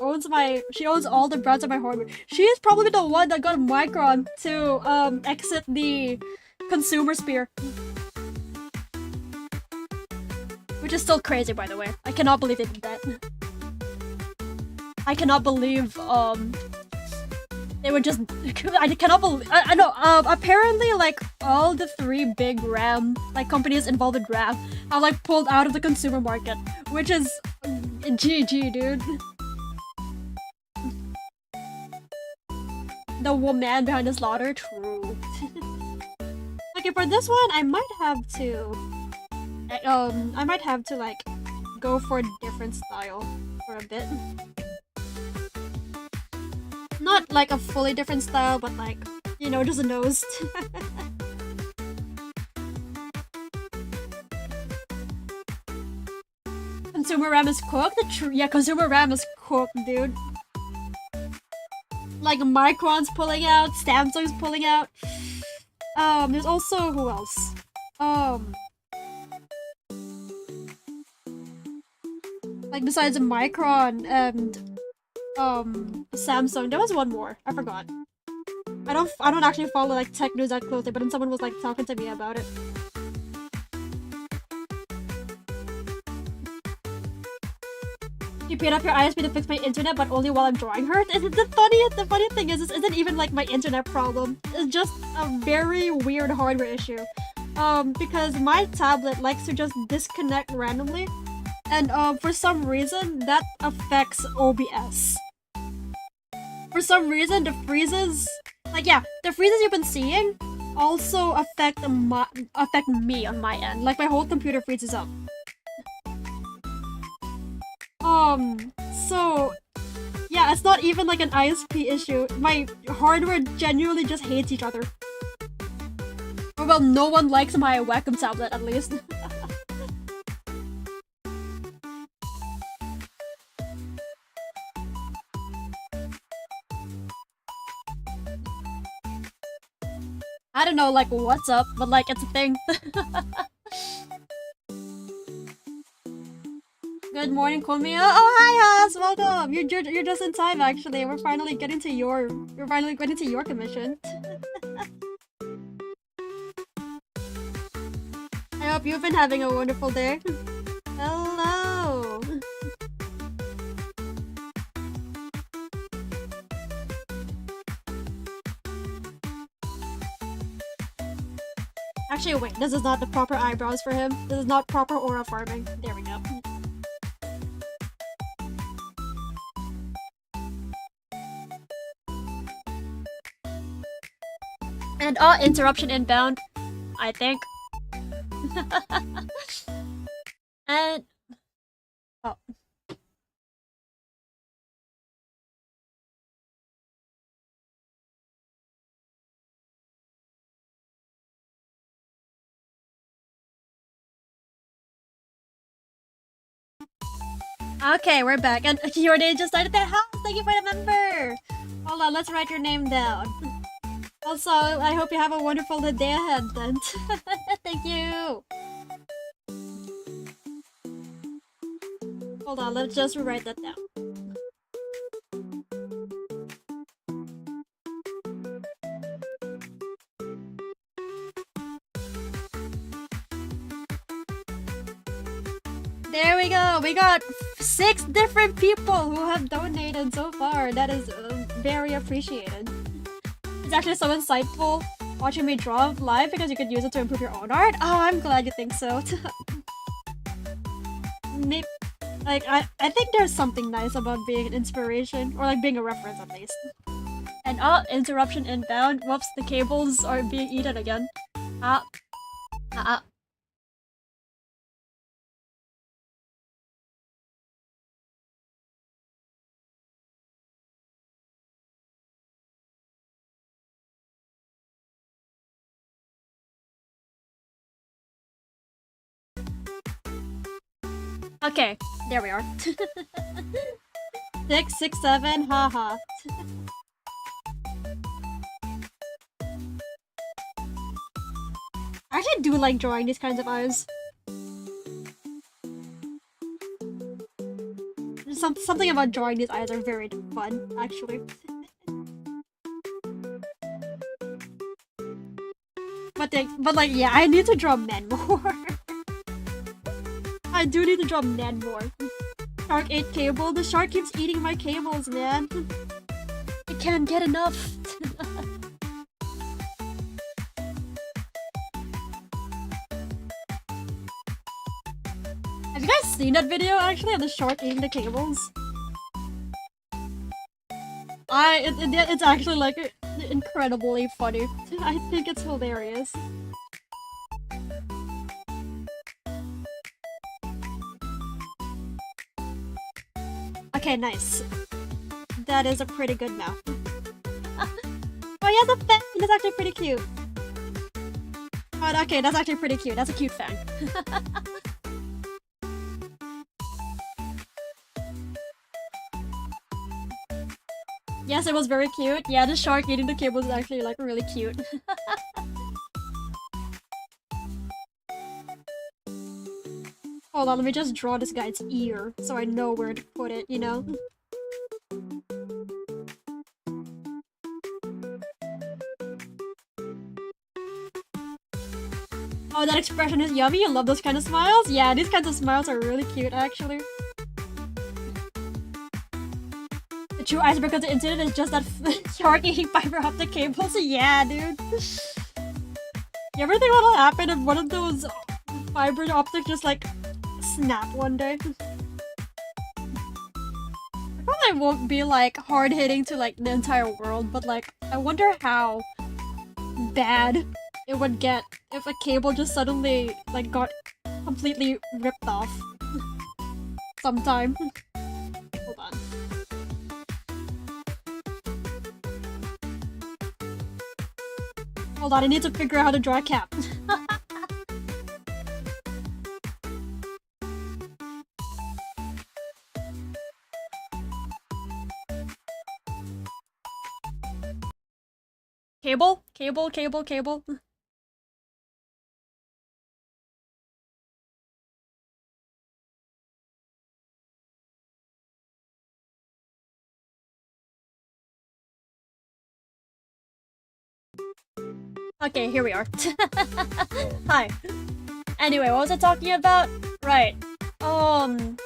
owns all the brands of my hardware. She is probably the one that got Micron to exit the consumer sphere. Which is still crazy, by the way. I cannot believe they did that. I cannot believe they were just. I cannot believe. I know. Apparently, like all the 3 big RAM companies involved in RAM are like pulled out of the consumer market, which is GG, dude. The woman behind the slaughter, true. Okay, for this one, I might have to like go for a different style for a bit. Not like a fully different style, but like, you know, just a nose. Consumer RAM is cooked? Yeah, consumer RAM is cooked, dude. Like Micron's pulling out, Samsung's pulling out. There's also, who else? Like besides Micron and Samsung, there was one more. I forgot. I don't actually follow like tech news that closely, but then someone was like talking to me about it. You paid up your ISP to fix my internet, but only while I'm drawing her. The funny thing is, this isn't even like my internet problem. It's just a very weird hardware issue. Because my tablet likes to just disconnect randomly, and for some reason that affects OBS. For some reason, the freezes, the freezes you've been seeing also affect me on my end. Like my whole computer freezes up. So yeah, it's not even like an ISP issue. My hardware genuinely just hates each other. Or well, no one likes my Wacom tablet at least. I don't know, like, what's up, but like, it's a thing. Good morning, Komia. Oh, hi, Haas. Welcome. You're just in time, actually. We're finally getting to your commission. I hope you've been having a wonderful day. Hello. Actually, wait. This is not the proper eyebrows for him. This is not proper aura farming. There we go. And interruption inbound, I think. And oh. Okay, we're back. And your name just started that house. Thank you for the member. Hold on, let's write your name down. Also, I hope you have a wonderful day ahead then. Thank you. Hold on, let's just write that down. There we go. We got 6 different people who have donated so far. That is very appreciated. It's actually so insightful watching me draw live because you could use it to improve your own art. Oh, I'm glad you think so. Maybe, like, I think there's something nice about being an inspiration, or like being a reference at least. And interruption inbound. Whoops, the cables are being eaten again. Okay, there we are. 6, 6, 7, haha. I actually do like drawing these kinds of eyes. Something about drawing these eyes are very fun, actually. But like, yeah, I need to draw men more. I do need to draw men more. Shark ate cable. The shark keeps eating my cables, man. It can't get enough. Have you guys seen that video actually of the shark eating the cables? It's actually like incredibly funny. I think it's hilarious. Okay, nice. That is a pretty good mouth. Oh, he has a fan! That's actually pretty cute. Oh, okay, that's actually pretty cute. That's a cute fan. Yes, it was very cute. Yeah, the shark eating the cable is actually like really cute. Hold on, let me just draw this guy's ear so I know where to put it, you know? Oh, that expression is yummy. You love those kind of smiles? Yeah, these kinds of smiles are really cute, actually. The true iceberg of the incident is just that shark eating fiber optic cables. Yeah, dude. You ever think what'll happen if one of those fiber optics just like snap one day? It probably won't be like hard hitting to like the entire world, but like I wonder how bad it would get if a cable just suddenly like got completely ripped off sometime. Hold on. Hold on, I need to figure out how to draw a cap. Cable? Cable, cable, cable. Okay, here we are. Hi. Anyway, what was I talking about? Right. And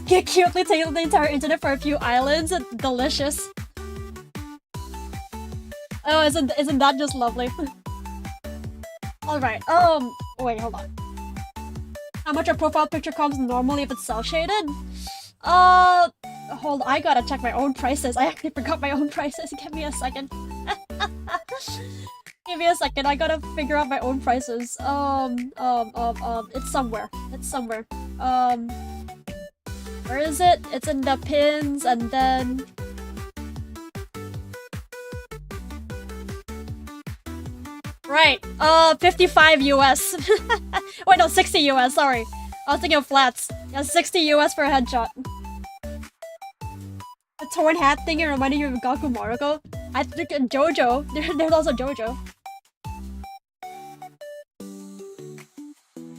cutely taking the entire internet for a few islands. Delicious. Oh, isn't that just lovely? Alright, wait, hold on. How much a profile picture costs normally if it's cel-shaded? Hold on, I gotta check my own prices. I actually forgot my own prices. Give me a second. Give me a second, I gotta figure out my own prices. It's somewhere. It's somewhere. Where is it? It's in the pins, and then... Right, 55 US. Wait, no, 60 US, sorry. I was thinking of flats. Yeah, 60 US for a headshot. The torn hat thing reminding you of Gaku Maruko. I think JoJo. There's also JoJo.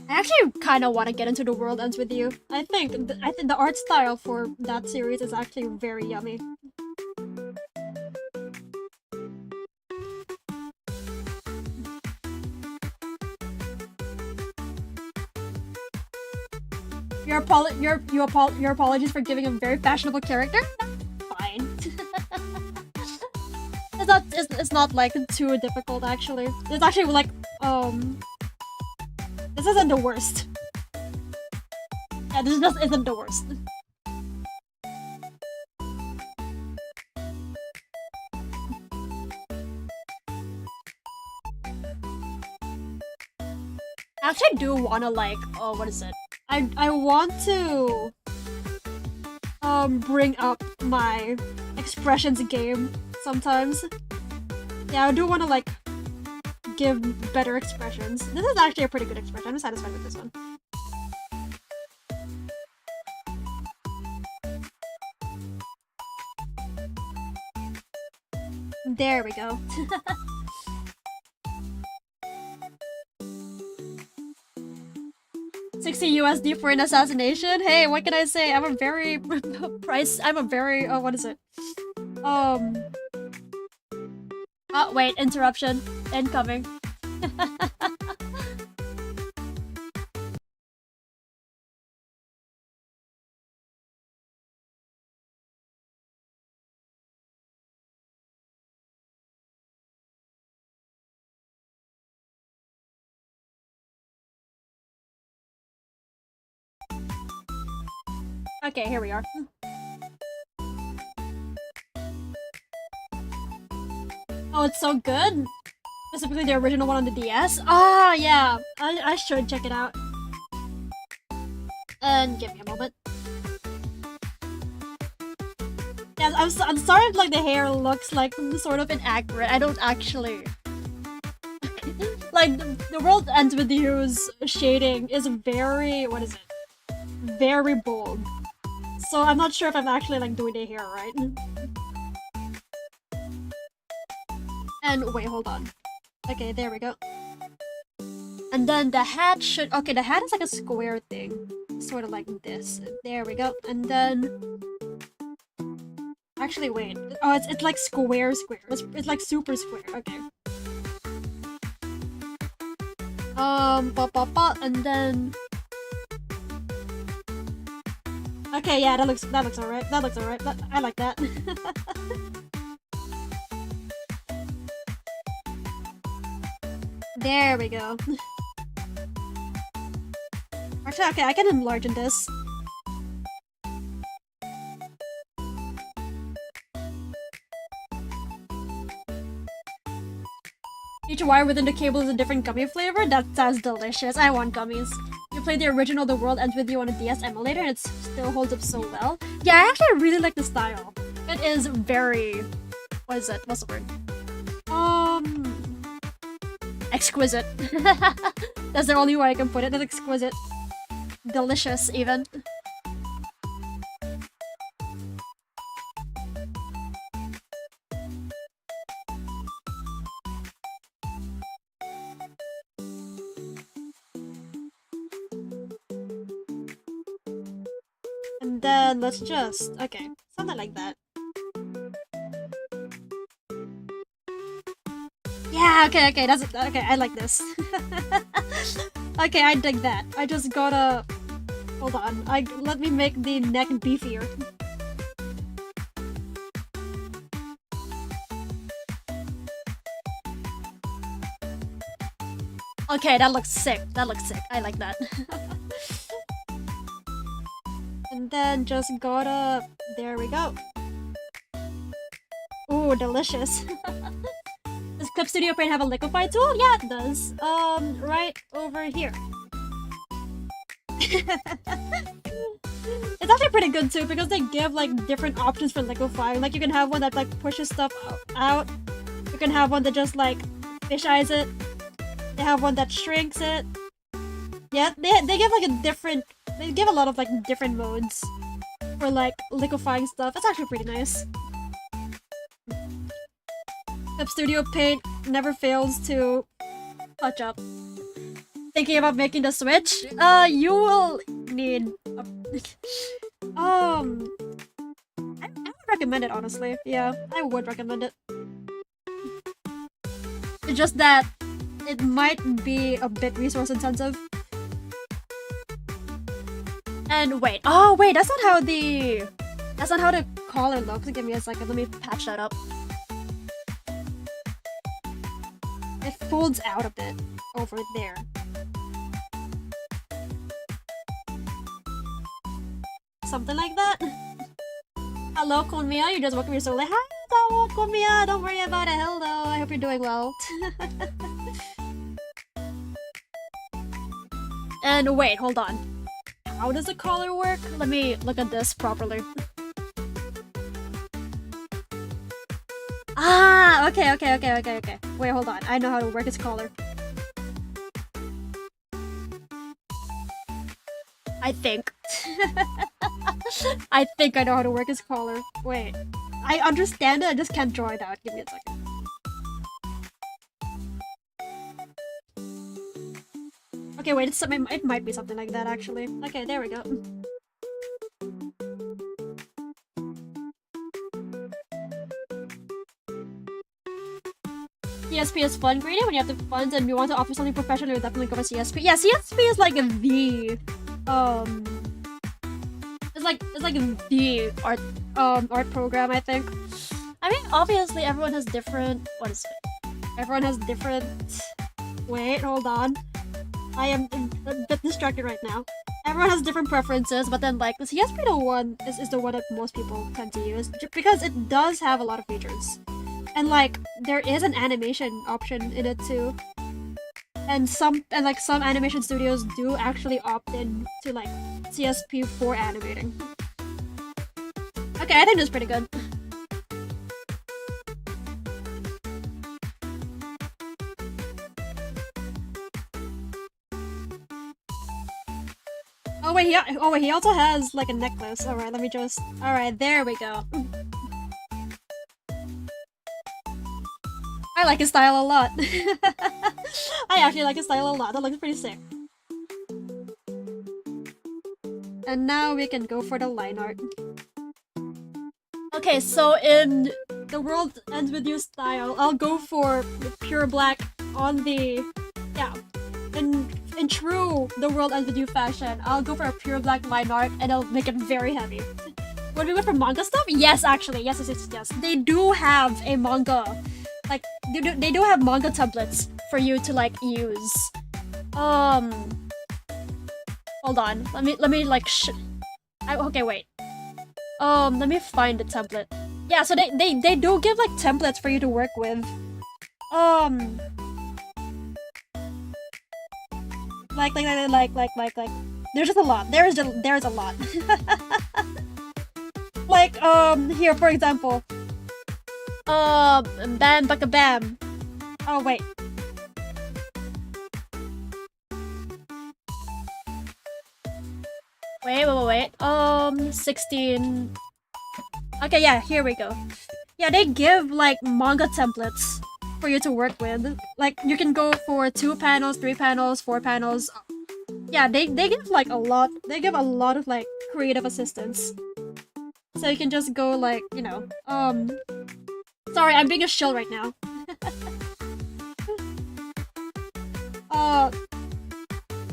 I actually kind of want to get into The World Ends With You. I think the art style for that series is actually very yummy. Your apologies for giving him a very fashionable character? Fine. It's not like too difficult actually. It's actually like this isn't the worst. Yeah, this just isn't the worst. I actually do wanna like what is it? I want to bring up my expressions game sometimes. Yeah, I do want to like give better expressions. This is actually a pretty good expression. I'm satisfied with this one. There we go. $60 USD for an assassination? Hey, what can I say? I'm a very what is it? Oh wait, interruption. Incoming. Okay, here we are. Oh, it's so good? Specifically the original one on the DS? Ah, yeah. I should check it out. And give me a moment. Yeah, I'm sorry if like the hair looks like sort of inaccurate. I don't actually... like, the World Ends With You's shading is very... what is it? Very bold. So I'm not sure if I'm actually like doing the hair right. And wait, hold on. Okay, there we go. And then the hat should... okay, the hat is like a square thing. Sort of like this. There we go. And then... actually, wait. Oh, it's like square. It's like super square. Okay. And then... okay, yeah, that looks alright. That looks alright. I like that. There we go. Actually, okay, I can enlarge this. Each wire within the cable is a different gummy flavor? That sounds delicious. I want gummies. You played the original The World Ends With You on a DS emulator and it still holds up so well. Yeah, I actually really like the style. It is very... what is it? What's the word? Exquisite. That's the only way I can put it. It's exquisite. Delicious, even. then let's just... Okay, something like that. Yeah, okay, that's... Okay, I like this. Okay, I dig that. I just gotta... Hold on. Let me make the neck beefier. Okay, that looks sick. That looks sick. I like that. And then just gotta... There we go. Ooh, delicious. Does Clip Studio Paint have a liquify tool? Yeah, it does. Right over here. It's actually pretty good too because they give like different options for liquefying. Like you can have one that like pushes stuff out. You can have one that just like fish eyes it. They have one that shrinks it. Yeah, they give like a different... They give a lot of like different modes for like liquefying stuff. It's actually pretty nice. Clip Studio Paint never fails to touch up. Thinking about making the switch? You will need a... I would recommend it, honestly. Yeah, I would recommend it. It's just that it might be a bit resource intensive. And wait, oh wait, that's not how the collar looks. Give me a second, let me patch that up. It folds out a bit over there. Something like that. Hello, Konmiya, you just woke me so late. Hi, Konmiya, don't worry about it. Hello, I hope you're doing well. And wait, hold on. How does the collar work? Let me look at this properly. Ah, okay. Wait, hold on. I know how to work his collar. I think. I think I know how to work his collar. Wait. I understand it, I just can't draw it out. Give me a second. Okay, wait, it might be something like that, actually. Okay, there we go. CSP is fun, Greedy. When you have the funds and you want to offer something professional, you'll definitely go for CSP. Yeah, CSP is like the... It's like the art program, I think. I mean, obviously everyone has different... What is it? Everyone has different... Wait, hold on. I am a bit distracted right now. Everyone has different preferences, but then like the CSP one is the one that most people tend to use because it does have a lot of features. And like there is an animation option in it too. And some animation studios do actually opt in to like CSP for animating. Okay, I think that's pretty good. Oh wait, he also has like a necklace. Alright, let me just... Alright, there we go. I like his style a lot. I actually like his style a lot. That looks pretty sick. And now we can go for the line art. Okay, so in the World Ends With You style, I'll go for pure black on the... Yeah. In true The World Ends With You fashion, I'll go for a pure black line art and I'll make it very heavy. When we go for manga stuff? Yes, actually. Yes. They do have a manga. Like, they do have manga templates for you to, like, use. Hold on. Let me like, okay, wait. Let me find the template. Yeah, so they do give, like, templates for you to work with. Like, there's just a lot. There's a lot. Like, here, for example. Bam baka bam. Oh, wait. Wait. 16. Okay, yeah, here we go. Yeah, they give, like, manga templates for you to work with. Like, you can go for 2 panels, 3 panels, 4 panels. yeah, they give like a lot. They give a lot of like creative assistance. So you can just go like, you know, sorry, I'm being a shill right now.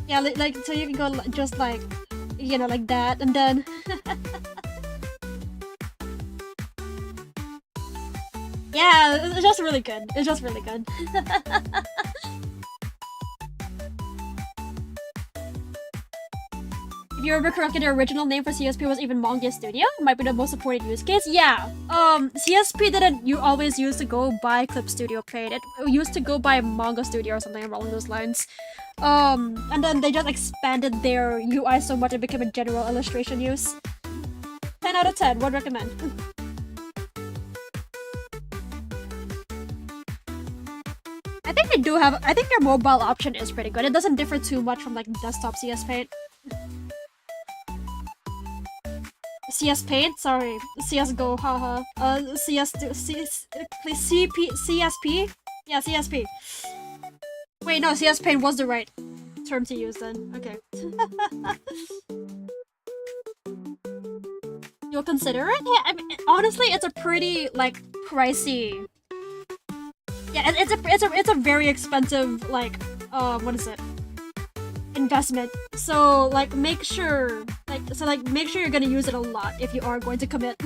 Yeah, like so you can go just like, you know, like that, and then yeah, it's just really good. It's just really good. If you remember correctly, the original name for CSP was even Manga Studio. It might be the most supported use case. Yeah. CSP didn't always used to go by Clip Studio Paint. It used to go by Manga Studio or something along those lines. And then they just expanded their UI so much it became a general illustration use. 10 out of 10, would recommend. I think they do have, I think their mobile option is pretty good. It doesn't differ too much from like desktop CS Paint. CS Paint? Sorry. CSGO, haha. CSP? Yeah, CSP. Wait, no, CS Paint was the right term to use then. Okay. You'll consider it? Yeah, I mean, honestly, it's a pretty, like, pricey... Yeah, it's a very expensive, like, what is it? Investment. So, like, make sure you're gonna use it a lot if you are going to commit.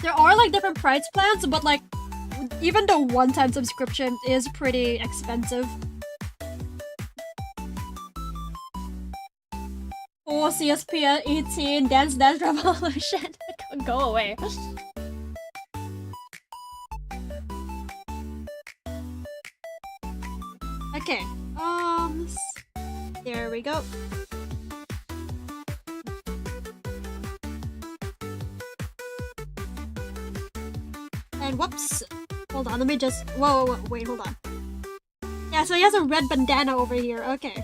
There are, like, different price plans, but, like, even the one-time subscription is pretty expensive. Oh, CSP 18, Dance Revolution. Go away. Okay, there we go. And whoops, hold on, let me just, whoa, wait, hold on. Yeah, so he has a red bandana over here, okay.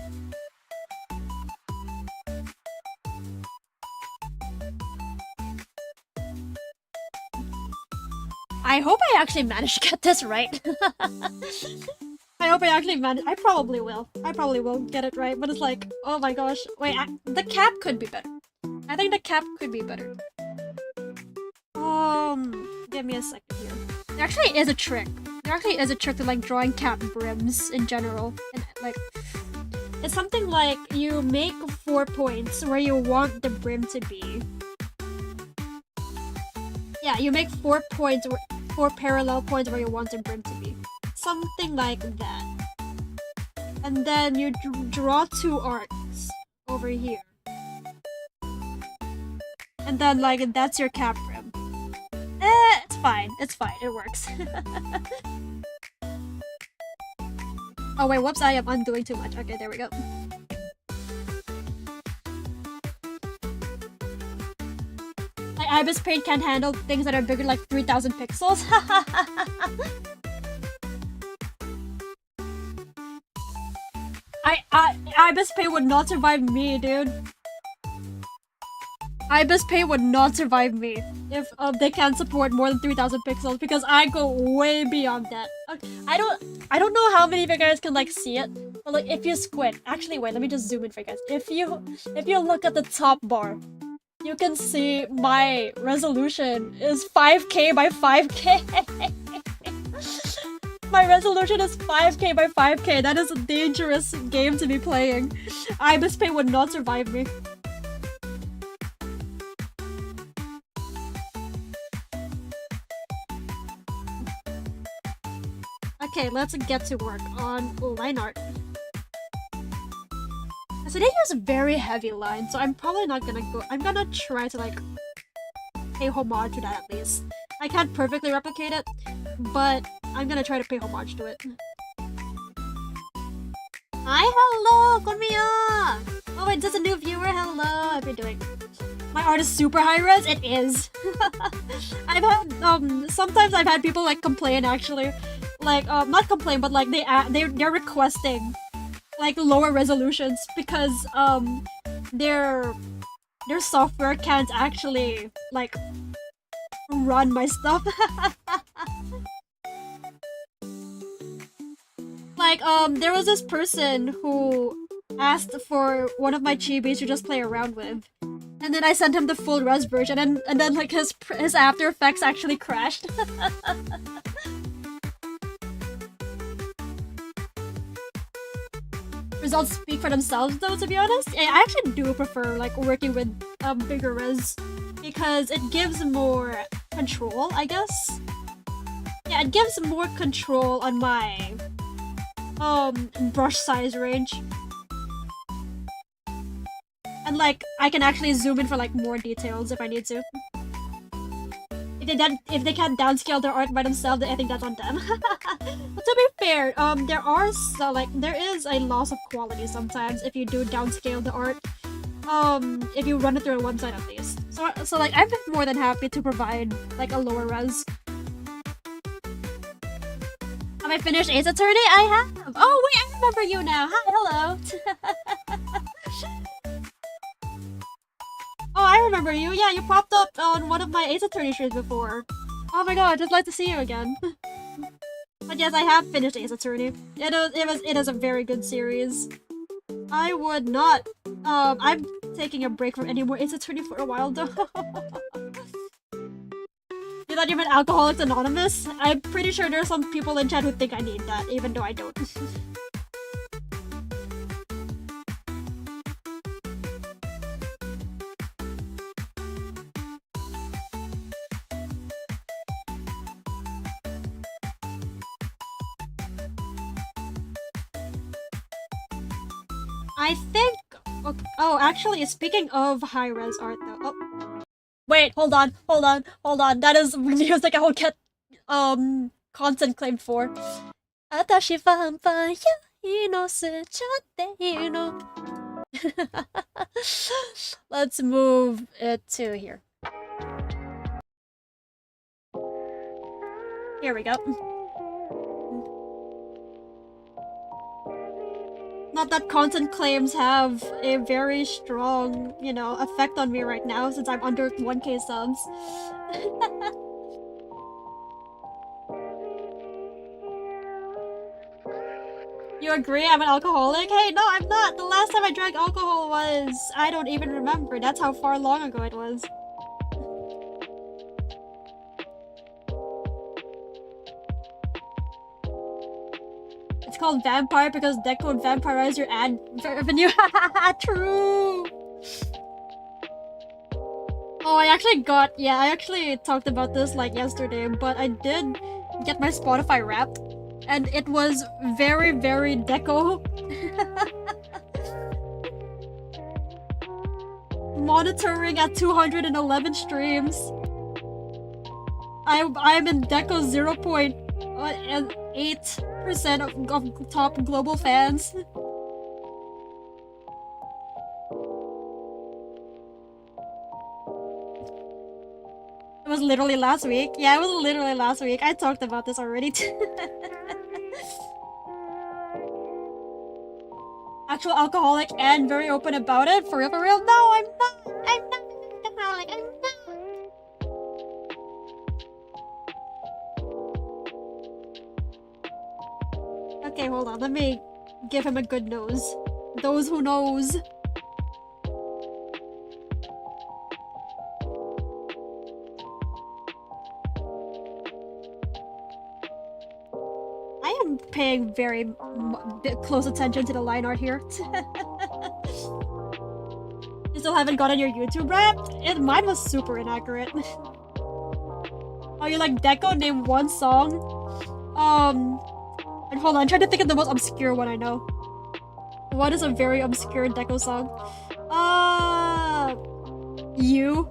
I hope I actually managed to get this right. I hope I actually manage. I probably will. I probably will get it right, but it's like, oh my gosh. Wait, the cap could be better. I think the cap could be better. Give me a second here. There actually is a trick. There actually is a trick to like drawing cap brims in general. And like, it's something like you make 4 points where you want the brim to be. Yeah, you make 4 points, 4 parallel points where you want the brim to be. Something like that. And then you draw 2 arcs over here. And then, like, that's your cap brim. It's fine. It's fine. It works. Oh, wait, whoops. I am undoing too much. Okay, there we go. Like, Ibis Paint can't handle things that are bigger like 3,000 pixels. Ibis Paint would not survive me, dude. Ibis Paint would not survive me if they can't support more than 3,000 pixels because I go way beyond that. Okay, I don't know how many of you guys can like see it, but like if you squint, actually wait, let me just zoom in for you guys. If you look at the top bar, you can see my resolution is 5K by 5K. My resolution is 5K by 5K. That is a dangerous game to be playing. Ibis Paint would not survive me. Okay, let's get to work on line art. So they use very heavy lines, so I'm probably not gonna go. I'm gonna try to like pay homage to that at least. I can't perfectly replicate it, but I'm gonna try to pay homage to it. Hi, hello, konnichiwa! Oh wait, just a new viewer, hello, how are you doing? My art is super high res? It is. I've had, sometimes I've had people like complain actually. Like, not complain, but like they're requesting like lower resolutions because, their software can't actually like run my stuff. Like, there was this person who asked for one of my chibis to just play around with. And then I sent him the full res version, and then like his After Effects actually crashed. Results speak for themselves, though. To be honest, I actually do prefer like working with bigger res because it gives more control, I guess. Yeah, it gives more control on my brush size range. And like, I can actually zoom in for like more details if I need to. If they can't downscale their art by themselves, then I think that's on them. But to be fair, there is a loss of quality sometimes if you do downscale the art. If you run it through a website at least. So like, I'm more than happy to provide like a lower res. Have I finished Ace Attorney? I have! Oh wait, I remember you now! Hi, hello! Oh, I remember you! Yeah, you popped up on one of my Ace Attorney streams before. Oh my god, just like to see you again. But yes, I have finished Ace Attorney. It is a very good series. I would not... I'm taking a break from any more Ace Attorney for a while though. You thought you meant Alcoholics Anonymous? I'm pretty sure there are some people in chat who think I need that, even though I don't. I think... Okay. Oh, actually, speaking of high-res art though... Oh. Wait, hold on. That is music I will get, content claimed for. Atashi vampire, Let's move it to here. Here we go. Not that content claims have a very strong, effect on me right now since I'm under 1k subs. You agree I'm an alcoholic? Hey, no, I'm not! The last time I drank alcohol was... I don't even remember. That's how far long ago it was. It's called Vampire because Deco would vampirize your ad revenue. True! Oh, I actually talked about this like yesterday, but I did get my Spotify Wrapped, and it was very, very Deco. Monitoring at 211 streams. I'm in Deco 0.8% of top global fans. It was literally last week. Yeah, it was literally last week. I talked about this already. Actual alcoholic and very open about it. For real, for real. No, I'm not. I'm not an alcoholic. I'm not. Okay, hold on. Let me give him a good nose. Those who knows. I am paying very close attention to the line art here. You still haven't gotten your YouTube Wrapped? Mine was super inaccurate. Oh, you like Deco? Name one song. And hold on, I'm trying to think of the most obscure one I know. What is a very obscure Deco song? You.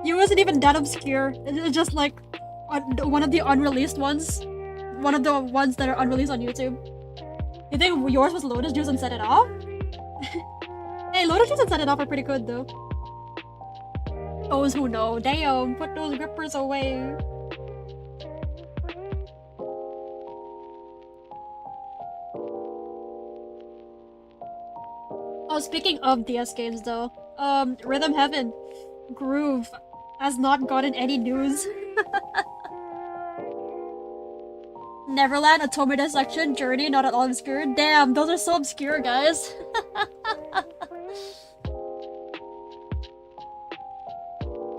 You wasn't even that obscure. It's just like one of the unreleased ones. One of the ones that are unreleased on YouTube. You think yours was Lotus Juice and Set It Off? Hey, Lotus Juice and Set It Off are pretty good though. Those who know. Damn, put those grippers away. Oh, speaking of DS games though, Rhythm Heaven, Groove has not gotten any news. Neverland, Atomic Dissection, Journey, not at all obscure. Damn, those are so obscure, guys.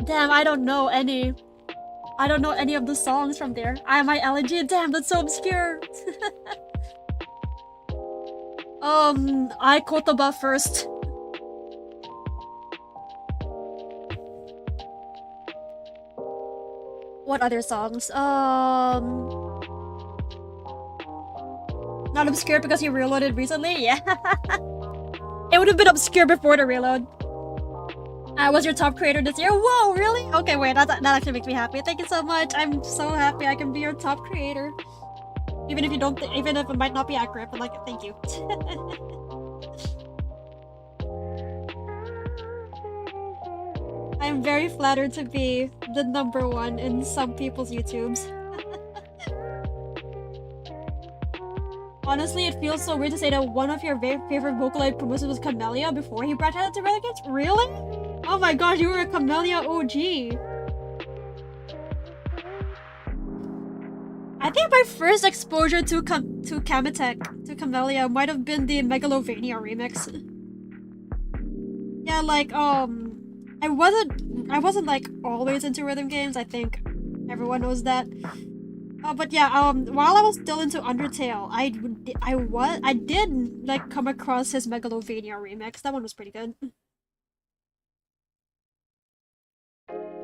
Damn, I don't know any. I don't know any of the songs from there. I My Elegy, damn, that's so obscure. I Kotoba first. What other songs? Not obscure because you reloaded recently? Yeah. It would have been obscure before the reload. I was your top creator this year. Whoa, really? Okay, wait, that actually makes me happy. Thank you so much. I'm so happy I can be your top creator. Even if you don't, even if it might not be accurate, but like, thank you. I'm very flattered to be the #1 in some people's YouTubes. Honestly, it feels so weird to say that one of your very favorite Vocaloid promoters was Camellia before he branched out to Renegades. Really? Oh my gosh, you were a Camellia OG. I think my first exposure to Kamatech, to Camellia, might have been the Megalovania remix. Yeah, like, I wasn't like always into rhythm games. I think everyone knows that. But yeah, while I was still into Undertale, I did like come across his Megalovania remix. That one was pretty good.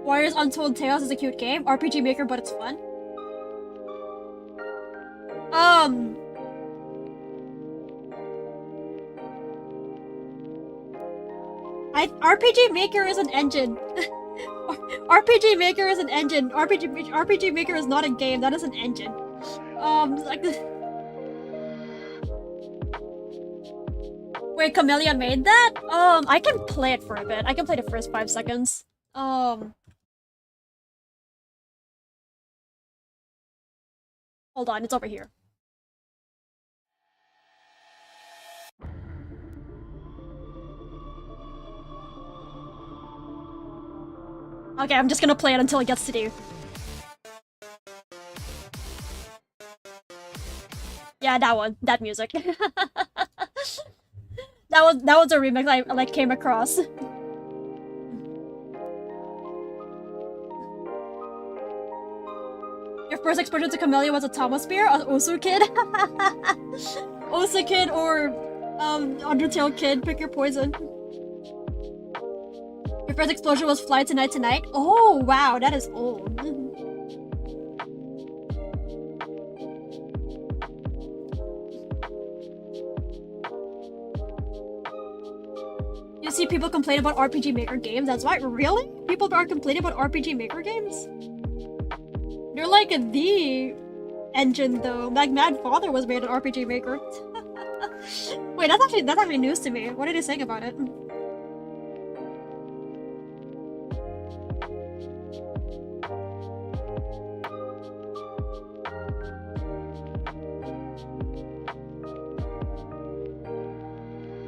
Warriors Untold Tales is a cute game, RPG Maker, but it's fun. RPG Maker is an engine. RPG Maker is an engine. RPG Maker is not a game. That is an engine. Like. Wait, Camellia made that? I can play it for a bit. I can play the first 5 seconds. Hold on, it's over here. Okay, I'm just gonna play it until it gets to you. Yeah, that one. That music. that was a remix I like came across. Your first exposure to Camellia was a Thomaspear, an Osu Kid? Osu Kid or Undertale Kid, pick your poison. Your first explosion was Fly Tonight Tonight? Oh, wow, that is old. You see people complain about RPG Maker games, that's why? Really? People are complaining about RPG Maker games? They're like the engine though. Like Mad Father was made an RPG Maker. Wait, that's actually news to me. What are they saying about it?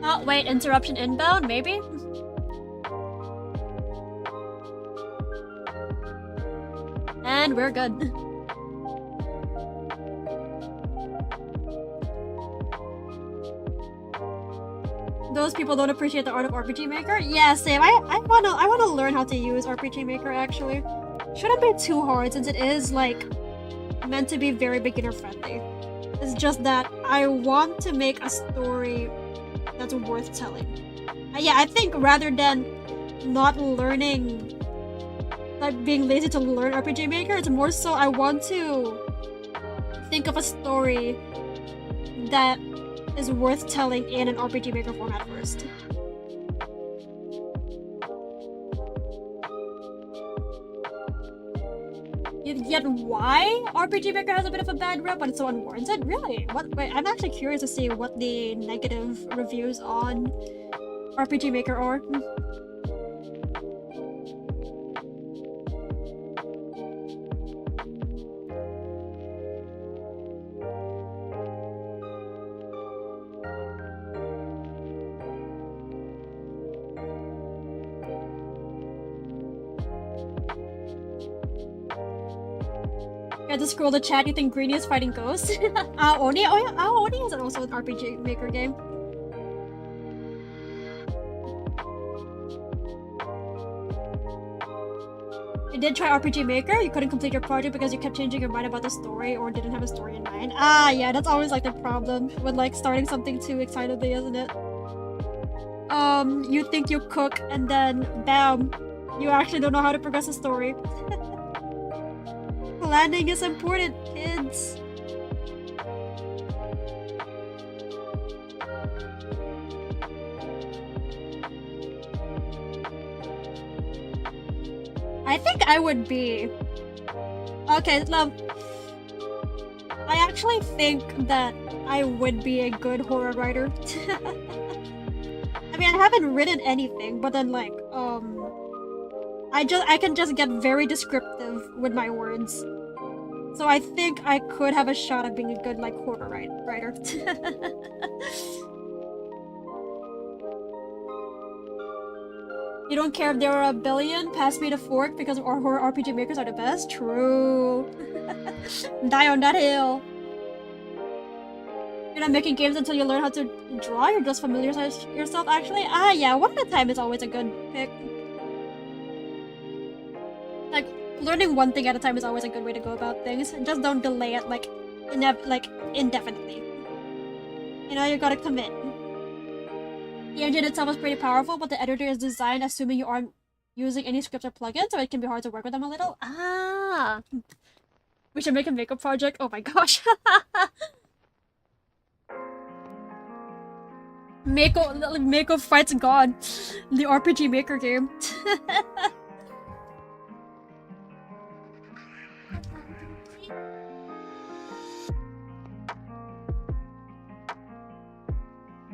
Oh, wait, interruption inbound, maybe? And we're good. Those people don't appreciate the art of RPG Maker? Yeah, same. I wanna learn how to use RPG Maker actually. Shouldn't be too hard since it is like meant to be very beginner friendly. It's just that I want to make a story that's worth telling. Yeah, I think rather than not learning, like being lazy to learn RPG Maker, it's more so I want to think of a story that is worth telling in an RPG Maker format first. Yet why RPG Maker has a bit of a bad rep, but it's so unwarranted? Really? What? Wait, I'm actually curious to see what the negative reviews on RPG Maker are. You had to scroll the chat, you think Greenie is fighting ghosts? Aoni? Oh yeah, Aoni is also an RPG Maker game. You did try RPG Maker, you couldn't complete your project because you kept changing your mind about the story or didn't have a story in mind. Yeah, that's always like the problem with like starting something too excitedly, isn't it? You think you cook and then bam, you actually don't know how to progress the story. Planning is important, kids. I think I would be. Okay, love. I actually think that I would be a good horror writer. I mean, I haven't written anything, but then like, I can just get very descriptive with my words. So I think I could have a shot at being a good like horror writer. You don't care if there are a billion? Pass me the fork because our horror RPG makers are the best? True. Die on that hill. You're not making games until you learn how to draw? You're just familiarize yourself actually? Yeah, one at a time is always a good pick. Like, learning one thing at a time is always a good way to go about things. Just don't delay it like, indefinitely. You know, you gotta commit. The engine itself is pretty powerful, but the editor is designed assuming you aren't using any scripts or plugins, so it can be hard to work with them a little. We should make a makeup project. Oh my gosh. Mako fights God. The RPG Maker game.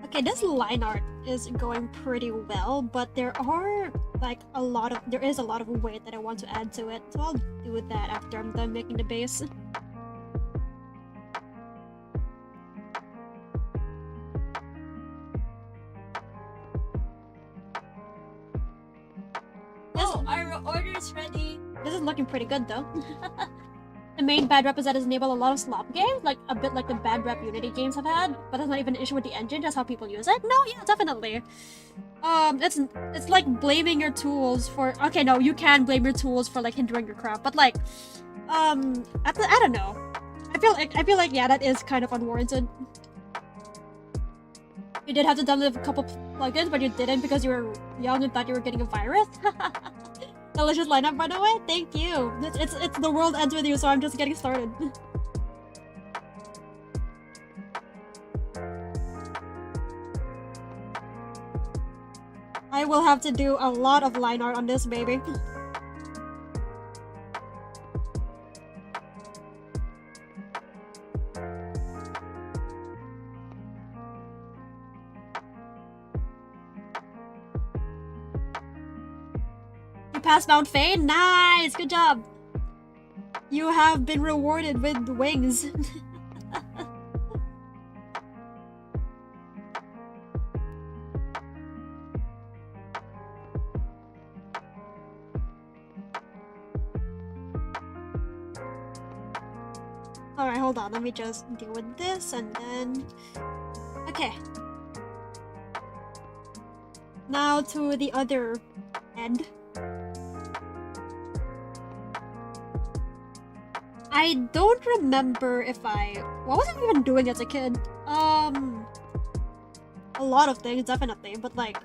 Okay, this line art is going pretty well, but there is a lot of weight that I want to add to it, so I'll do that after I'm done making the base. Our order is ready. This is looking pretty good though. The main bad rep is that it's enabled a lot of slop games, like a bit like the bad rep Unity games have had, but that's not even an issue with the engine, just how people use it. No, yeah, definitely. It's like blaming your tools for. Okay, no, you can blame your tools for like hindering your craft, but like, I don't know. I feel like yeah, that is kind of unwarranted. You did have to download a couple plugins, but you didn't because you were young and thought you were getting a virus. Delicious lineup, by the way. Thank you. It's the world ends with you, so I'm just getting started. I will have to do a lot of line art on this baby. Passed Mount Fane? Nice! Good job! You have been rewarded with wings. Alright, hold on. Let me just deal with this and then... Okay. Now to the other end. I don't remember if what was I even doing as a kid? A lot of things, definitely, but like,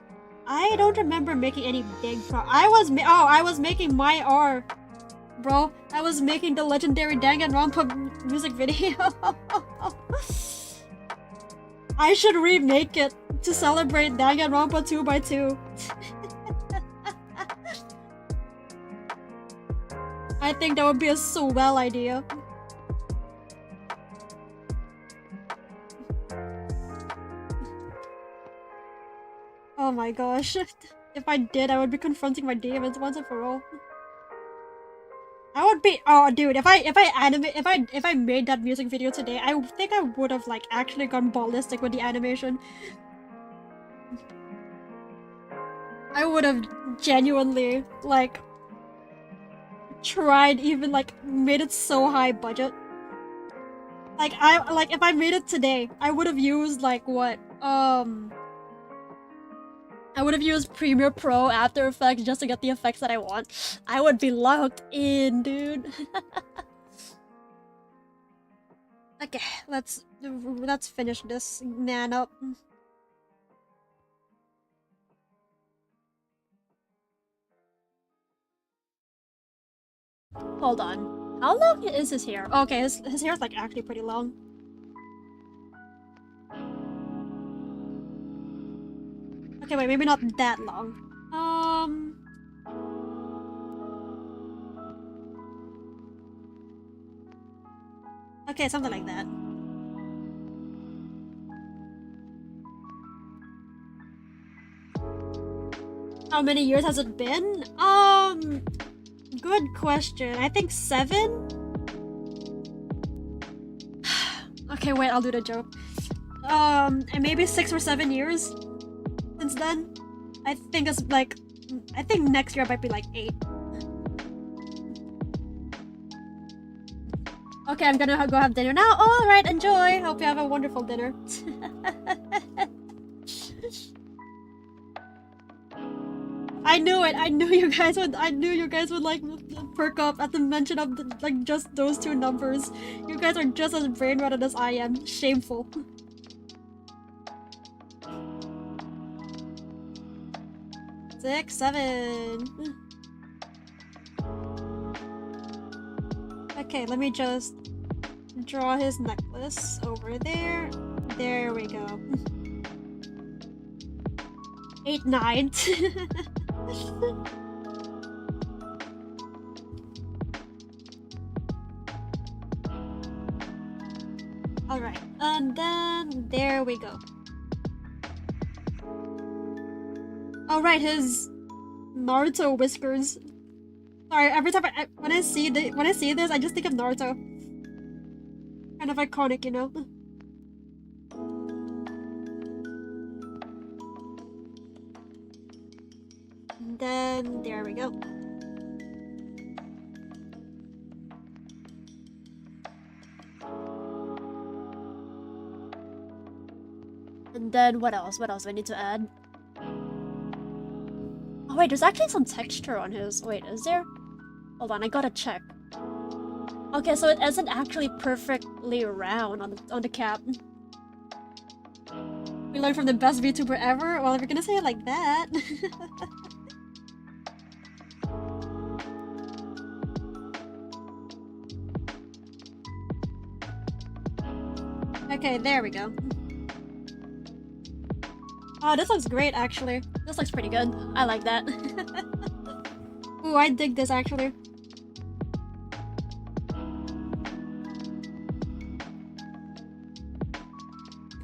I don't remember making any big I was making my R, bro. I was making the legendary Danganronpa music video. I should remake it to celebrate Danganronpa 2x2. I think that would be a swell idea. Oh my gosh. If I did, I would be confronting my demons once and for all. I would be— oh dude, if I made that music video today, I think I would have like actually gone ballistic with the animation. I would have genuinely like tried even like made it so high budget. Like if I made it today, I would have used like what I would have used Premiere Pro After Effects just to get the effects that I want. I would be locked in, dude. Okay, let's finish this man up. Hold on. How long is his hair? Okay, his hair is like actually pretty long. Okay, wait, maybe not that long. Okay, something like that. How many years has it been? Good question. I think 7? Okay, wait, I'll do the joke. And maybe 6 or 7 years since then. I think it's like, I think next year might be like 8. Okay, I'm gonna go have dinner now. Alright, enjoy. Hope you have a wonderful dinner. I knew it. I knew you guys would like perk up at the mention of like just those 2 numbers. You guys are just as brain rotted as I am. Shameful. Six, 7. Okay, let me just draw his necklace over there. There we go. 8, 9. Alright, and then there we go. Alright, his Naruto whiskers. Sorry, every time when I see this, I just think of Naruto. Kind of iconic, you know? And then there we go. And then what else? What else do I need to add? Oh wait, there's actually some texture on his. Wait, is there? Hold on, I gotta check. Okay, so it isn't actually perfectly round on the cap. We learned from the best VTuber ever? Well, if you're gonna say it like that. Okay, there we go. Oh, this looks great, actually. This looks pretty good. I like that. Ooh, I dig this, actually.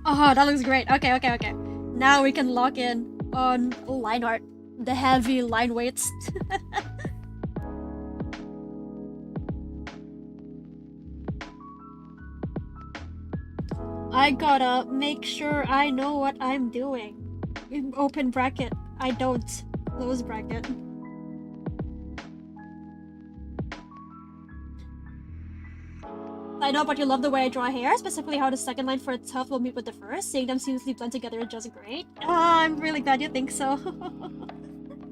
Oh, that looks great. Okay, okay, okay. Now we can lock in on line art. The heavy line weights. I gotta make sure I know what I'm doing. Open bracket. I don't. Close bracket. I know, but you love the way I draw hair, specifically how the second line for a tough will meet with the first. Seeing them seamlessly blend together is just great. Oh, I'm really glad you think so.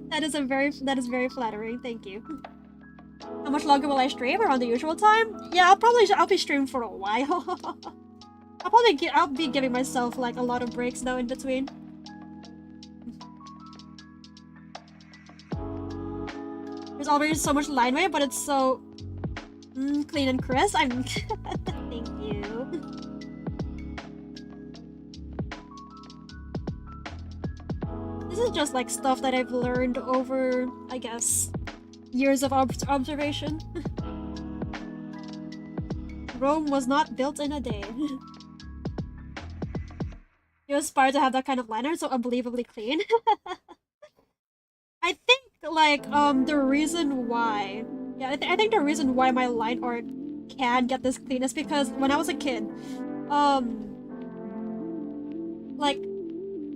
That is very flattering. Thank you. How much longer will I stream? Around the usual time? Yeah, I'll be streaming for a while. I'll be giving myself like a lot of breaks though in between. There's already so much line weight, but it's so clean and crisp. I'm thank you. This is just like stuff that I've learned over, I guess, years of observation. Rome was not built in a day. You aspire to have that kind of liner, so unbelievably clean. I think like the reason why, yeah, I think the reason why my line art can get this clean is because when I was a kid, like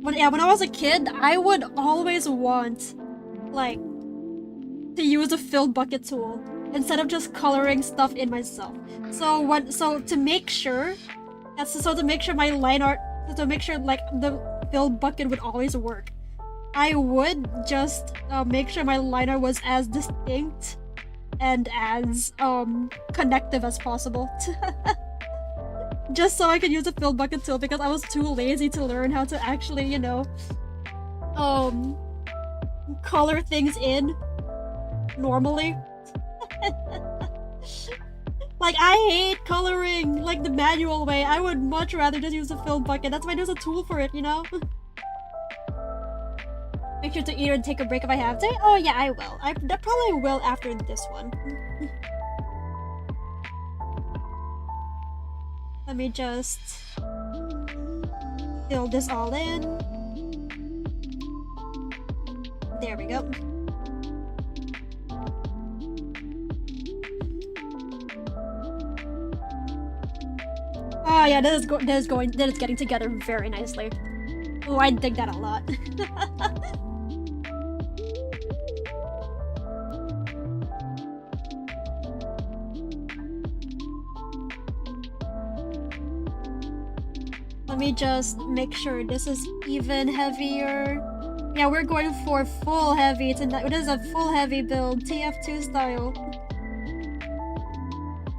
when I was a kid, I would always want like to use a filled bucket tool instead of just coloring stuff in myself. So to make sure, to make sure my line art, to make sure like the fill bucket would always work, I would just make sure my line art was as distinct and as connective as possible. Just so I could use the fill bucket tool, because I was too lazy to learn how to actually, you know, color things in normally. Like, I hate coloring like the manual way. I would much rather just use a fill bucket. That's why there's a tool for it, you know? Make sure to eat and take a break if I have to. Oh yeah, I will. I probably will after this one. Let me just fill this all in. There we go. Oh yeah, this is getting together very nicely. Oh, I dig that a lot. Let me just make sure this is even heavier. Yeah, we're going for full heavy tonight. It is a full heavy build, TF2 style.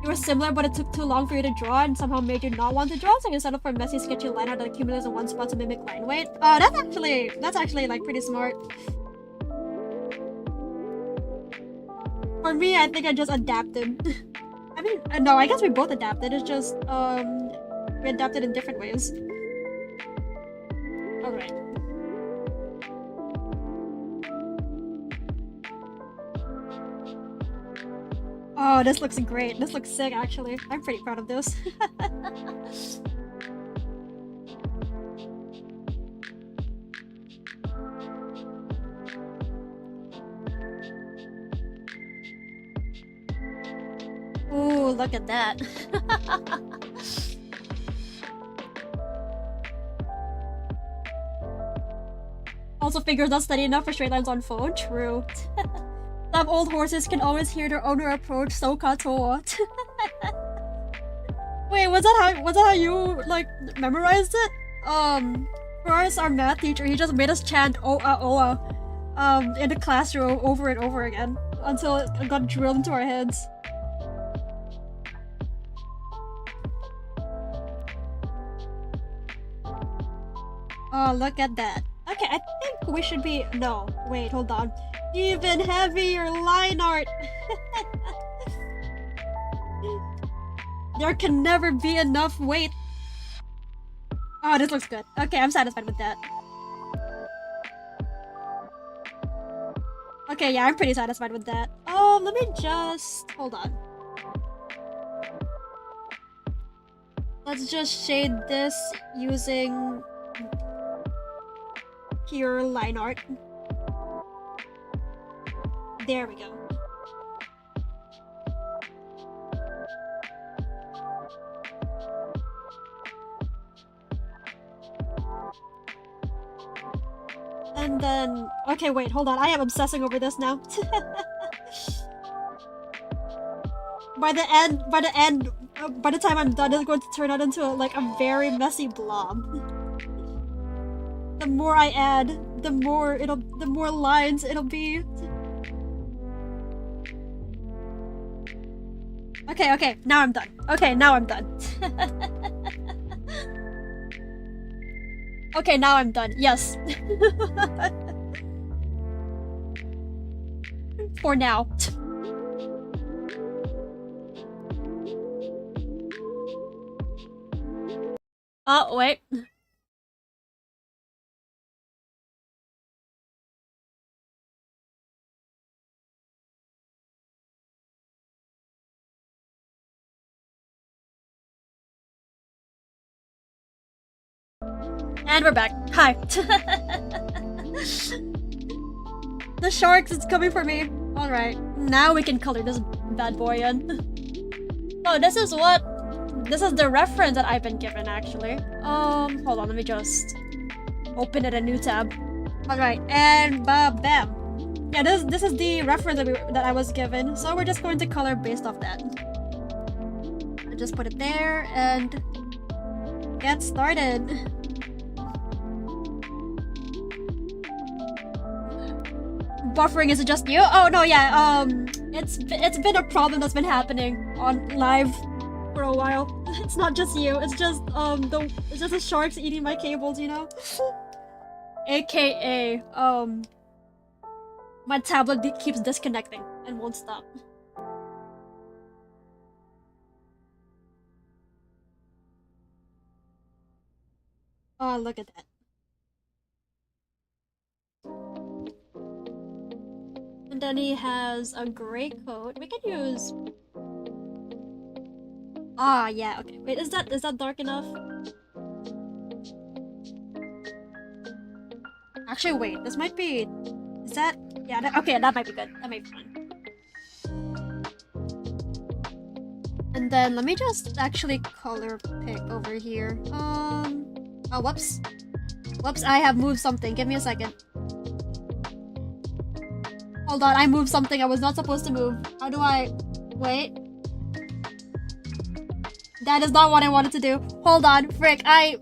You were similar, but it took too long for you to draw and somehow made you not want to draw, so you settled for a messy, sketchy line art that accumulates in one spot to mimic line weight. Oh, that's actually like pretty smart. For me, I think I just adapted. I mean, no, I guess we both adapted. It's just we adapted in different ways. Alright. Oh, this looks great. This looks sick, actually. I'm pretty proud of this. Ooh, look at that. Also, fingers not steady enough for straight lines on phone. True. Some old horses can always hear their owner approach, so katoa. Wait, was that how you like memorized it? For us, our math teacher, he just made us chant oa oa in the classroom over and over again until it got drilled into our heads. Oh, look at that. Okay, I think we should be... No, wait, hold on. Even heavier line art! There can never be enough weight. Oh, this looks good. Okay, I'm satisfied with that. Okay, yeah, I'm pretty satisfied with that. Let me just... Hold on. Let's just shade this using... pure line art. There we go. And then... Okay, wait, hold on. I am obsessing over this now. By the time I'm done, it's going to turn out into like a very messy blob. The more I add, the more lines it'll be. Okay, now I'm done. Okay, now I'm done. Okay, now I'm done. Yes. For now. Oh, wait. And we're back. Hi. The sharks is coming for me. Alright, now we can color this bad boy in. Oh, this is the reference that I've been given, actually. Hold on, let me just open it a new tab. Alright, and bam. yeah, this is the reference that I was given, so we're just going to color based off that. I just put it there and get started. Buffering, is it just you? Oh no, yeah. It's been a problem that's been happening on live for a while. It's not just you. It's just the sharks eating my cables, you know. AKA my tablet keeps disconnecting and won't stop. Oh, look at that. And then he has a gray coat. We can use. Ah, yeah. Okay. Wait, is that dark enough? Actually, wait. This might be. Is that? Yeah. Okay, that might be good. That might be fine. And then let me just actually color pick over here. Oh, whoops. Whoops, I have moved something. Give me a second. Hold on, I moved something I was not supposed to move. How do I... Wait. That is not what I wanted to do. Hold on, frick, Let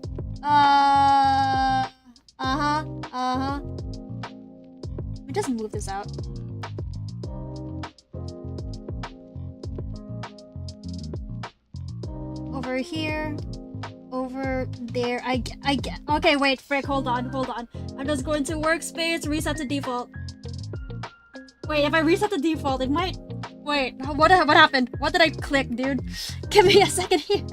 me just move this out. Over here. Over there. I get. Okay, wait, frick, hold on. I'm just going to workspace, reset to default. Wait, if I reset the default, it might... Wait, what happened? What did I click, dude? Give me a second here.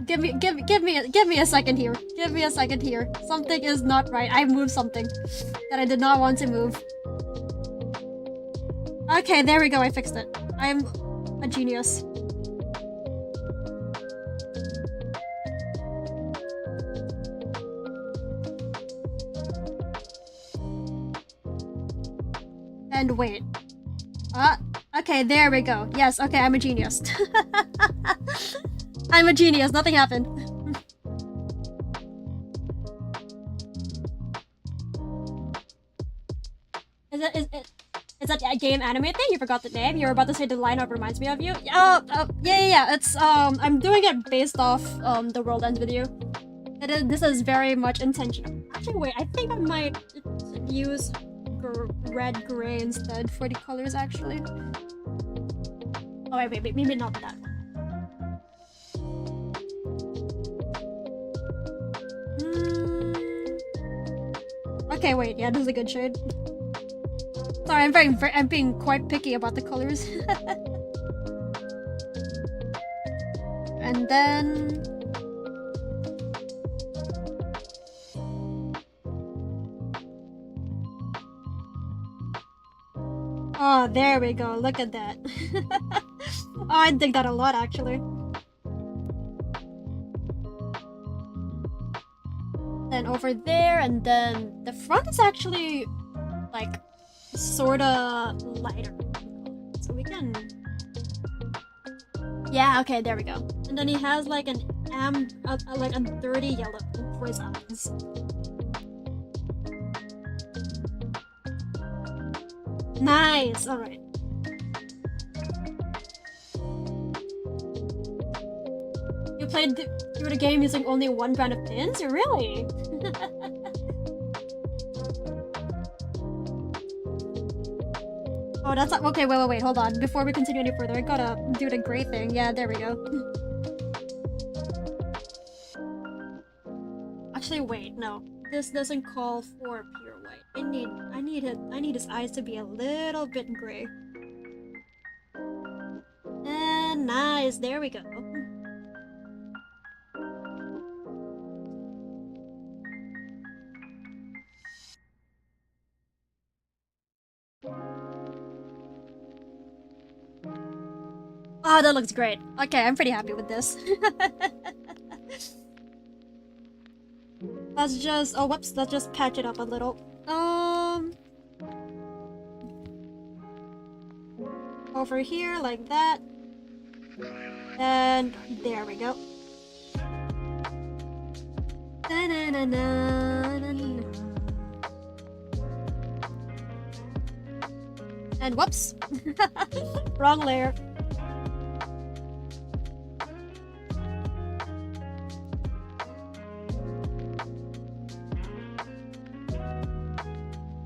Give me a second here. Give me a second here. Something is not right. I moved something that I did not want to move. Okay, there we go. I fixed it. I'm a genius. And wait. Okay, there we go. Yes, okay, I'm a genius. I'm a genius, nothing happened. Is that a game anime thing? You forgot the name? You were about to say the lineup reminds me of you? Yeah. It's, I'm doing it based off, the World Ends With You. This is very much intentional. Actually, wait, I think I might use red gray instead for the colors actually. Oh wait, maybe not that one. Okay, wait, yeah, this is a good shade. Sorry, I'm being quite picky about the colors. And then oh, there we go. Look at that. Oh, I dig that a lot, actually. Then over there, and then the front is actually, like, sorta lighter. So we can... Yeah, okay, there we go. And then he has, like, like a dirty yellow for his eyes. Nice! Alright. You played through the game using only one brand of pins? Really? Oh, that's... Okay, wait, hold on. Before we continue any further, I gotta do the gray thing. Yeah, there we go. Actually, wait, no. This doesn't call for pure white. I need his eyes to be a little bit gray. And nice, there we go. Oh, that looks great. Okay, I'm pretty happy with this. Let's just... Oh, whoops. Let's just patch it up a little. Over here, like that. And there we go. And whoops, wrong layer.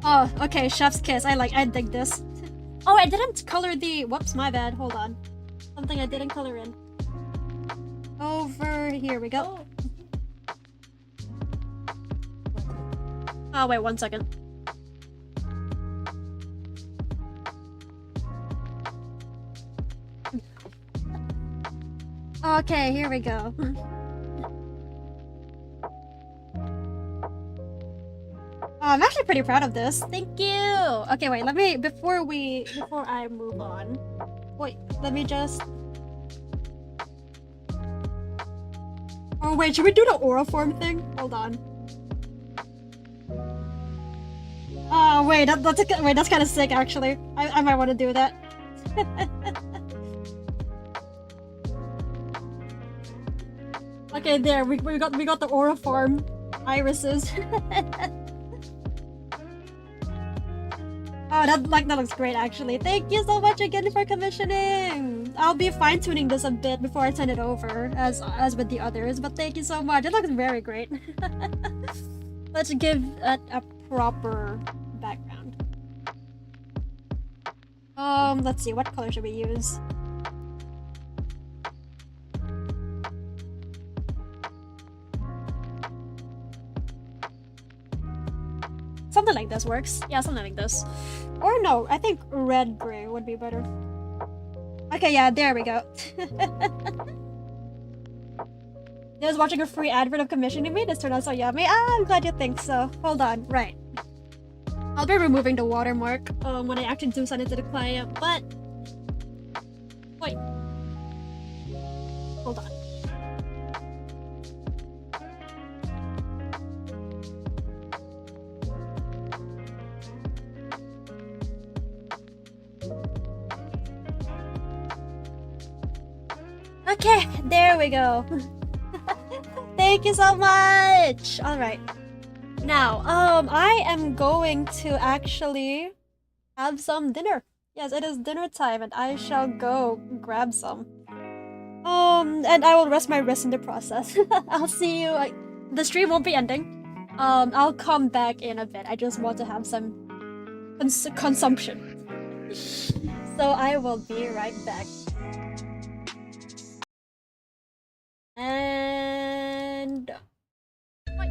Oh, okay, chef's kiss. I dig this. Oh, I didn't color the. Whoops, my bad. Hold on. Something I didn't color in. Over here we go. Oh, wait, 1 second. Okay, here we go. Oh, I'm actually pretty proud of this. Thank you. Okay, wait. Let me before I move on. Wait, let me just. Oh wait, should we do the aura form thing? Hold on. Oh wait, that's kind of sick actually. I might want to do that. Okay, there we got the aura form irises. Oh, that looks great actually. Thank you so much again for commissioning. I'll be fine tuning this a bit before I send it over, as with the others. But thank you so much. It looks very great. Let's give it a proper background. Let's see. What color should we use? Something like this works. Yeah, something like this. Or no, I think red-gray would be better. Okay, yeah, there we go. I was watching a free advert of commissioning me. This turned out so yummy. Ah, I'm glad you think so. Hold on, right. I'll be removing the watermark when I actually do send it to the client, but... Wait. Hold on. Okay, there we go. Thank you so much. All right. Now, I am going to actually have some dinner. Yes, it is dinner time, and I shall go grab some. And I will rest my wrist in the process. I'll see you. The stream won't be ending. I'll come back in a bit. I just want to have some consumption. So I will be right back. And wait.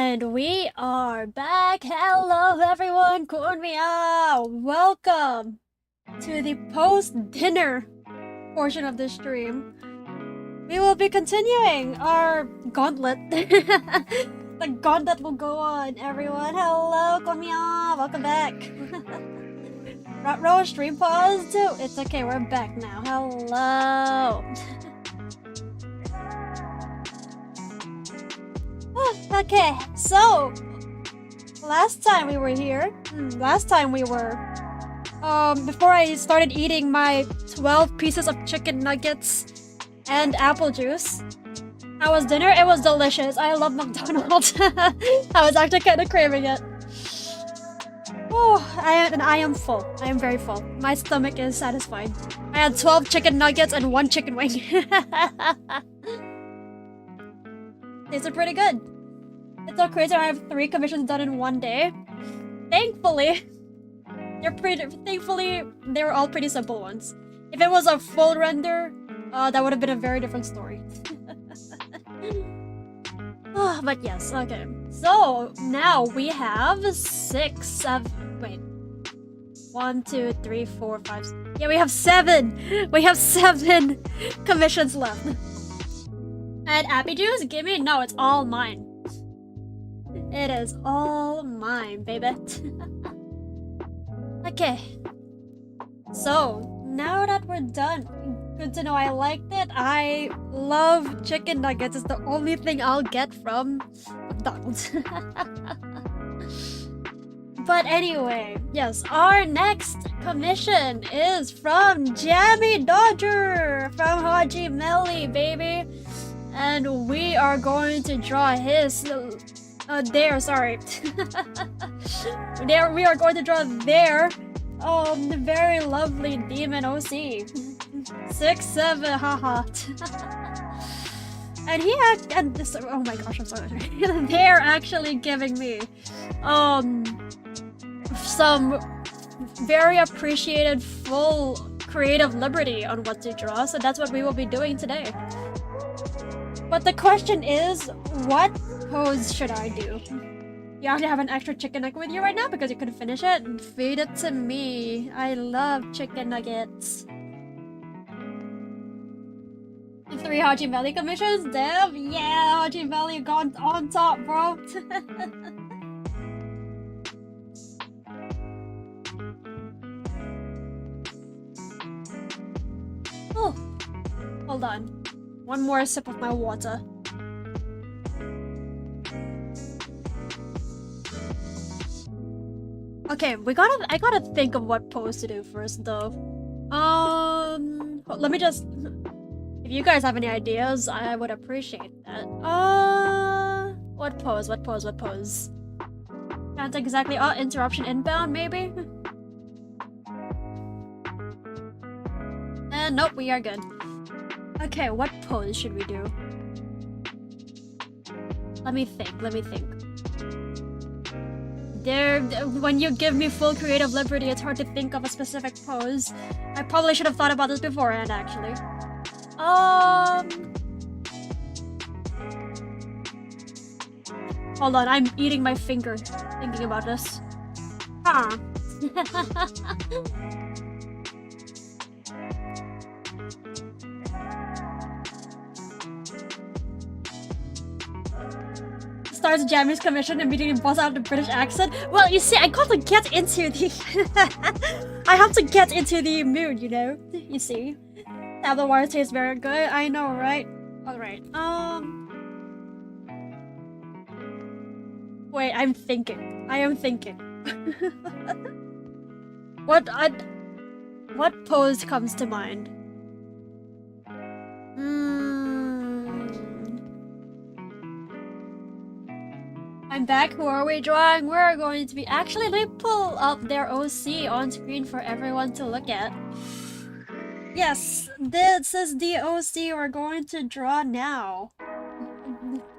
And we are back. Hello everyone, Konmia! Welcome to the post-dinner portion of the stream. We will be continuing our gauntlet. The gauntlet will go on, everyone. Hello, Konmia! Welcome back. Row stream pause too. It's okay, we're back now. Hello. Okay, so last time we were here, before I started eating my 12 pieces of chicken nuggets and apple juice. How was dinner? It was delicious. I love McDonald's. I was actually kind of craving it. Oh, I am full. I am very full. My stomach is satisfied. I had 12 chicken nuggets and 1 chicken wing. These are pretty good. It's so crazy I have 3 commissions done in 1 day. Thankfully, they were all pretty simple ones. If it was a full render, that would have been a very different story. But yes, okay. So now we have 6, 7. Wait. 1, 2, 3, 4, 5. Yeah, we have 7. We have 7 commissions left. And Appy Juice, gimme? No, it's all mine. It is all mine, baby. Okay. So, now that we're done, good to know I liked it. I love chicken nuggets. It's the only thing I'll get from McDonald's. But anyway, yes, our next commission is from Jammy Dodger from Haji Melly, baby. And we are going to draw his we are going to draw their the very lovely demon OC. 6, 7, haha. And oh my gosh, I'm sorry. They're actually giving me some very appreciated full creative liberty on what to draw, so that's what we will be doing today. But the question is, what pose should I do? You have to have an extra chicken nugget with you right now because you couldn't finish it? Feed it to me. I love chicken nuggets. 3 Haji Valley commissions? Damn, yeah, Haji Valley gone on top, bro. Oh, hold on. One more sip of my water. Okay, I gotta think of what pose to do first, though. Let me just... If you guys have any ideas, I would appreciate that. What pose? Can't exactly... interruption inbound, maybe? Nope, we are good. Okay, what pose should we do? Let me think. When you give me full creative liberty, it's hard to think of a specific pose. I probably should have thought about this beforehand, actually. Hold on, I'm eating my finger thinking about this. Huh. Starts Jammy's commission immediately busts out the British accent. Well, you see, I gotta get into the... I have to get into the mood, you know? You see? Tablet water tastes very good. I know, right? Alright, Wait, I am thinking. What pose comes to mind? I'm back. Who are we drawing? We're going to be... Actually, let me pull up their OC on screen for everyone to look at. Yes, this is the OC we're going to draw now.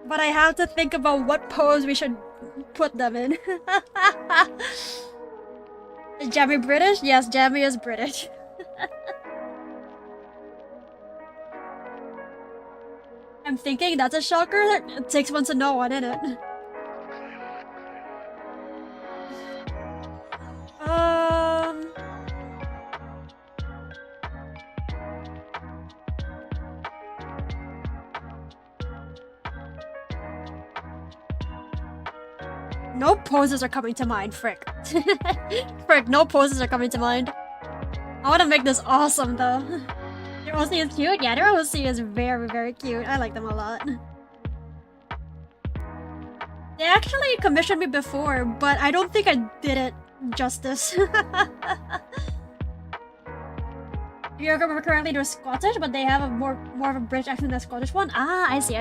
But I have to think about what pose we should put them in. Is Jammy British? Yes, Jammy is British. I'm thinking that's a shocker. It takes one to know one, innit? No poses are coming to mind, frick. Frick, no poses are coming to mind. I want to make this awesome though. Their OC is cute? Yeah, their OC is very, very cute. I like them a lot. They actually commissioned me before, but I don't think I did it justice. You're currently they're Scottish, but they have a more of a British accent than the Scottish one. Ah, I see.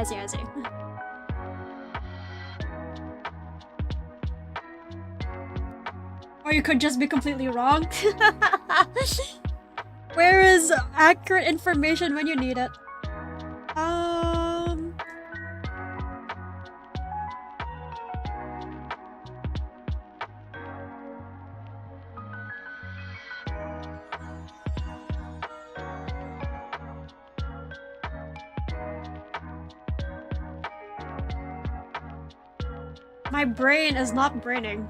Or you could just be completely wrong. Where is accurate information when you need it? My brain is not braining.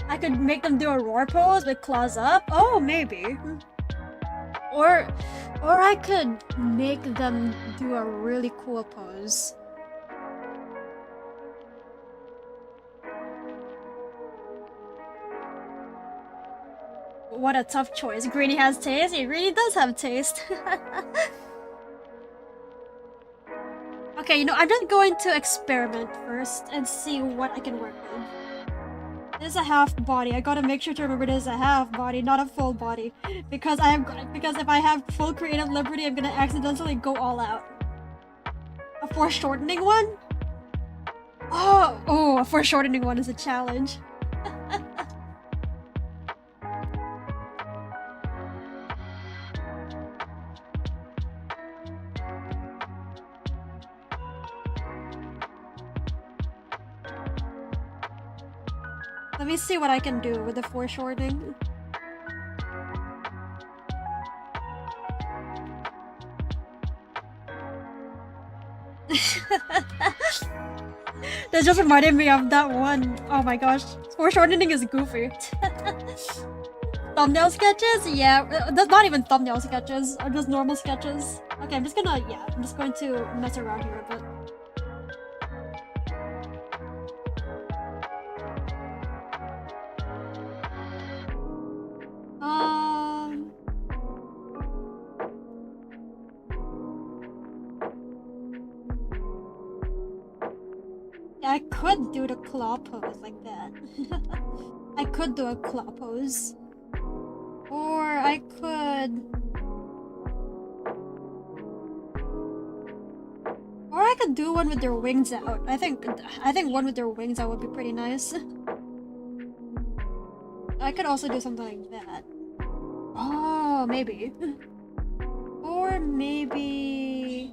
I could make them do a roar pose with claws up. Oh, maybe. Or I could make them do a really cool pose. What a tough choice. Greeny has taste. He really does have taste. Okay, you know, I'm just going to experiment first and see what I can work with. This is a half body. I gotta make sure to remember this is a half body, not a full body. Because if I have full creative liberty, I'm gonna accidentally go all out. A foreshortening one? Oh, a foreshortening one is a challenge. Let me see what I can do with the foreshortening. That just reminded me of that one. Oh my gosh. Foreshortening is goofy. Thumbnail sketches? Yeah, that's not even thumbnail sketches, or just normal sketches. Okay, I'm just going to mess around here a bit. I could do the claw pose like that. I could do a claw pose. Or I could... Or I could do one with their wings out. I think one with their wings out would be pretty nice. I could also do something like that. Oh, maybe. Or maybe...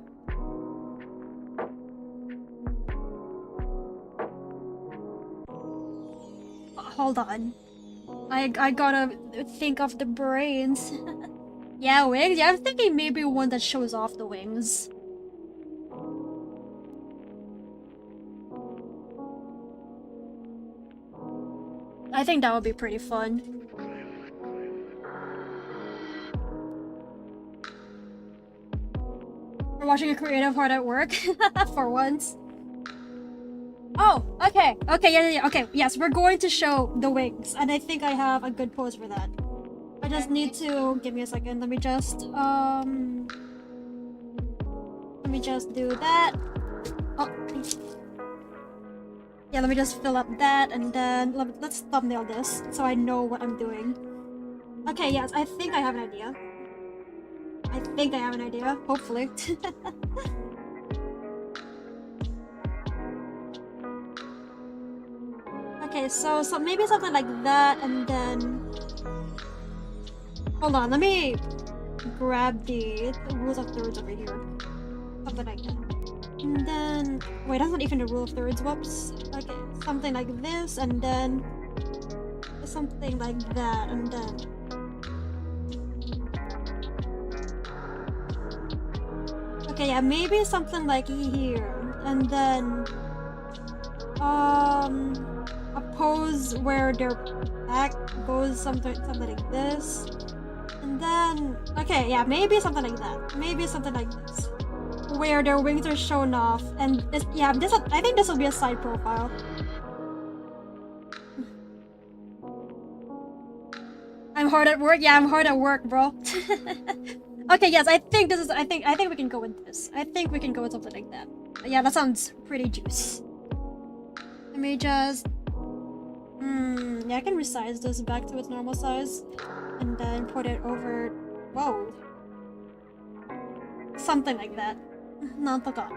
Hold on. I gotta think of the brains. Yeah, wings? Yeah, I'm thinking maybe one that shows off the wings. I think that would be pretty fun. We're watching a creative hard at work for once. Oh, okay. Okay, yeah. Okay, yes, we're going to show the wings, and I think I have a good pose for that. I just need to give me a second. Let me just do that. Oh, yeah. Let me just fill up that, and then let's thumbnail this so I know what I'm doing. Okay, yes, I think I have an idea. Hopefully. Okay, so maybe something like that, and then... Hold on, let me grab the rules of thirds over here. Something like that. And then... Wait, that's not even the rule of thirds, whoops. Okay, something like this, and then... Something like that, and then... Okay, yeah, maybe something like here, and then... a pose where their back goes something like this, and then okay, yeah, maybe something like that. Maybe something like this, where their wings are shown off, and I think this will be a side profile. hard at work. Yeah, I'm hard at work, bro. Okay, yes, I think this is. I think we can go with this. I think we can go with something like that. Yeah, that sounds pretty juice. Let me just. Yeah, I can resize this back to its normal size, and then put it over. Whoa. Something like that. Nantoka.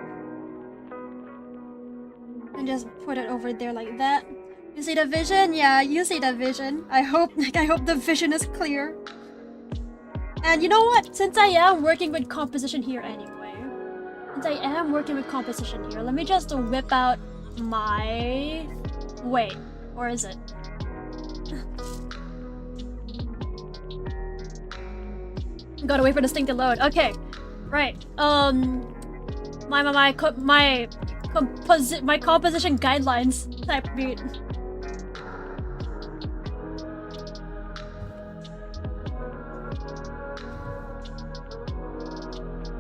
And just put it over there like that. You see the vision? Yeah, you see the vision. I hope the vision is clear. And you know what? Since I am working with composition here anyway, let me just whip out my... Wait, or is it? Gotta wait for this thing to load. Okay, right. My composition guidelines type beat.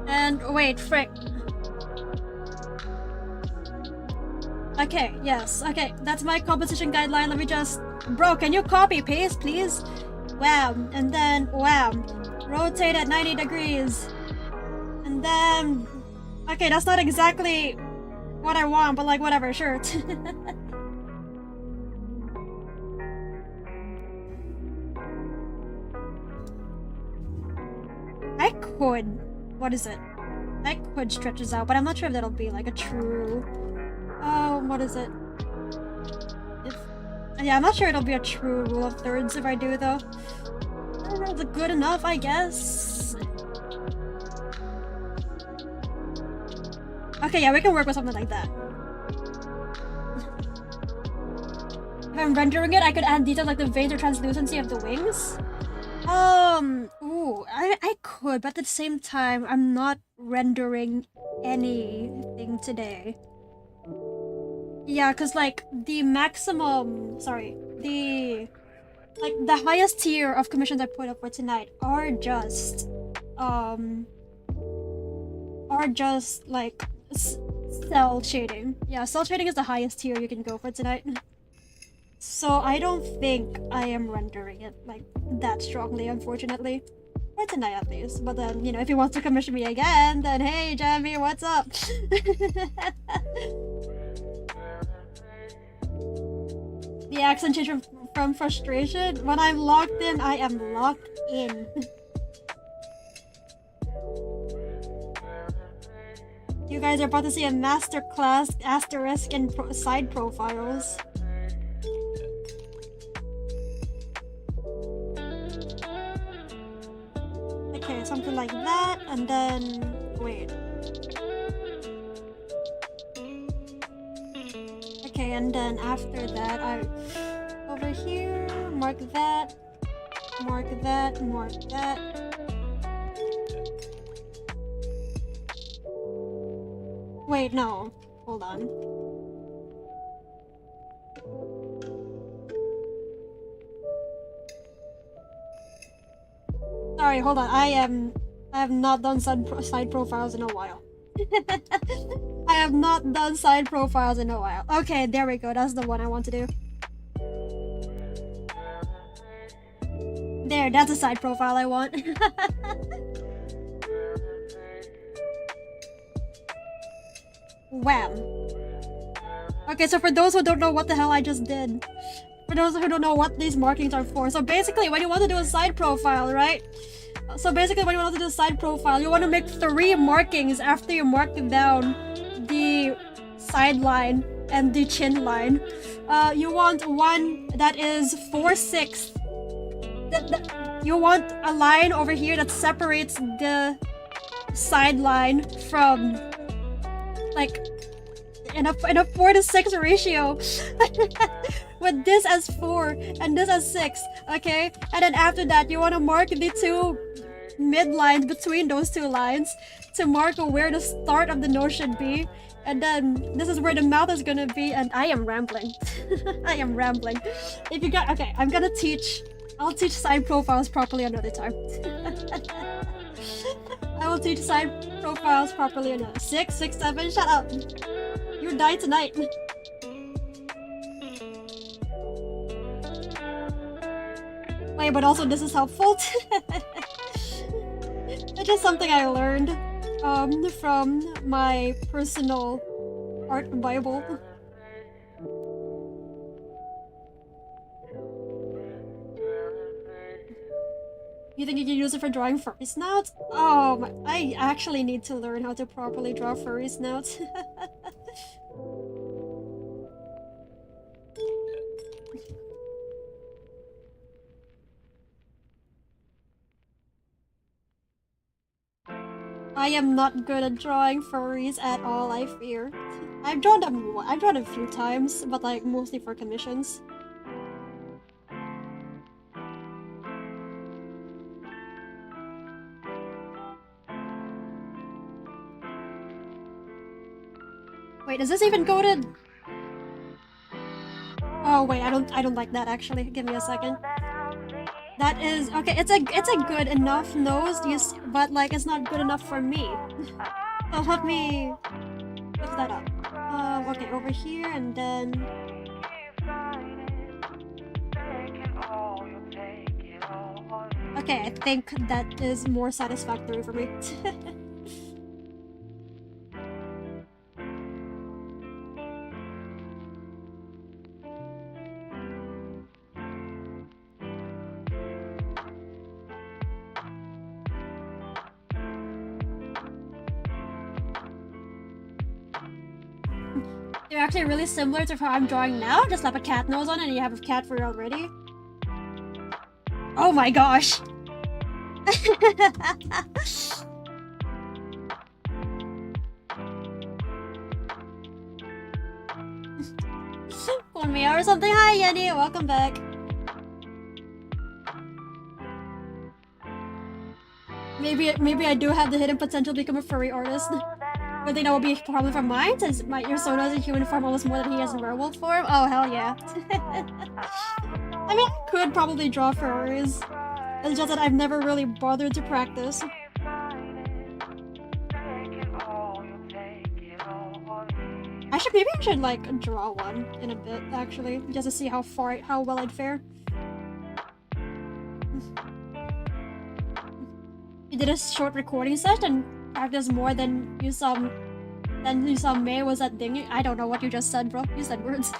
And wait, frick. Okay, yes, okay, that's my composition guideline. Let me just... Bro, can you copy paste, please? Wham, and then wham. Rotate at 90 degrees. And then... Okay, that's not exactly what I want, but like, whatever, sure. I could... What is it? I could stretch this out, but I'm not sure if that'll be like a true... what is it? Yeah, I'm not sure it'll be a true rule of thirds if I do, though. I don't know, is it good enough, I guess? Okay, yeah, we can work with something like that. If I'm rendering it, I could add details like the veins or translucency of the wings. Ooh, I could, but at the same time, I'm not rendering anything today. Yeah, cause like the maximum, the highest tier of commissions I put up for tonight are just like cell shading. Yeah, cell shading is the highest tier you can go for tonight. So I don't think I am rendering it like that strongly, unfortunately. For tonight at least. But then, you know, if he wants to commission me again, then hey Jamie, what's up? The accent change from frustration. When I'm locked in, I am locked in. You guys are about to see a masterclass asterisk and side profiles. Okay, something like that, and then... wait. Okay, and then after that, over here, mark that, mark that, mark that. Wait, no. Hold on. Sorry, hold on. I have not done side profiles in a while. I have not done side profiles in a while. Okay, there we go. That's the one I want to do. There, that's a side profile I want. Wham. Okay, so for those who don't know what the hell I just did, for those who don't know what these markings are for, so basically when you want to do a side profile, right? So basically when you want to do a side profile, you want to make 3 markings after you mark down the side line and the chin line. You want one that is 4/6. You want a line over here that separates the side line from like in a 4:6 ratio. With this as 4 and this as 6, okay? And then after that, you want to mark the 2 midlines between those 2 lines to mark where the start of the nose should be. And then this is where the mouth is gonna be, and I am rambling. I am rambling. If you got, okay, I'll teach side profiles properly another time. I will teach side profiles properly another 6, 6, 7, shut up. You die tonight. Wait, but also this is helpful. It's just something I learned from my personal art bible. You think you can use it for drawing furry snouts? Oh, I actually need to learn how to properly draw furry snouts. I am not good at drawing furries at all, I fear. I've drawn them a few times, but like mostly for commissions. Wait, is this even goated? Oh wait, I don't like that actually. Give me a second. That is okay. It's a good enough nose, but like it's not good enough for me. So let me lift that up. Okay, over here and then. Okay, I think that is more satisfactory for me. They're actually really similar to how I'm drawing now. Just slap a cat nose on it and you have a cat fur already. Oh my gosh! One meow or something. Hi Yenny, welcome back. Maybe I do have the hidden potential to become a furry artist. But then that would be a problem for mine, since your Sona is in human form almost more than he is in werewolf form. Oh hell yeah. I mean, I could probably draw furries. It's just that I've never really bothered to practice. Maybe I should like draw one in a bit actually, just to see how well I'd fare. You did a short recording session, practice more than you saw May was at Ding. I don't know what you just said, bro. You said words.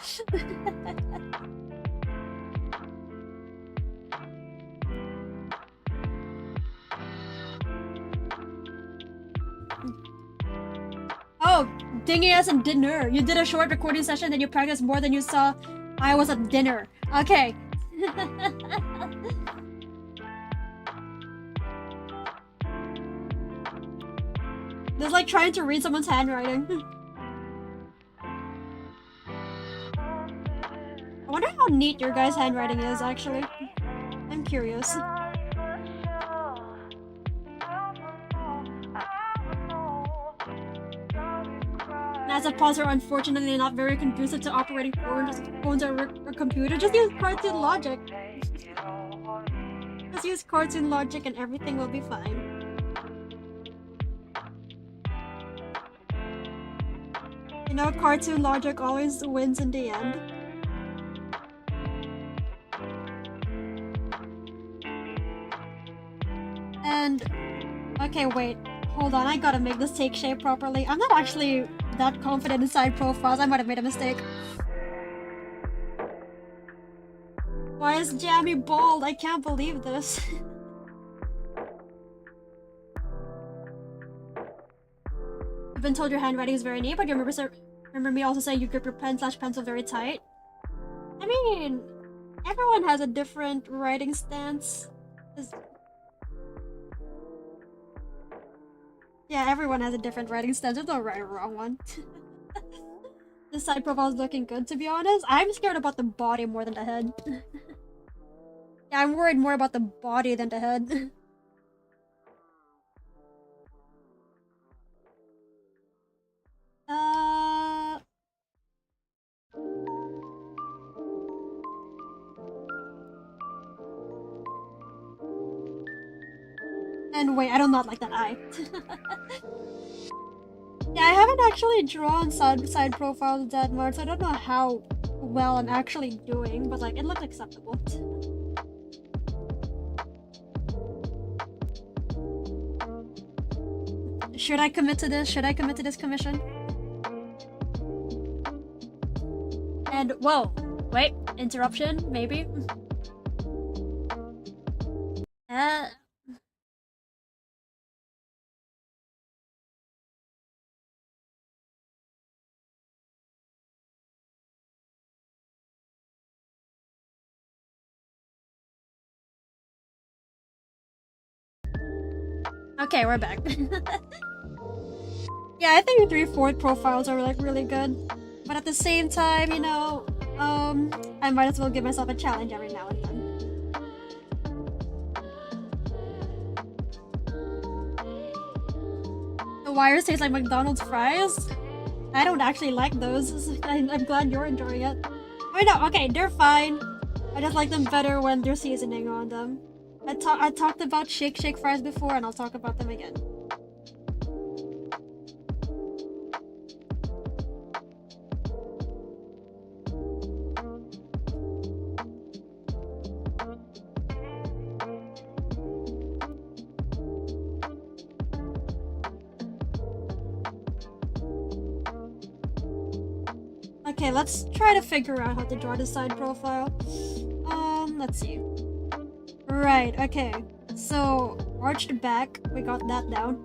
Oh, Dingy as in dinner. You did a short recording session, then you practiced more than you saw I was at dinner. Okay. It's like trying to read someone's handwriting. I wonder how neat your guys' handwriting is, actually. I'm curious. As a pause are unfortunately not very conducive to operating phones or computers. Just use cartoon logic. Just use cartoon logic and everything will be fine. You know, cartoon logic always wins in the end. And... okay, wait. Hold on, I gotta make this take shape properly. I'm not actually that confident in side profiles. I might have made a mistake. Why is Jammy bald? I can't believe this. You've been told your handwriting is very neat, but you remember me also saying you grip your pen/pencil very tight? I mean, everyone has a different writing stance. Yeah, everyone has a different writing stance. There's no right or wrong one. The side profile is looking good, to be honest. I'm scared about the body more than the head. Yeah, I'm worried more about the body than the head. And wait, I do not like that eye. Yeah, I haven't actually drawn side profiles that much. I don't know how well I'm actually doing, but like, it looks acceptable. Should I commit to this? Should I commit to this commission? And whoa, wait, interruption, maybe? Uh, okay, we're back. Yeah, I think 3/4 profiles are like really good. But at the same time, you know, I might as well give myself a challenge every now and then. The wires taste like McDonald's fries? I don't actually like those. I'm glad you're enjoying it. Wait, no, okay, they're fine. I just like them better when there's seasoning on them. I talked about Shake Shake fries before, and I'll talk about them again. Okay, let's try to figure out how to draw the side profile. Let's see. Right, okay. So, arched back, we got that down.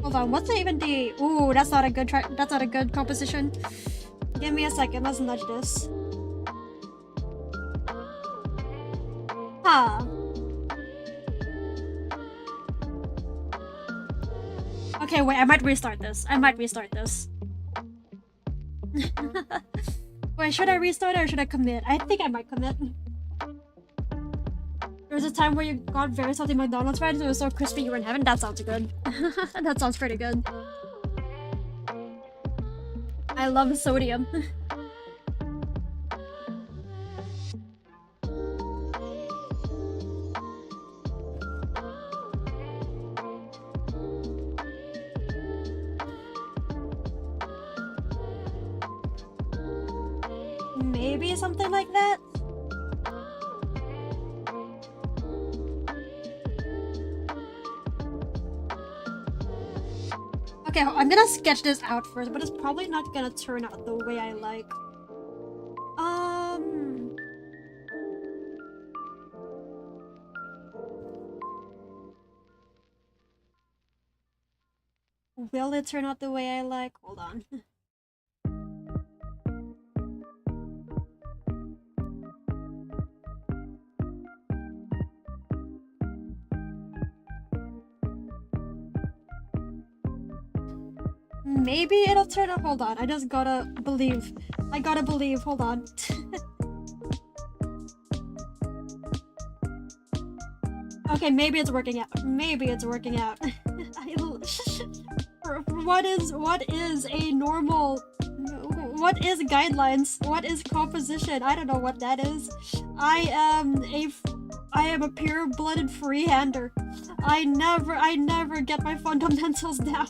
Hold on, what's even the... Ooh, that's not a good that's not a good composition. Give me a second, let's nudge this. Huh. Okay, wait, I might restart this. Wait, should I restart or should I commit? I think I might commit. There was a time where you got very salty McDonald's fries, it was so crispy you were in heaven. That sounds good. That sounds pretty good. I love sodium. Maybe something like that? Okay, I'm gonna sketch this out first, but it's probably not gonna turn out the way I like. Will it turn out the way I like? Hold on. Maybe it'll turn out. Hold on, I just gotta believe. I gotta believe. Hold on. Okay, maybe it's working out. Maybe it's working out. What is a normal? What is guidelines? What is composition? I don't know what that is. I am a pure-blooded freehander. I never get my fundamentals down.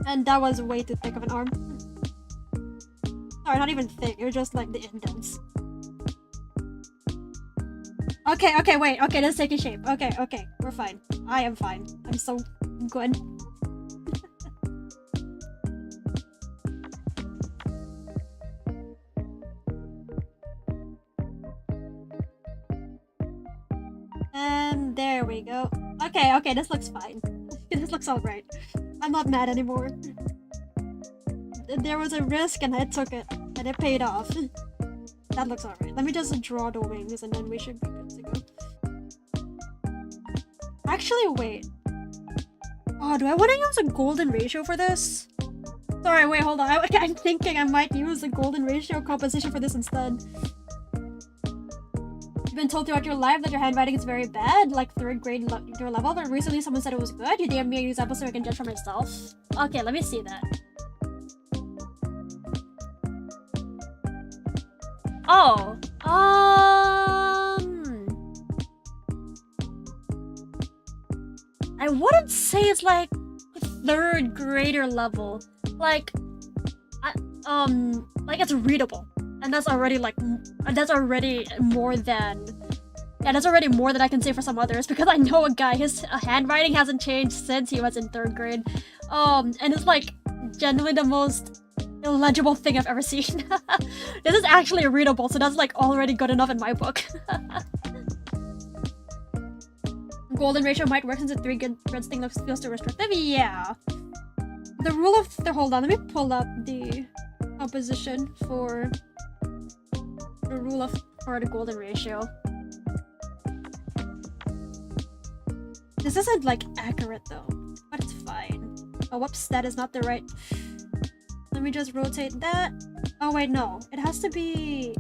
And that was way too thick of an arm. Sorry, not even thick, it was just like the indents. Okay, wait, okay, let's take a shape. Okay, we're fine. I am fine. I'm so good. And there we go. Okay, this looks fine. This looks alright. I'm not mad anymore. There was a risk and I took it. And it paid off. That looks alright. Let me just draw the wings and then we should be good to go. Actually, wait. Oh, do I want to use a golden ratio for this? Sorry, wait, hold on. I'm thinking I might use a golden ratio composition for this instead. You've been told throughout your life that your handwriting is very bad, like 3rd grade your level, but recently someone said it was good. You DM me a news episode so I can judge for myself. Okay, let me see that. Oh, I wouldn't say it's like third grader level. Like, like it's readable, and that's already like that's already more than. Yeah, that's already more than I can say for some others, because I know a guy, his handwriting hasn't changed since he was in 3rd grade. And it's like genuinely the most illegible thing I've ever seen. This is actually readable, so that's like already good enough in my book. Golden ratio might work since the 3 grids thing feels too restrictive. Yeah. The rule of hold on, let me pull up the composition for the rule of for the golden ratio. This isn't like accurate though, but it's fine. Oh, whoops, that is not the right. Let me just rotate that. Oh wait, no, it has to be.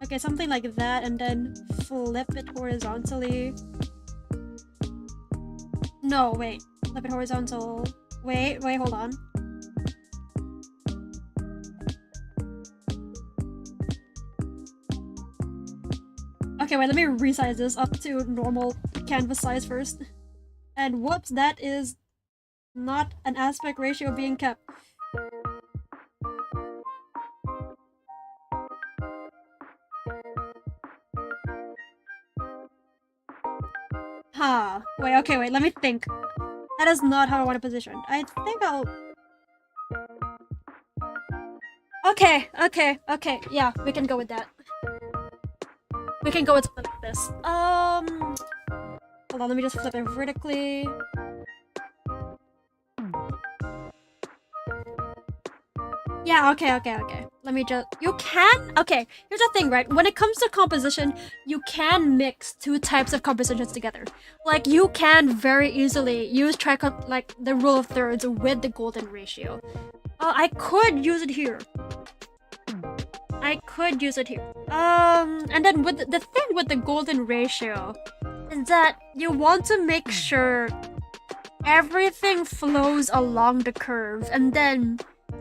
Okay, something like that, and then flip it horizontally. No, wait, flip it horizontal. Wait, hold on. Okay, wait, let me resize this up to normal canvas size first. And whoops, that is not an aspect ratio being kept. Huh. Wait, okay, wait, let me think. That is not how I want to position. I think I'll... Okay, yeah, we can go with that. We can go with something like this. Hold on, let me just flip it vertically. Yeah, okay. Let me just... You can... Okay, here's the thing, right? When it comes to composition, you can mix 2 types of compositions together. Like, you can very easily use like the rule of thirds with the golden ratio. I could use it here. And then with the thing with the golden ratio is that you want to make sure everything flows along the curve, and then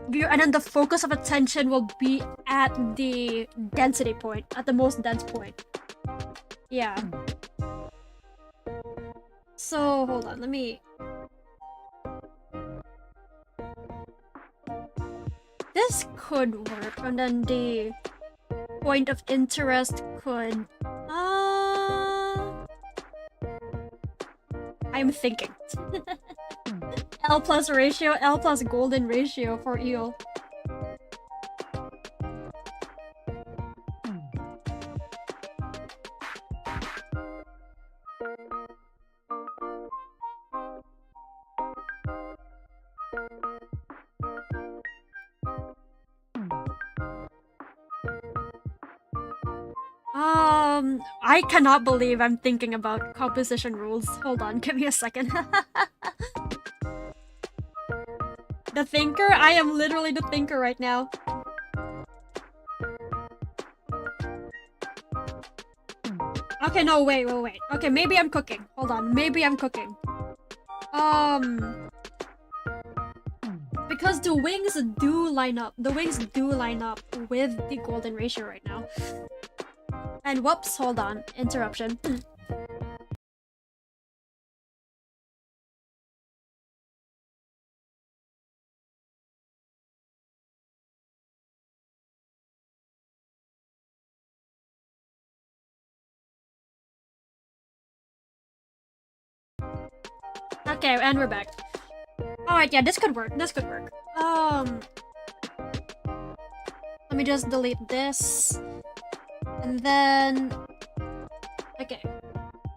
the focus of attention will be at the density point, at the most dense point. Yeah. So hold on, let me. This could work, and then the point of interest could... I'm thinking. L plus golden ratio for eel. I cannot believe I'm thinking about composition rules. Hold on, give me a second. The thinker? I am literally the thinker right now. Okay, no, wait. Okay, maybe I'm cooking. Hold on, maybe I'm cooking. Because the wings do line up. The wings do line up with the golden ratio right now. And whoops, hold on. Interruption. Okay, and we're back. Alright, yeah, this could work. Let me just delete this. And then... Okay.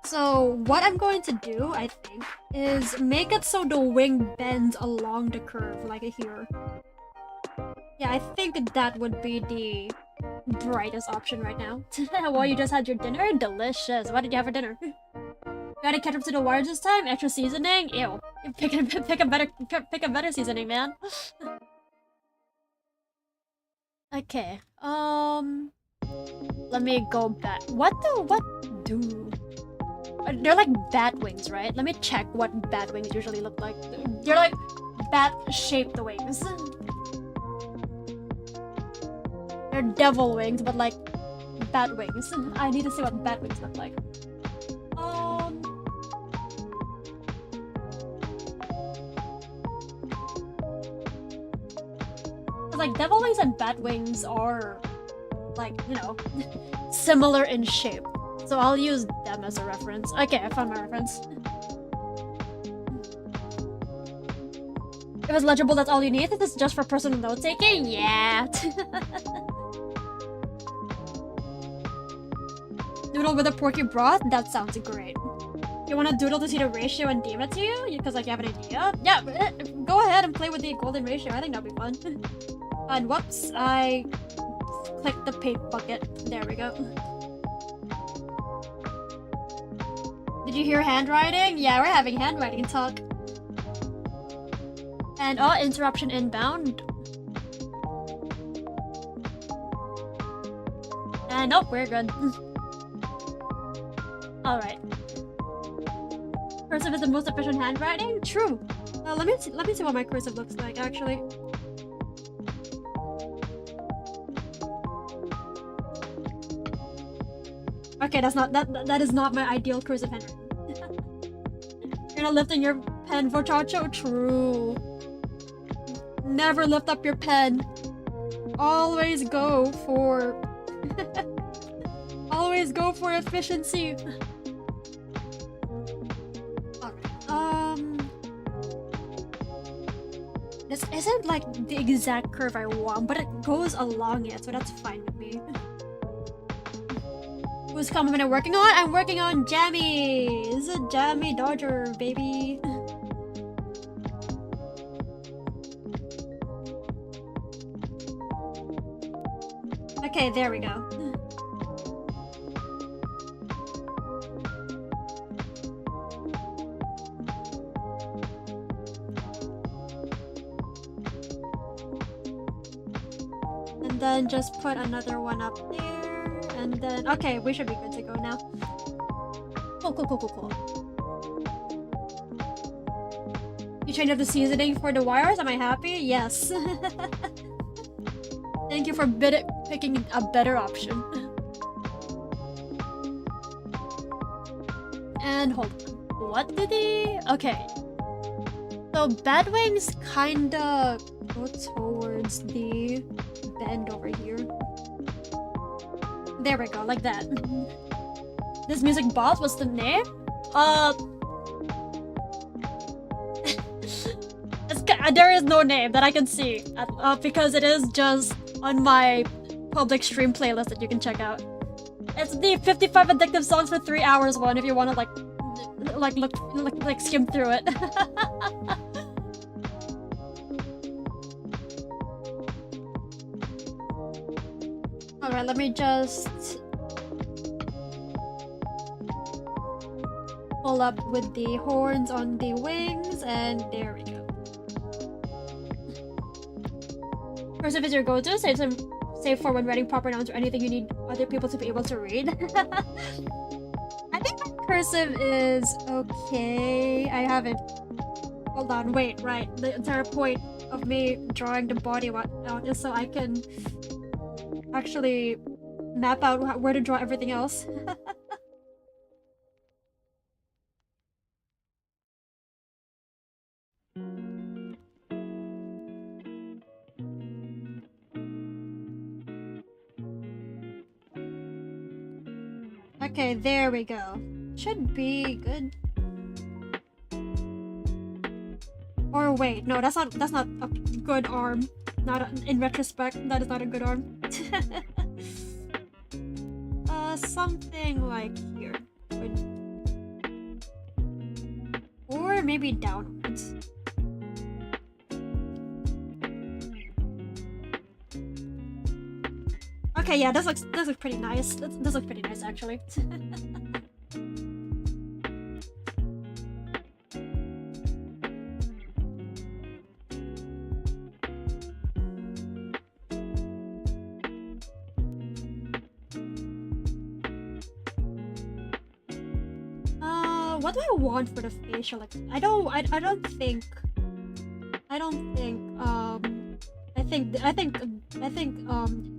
So, what I'm going to do, I think, is make it so the wing bends along the curve, like here. Yeah, I think that would be the brightest option right now. Well, you just had your dinner? Delicious. What did you have for dinner? Gotta catch up to the wires this time? Extra seasoning? Ew. Pick a better seasoning, man. Okay. Let me go back. What do? They're like bat wings, right? Let me check what bat wings usually look like. They're like bat-shaped wings. They're devil wings, but like bat wings. I need to see what bat wings look like. Cause like devil wings and bat wings are like, you know, similar in shape. So I'll use them as a reference. Okay, I found my reference. If it's legible, that's all you need? This is just for personal note-taking? Yeah. Doodle with a porky broth? That sounds great. You want to doodle to see the ratio and DM it to you? Because like you have an idea? Yeah, go ahead and play with the golden ratio. I think that'd be fun. And whoops, I clicked the paint bucket. There we go. Did you hear handwriting? Yeah, we're having handwriting talk. And oh, interruption inbound. And nope, we're good. Alright. Cursive is the most efficient handwriting? True. Let me see what my cursive looks like actually. Okay, that is not my ideal cursive handwriting. You're not lifting your pen for Chacho? True. Never lift up your pen. Always go for always go for efficiency. This isn't like the exact curve I want, but it goes along it, so that's fine with me. Whose comment am I working on? I'm working on Jammy! This is a Jammy Dodger, baby. Okay, there we go. And then just put another one up there. And then, okay, we should be good to go now. Cool. You changed up the seasoning for the wires? Am I happy? Yes. Thank you for picking a better option. And hold on. What did he... Okay. So bad wings kinda go towards the bend over here. There we go, like that. This music boss, what's the name? There is no name that I can see because it is just on my public stream playlist that you can check out. It's the 55 addictive songs for 3 hours one if you want to like skim through it. Alright, let me just pull up with the horns on the wings, and there we go. Cursive is your go-to, save for when writing proper nouns or anything you need other people to be able to read. I think my cursive is okay. I haven't... Hold on, wait, right. The entire point of me drawing the body out is so I can actually map out where to draw everything else. Okay, there we go. Should be good. Or wait, no, that's not a good arm. In retrospect, that is not a good arm. Something like here. Or maybe downwards. Okay, yeah, this looks pretty nice. This looks pretty nice actually. What do I want for the facial? Like, I think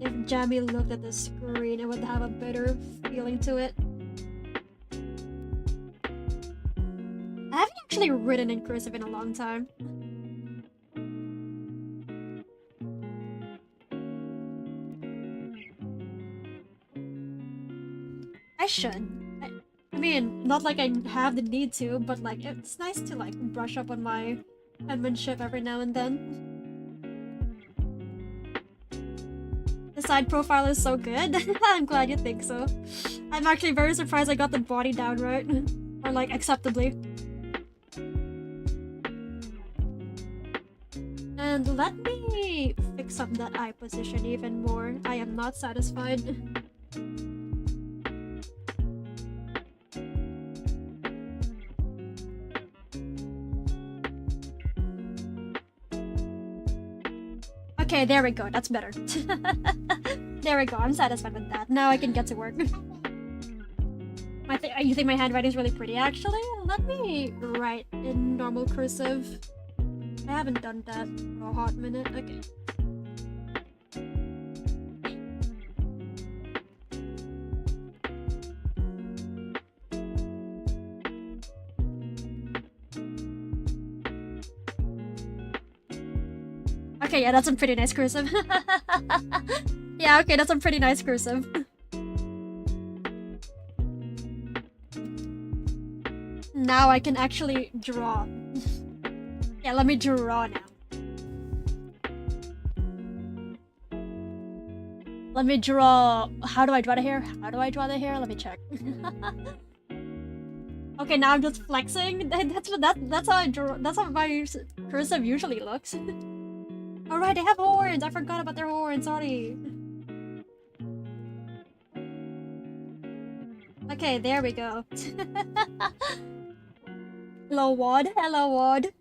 if Jamie looked at the screen, it would have a better feeling to it. I haven't actually written in cursive in a long time. I should. I mean, not like I have the need to, but like it's nice to like brush up on my penmanship every now and then. The side profile is so good. I'm glad you think so. I'm actually very surprised I got the body down right. Or like acceptably. And let me fix up that eye position even more. I am not satisfied. Okay, there we go. That's better. There we go. I'm satisfied with that. Now I can get to work. You think my handwriting is really pretty? Actually, let me write in normal cursive. I haven't done that for a hot minute. Okay. Okay, yeah, that's some pretty nice cursive. Yeah, okay, that's some pretty nice cursive. Now I can actually draw. Yeah, let me draw now. Let me draw. How do I draw the hair? How do I draw the hair? Let me check. Okay, now I'm just flexing. That's how I draw. That's how my cursive usually looks. All right, they have horns. I forgot about their horns. Sorry. Okay, there we go. Hello, Wad. Hello, Wad.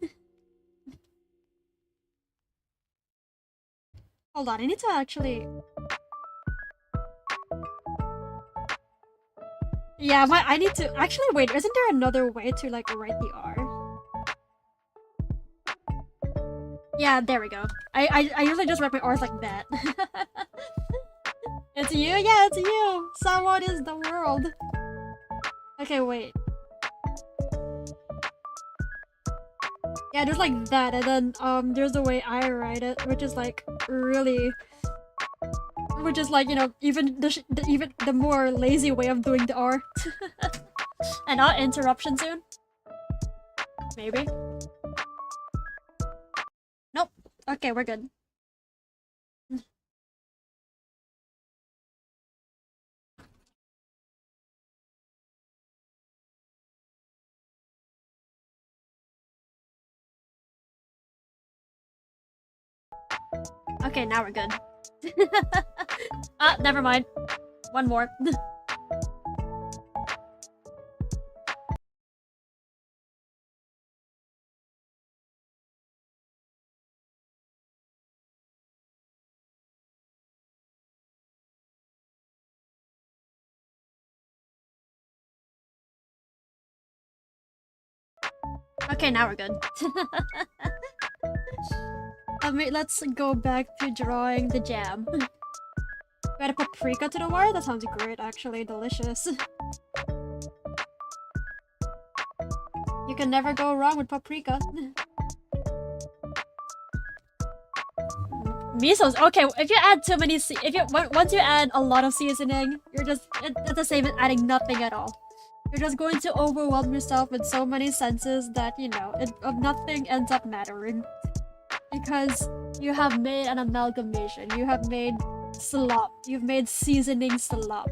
Hold on, I need to actually... Yeah, I need to... Actually, wait, isn't there another way to, like, write the R? Yeah, there we go. I usually just write my R's like that. It's you? Yeah, it's you! Someone is the world. Okay, wait. Yeah, there's like that, and then there's the way I write it, which is like really, which is like, you know, even the more lazy way of doing the R. And not interruption soon. Maybe. Nope. Okay, we're good. Okay, now we're good. Ah, never mind. One more. Okay, now we're good. Let's go back to drawing the jam. Add a paprika to the wire? That sounds great, actually. Delicious. You can never go wrong with paprika. Miso's okay. If you add too many, once you add a lot of seasoning, you're just it's the same as adding nothing at all. You're just going to overwhelm yourself with so many senses that, you know, nothing ends up mattering. Because you have made an amalgamation. You have made slop. You've made seasoning slop.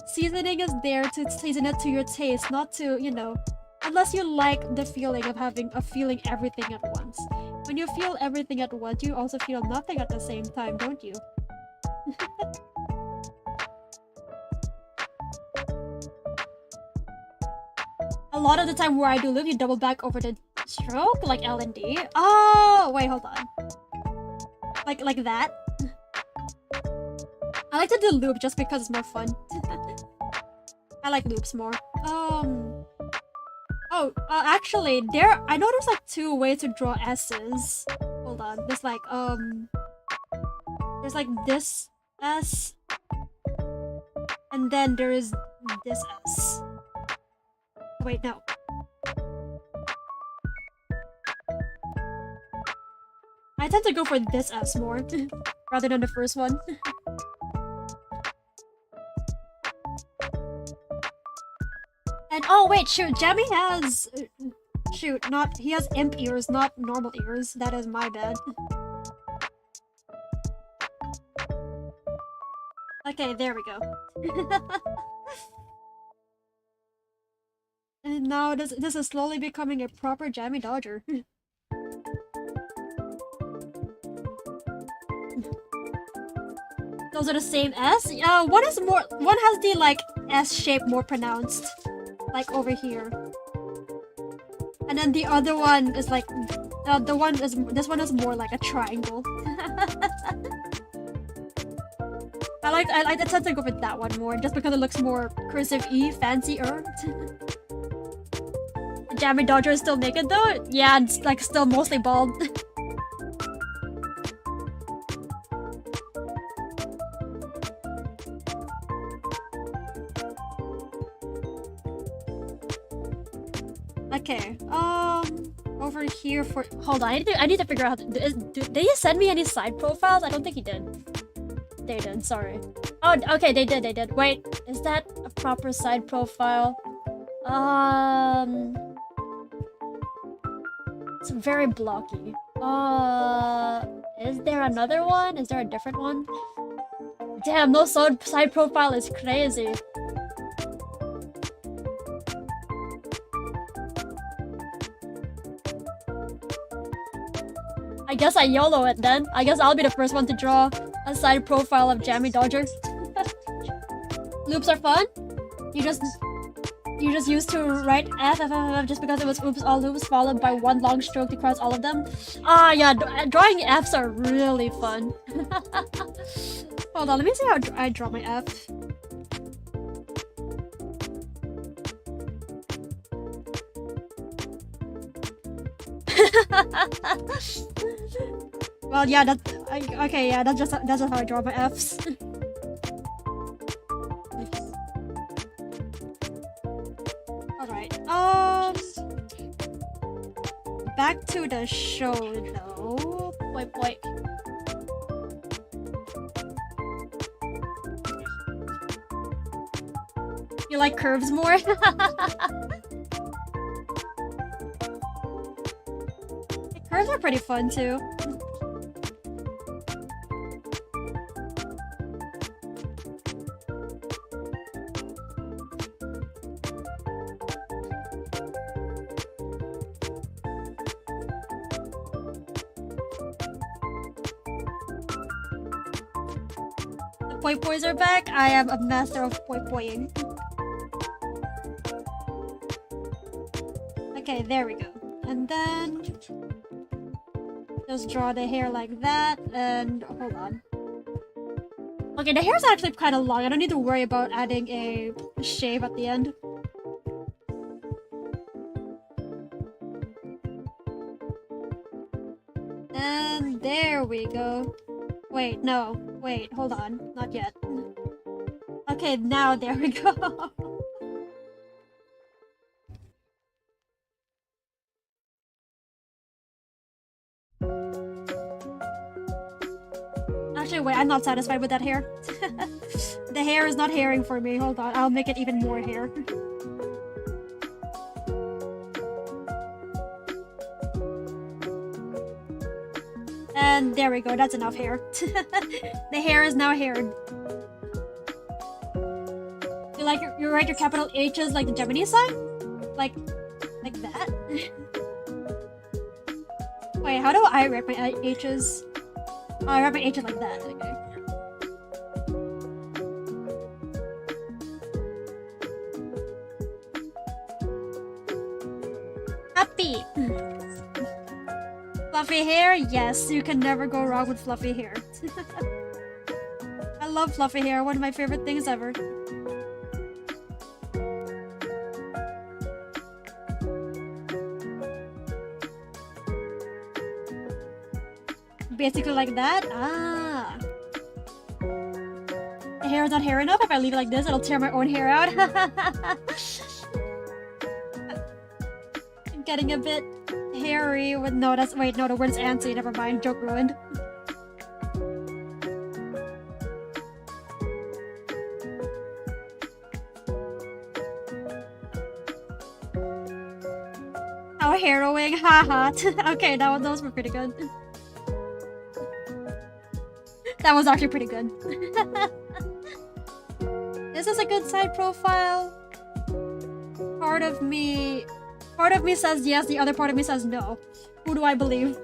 Seasoning is there to season it to your taste, not to, you know, unless you like the feeling of feeling everything at once. When you feel everything at once, you also feel nothing at the same time, don't you? A lot of the time where I do loop, you double back over the stroke, like L and D. Oh, wait, hold on. Like that? I like to do loop just because it's more fun. I like loops more. Actually, I know there's like two ways to draw S's. Hold on. There's like this S, and then there's this S. Wait, no. I tend to go for this S more rather than the first one. And oh wait, shoot, Jammy has he has imp ears, not normal ears. That is my bad. Okay, there we go. And now this is slowly becoming a proper Jammy Dodger. Those are the same S? One has the like S shape more pronounced. Like over here. And then the other one is like this one is more like a triangle. I tend to go with that one more just because it looks more cursive E, fancier. Jammy Dodger is still naked though? Yeah, it's like still mostly bald. Okay, over here for— hold on, I need to figure out how to— did he send me any side profiles? I don't think he did. They did, sorry. Oh, okay, they did. Wait, is that a proper side profile? It's very blocky. Is there another one? Is there a different one? Damn, no side profile is crazy. I guess I YOLO it then. I guess I'll be the first one to draw a side profile of Jammy Dodger. Loops are fun? You just used to write F just because it was oops all loops followed by one long stroke to cross all of them? Ah, yeah, drawing Fs are really fun. Hold on, let me see how I draw my F. Well, yeah, okay, yeah, that's just how I draw my Fs. Alright, back to the show though. Wait. You like curves more? Curves are pretty fun too. The poi pois are back. I am a master of poi poing. Okay, there we go. And then just draw the hair like that, and hold on. Okay, the hair's actually kind of long. I don't need to worry about adding a shave at the end. And there we go. Wait, no. Wait, hold on. Not yet. Okay, now there we go. Actually, wait, I'm not satisfied with that hair. The hair is not hairing for me. Hold on, I'll make it even more hair. And there we go, that's enough hair. The hair is now haired. You write your capital H's like the Gemini sign? Like that? Wait, how do I write my H's? Oh, I write my H's like that, okay. Happy! Fluffy hair? Yes, you can never go wrong with fluffy hair. I love fluffy hair, one of my favorite things ever. Basically like that? Ah. The hair is not hair enough. If I leave it like this, it'll tear my own hair out. I'm getting a bit hairy with— no, that's— wait, no, the word's antsy. Never mind. Joke ruined. How harrowing, haha. Okay, those were pretty good. That was actually pretty good. This is a good side profile. Part of me says yes, the other part of me says no. Who do I believe?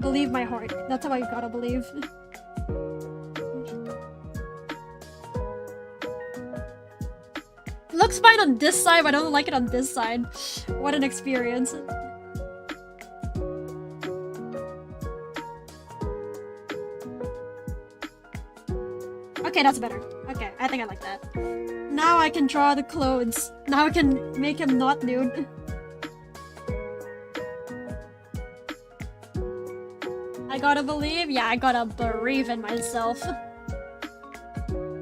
Believe my heart. That's how I gotta believe. Looks fine on this side, but I don't like it on this side. What an experience. Okay, that's better. Okay, I think I like that. Now I can draw the clothes. Now I can make him not nude. I gotta believe? Yeah, I gotta believe in myself.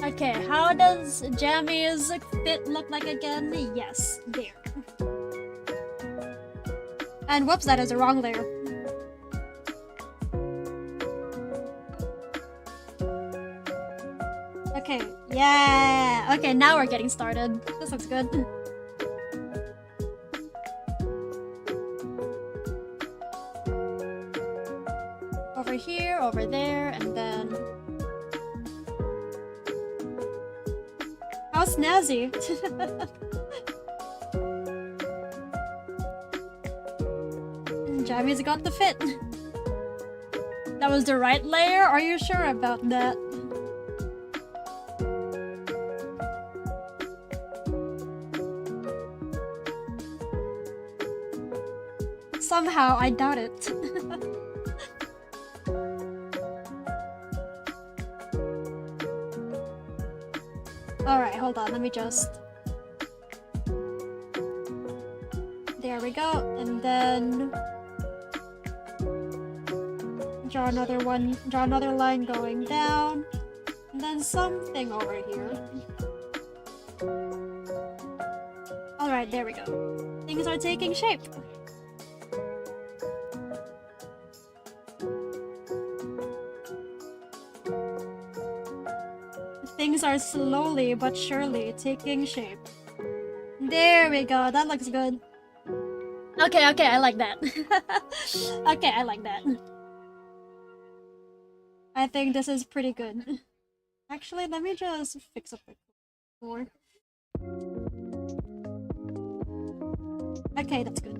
Okay, how does Jammy's fit look like again? Yes, there. And whoops, that is the wrong layer. Okay, yeah! Okay, now we're getting started. This looks good. Over here, over there, and then... How snazzy! Jammy's got the fit. That was the right layer? Are you sure about that? Somehow, I doubt it. Alright, hold on, let me just... There we go, and then... Draw another one, draw another line going down, and then something over here. Alright, there we go. Things are taking shape. Things are slowly but surely taking shape. There we go, that looks good. Okay, I like that. Okay, I like that. I think this is pretty good. Actually, let me just fix up the more. Okay, that's good.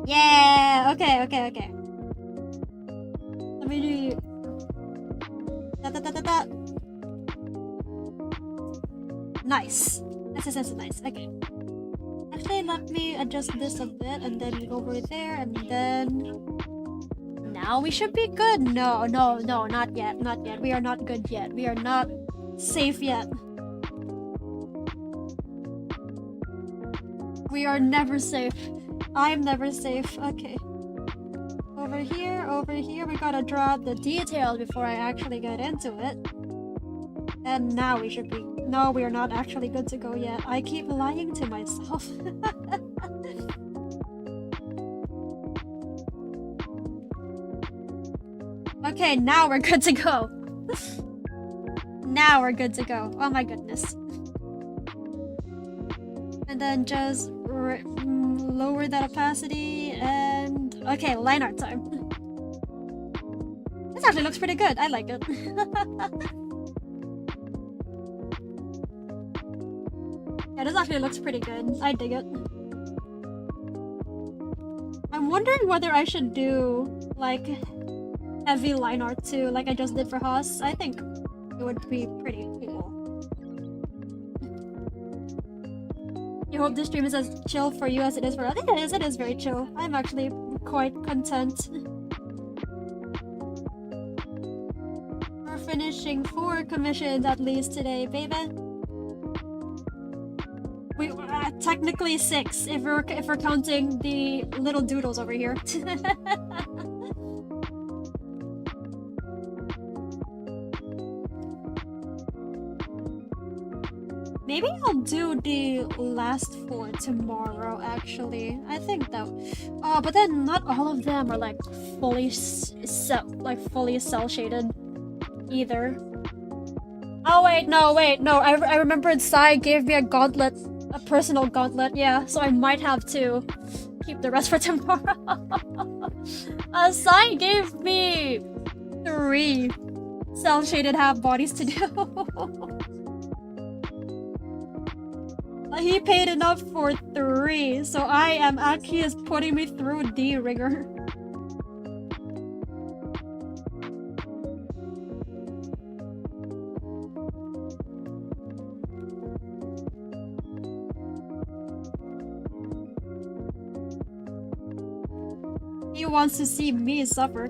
Yeah! Okay. Let me do... Da. Nice. This is nice. Okay. Actually, let me adjust this a bit and then go over there and then... Now we should be good. No, not yet. We are not good yet. We are not safe yet. We are never safe. I'm never safe. Okay. Over here, we gotta draw the details before I actually get into it. And now we should be... No, we are not actually good to go yet. I keep lying to myself. Okay, now we're good to go. Now we're good to go. Oh my goodness. And then just lower that opacity and... Okay, line art time. This actually looks pretty good. I like it. Yeah, this actually looks pretty good. I dig it. I'm wondering whether I should do, like, heavy line art too, like I just did for Haas. I think it would be pretty cool. You hope this stream is as chill for you as it is for us. It is very chill. I'm actually quite content. We're finishing 4 commissions at least today, baby. We technically 6 if we're counting the little doodles over here. Maybe I'll do the last 4 tomorrow, actually. I think that... Oh, but then not all of them are like fully cell shaded either. Oh wait, no. I remembered Sai gave me a gauntlet, a personal gauntlet. Yeah, so I might have to keep the rest for tomorrow. Sai gave me 3 cel-shaded half bodies to do. He paid enough for 3, so I am actually is putting me through the rigor. He wants to see me suffer.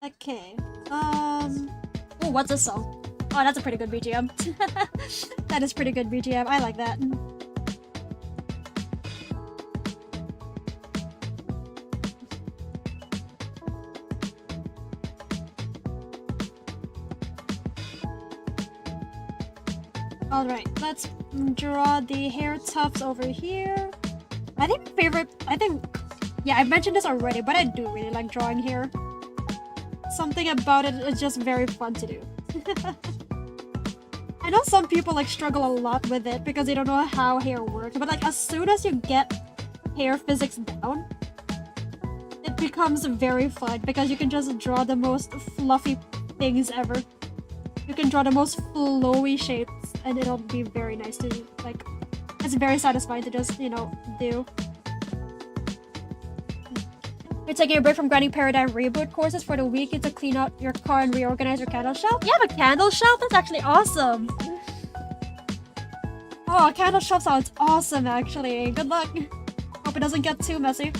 Okay. Oh, what's this song? Oh, that's a pretty good BGM. That is pretty good BGM. I like that. Alright, let's draw the hair tufts over here. Yeah, I mentioned this already, but I do really like drawing hair. Something about it is just very fun to do. I know some people like struggle a lot with it because they don't know how hair works, but like as soon as you get hair physics down, it becomes very fun because you can just draw the most fluffy things ever. You can draw the most flowy shapes and it'll be very nice to like. It's very satisfying to just, you know, do. You're taking a break from grinding Paradigm Reboot courses for the weekend to clean out your car and reorganize your candle shelf? You have a candle shelf? That's actually awesome! Oh, a candle shelf sounds awesome, actually. Good luck. Hope it doesn't get too messy.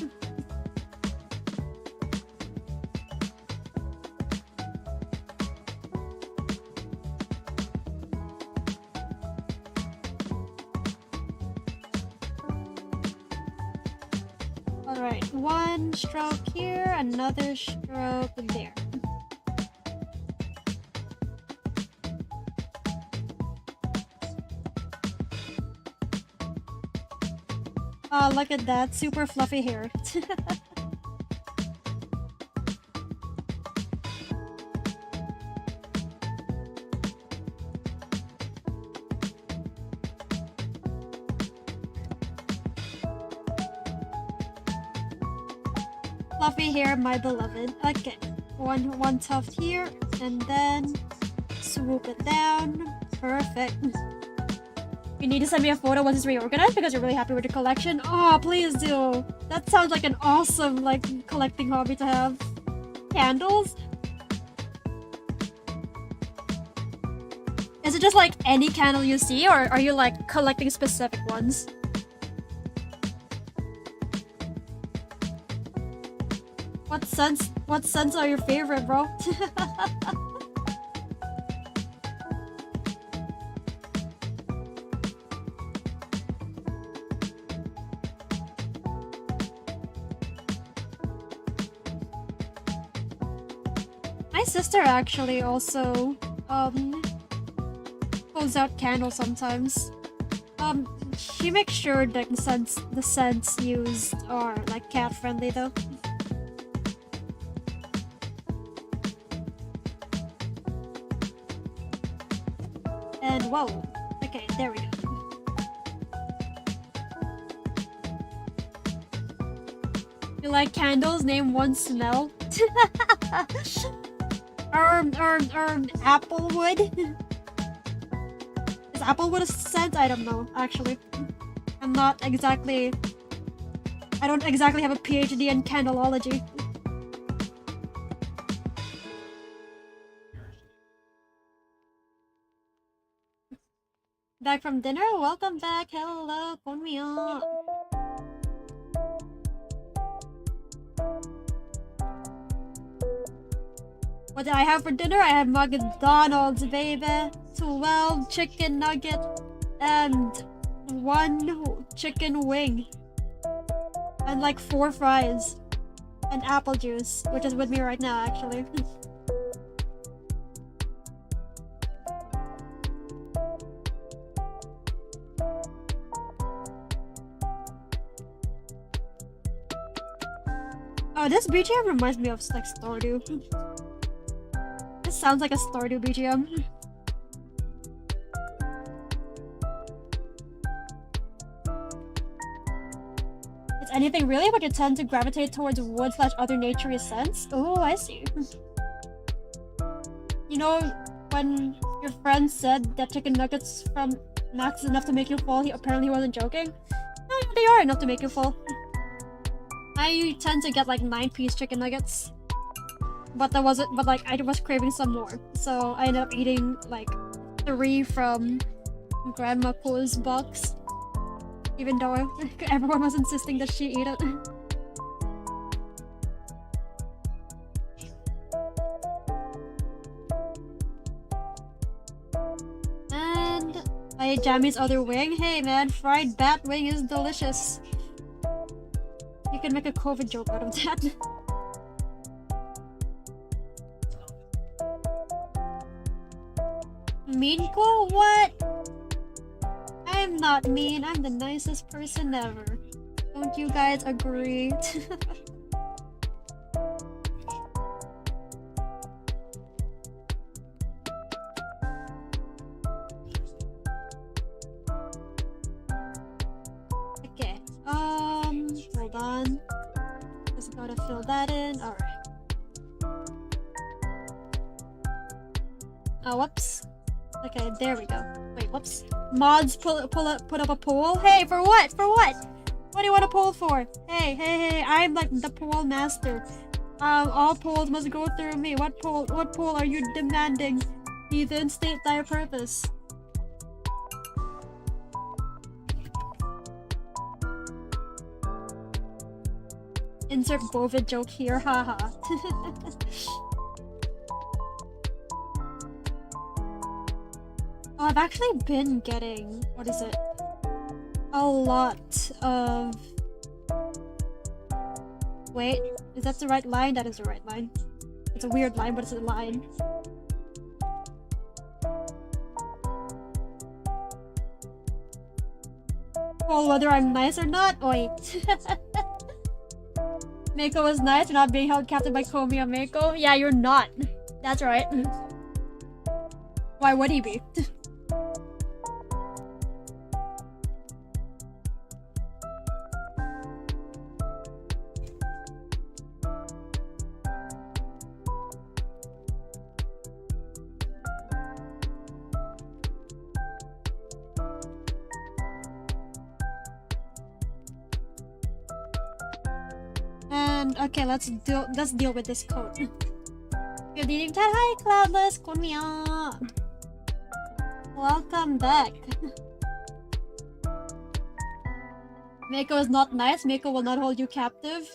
Alright, 1 stroke here, another stroke there. Oh, look at that. Super fluffy hair. Fluffy hair, my beloved. Okay. One tuft here, and then swoop it down. Perfect. You need to send me a photo once it's reorganized because you're really happy with your collection. Oh, please do. That sounds like an awesome, like, collecting hobby to have. Candles? Is it just like any candle you see, or are you like collecting specific ones? What scents are your favorite, bro? My sister actually also pulls out candles sometimes. She makes sure that the scents used are like cat friendly though. And whoa. Okay, there we go. You like candles? Name one smell. Applewood? Is applewood a scent? I don't know, actually. I don't exactly have a PhD in candleology. Back from dinner? Welcome back. Hello, konnichiwa. What did I have for dinner? I had McDonald's, baby. 12 chicken nugget and 1 chicken wing. And like 4 fries. And apple juice, which is with me right now, actually. Oh, this BGM reminds me of like Stardew. This sounds like a Stardew BGM. It's anything really, but you tend to gravitate towards wood / other naturey scents. Oh, I see. You know, when your friend said that chicken nuggets from Max is enough to make you fall, apparently he wasn't joking. No, they are enough to make you fall. I tend to get like 9-piece chicken nuggets. But I was craving some more. So I ended up eating like 3 from Grandma Cole's box. Even though everyone was insisting that she eat it. And I ate Jammy's other wing. Hey man, fried bat wing is delicious. You can make a COVID joke out of that. Meanco? What? I'm not mean, I'm the nicest person ever. Don't you guys agree? Okay, hold on. Just gotta fill that in, alright. Oh, whoops. Okay, there we go. Wait, whoops. Mods, put up a poll. Hey, for what? For what? What do you want a poll for? Hey, I'm like the poll master. All polls must go through me. What poll are you demanding? Heathen, state thy purpose. Insert bovid joke here, haha. Oh, I've actually been getting, what is it? A lot of... Wait, is that the right line? That is the right line. It's a weird line, but it's a line. Well, whether I'm nice or not? Wait. Mako was nice for not being held captive by Komi and Mako? Yeah, you're not. That's right. Why would he be? And okay, let's deal with this code. Good evening, Ted. Hi, Cloudless. Konniya. Welcome back. Mako is not nice. Mako will not hold you captive.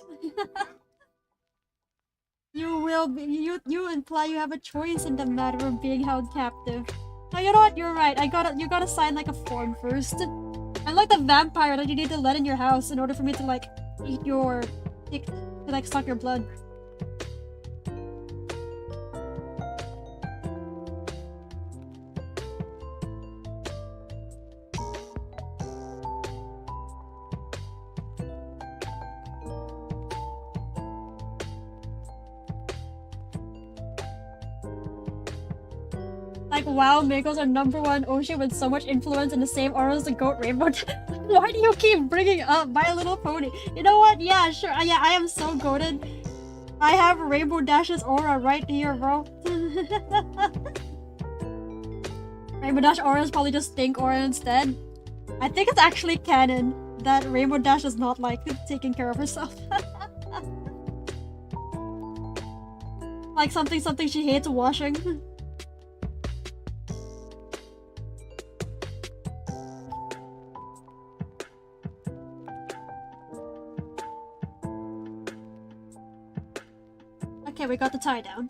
You imply you have a choice in the matter of being held captive. No, you know what? You're right. You gotta sign like a form first. I'm like the vampire that you need to let in your house in order for me to like eat your to like suck your blood. Like, wow, Mako's our #1 ocean with so much influence in the same aura as the goat rainbow. Why do you keep bringing up My Little Pony? You know what? Yeah, sure. Yeah, I am so goated. I have Rainbow Dash's aura right here, bro. Rainbow Dash aura is probably just Stink aura instead. I think it's actually canon that Rainbow Dash is not like taking care of herself. Like something she hates washing. Okay, we got the tie down.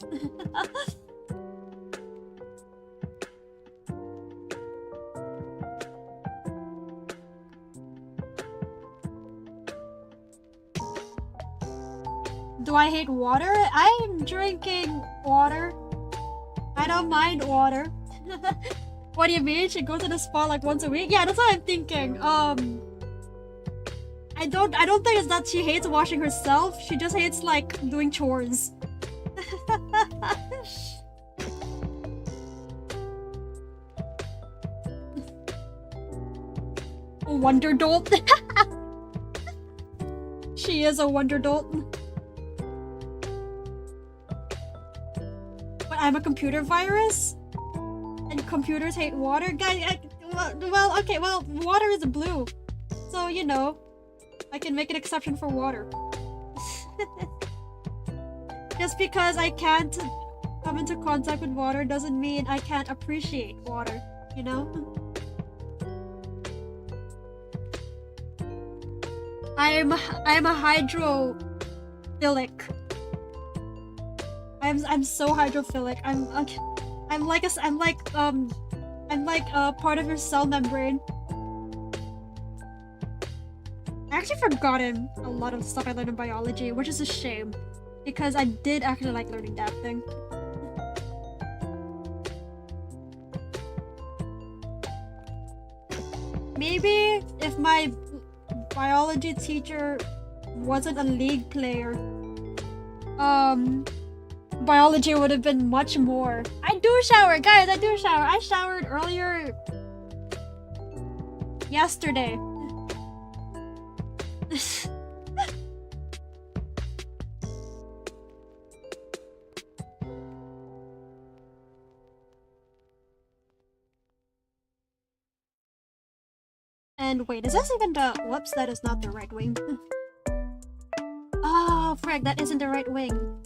Do I hate water? I'm drinking water. I don't mind water. What do you mean? Should go to the spa like once a week? Yeah, that's what I'm thinking. I don't think it's that she hates washing herself. She just hates like doing chores. A wonder dolt. She is a wonder dolt. But I'm a computer virus? And computers hate water? Guys, well, okay, well, water is blue. So, you know, I can make an exception for water. Just because I can't come into contact with water doesn't mean I can't appreciate water, you know? I'm a hydrophilic. I'm so hydrophilic. I'm like a part of your cell membrane. I actually forgotten a lot of stuff I learned in biology, which is a shame, because I did actually like learning that thing. Maybe if my biology teacher wasn't a league player, biology would have been much more. I do shower, guys, I do shower. I showered earlier yesterday. And wait, is this even the... Whoops, that is not the right wing. Oh, frick, that isn't the right wing.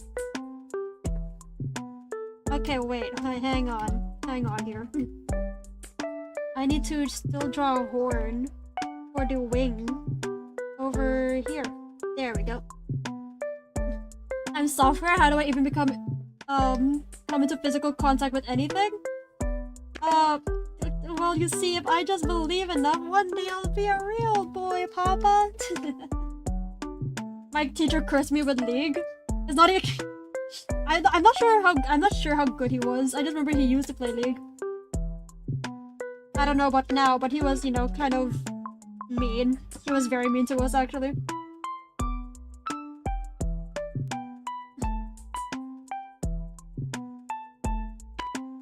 Okay, wait, hang on. Hang on here. I need to still draw a horn for the wing over here. There we go. I'm software, how do I even come into physical contact with anything? Well, you see, if I just believe enough, one day I'll be a real boy, Papa. My teacher cursed me with League. It's not even... I'm not sure how good he was. I just remember he used to play League. I don't know about now, but he was, you know, kind of mean. He was very mean to us, actually.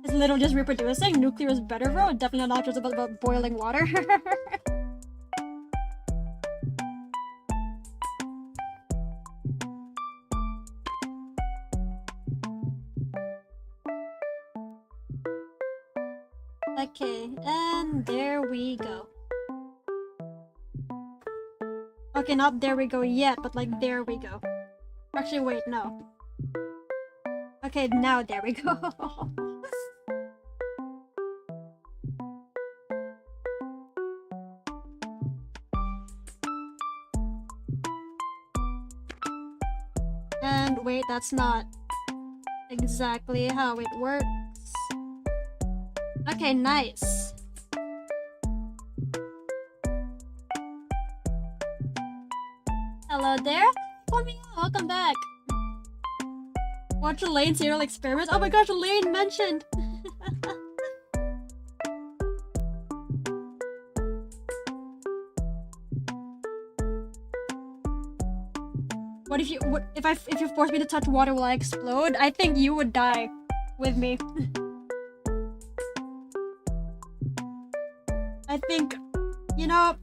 It's literally just reproducing. Nuclear is better, bro. Definitely not just about boiling water. Okay, and there we go. Okay, not there we go yet, but like there we go. Actually, wait, no. Okay, now there we go. And wait, that's not exactly how it works. Okay, nice. Hello there. Welcome back. Watch Lane serial experiments. Oh my gosh, Lane mentioned. What if you force me to touch water, will I explode? I think you would die with me. I think, no.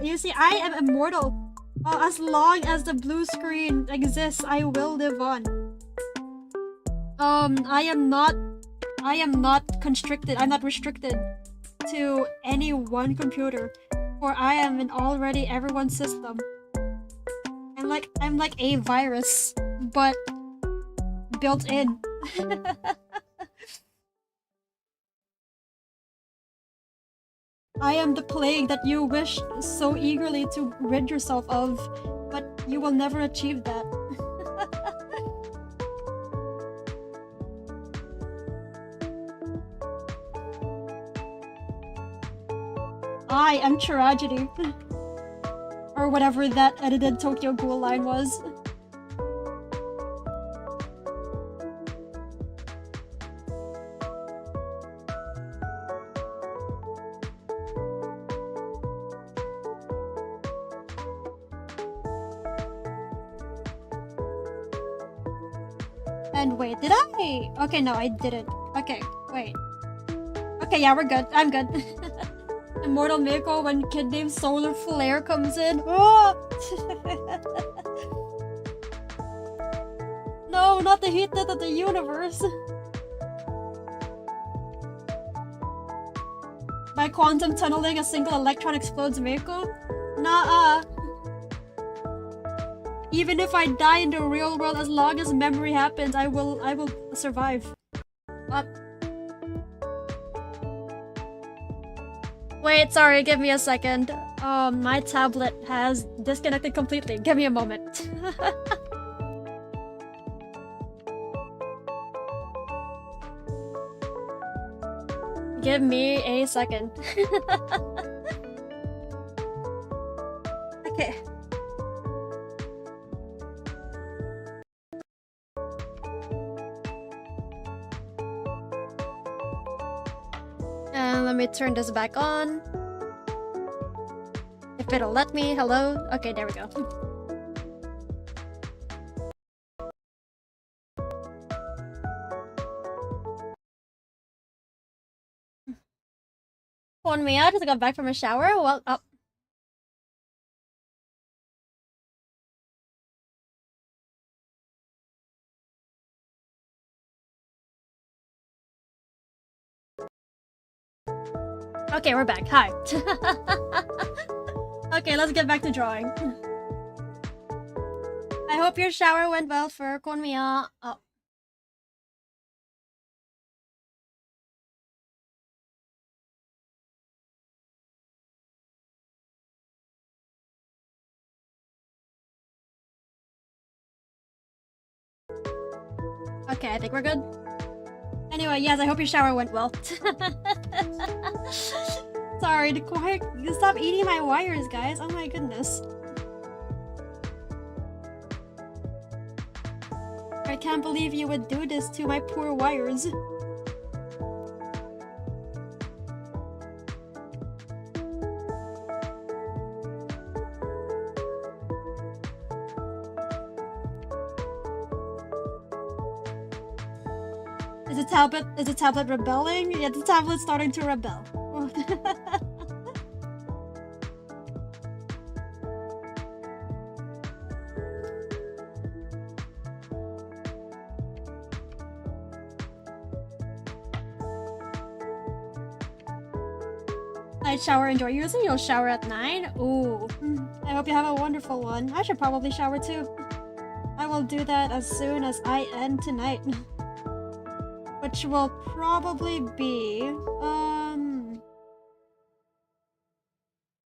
You see, I am immortal. As long as the blue screen exists, I will live on. I am not constricted. I'm not restricted to any one computer, for I am in already everyone's system. I'm like a virus, but built in. I am the plague that you wish so eagerly to rid yourself of, but you will never achieve that. I am tragedy. Or whatever that edited Tokyo Ghoul line was. And wait, did I? Okay, no, I didn't. Okay, wait. Okay, yeah, we're good. I'm good. Immortal Mako when kid named Solar Flare comes in. Oh! No, not the heat death of the universe. By quantum tunneling, a single electron explodes Mako? Nah. Even if I die in the real world, as long as memory happens, I will survive. Wait, sorry, give me a second. My tablet has disconnected completely. Give me a moment. Give me a second. Okay. And let me turn this back on. If it'll let me, hello? Okay, there we go. Phone me out, just got back from a shower. Well, oh. Okay, we're back. Hi. Okay, let's get back to drawing. I hope your shower went well for Konmiya. Oh. Okay, I think we're good. Anyway, yes, I hope your shower went well. Sorry, the quiet. Stop eating my wires, guys. Oh my goodness. I can't believe you would do this to my poor wires. Is the tablet rebelling? Yeah, the tablet's starting to rebel. Night shower, enjoy. Usually you'll shower at 9? Ooh. I hope you have a wonderful one. I should probably shower too. I will do that as soon as I end tonight. Which will probably be,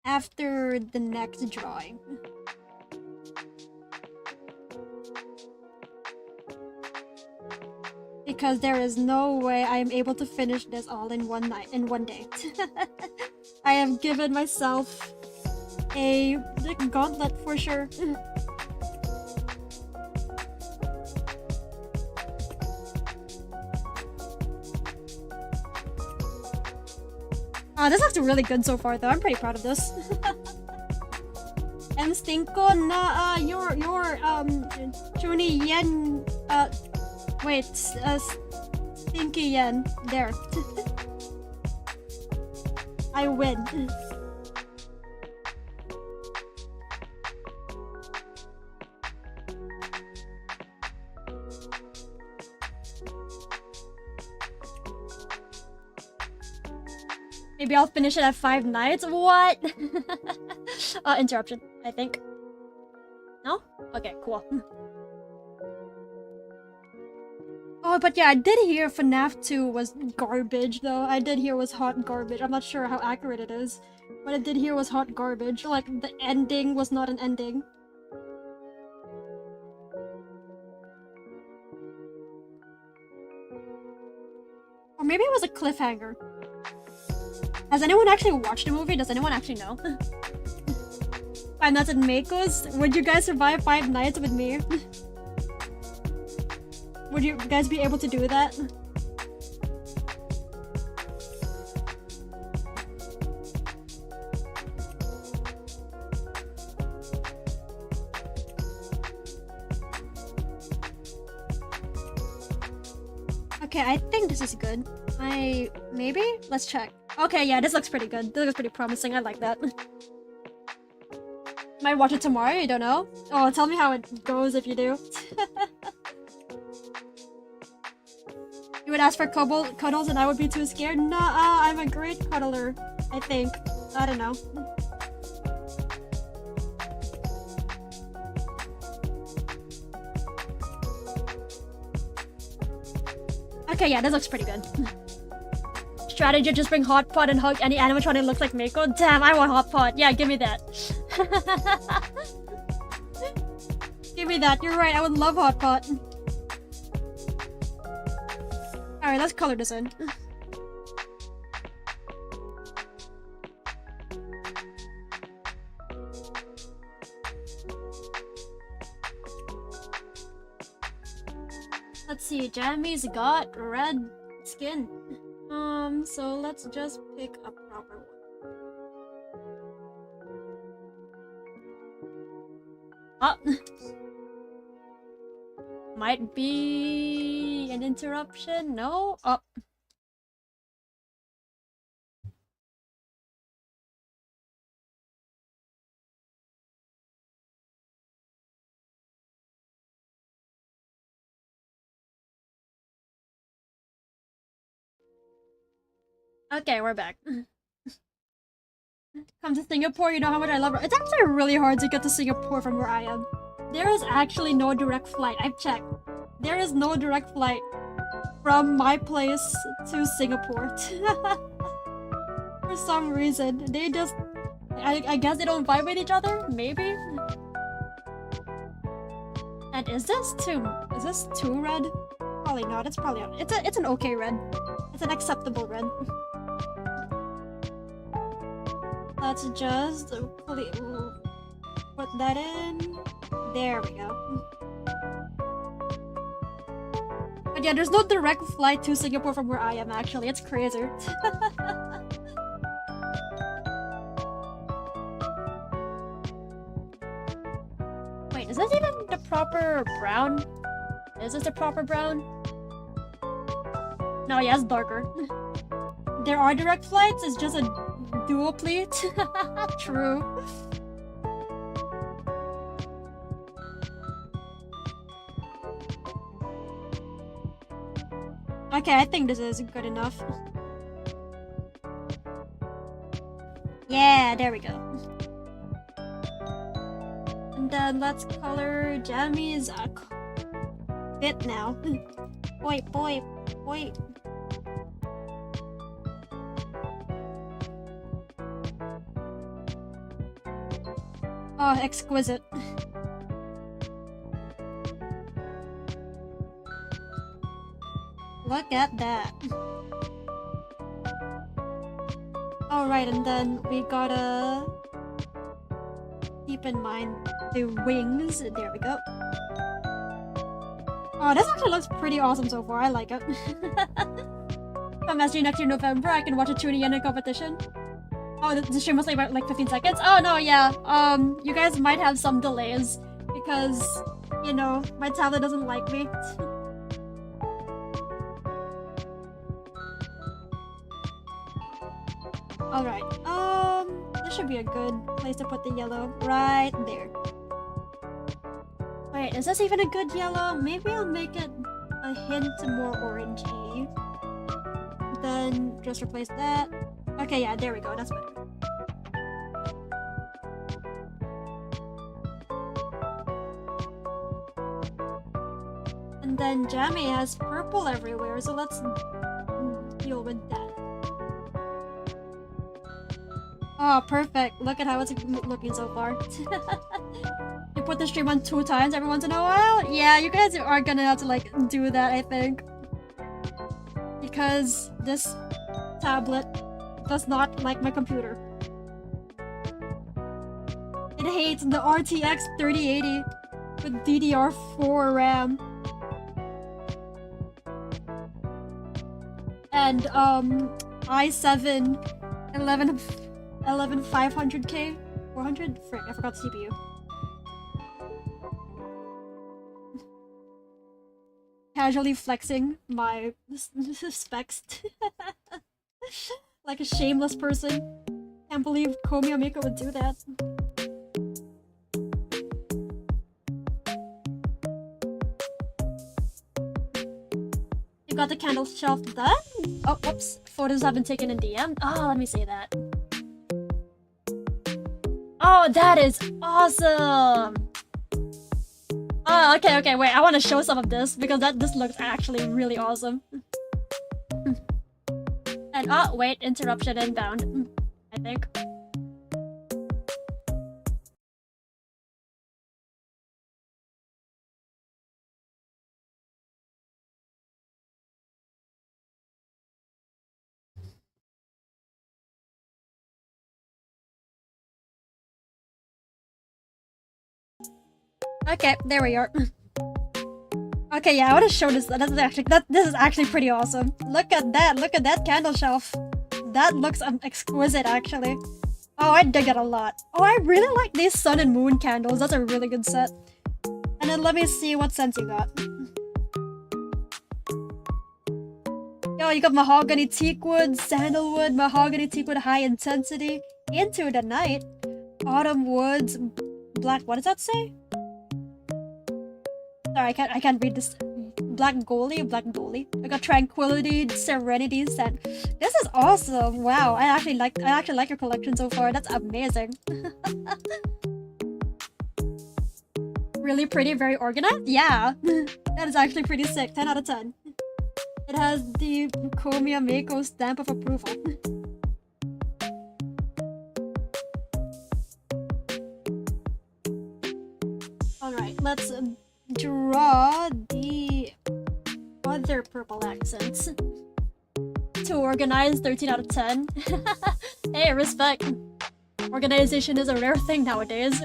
after the next drawing. Because there is no way I am able to finish this all in one night, in one day. I have given myself a gauntlet for sure. This looks really good so far though. I'm pretty proud of this. And Stinko na your Chuni Yen wait, Stinky Yen. There. I win. Maybe I'll finish it at 5 nights? What? Interruption, I think. No? Okay, cool. Oh, but yeah, I did hear FNAF 2 was garbage, though. I did hear it was hot garbage. I'm not sure how accurate it is. But I did hear it was hot garbage. Like, the ending was not an ending. Or maybe it was a cliffhanger. Has anyone actually watched the movie? Does anyone actually know? 5 Nights at Mako's? Would you guys survive 5 nights with me? Would you guys be able to do that? Okay, I think this is good. Maybe? Let's check. Okay, yeah, this looks pretty good. This looks pretty promising. I like that. Might watch it tomorrow, you don't know? Oh, tell me how it goes if you do. You would ask for cuddles and I would be too scared? Nuh-uh, I'm a great cuddler, I think. I don't know. Okay, yeah, this looks pretty good. Strategy, just bring hot pot and hug any animatronic that looks like Mako. Damn, I want hot pot. Yeah, give me that. Give me that. You're right, I would love hot pot. Alright, let's color this in. Let's see, Jamie's got red skin. So let's just pick a proper one. Oh! Might be an interruption? No? Oh. Okay, we're back. Come to Singapore, you know how much I love it. It's actually really hard to get to Singapore from where I am. There is actually no direct flight. I've checked. There is no direct flight from my place to Singapore. For some reason. They just... I guess they don't vibe with each other? Maybe? And is this too red? Probably not. It's probably not. It's an okay red. It's an acceptable red. Let's just put that in. There we go. But yeah, there's no direct flight to Singapore from where I am actually. It's crazy. Wait, is this even the proper brown? Is this the proper brown? No, yeah, it's darker. There are direct flights, it's just a dual pleat. True. Okay, I think this is good enough. Yeah, there we go. And then let's color Jamie's bit now. Wait. Oh, exquisite. Look at that. Alright, and then we gotta keep in mind the wings. There we go. Oh, this actually looks pretty awesome so far. I like it. Come SG next year November, I can watch a tune in competition. Oh, the stream was like 15 seconds? Oh no, yeah. You guys might have some delays because, you know, my tablet doesn't like me. Alright, this should be a good place to put the yellow. Right there. Wait, is this even a good yellow? Maybe I'll make it a hint more orangey. Then just replace that. Okay, yeah, there we go. That's better. And then Jamie has purple everywhere, so let's deal with that. Oh, perfect. Look at how it's looking so far. You put the stream on 2 times every once in a while? Yeah, you guys are gonna have to like do that, I think. Because this tablet does not like my computer. It hates the RTX 3080 with DDR4 RAM. And i7 11500K? 400? Frick, I forgot the CPU. casually flexing my specs. Like a shameless person. Can't believe Komi Omika would do that. You got the candle shelf done? Oh, oops. Photos have been taken in DM. Oh, let me see that. Oh, that is awesome! Oh, okay, wait. I want to show some of this because this looks actually really awesome. And oh, wait, interruption inbound. I think. Okay, there we are. Okay, yeah, I want to show this. This is actually pretty awesome. Look at that! Look at that candle shelf. That looks exquisite, actually. Oh, I dig it a lot. Oh, I really like these sun and moon candles. That's a really good set. And then let me see what scents you got. Yo, you got mahogany teakwood, sandalwood, mahogany teakwood high intensity, into the night, autumn woods, black. What does that say? Sorry, I can't read this. Black goalie. I got tranquility, serenity, scent. This is awesome. Wow, I actually like your collection so far. That's amazing. Really pretty, very organized. Yeah, that is actually pretty sick. 10 out of 10. It has the Komiya Meiko stamp of approval. Alright, let's draw the other purple accents. To organize, 13 out of 10. Hey, respect. Organization is a rare thing nowadays.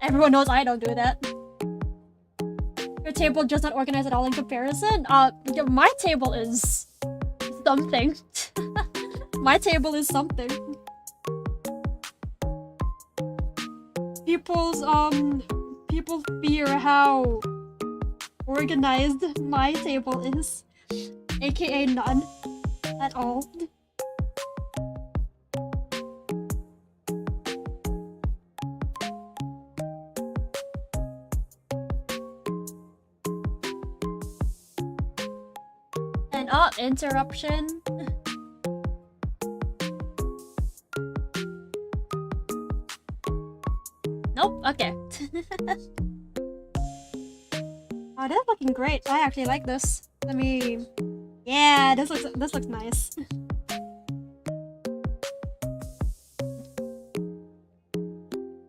Everyone knows I don't do that. Your table just not organized at all in comparison? My table is something. My table is something. People fear how organized my table is. AKA none. At all. And oh, interruption. Nope, okay. Oh, this is looking great. I actually like this. Let me... Yeah, this looks nice.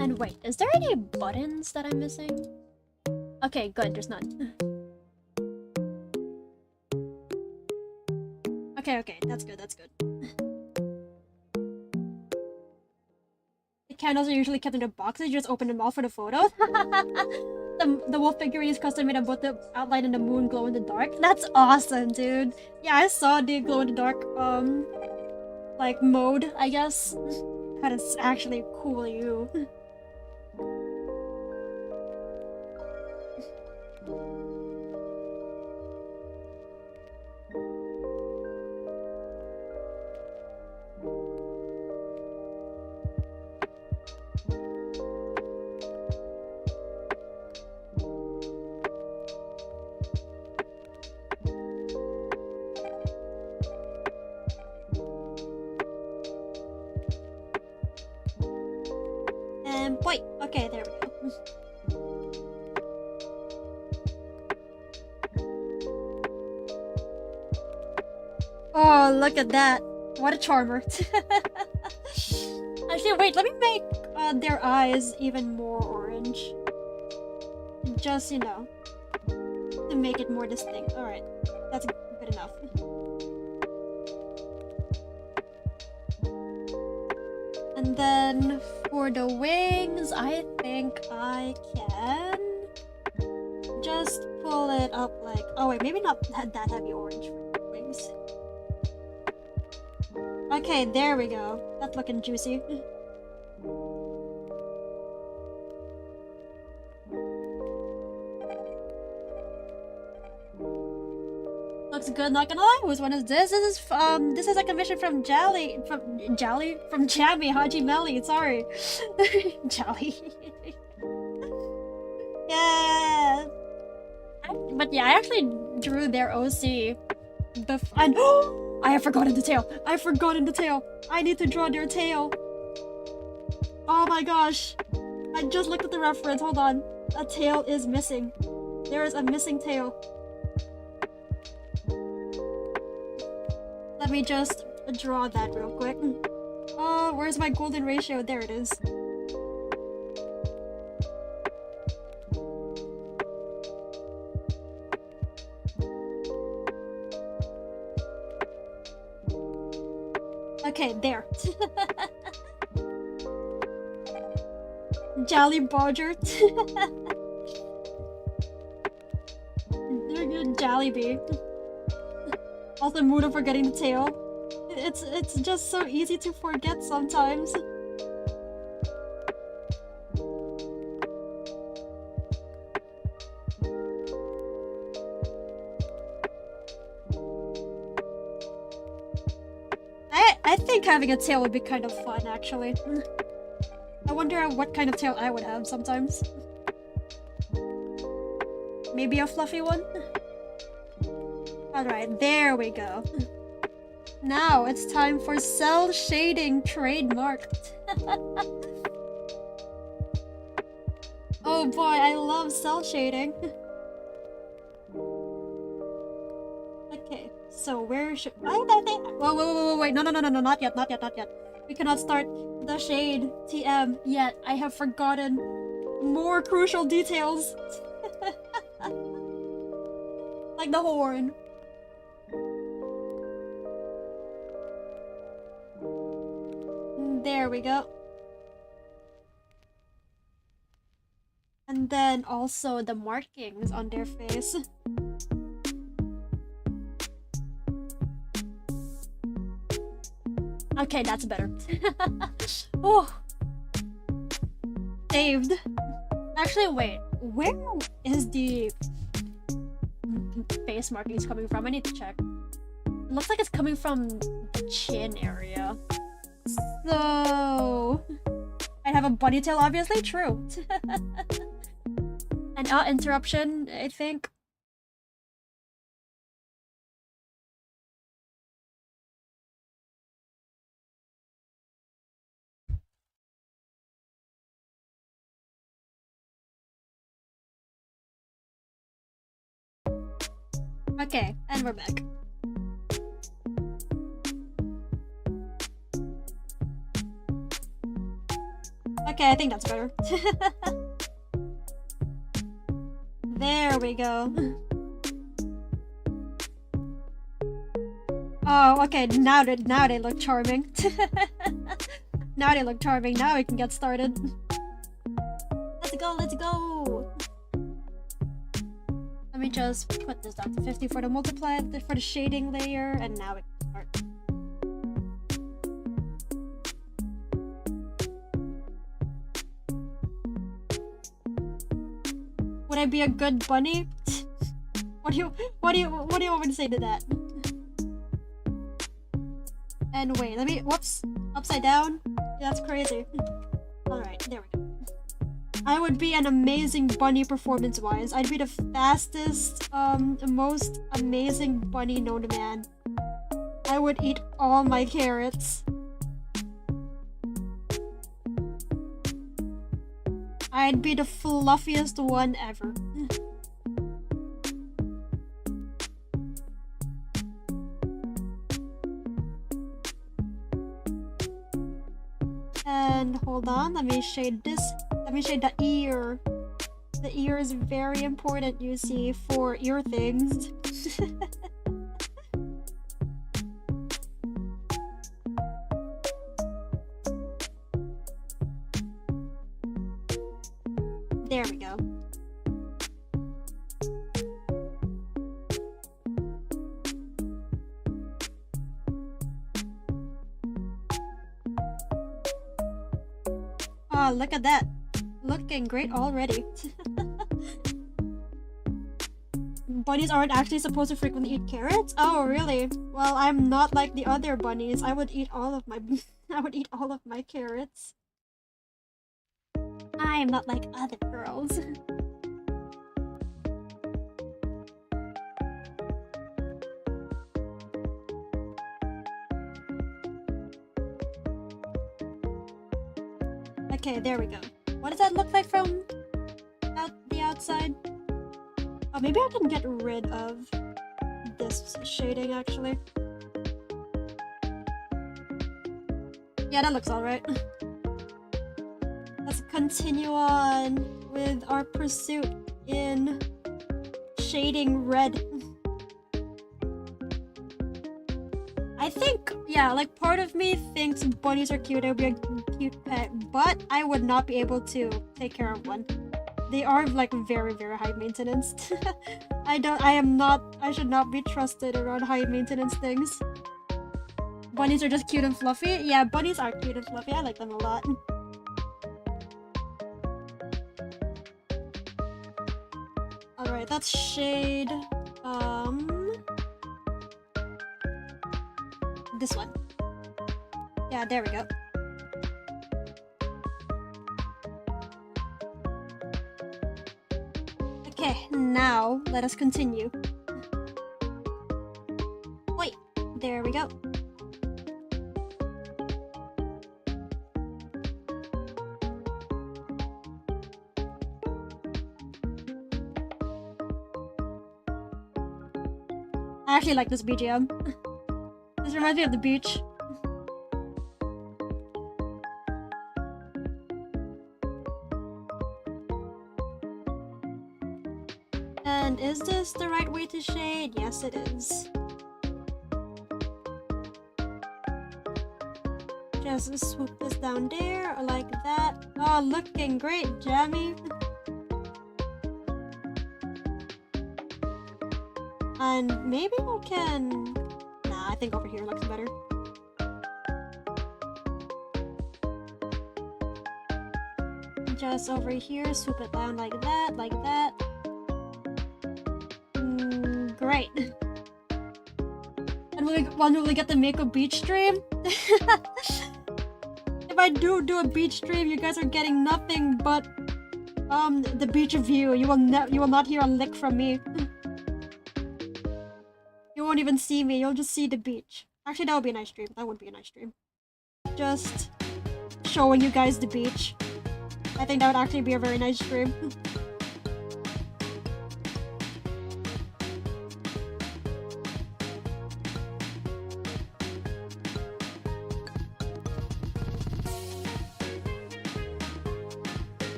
And wait, is there any buttons that I'm missing? Okay, good, there's none. Okay, that's good. The candles are usually kept in the boxes, you just open them all for the photos. The wolf figurine is custom made on both the outline and the moon glow in the dark. That's awesome, dude. Yeah, I saw the glow in the dark, like mode, I guess. That is actually cool, you. Wait, okay, there we go. Oh, look at that. What a charmer. Actually, wait, let me make their eyes even more orange. Just, you know, to make it more distinct. Alright, that's good enough. And then for the wings, I think I can just pull it up like... Oh wait, maybe not that heavy orange for the wings. Okay, there we go. That's looking juicy. looks good, not gonna lie. Whose one is this? This is a commission from from Jammy Haji Melly, sorry. Jolly. Yeah. But yeah, I actually drew their OC and I have forgotten the tail. I need to draw their tail. Oh my gosh. I just looked at the reference. Hold on. A tail is missing. There is a missing tail. Let me just draw that real quick. Oh, where's my golden ratio? There it is. Okay, there. Jolly Bodger. Jollibee. Also, mood of forgetting the tail. It's just so easy to forget sometimes. I think having a tail would be kind of fun, actually. I wonder what kind of tail I would have sometimes. Maybe a fluffy one? Alright, there we go. Now it's time for cell shading trademarked. Oh boy, I love cell shading. Okay, so where should I think? Whoa, wait, no, not yet. We cannot start the shade TM yet. I have forgotten more crucial details. Like the horn. There we go. And then also the markings on their face. Okay, that's better. Oh, saved. Actually, wait. Where is the face markings coming from? I need to check. It looks like it's coming from the chin area. So I have a bunny tail, obviously. True. And interruption, I think. Okay, and we're back. Okay, I think that's better. There we go. Oh, okay, now they look charming. Now they look charming. Now we can get started. Let's go! Let me just put this down to 50 for the multiply, for the shading layer, and now we can start. Would I be a good bunny? What do you want me to say to that? And wait, let me, whoops, upside down? Yeah, that's crazy. Alright, there we go. I would be an amazing bunny performance-wise. I'd be the fastest, most amazing bunny known to man. I would eat all my carrots. I'd be the fluffiest one ever. And hold on, let me shade this. Let me shade the ear. The ear is very important, you see, for ear things. There we go. Oh, look at that. Looking great already. bunnies aren't actually supposed to frequently eat carrots? Oh, really? Well, I'm not like the other bunnies. I would eat all of my I would eat all of my carrots. I am not like other girls. Okay, there we go. What does that look like from the outside? Oh, maybe I can get rid of this shading, actually. Yeah, that looks alright. Let's continue on with our pursuit in shading red. I think, yeah, like part of me thinks bunnies are cute. It would be a cute pet, but I would not be able to take care of one. They are like very, very high maintenance. I should not be trusted around high maintenance things. Bunnies are just cute and fluffy. Yeah, bunnies are cute and fluffy. I like them a lot. Alright, that's shade. This one. Yeah, there we go. Okay, now let us continue. Wait, there we go. I actually like this BGM. This reminds me of the beach. And is this the right way to shade? Yes, it is. Just swoop this down there, like that. Oh, looking great, Jammy. And maybe I can... Nah, I think over here looks better. Just over here, swoop it down like that, like that. Great. And when will we get the Mako beach stream? If I do a beach stream, you guys are getting nothing but the beach view. You will not hear a lick from me. You won't even see me. You'll just see the beach. Actually, that would be a nice stream. That would be a nice stream. Just showing you guys the beach. I think that would actually be a very nice stream.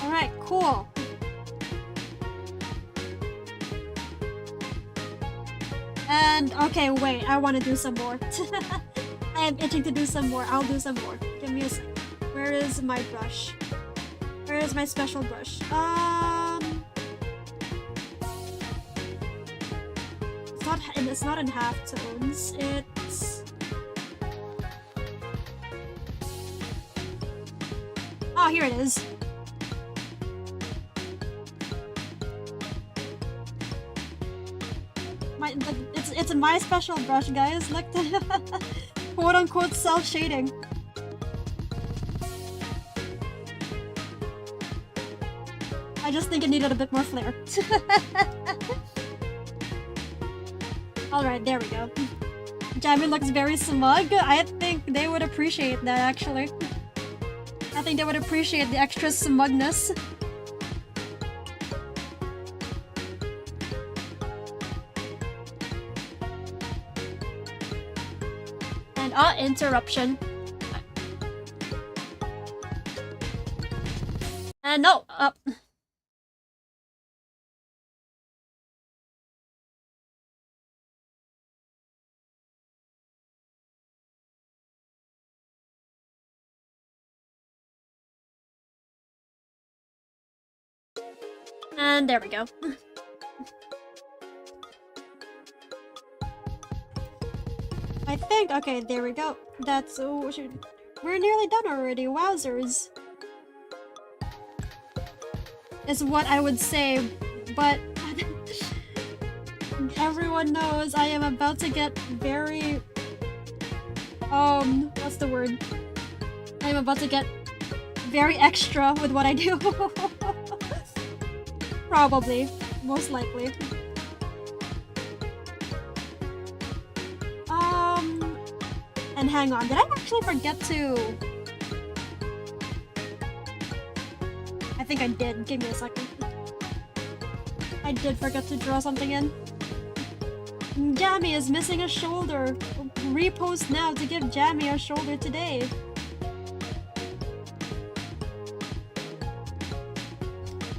Alright, cool. And, okay, wait, I want to do some more. I am itching to do some more. I'll do some more. Give me a second. Where is my brush? Where is my special brush? It's not in half tones. It's... Oh, here it is. It's my special brush, guys. Look, quote unquote self shading. I just think it needed a bit more flair. Alright, there we go. Jamie looks very smug. I think they would appreciate that, actually. I think they would appreciate the extra smugness. And interruption. And no, and there we go. I think, okay, there we go. That's, oh, we're nearly done already, wowzers. is what I would say, but everyone knows I am about to get very what's the word? I'm about to get very extra with what I do. Probably, most likely. And hang on, did I actually forget to? I think I did. Give me a second. I did forget to draw something in. Jammy is missing a shoulder. Repost now to give Jammy a shoulder today.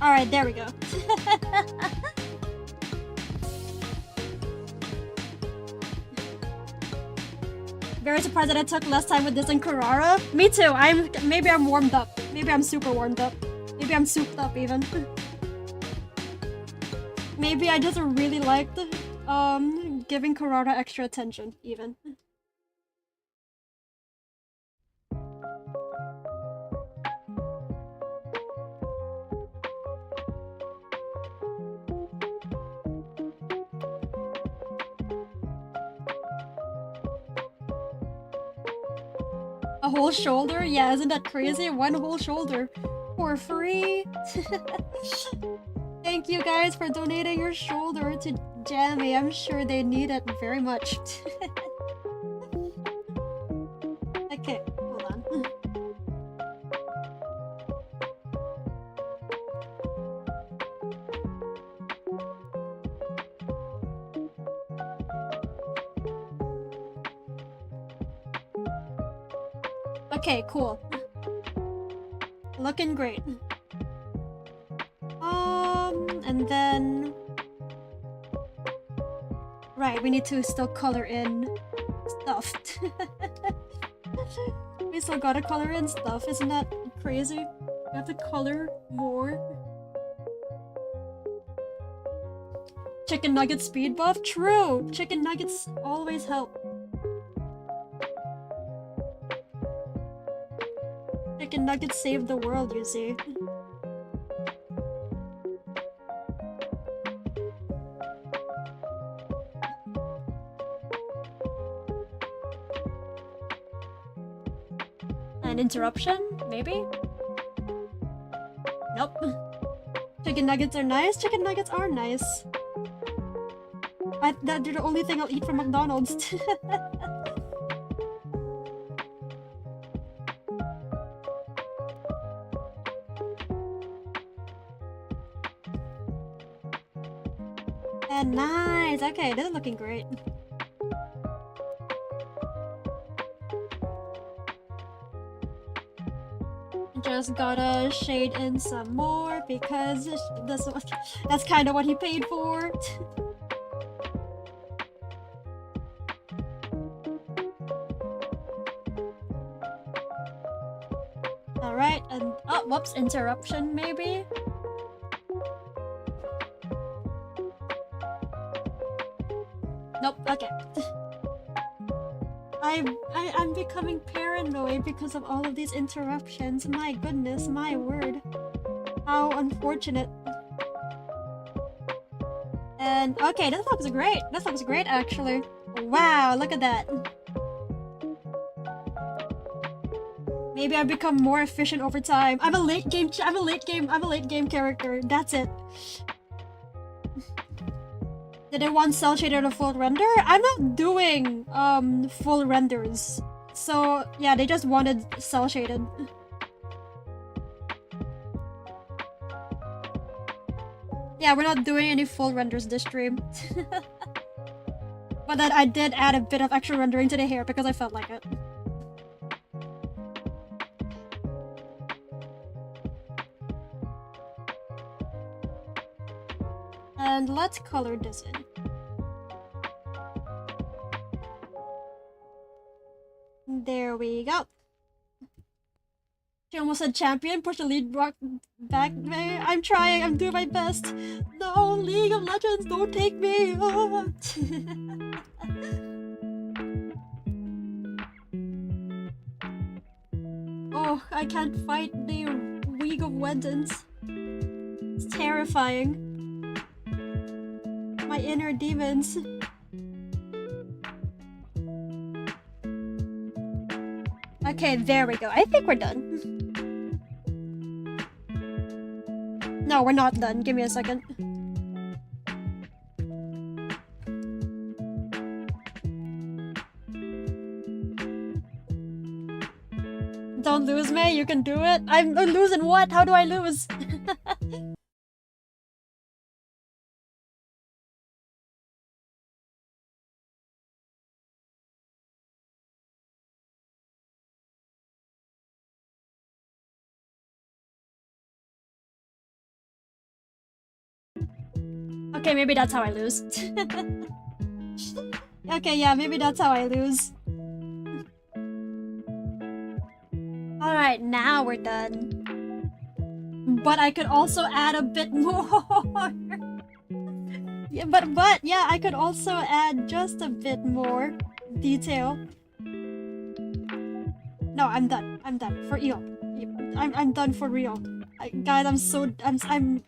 Alright, there we go. Very surprised that I took less time with this than Carrara. Me too. Maybe I'm warmed up. Maybe I'm super warmed up. Maybe I'm souped up even. Maybe I just really liked giving Carrara extra attention even. A whole shoulder? Yeah, isn't that crazy? One whole shoulder for free. Thank you guys for donating your shoulder to Jammy. I'm sure they need it very much. Okay, hold on. Okay, cool. Looking great. And then... Right, we need to still color in stuff. We still gotta color in stuff, isn't that crazy? We have to color more. Chicken nugget speed buff? True! Chicken nuggets always help. Chicken nuggets save the world, you see. An interruption? Maybe? Nope. Chicken nuggets are nice? Chicken nuggets are nice. They're the only thing I'll eat from McDonald's. And nice! Okay, this is looking great. Just gotta shade in some more because that's kind of what he paid for. Alright, and oh, whoops, interruption maybe? Nope, okay. I'm becoming paranoid because of all of these interruptions. My goodness, my word. How unfortunate. And okay, this looks great. This looks great actually. Wow, look at that. Maybe I've become more efficient over time. I'm a late game character. That's it. Did they want cell shaded or full render? I'm not doing full renders. So yeah, they just wanted cell shaded. Yeah, we're not doing any full renders this stream. But then I did add a bit of extra rendering to the hair because I felt like it. And let's color this in. There we go. She almost said champion, push the lead rock back. I'm trying, I'm doing my best. No, League of Legends, don't take me. Oh, oh I can't fight the League of Legends. It's terrifying. My inner demons. Okay, there we go. I think we're done. No, we're not done. Give me a second. Don't lose me, you can do it. I'm losing what? How do I lose? Okay, maybe that's how I lose. Okay, yeah, maybe that's how I lose. Alright, now we're done. But I could also add a bit more. Yeah, but yeah, I could also add just a bit more detail. No, I'm done. I'm done for real. I'm done for real. Guys, I'm.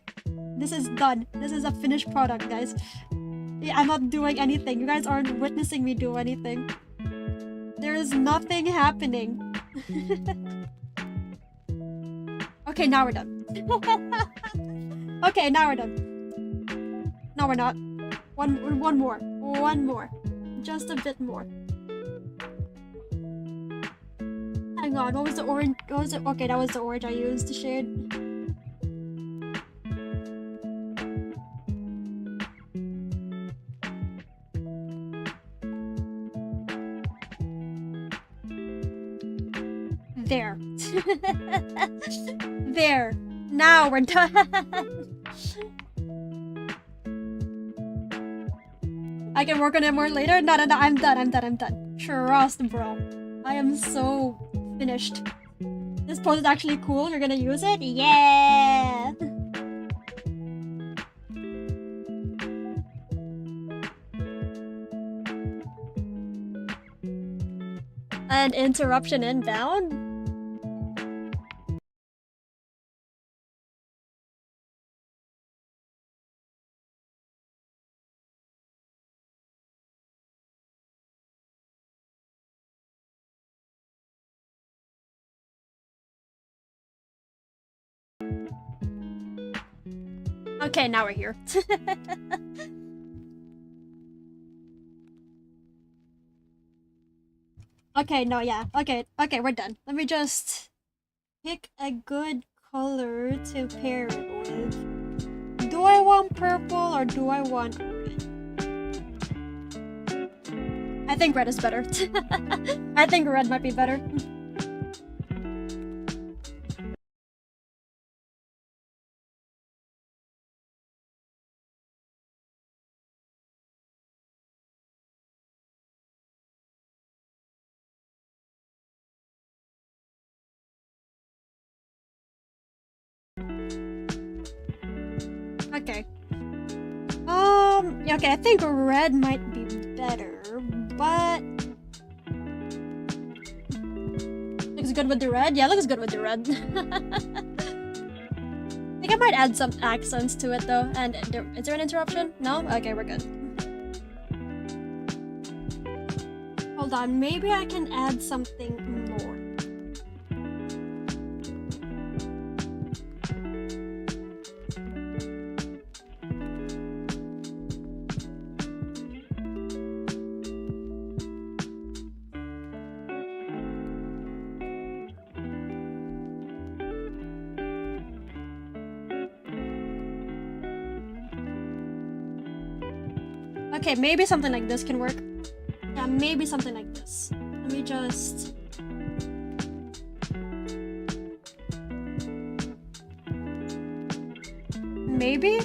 This is done. This is a finished product, guys. Yeah, I'm not doing anything. You guys aren't witnessing me do anything. There is nothing happening. Okay, now we're done. Okay, now we're done. No, we're not. One more. One more. Just a bit more. Hang on, what was the orange? What was it? Okay, that was the orange I used to shade. There. There. Now we're done. I can work on it more later. No, I'm done. Trust, bro. I am so finished. This pose is actually cool. You're gonna use it? Yeah! An interruption inbound? Okay, now we're here. Okay, no, yeah. Okay, we're done. Let me just pick a good color to pair it with. Do I want purple or do I want red? I think red is better. I think red might be better. Okay. Yeah, okay, I think red might be better, but looks good with the red? Yeah, looks good with the red. I think I might add some accents to it though. And is there an interruption? No? Okay, we're good. Hold on, maybe I can add something more. Okay, maybe something like this can work. Yeah, maybe something like this. Let me just... Maybe?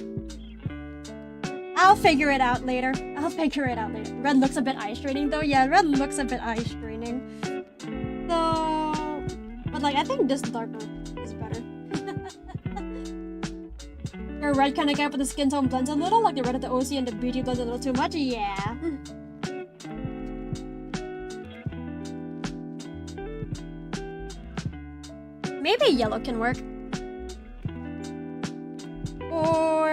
I'll figure it out later. Red looks a bit eye-straining though. Yeah, red looks a bit eye-straining. So... But like, I think this darker is better. You're a red kind of guy, but the skin tone blends a little, like the red of the OC and the BG blends a little too much? Yeah. Maybe yellow can work. for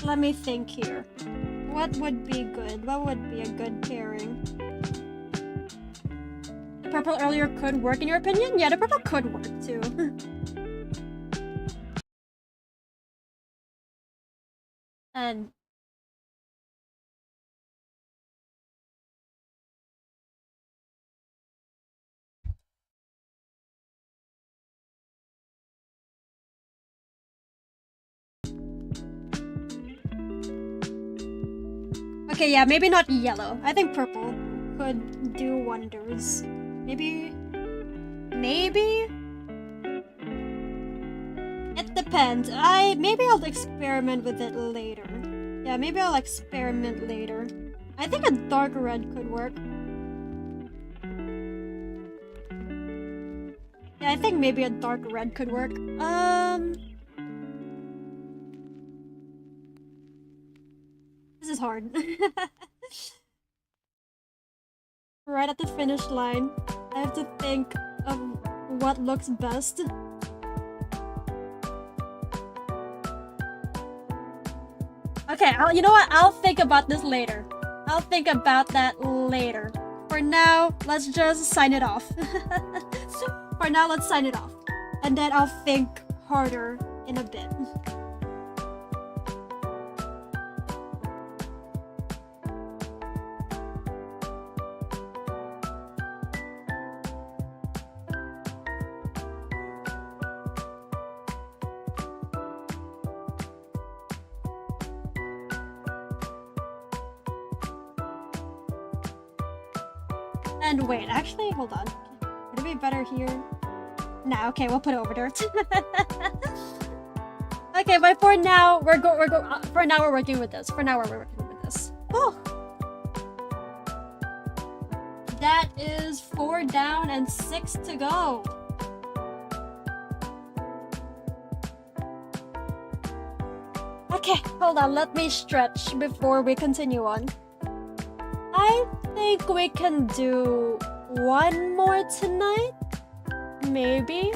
let me think here. What would be good? What would be a good pairing? The purple earlier could work in your opinion? Yeah, the purple could work too. And okay, yeah, maybe not yellow. I think purple could do wonders. Maybe. It depends. Maybe I'll experiment with it later. Yeah, maybe I'll experiment later. I think a dark red could work. Yeah, I think maybe a dark red could work. This is hard. Right at the finish line, I have to think of what looks best. Okay, you know what? I'll think about this later. I'll think about that later. For now, let's just sign it off. For now, let's sign it off. And then I'll think harder in a bit. And wait, actually, hold on. Would it be better here? Nah, okay, we'll put it over there. Okay, but for now, we're working with this. For now, we're working with this. Oh. That is 4 down and 6 to go. Okay, hold on. Let me stretch before we continue on. I think we can do one more tonight. Maybe.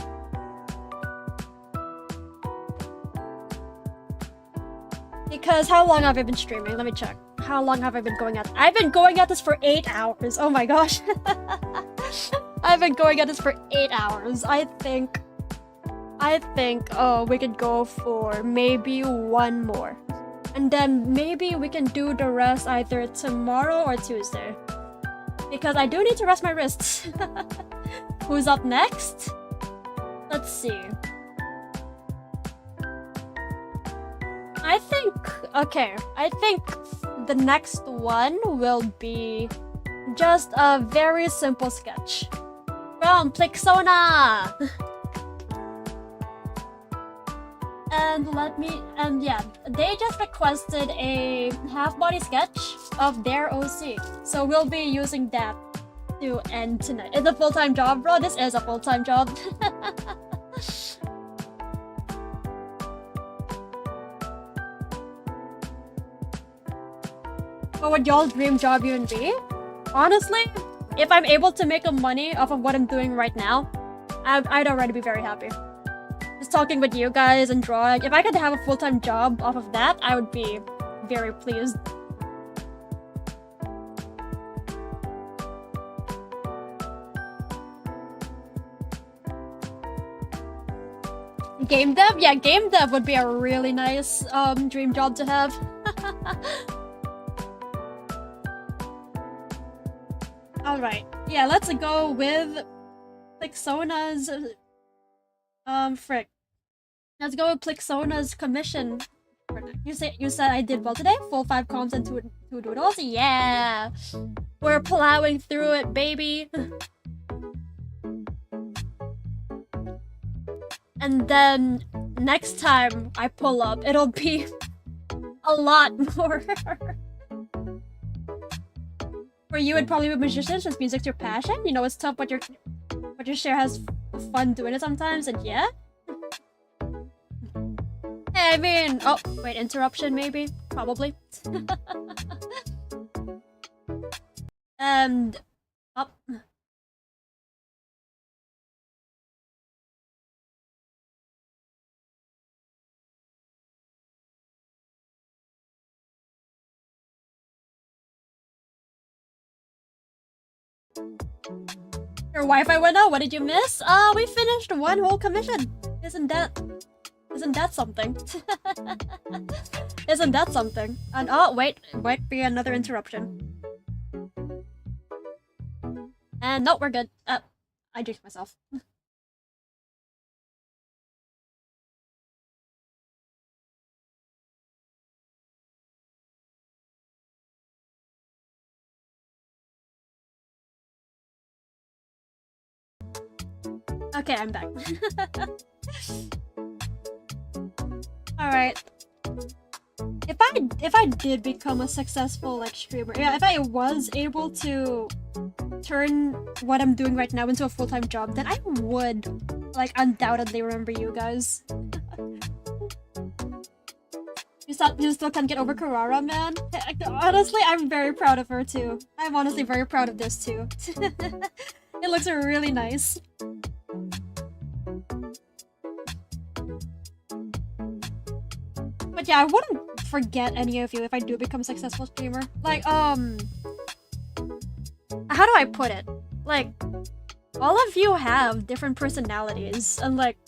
Because how long have I been streaming? Let me check. How long have I been going at? I've been going at this for 8 hours. Oh my gosh. I've been going at this for 8 hours. I think we could go for maybe one more. And then maybe we can do the rest either tomorrow or Tuesday. Because I do need to rest my wrists. Who's up next? Let's see. I think the next one will be just a very simple sketch from Plixona. And yeah, they just requested a half-body sketch of their OC. So we'll be using that to end tonight. It's a full-time job, bro. This is a full-time job. What would y'all's dream job even be? Honestly, if I'm able to make money off of what I'm doing right now, I'd already be very happy. Just talking with you guys and drawing. If I could have a full-time job off of that, I would be very pleased. Game dev? Yeah, game dev would be a really nice dream job to have. Alright, yeah, let's go with Plixona's frick. Let's go with Plixona's commission. You said I did well today? Full 5 comms and 2 doodles? Yeah! We're plowing through it, baby! And then next time I pull up, it'll be a lot more. For you, it'd probably be musicians, since music's your passion. You know, it's tough, but your share has fun doing it sometimes, and yeah. Hey, I mean, oh wait, interruption maybe, probably. And up. Your Wi-Fi went out. What did you miss? We finished one whole commission. Isn't that something? Isn't that something? And oh wait, might be another interruption. And no, we're good. I jinxed myself. Okay, I'm back. Alright. If I did become a successful like streamer, yeah, if I was able to turn what I'm doing right now into a full-time job, then I would like undoubtedly remember you guys. You still can't get over Karara, man? Honestly, I'm very proud of her too. I'm honestly very proud of this too. It looks really nice. But yeah, I wouldn't forget any of you if I do become a successful streamer. Like, how do I put it? Like, all of you have different personalities, and like,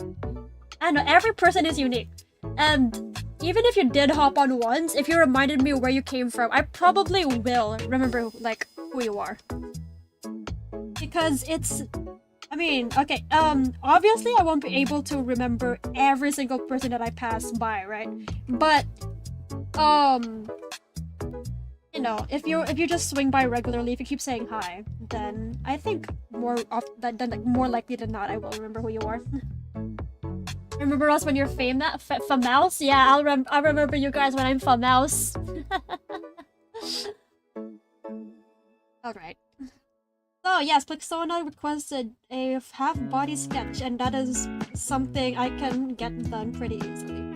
I don't know, every person is unique. And even if you did hop on once, if you reminded me where you came from, I probably will remember, like, who you are. Because it's... I mean, okay, obviously I won't be able to remember every single person that I pass by, right? But, you know, if you just swing by regularly, if you keep saying hi, then I think more likely than not, I will remember who you are. Remember us when you're famous? Yeah, I'll remember you guys when I'm famous. Alright. So yes, Plexona requested a half-body sketch, and that is something I can get done pretty easily.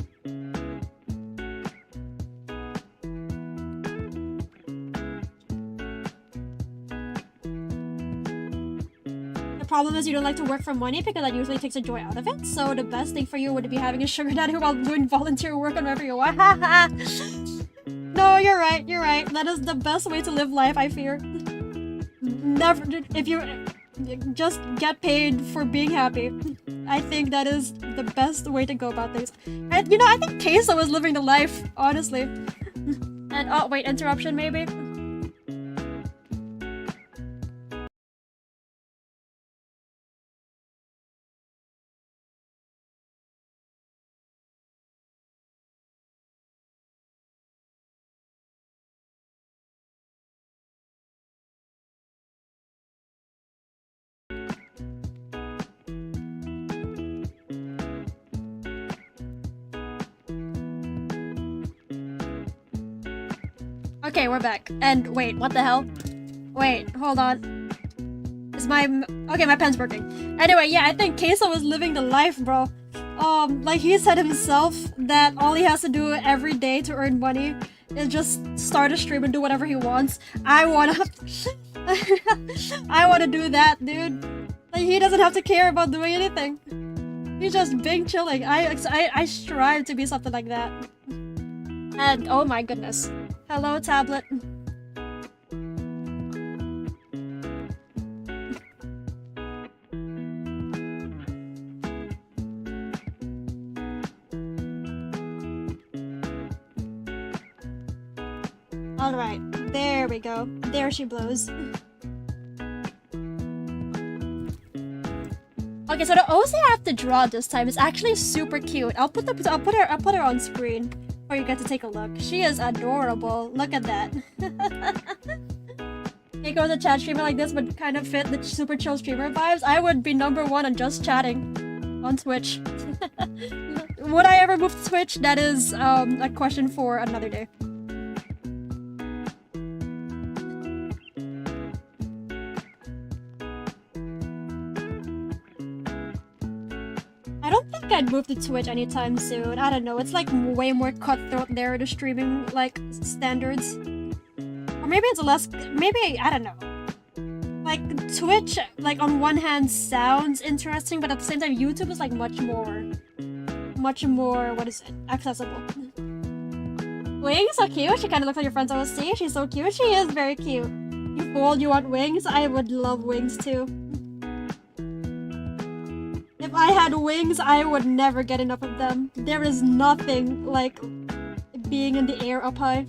The problem is you don't like to work for money because that usually takes the joy out of it, so the best thing for you would be having a sugar daddy while doing volunteer work on wherever you are. No, you're right, That is the best way to live life, I fear. Never, if you just get paid for being happy. I think that is the best way to go about things. And you know, I think Queso was living the life, honestly. And oh wait, interruption maybe? Okay, we're back. And wait, what the hell? Wait, hold on. Is my... Okay, my pen's working. Anyway, yeah, I think Queso was living the life, bro. Like he said himself that all he has to do every day to earn money is just start a stream and do whatever he wants. I wanna do that, dude. Like, he doesn't have to care about doing anything. He's just being chilling. I strive to be something like that. And oh my goodness. Hello, tablet. Alright, there we go. There she blows. Okay, so the OC I have to draw this time is actually super cute. I'll put her on screen for you guys to take a look. She is adorable. Look at that. Take over the chat streamer like this would kind of fit the super chill streamer vibes. I would be #1 on just chatting on Twitch. Would I ever move to Twitch? That is a question for another day. I don't think I'd move to Twitch anytime soon. I don't know. It's like way more cutthroat there, the streaming like standards. Or maybe it's less. Maybe I don't know. Like Twitch, like on one hand sounds interesting, but at the same time, YouTube is like much more. What is it? Accessible. Wing, so cute. She kind of looks like your friend's OC. She's so cute. She is very cute. You fool, you want wings? I would love wings too. If I had wings, I would never get enough of them. There is nothing like being in the air up high.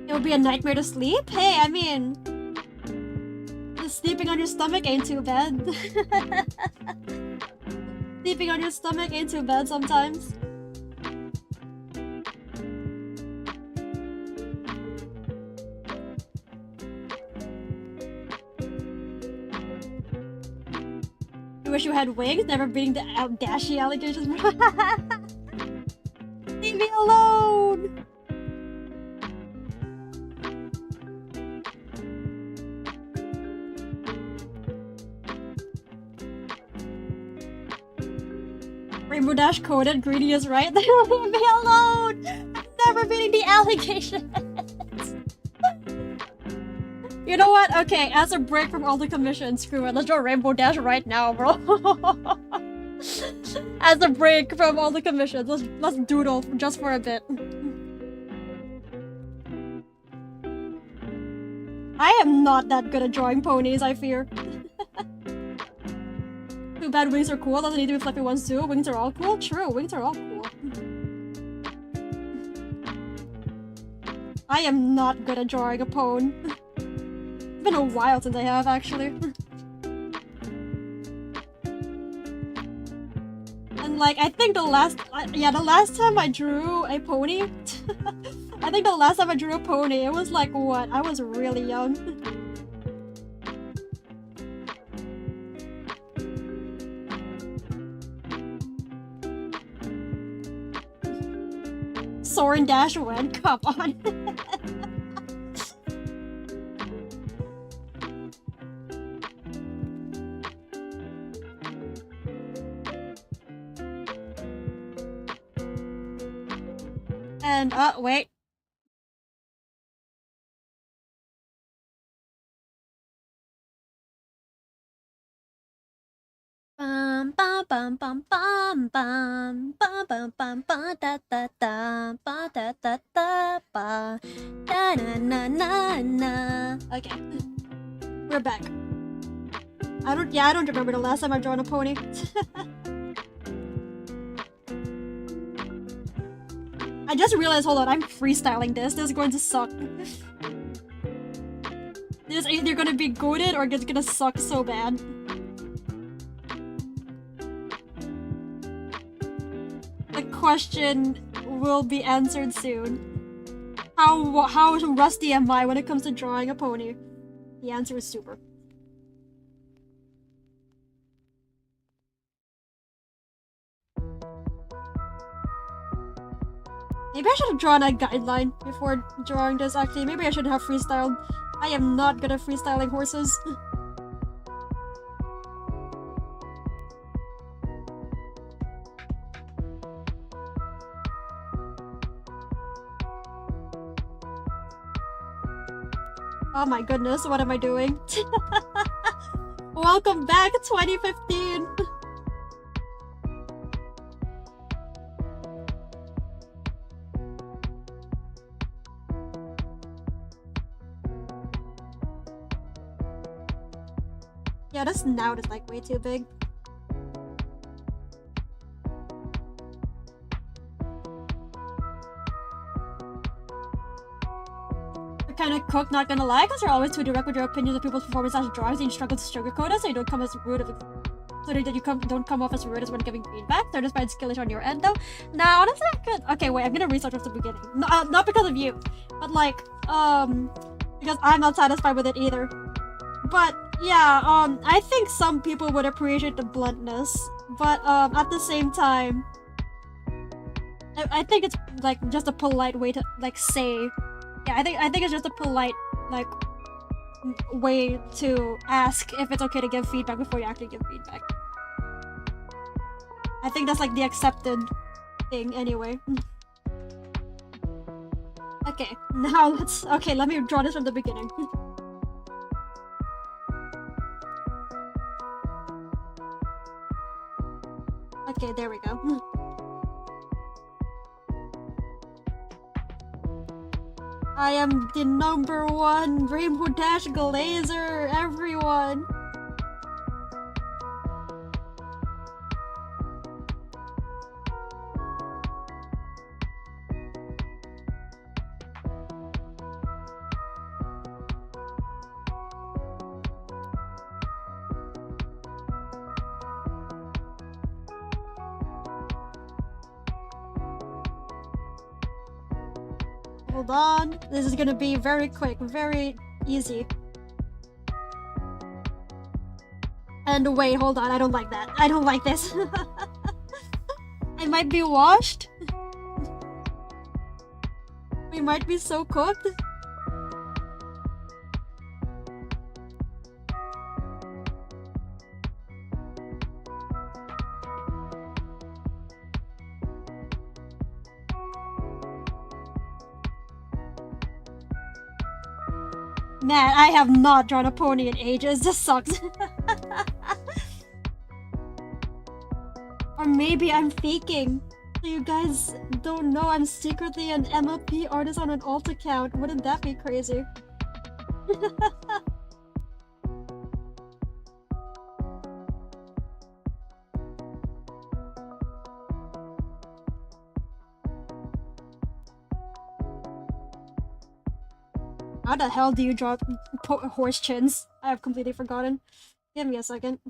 It would be a nightmare to sleep? Hey, I mean, sleeping on your stomach ain't too bad. Sleeping on your stomach ain't too bad sometimes. You wish you had wings, never beating the dashy allegations. Leave me alone! Rainbow Dash coded, greedy is right. Leave me alone! I'm never beating the allegations! You know what? Okay, as a break from all the commissions, screw it. Let's draw Rainbow Dash right now, bro. As a break from all the commissions, let's doodle just for a bit. I am not that good at drawing ponies, I fear. Too bad wings are cool, doesn't need to be fluffy ones too. Wings are all cool? True, wings are all cool. I am not good at drawing a pone. It's been a while since I have, actually. And like, I think the last time I drew a pony, I think the last time I drew a pony, it was like, what? I was really young. Soarin' Dash went, come on. And, wait. Bum bum bum bum bum bum bum bum bum ba da da da ba da da da ba da na na na na. Okay, we're back. I don't remember the last time I've drawn a pony. I just realized, hold on, I'm freestyling this. This is going to suck. This is either gonna be goated or it's gonna suck so bad. The question will be answered soon. How rusty am I when it comes to drawing a pony? The answer is super. Maybe I should have drawn a guideline before drawing this, actually. Maybe I should have freestyled. I am not good at freestyling horses. Oh my goodness, what am I doing? Welcome back, 2015! Yeah, this snout is like way too big. You're kind of cooked, not gonna lie, because you're always too direct with your opinions of people's performance as drawings and you struggle to sugarcoat it so you don't come as rude so that you don't come off as rude as when giving feedback. They're just bad skillish on your end though. Nah, honestly I could. Okay, wait, I'm gonna restart from the beginning. No, not because of you, but like, because I'm not satisfied with it either. But yeah, I think some people would appreciate the bluntness, but at the same time, I think it's like just a polite way to like say, yeah, I think it's just a polite like way to ask if it's okay to give feedback before you actually give feedback. I think that's like the accepted thing anyway. Okay, now let's... Okay, let me draw this from the beginning. Okay, there we go. I am the #1 Rainbow Dash Glazer, everyone! Hold on. This is gonna be very quick, very easy. And wait, hold on. I don't like that. I don't like this. I might be washed. We might be so cooked. Man, I have not drawn a pony in ages. This sucks. Or maybe I'm faking. So you guys don't know I'm secretly an MLP artist on an alt account. Wouldn't that be crazy? How the hell do you draw horse chins? I have completely forgotten. Give me a second.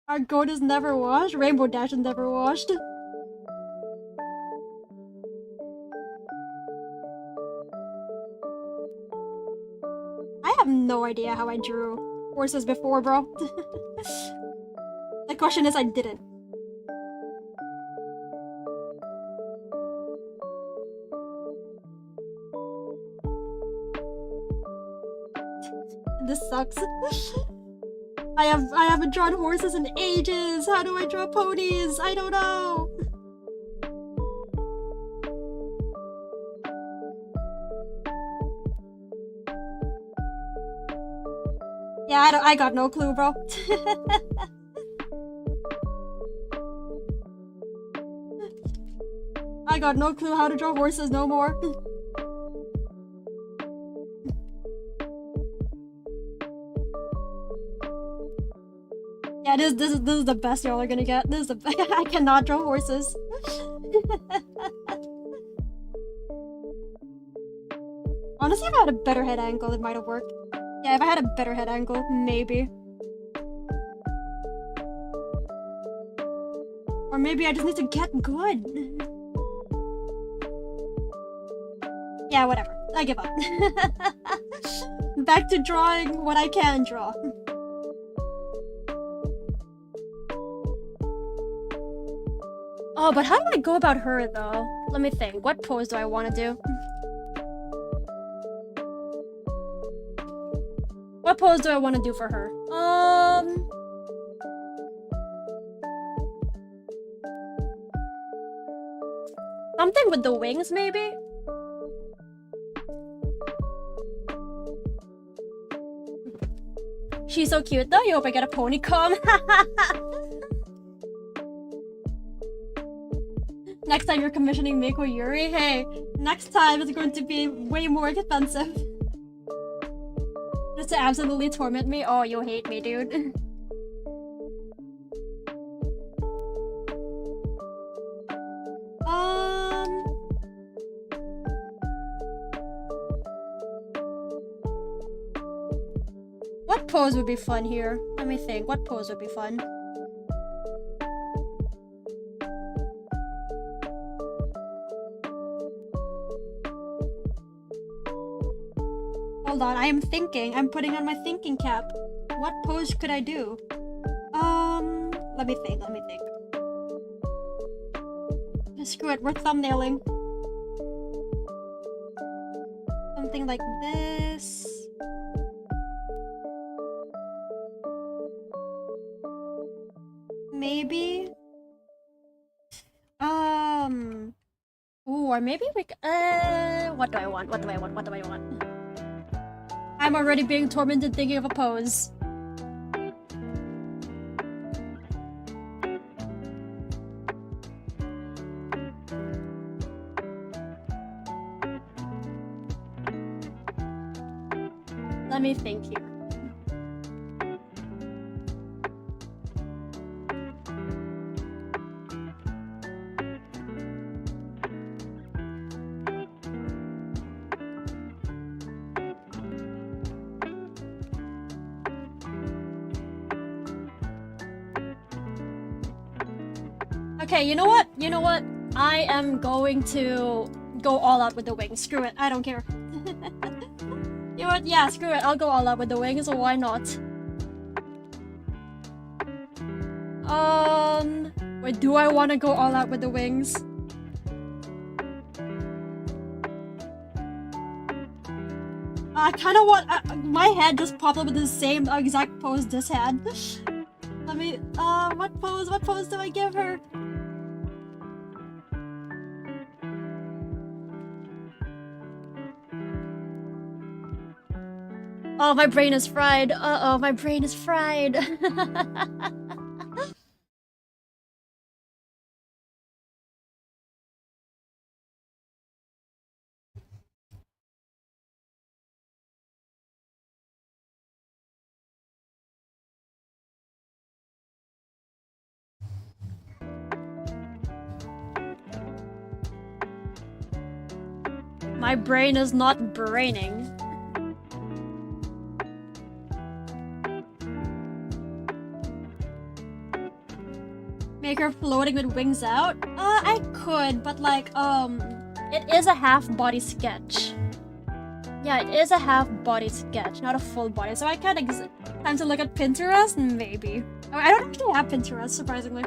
Our goat is never washed. Rainbow Dash is never washed. I have no idea how I drew horses before, bro. The question is, I didn't. This sucks. I haven't drawn horses in ages. How do I draw ponies? I don't know. Yeah, I got no clue, bro. I got no clue how to draw horses no more. Yeah, this is the best y'all are gonna get. This is the I cannot draw horses. Honestly, if I had a better head angle, it might have worked. Yeah, if I had a better head angle, maybe. Or maybe I just need to get good. Yeah, whatever. I give up. Back to drawing what I can draw. Oh, but how do I go about her, though? Let me think. What pose do I want to do? What pose do I want to do for her? Something with the wings, maybe? She's so cute, though. You hope I get a pony com. Next time you're commissioning Mako Yuri, hey, next time it's going to be way more expensive. Just to absolutely torment me? Oh, you hate me, dude. What pose would be fun here? Let me think. What pose would be fun? Hold on, I am thinking. I'm putting on my thinking cap. What pose could I do? Let me think. Screw it, we're thumbnailing. Something like this. Maybe? Ooh, Or maybe we what do I want? What do I want? What do I want? I'm already being tormented thinking of a pose. Let me think here. Okay, you know what? You know what? I am going to go all out with the wings. Screw it, I don't care. You know what? Yeah, screw it. I'll go all out with the wings, so why not? Wait, do I want to go all out with the wings? I kind of want. My head just popped up with the same exact pose this had. Let me. What pose? What pose do I give her? Oh, my brain is fried. Uh-oh, my brain is fried. My brain is not braining. Make her floating with wings out? I could, but like, it is a half-body sketch. Yeah, it is a half-body sketch, not a full body, so I kind of time to look at Pinterest? Maybe. Oh, I don't actually have Pinterest, surprisingly.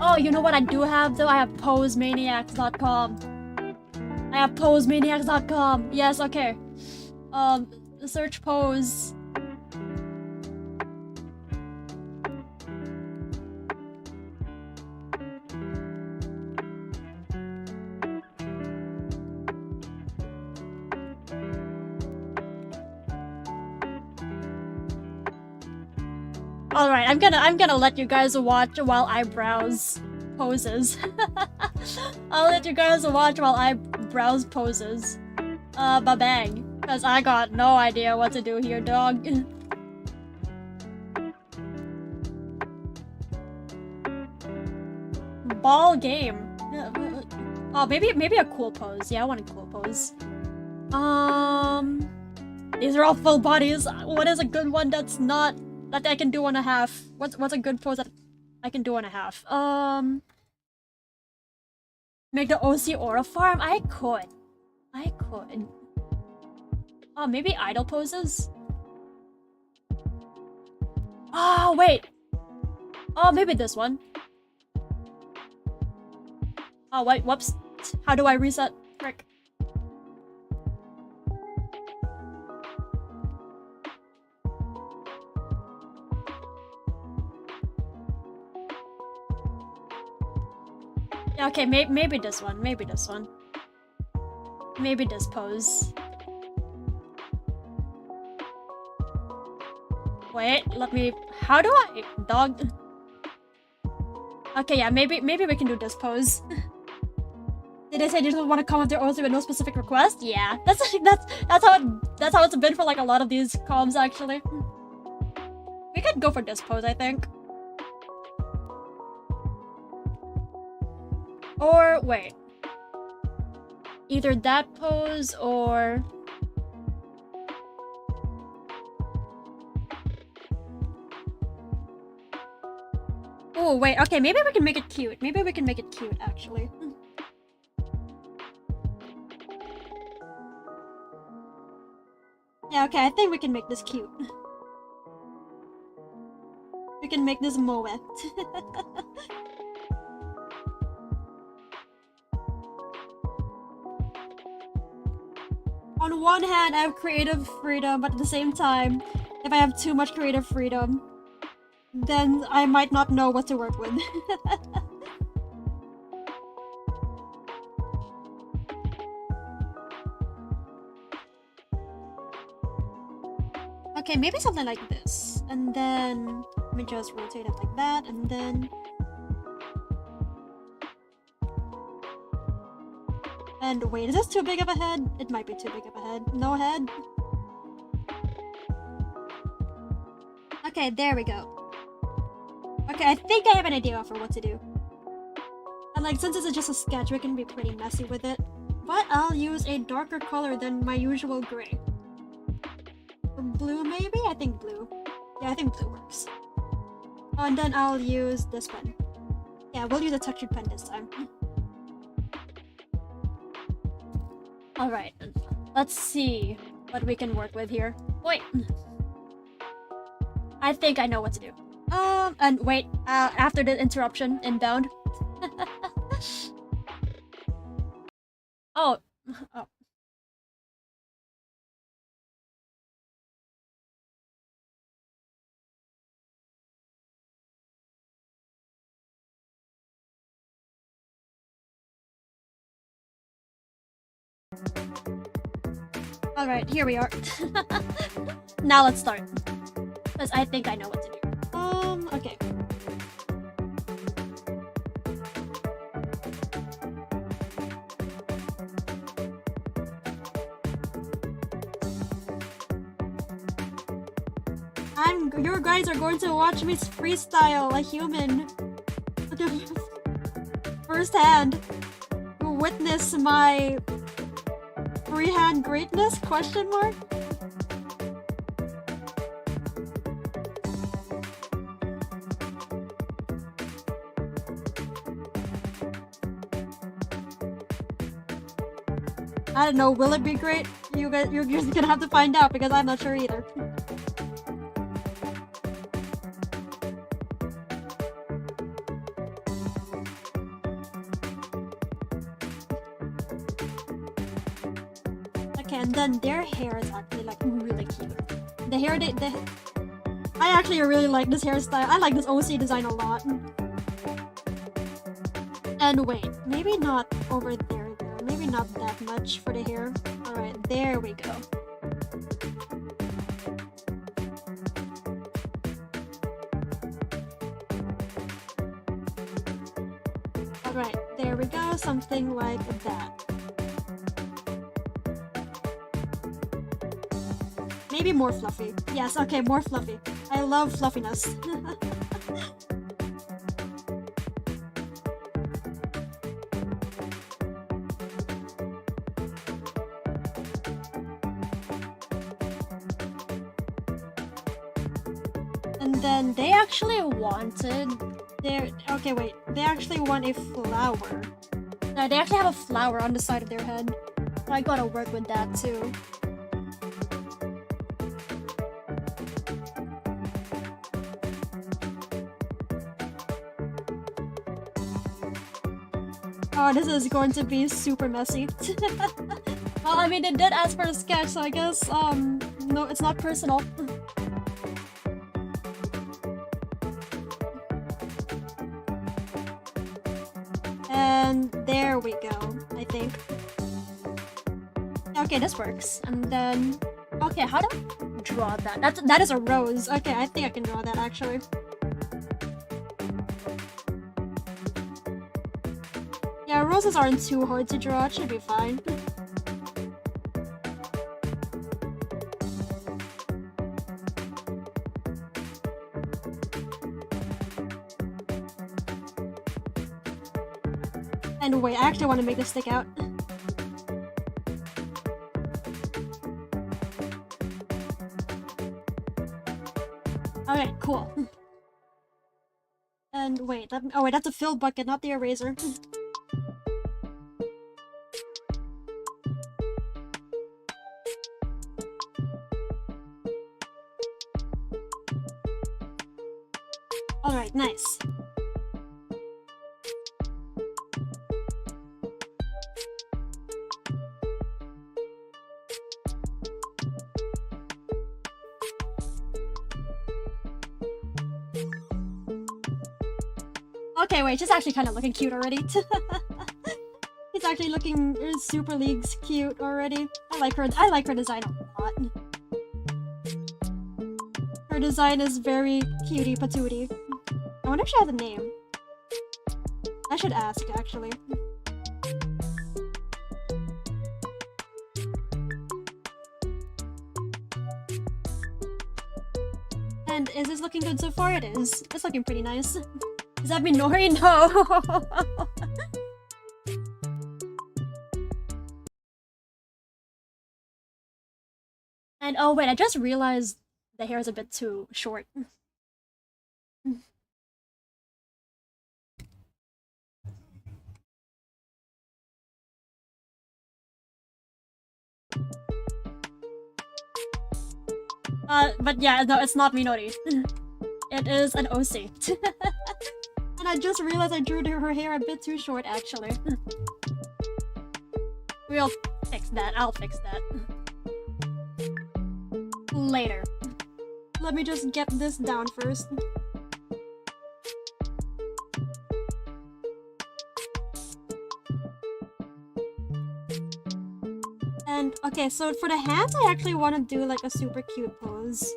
Oh, you know what I do have, though? I have posemaniacs.com. I have posemaniacs.com. Yes, okay. Search pose. Alright, I'm gonna let you guys watch while I browse poses. I'll let you guys watch while I browse poses. Ba-bang. Cause I got no idea what to do here, dog. Ball game. Oh, maybe a cool pose. Yeah, I want a cool pose. These are all full bodies. What is a good one that's not that I can do on a half? What's a good pose that I can do on a half? Make the OC aura farm? I could. Oh, maybe idle poses? Oh, wait. Oh, maybe this one. Oh, wait, whoops. How do I reset? Frick. Yeah, okay, maybe this one. Maybe this one. Maybe this pose. Wait, let me... How do I... Dog... Okay, yeah, maybe we can do this pose. Did they say you just want to comment their oath with no specific request? Yeah, that's how it's been for like a lot of these comms actually. We could go for this pose, I think. Or wait. Either that pose or... Oh, wait, okay, maybe we can make it cute. Maybe we can make it cute, actually. Yeah, okay, I think we can make this cute. We can make this Moet. On one hand, I have creative freedom, but at the same time, if I have too much creative freedom, then I might not know what to work with. Okay, maybe something like this. And then let me just rotate it like that, and then and wait, is this too big of a head? It might be too big of a head. No head? Okay, there we go. Okay, I think I have an idea for what to do. And like, since this is just a sketch, we can be pretty messy with it. But I'll use a darker color than my usual gray. Or blue, maybe? I think blue. Yeah, I think blue works. Oh, and then I'll use this pen. Yeah, we'll use a textured pen this time. Alright, let's see what we can work with here. Wait. I think I know what to do. And wait, after the interruption, inbound. Oh. Oh. Alright, here we are. Now let's start. Because I think I know what to do. Okay. You guys are going to watch me freestyle a human. First hand. Witness my freehand greatness? Question mark? I don't know, will it be great? You're just gonna have to find out because I'm not sure either. Okay, and then their hair is actually like really cute. The hair I actually really like this hairstyle. I like this OC design a lot. And wait, maybe not over there though. Maybe not that much for the hair. Alright, there we go. Alright, there we go. Something like that. Maybe more fluffy. Yes, okay, more fluffy. I love fluffiness. And then they actually wanted their... Okay, wait. They actually want a flower. No, they actually have a flower on the side of their head. So I gotta work with that too. Oh, this is going to be super messy. Well, I mean, they did ask for a sketch, so I guess, no, it's not personal. And there we go, I think. Okay, this works. And then... Okay, how do I draw that? That is a rose. Okay, I think I can draw that, actually. Yeah, roses aren't too hard to draw. It should be fine. And wait, I actually want to make this stick out. Okay, cool. And wait, oh wait, that's a fill bucket, not the eraser. Alright, nice. Okay, wait, she's actually kind of looking cute already. She's actually looking super leagues cute already. I like her design a lot. Her design is very cutie patootie. I wonder if she has a name. I should ask, actually. And is this looking good so far? It is. It's looking pretty nice. Does that mean Nori? No! And oh wait, I just realized the hair is a bit too short. But yeah, no, it's not Minori. It is an OC. And I just realized I drew her hair a bit too short, actually. We'll fix that. I'll fix that. Later. Let me just get this down first. And okay, so for the hands, I actually want to do like a super cute pose.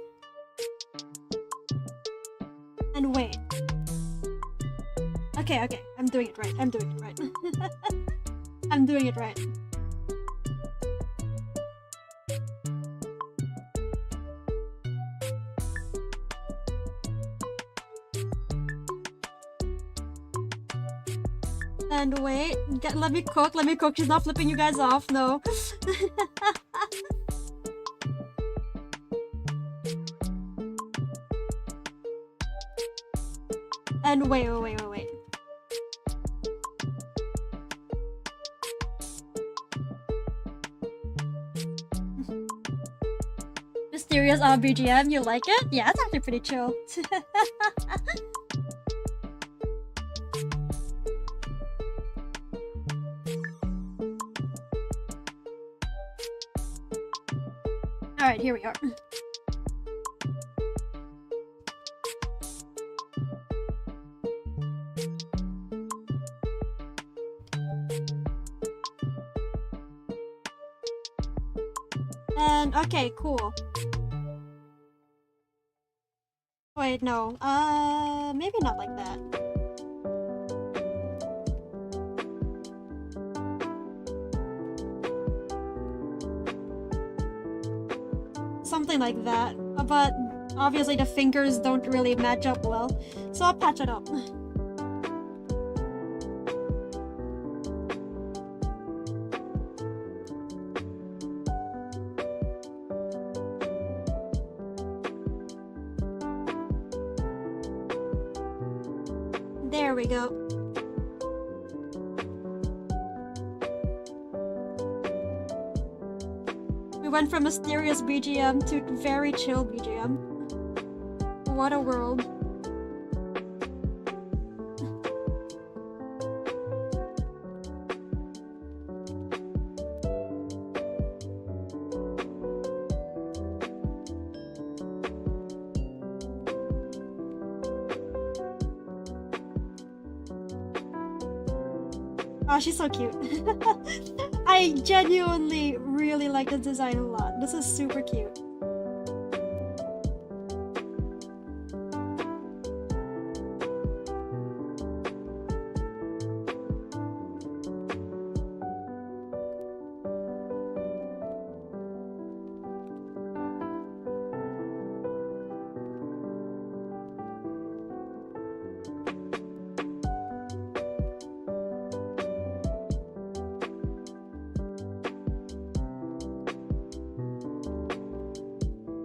And wait. Okay, I'm doing it right. I'm doing it right. I'm doing it right. And wait, let me cook, she's not flipping you guys off, no. And wait. Mysterious BGM, you like it? Yeah, it's actually pretty chill. Alright, here we are. And okay, cool. Wait, no. Maybe not like that. Something like that. But obviously the fingers don't really match up well, so I'll patch it up. There we go. We went from mysterious BGM to very chill BGM. What a world. Oh, she's so cute. I genuinely really like this design a lot. This is super cute.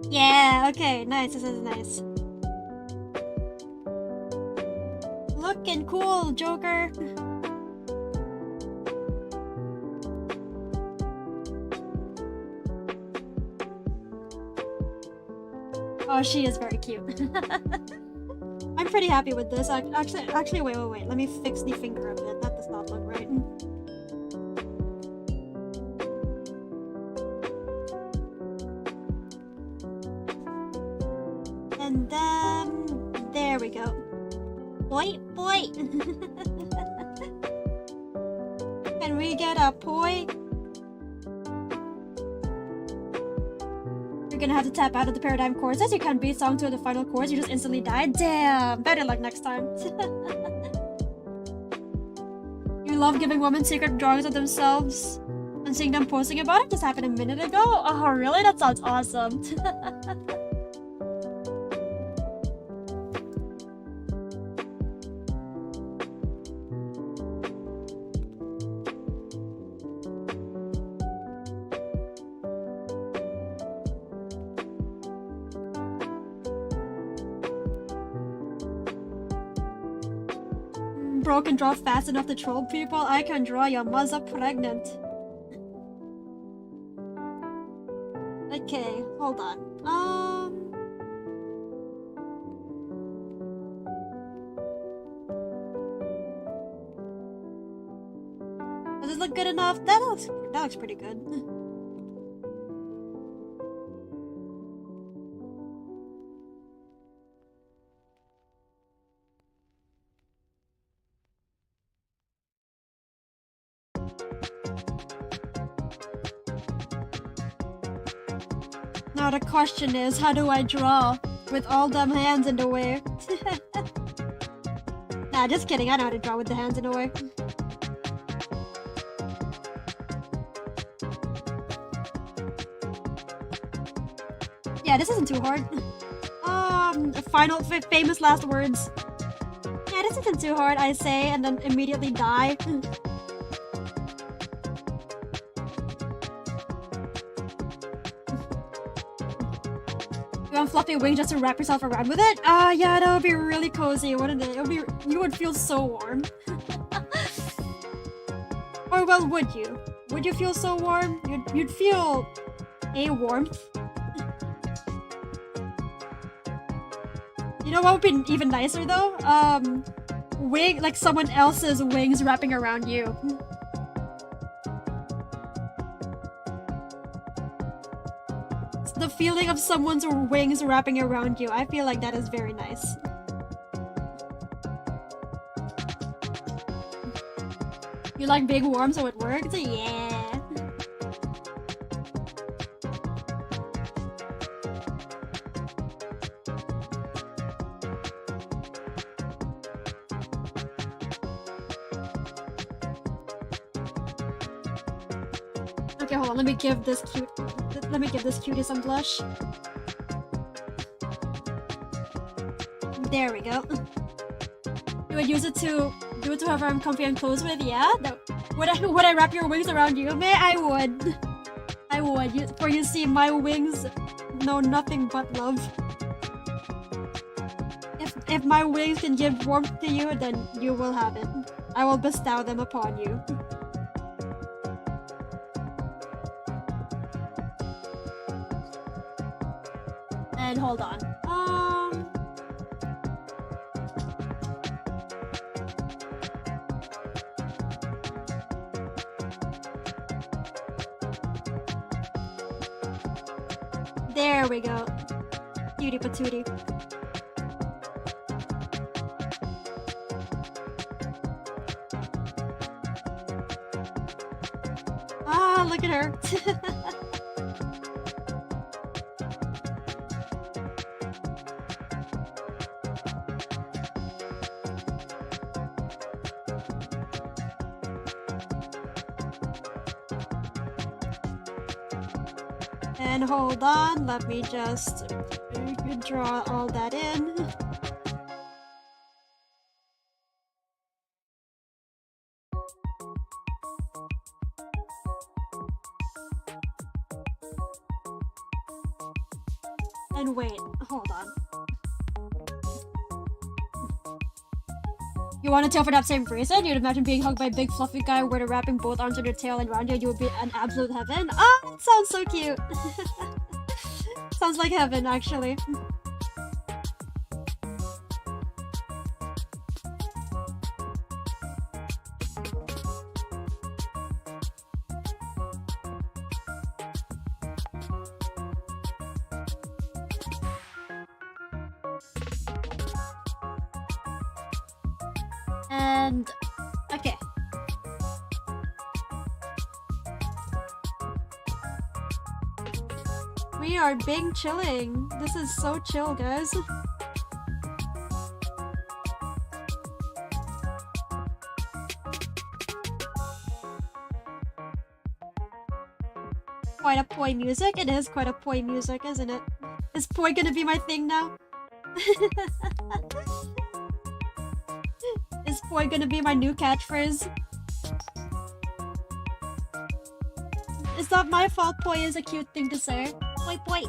Yeah, okay, nice, this is nice. Looking cool, Joker! Oh, she is very cute. I'm pretty happy with this. Actually, wait. Let me fix the finger a bit. That does not look right. And then... there we go. Boy! Can we get a poi? You're gonna have to tap out of the paradigm courses. You can't beat song 2 of the final course. You just instantly die. Damn. Better luck next time. You love giving women secret drawings of themselves and seeing them posting about it. Just happened a minute ago. Oh, really? That sounds awesome. Bro can draw fast enough to troll people. I can draw your mother pregnant. Okay, hold on. Does it look good enough? That looks pretty good. Now the question is, how do I draw with all them hands in the way? Nah, just kidding. I know how to draw with the hands in the way. Yeah, this isn't too hard. Final famous last words. Yeah, this isn't too hard, I say, and then immediately die. You want fluffy wings just to wrap yourself around with it? Yeah, that would be really cozy, wouldn't it? You would feel so warm. Or well, would you? Would you feel so warm? You'd feel a warmth. You know what would be even nicer though? Like someone else's wings wrapping around you. The feeling of someone's wings wrapping around you. I feel like that is very nice. You like big warm so it works? Yeah. Okay, hold on. Let me give this cutie some blush. There we go. You would use it to do it to whoever I'm comfy and close with. Yeah. Would I wrap your wings around you? May I would. I would. For you see, my wings know nothing but love. If my wings can give warmth to you, then you will have it. I will bestow them upon you. And hold on. There we go. Cutie patootie. Ah, look at her. And hold on, let me just draw all that in. And wait, hold on. You want a tail for that same reason? You'd imagine being hugged by a big fluffy guy with a wrapping both arms on your tail and around you. You would be an absolute heaven. Oh, it sounds so cute. Sounds like heaven, actually. And okay. We are being chilling. This is so chill, guys. Quite a poi music? It is quite a poi music, isn't it? Is poi gonna be my thing now? Is poi gonna be my new catchphrase? It's not my fault poi is a cute thing to say. Poi poi.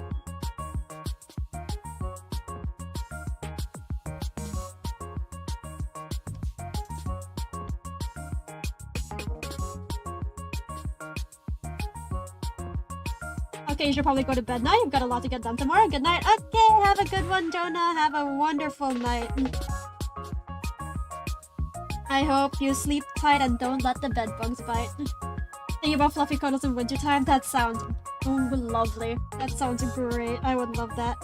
Okay, you should probably go to bed now. You've got a lot to get done tomorrow. Good night. Okay, have a good one, Jonah. Have a wonderful night. I hope you sleep tight and don't let the bed bugs bite. Thinking about fluffy cuddles in wintertime? That sounds lovely. That sounds great. I would love that.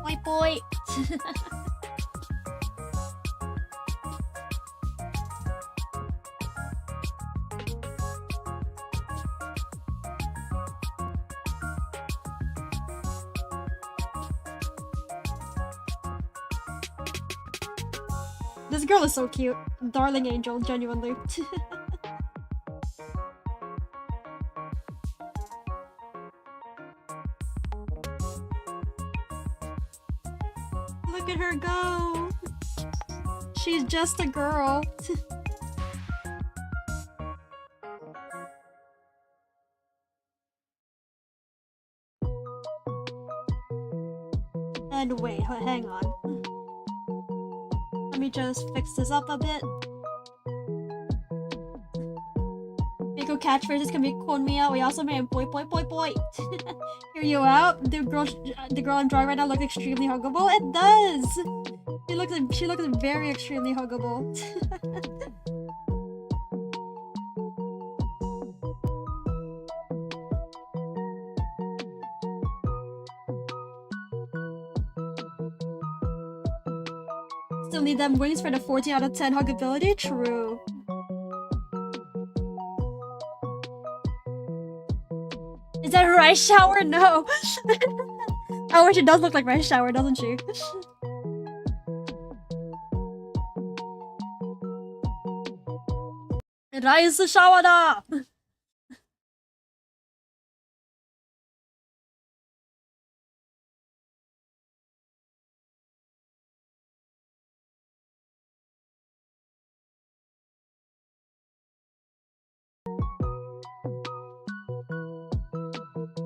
Boy boy. This girl is so cute. Darling angel, genuinely. Look at her go! She's just a girl. And wait, hang on. Let me just fix this up a bit. Biko catchphrases can be called me out. We also made boy boy boy boy. Hear you out. The girl on drawing right now looks extremely huggable. It does. She looks very extremely huggable. Still need them wings for the 14 out of 10 huggability? True. Is that Rice Shower? No. Oh, she does look like Rice Shower, doesn't she? Rice Shower da!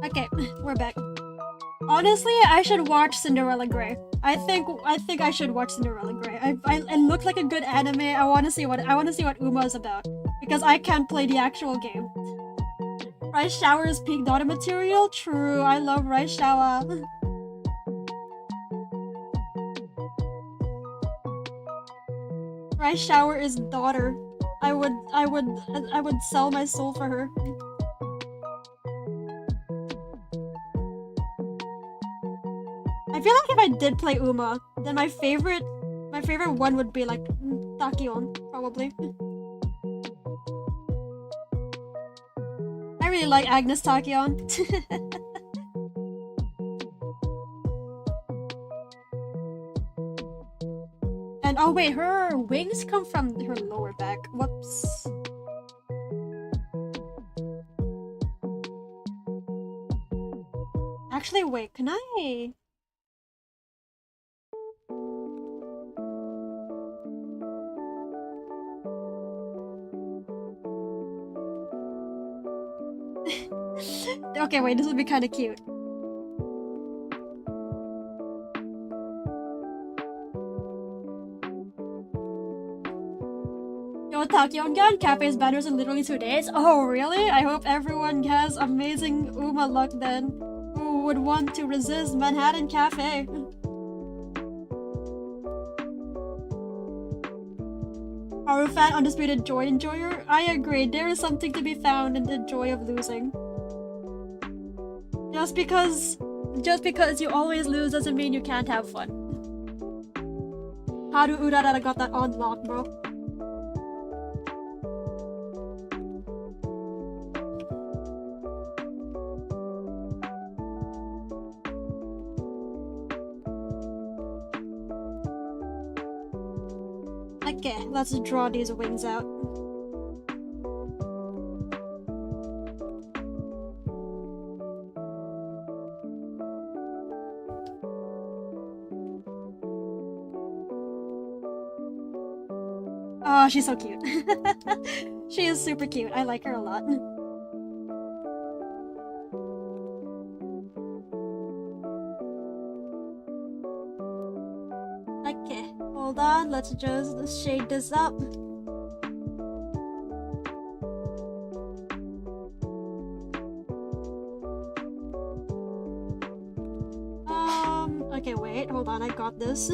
Okay, we're back. Honestly, I should watch Cinderella Grey. I think I should watch Cinderella Grey. It looked like a good anime. I want to see what Uma is about because I can't play the actual game. Rice Shower is peak daughter material. True, I love Rice Shower. Rice Shower is daughter. I would sell my soul for her. I feel like if I did play Uma, then my favorite one would be like Tachyon, probably. I really like Agnes Tachyon. And oh wait, her wings come from her lower back. Whoops. Actually, wait, can I? Okay, wait, this would be kind of cute. Yo, Tachyon gun cafe's banners in literally 2 days. Oh, really? I hope everyone has amazing Uma luck then. Who would want to resist Manhattan Cafe? Fan undisputed joy enjoyer? I agree, there is something to be found in the joy of losing. Just because you always lose doesn't mean you can't have fun. Haru Urarara got that on lock, bro. Okay, let's draw these wings out. Oh, she's so cute. She is super cute. I like her a lot. Okay, hold on. Let's just shade this up. Okay, wait. Hold on. I got this.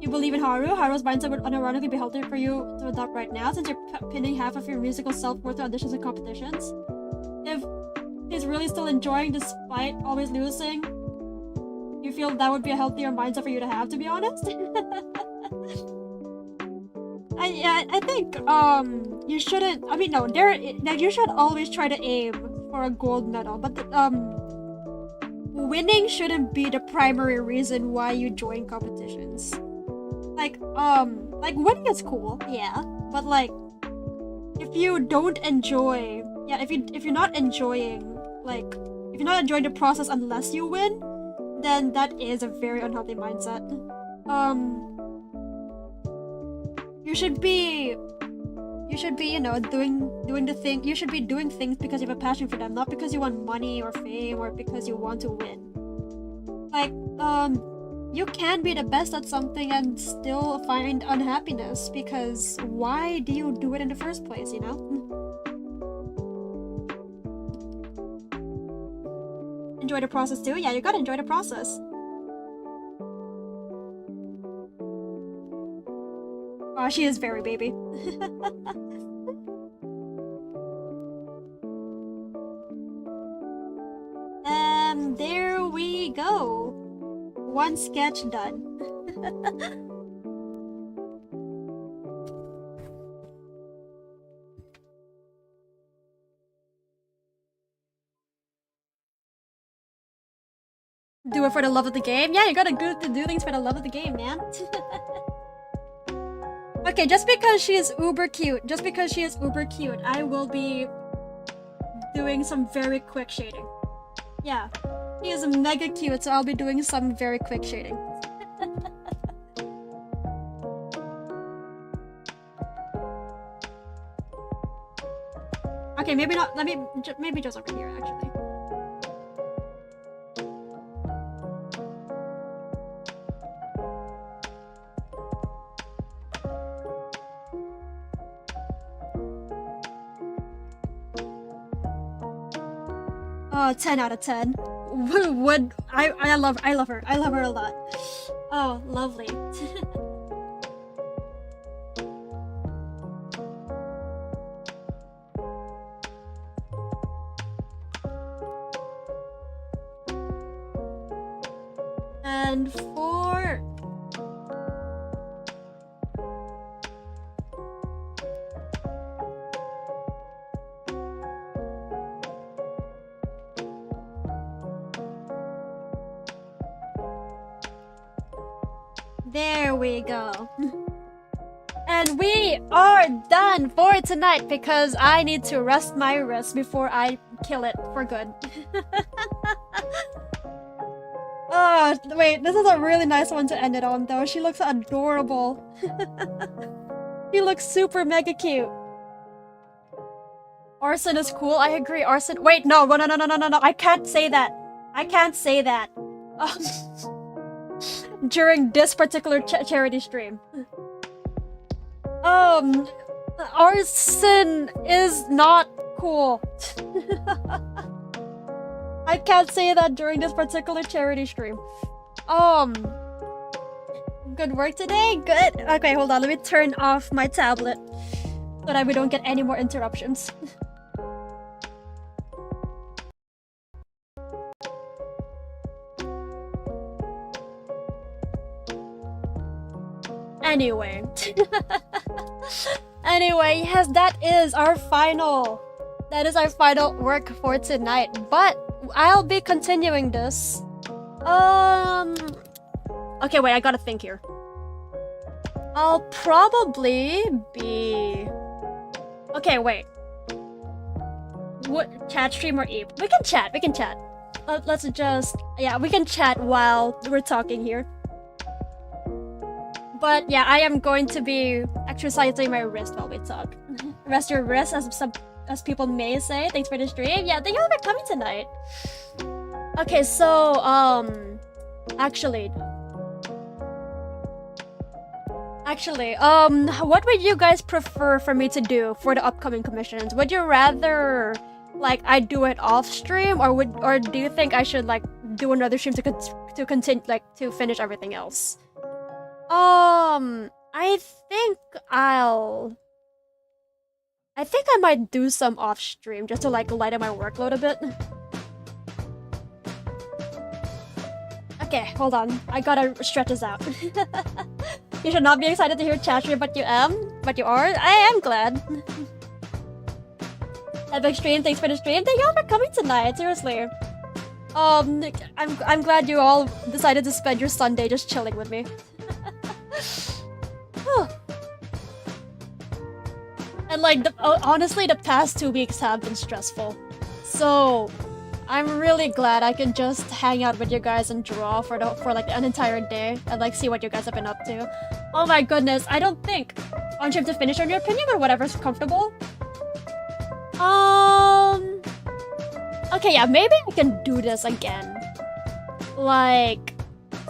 You believe in Haru? Haru's mindset would unironically be healthier for you to adopt right now, since you're pinning half of your musical self-worth to auditions and competitions. If he's really still enjoying despite always losing, you feel that would be a healthier mindset for you to have, to be honest? I think you shouldn't. I mean, no, you should always try to aim for a gold medal, but winning shouldn't be the primary reason why you join competitions. Like winning is cool, yeah, but like, if you don't enjoy, if you're not enjoying, like, if you're not enjoying the process unless you win, then that is a very unhealthy mindset. You should be, you know, doing the thing. You should be doing things because you have a passion for them, not because you want money or fame or because you want to win. Like, you can be the best at something and still find unhappiness, because why do you do it in the first place, you know? Enjoy the process too? Yeah, you gotta enjoy the process. Oh, she is very baby. And there we go. One sketch done. Do it for the love of the game? Yeah, you gotta do things for the love of the game, man. Okay, just because she is uber cute, I will be doing some very quick shading. Yeah, he is mega cute, so I'll be doing some very quick shading. Okay, maybe not. Maybe just over here, actually. Oh, 10 out of 10. Would I love her. I love her a lot. Oh, lovely. And for there we go. And we are done for tonight because I need to rest my wrist before I kill it for good. Oh, wait, this is a really nice one to end it on though. She looks adorable. She looks super mega cute. Arson is cool, I agree. Arson— wait, no, I can't say that. I can't say that. During this particular charity stream. Arson is not cool. I can't say that during this particular charity stream. Good work today? Good. Okay, hold on. Let me turn off my tablet so that we don't get any more interruptions. Anyway. Anyway, yes, that is our final work for tonight. But I'll be continuing this. Okay, wait, I gotta think here. I'll probably be... Okay, wait. What, chat stream or Eve? We can chat. Let's just... Yeah, we can chat while we're talking here. But yeah, I am going to be exercising my wrist while we talk. Rest your wrist, as people may say. Thanks for the stream. Yeah, thank you all for coming tonight. Okay, so, Actually, what would you guys prefer for me to do for the upcoming commissions? Would you rather, like, I do it off stream, or do you think I should, like, do another stream to continue, like, to finish everything else? I think I might do some off stream just to, like, lighten my workload a bit. Okay, hold on. I gotta stretch this out. You should not be excited to hear chat stream, but you are. I am glad. Epic stream, thanks for the stream. Thank you all for coming tonight, seriously. I'm glad you all decided to spend your Sunday just chilling with me. And like, honestly, the past 2 weeks have been stressful. So, I'm really glad I can just hang out with you guys and draw for like an entire day and like see what you guys have been up to. Oh my goodness, I don't think. Aren't you have to finish on your opinion or whatever's comfortable? Okay, yeah, maybe I can do this again. Like,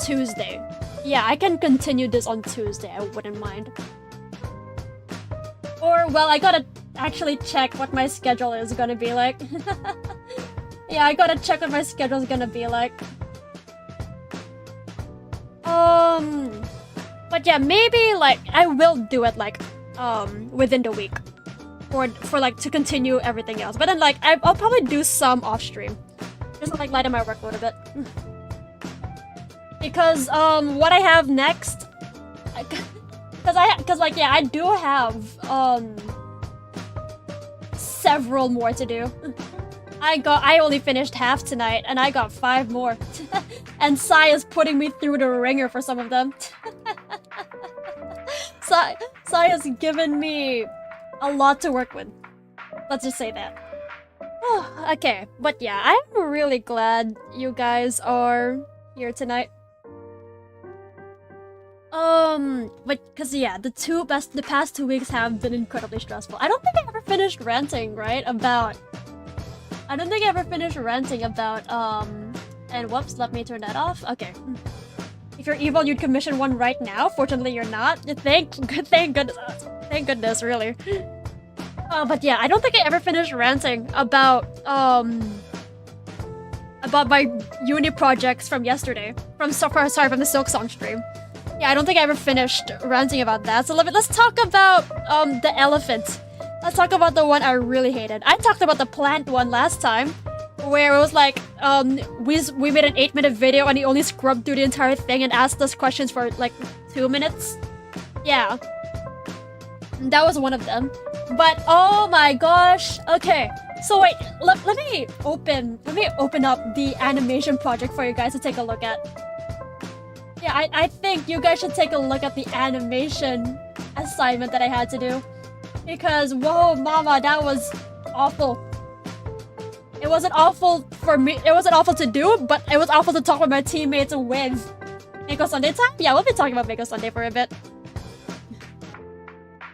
Tuesday. Yeah, I can continue this on Tuesday, I wouldn't mind. Or, well, I gotta actually check what my schedule is gonna be like. Yeah, I gotta check what my schedule's gonna be like. But yeah, maybe, like, I will do it, like, within the week. For like, to continue everything else. But then, like, I'll probably do some off-stream. Just to, like, lighten my workload a bit. Because, what I have next... Cause like, yeah, I do have, several more to do. I only finished half tonight, and I got 5 more. And Sai is putting me through the ringer for some of them. Sai has given me a lot to work with. Let's just say that. Okay, but yeah, I'm really glad you guys are here tonight. But cause yeah, the past 2 weeks have been incredibly stressful. I don't think I ever finished ranting, right? And whoops, let me turn that off. Okay. If you're evil, you'd commission one right now. Fortunately, you're not. Thank goodness, really. But yeah, I don't think I ever finished ranting about my uni projects from yesterday. From the Silk Song stream. Yeah, I don't think I ever finished ranting about that. So let's talk about the elephant. Let's talk about the one I really hated. I talked about the plant one last time, where it was like, we made an 8-minute video and he only scrubbed through the entire thing and asked us questions for like 2 minutes. Yeah. That was one of them. But oh my gosh. Okay. So wait, let me open up the animation project for you guys to take a look at. Yeah, I think you guys should take a look at the animation assignment that I had to do. Because, whoa, mama, that was awful. It wasn't awful for me, it wasn't awful to do, but it was awful to talk with my teammates with. Mako Sunday time? Yeah, we'll be talking about Mako Sunday for a bit.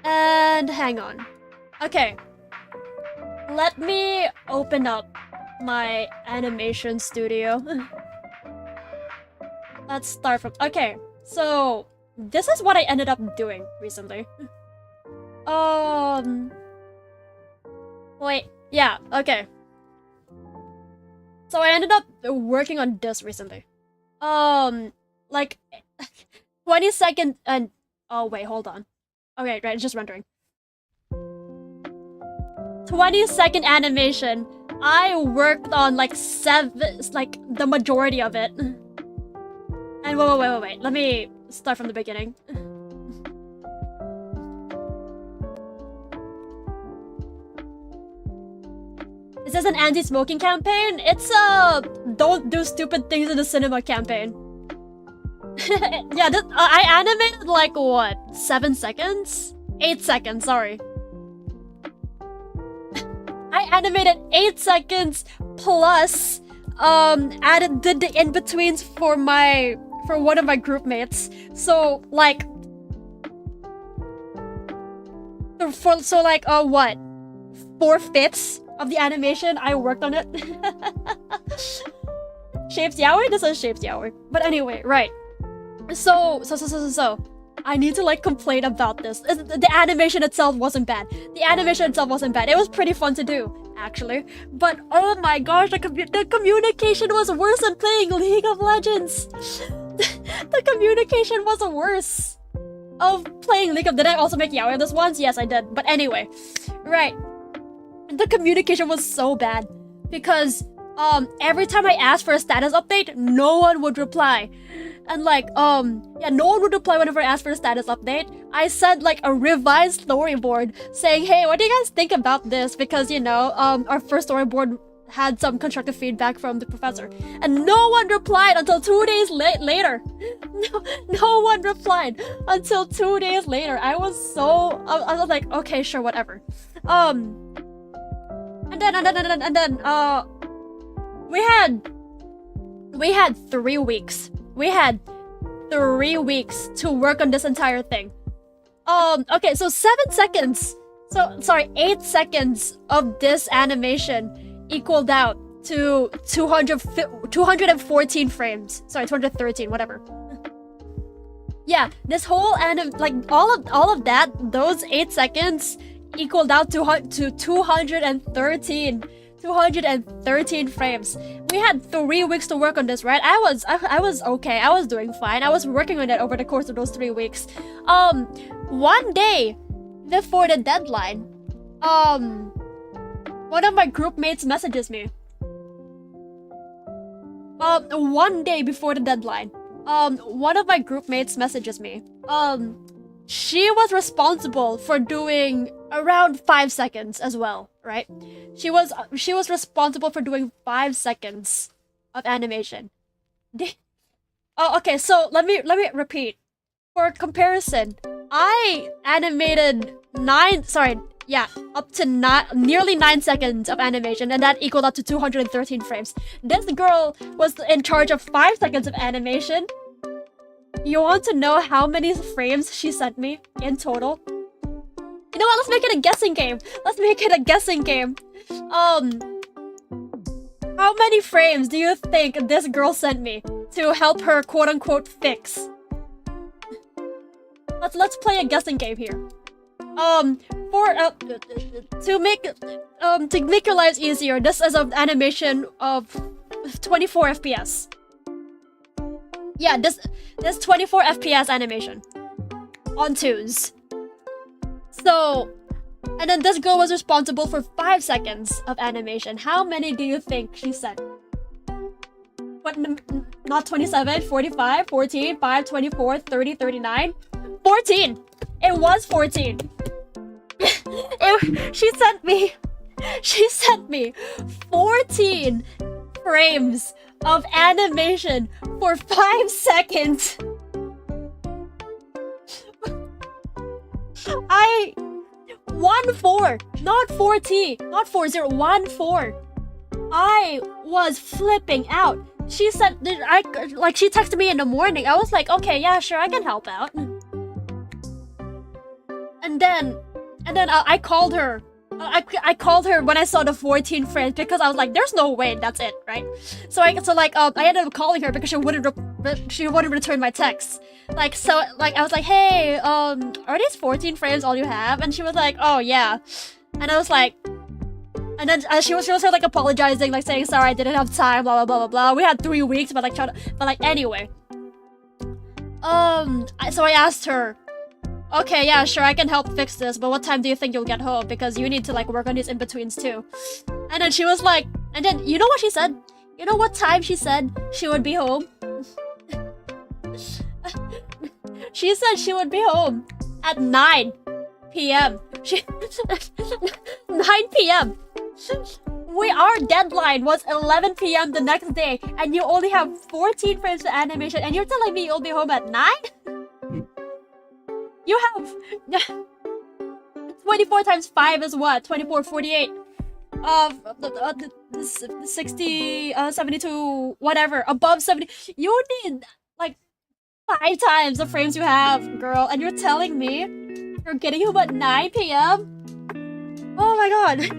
And hang on. Okay. Let me open up my animation studio. Let's start from... Okay, so... This is what I ended up doing recently. Wait, yeah, okay. So I ended up working on this recently. Like... 20-second and... Oh, wait, hold on. Okay, right, it's just rendering. 20-second animation. I worked on like the majority of it. And wait. Let me start from the beginning. Is this an anti-smoking campaign? It's a don't do stupid things in the cinema campaign. Yeah, I animated like what? 7 seconds? 8 seconds, sorry. I animated 8 seconds plus did the in-betweens for one of my group mates. So like what? 4/5 of the animation I worked on it. Shapes Yaoi? This is Shapes Yaoi. But anyway, right. So I need to like complain about this. The animation itself wasn't bad. It was pretty fun to do, actually. But oh my gosh, the communication was worse than playing League of Legends. The communication was worse of playing League of. Did I also make yaoi this once? Yes, I did. But anyway, right. The communication was so bad because every time I asked for a status update, no one would reply. And like, yeah, no one would reply whenever I asked for a status update. I sent like a revised storyboard saying, hey, what do you guys think about this? Because, you know, our first storyboard had some constructive feedback from the professor. And no one replied until 2 days later. No one replied until 2 days later. I was like, okay, sure, whatever. And then, we had 3 weeks. We had 3 weeks to work on this entire thing. Okay, so 7 seconds. So, sorry, 8 seconds of this animation equaled out to 214 frames. Sorry, 213, whatever. Yeah, this whole like all of that, those 8 seconds equaled out to 213 frames. We had 3 weeks to work on this, right? I was okay. I was doing fine. I was working on it over the course of those 3 weeks. 1 day before the deadline, one of my group mates messages me. 1 day before the deadline, one of my group mates messages me. She was responsible for doing around 5 seconds as well, right? She was responsible for doing 5 seconds of animation. Oh, okay. So let me repeat. For comparison, I animated up to nearly 9 seconds of animation, and that equaled up to 213 frames. This girl was in charge of 5 seconds of animation. You want to know how many frames she sent me in total? You know what? Let's make it a guessing game. How many frames do you think this girl sent me to help her quote-unquote fix? Let's play a guessing game here. To make your lives easier, this is an animation of 24 FPS. Yeah, this 24 FPS animation on twos. So, and then this girl was responsible for 5 seconds of animation. How many do you think she sent? What? Not 27, 45, 14, 5, 24, 30, 39, 14. It was 14. She sent me 14 frames of animation for 5 seconds. I 1-4, not 40, not 40, 1-4. I was flipping out. She said, she texted me in the morning. I was like, okay, yeah, sure, I can help out. And then I called her. I called her when I saw the 14 frames because I was like, there's no way that's it, right? So I ended up calling her because she wouldn't return my texts. I was like, hey, are these 14 frames all you have? And she was like, oh yeah. And I was like, and then she was like apologizing, like saying sorry I didn't have time, blah blah blah blah blah. We had 3 weeks, but anyway. So I asked her, okay, yeah, sure, I can help fix this, but what time do you think you'll get home? Because you need to like work on these in-betweens too. And then she was like, and then you know what she said? You know what time she said she would be home? She said she would be home at 9 p.m. 9 p.m. our deadline was 11 p.m. the next day, and you only have 14 frames of animation, and you're telling me you'll be home at 9? You have 24 times 5 is what? 24, 48. 60, 72, whatever, above 70. You need like 5 times the frames you have, girl, and you're telling me you're getting home at 9 p.m.? Oh my god.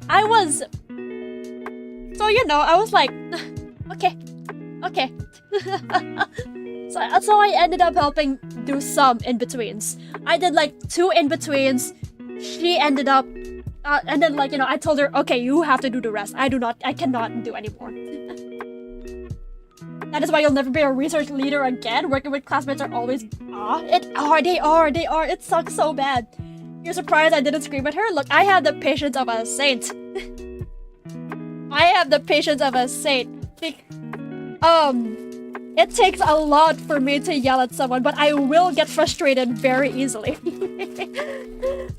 I was... So, you know, I was like, okay. So I ended up helping do some in-betweens. I did like 2 in-betweens. She ended up... and then, like, you know, I told her, okay, you have to do the rest. I cannot do anymore. That is why you'll never be a research leader again. Working with classmates are always... They are. It sucks so bad. You're surprised I didn't scream at her? Look, I have the patience of a saint. I have the patience of a saint. It takes a lot for me to yell at someone, but I will get frustrated very easily.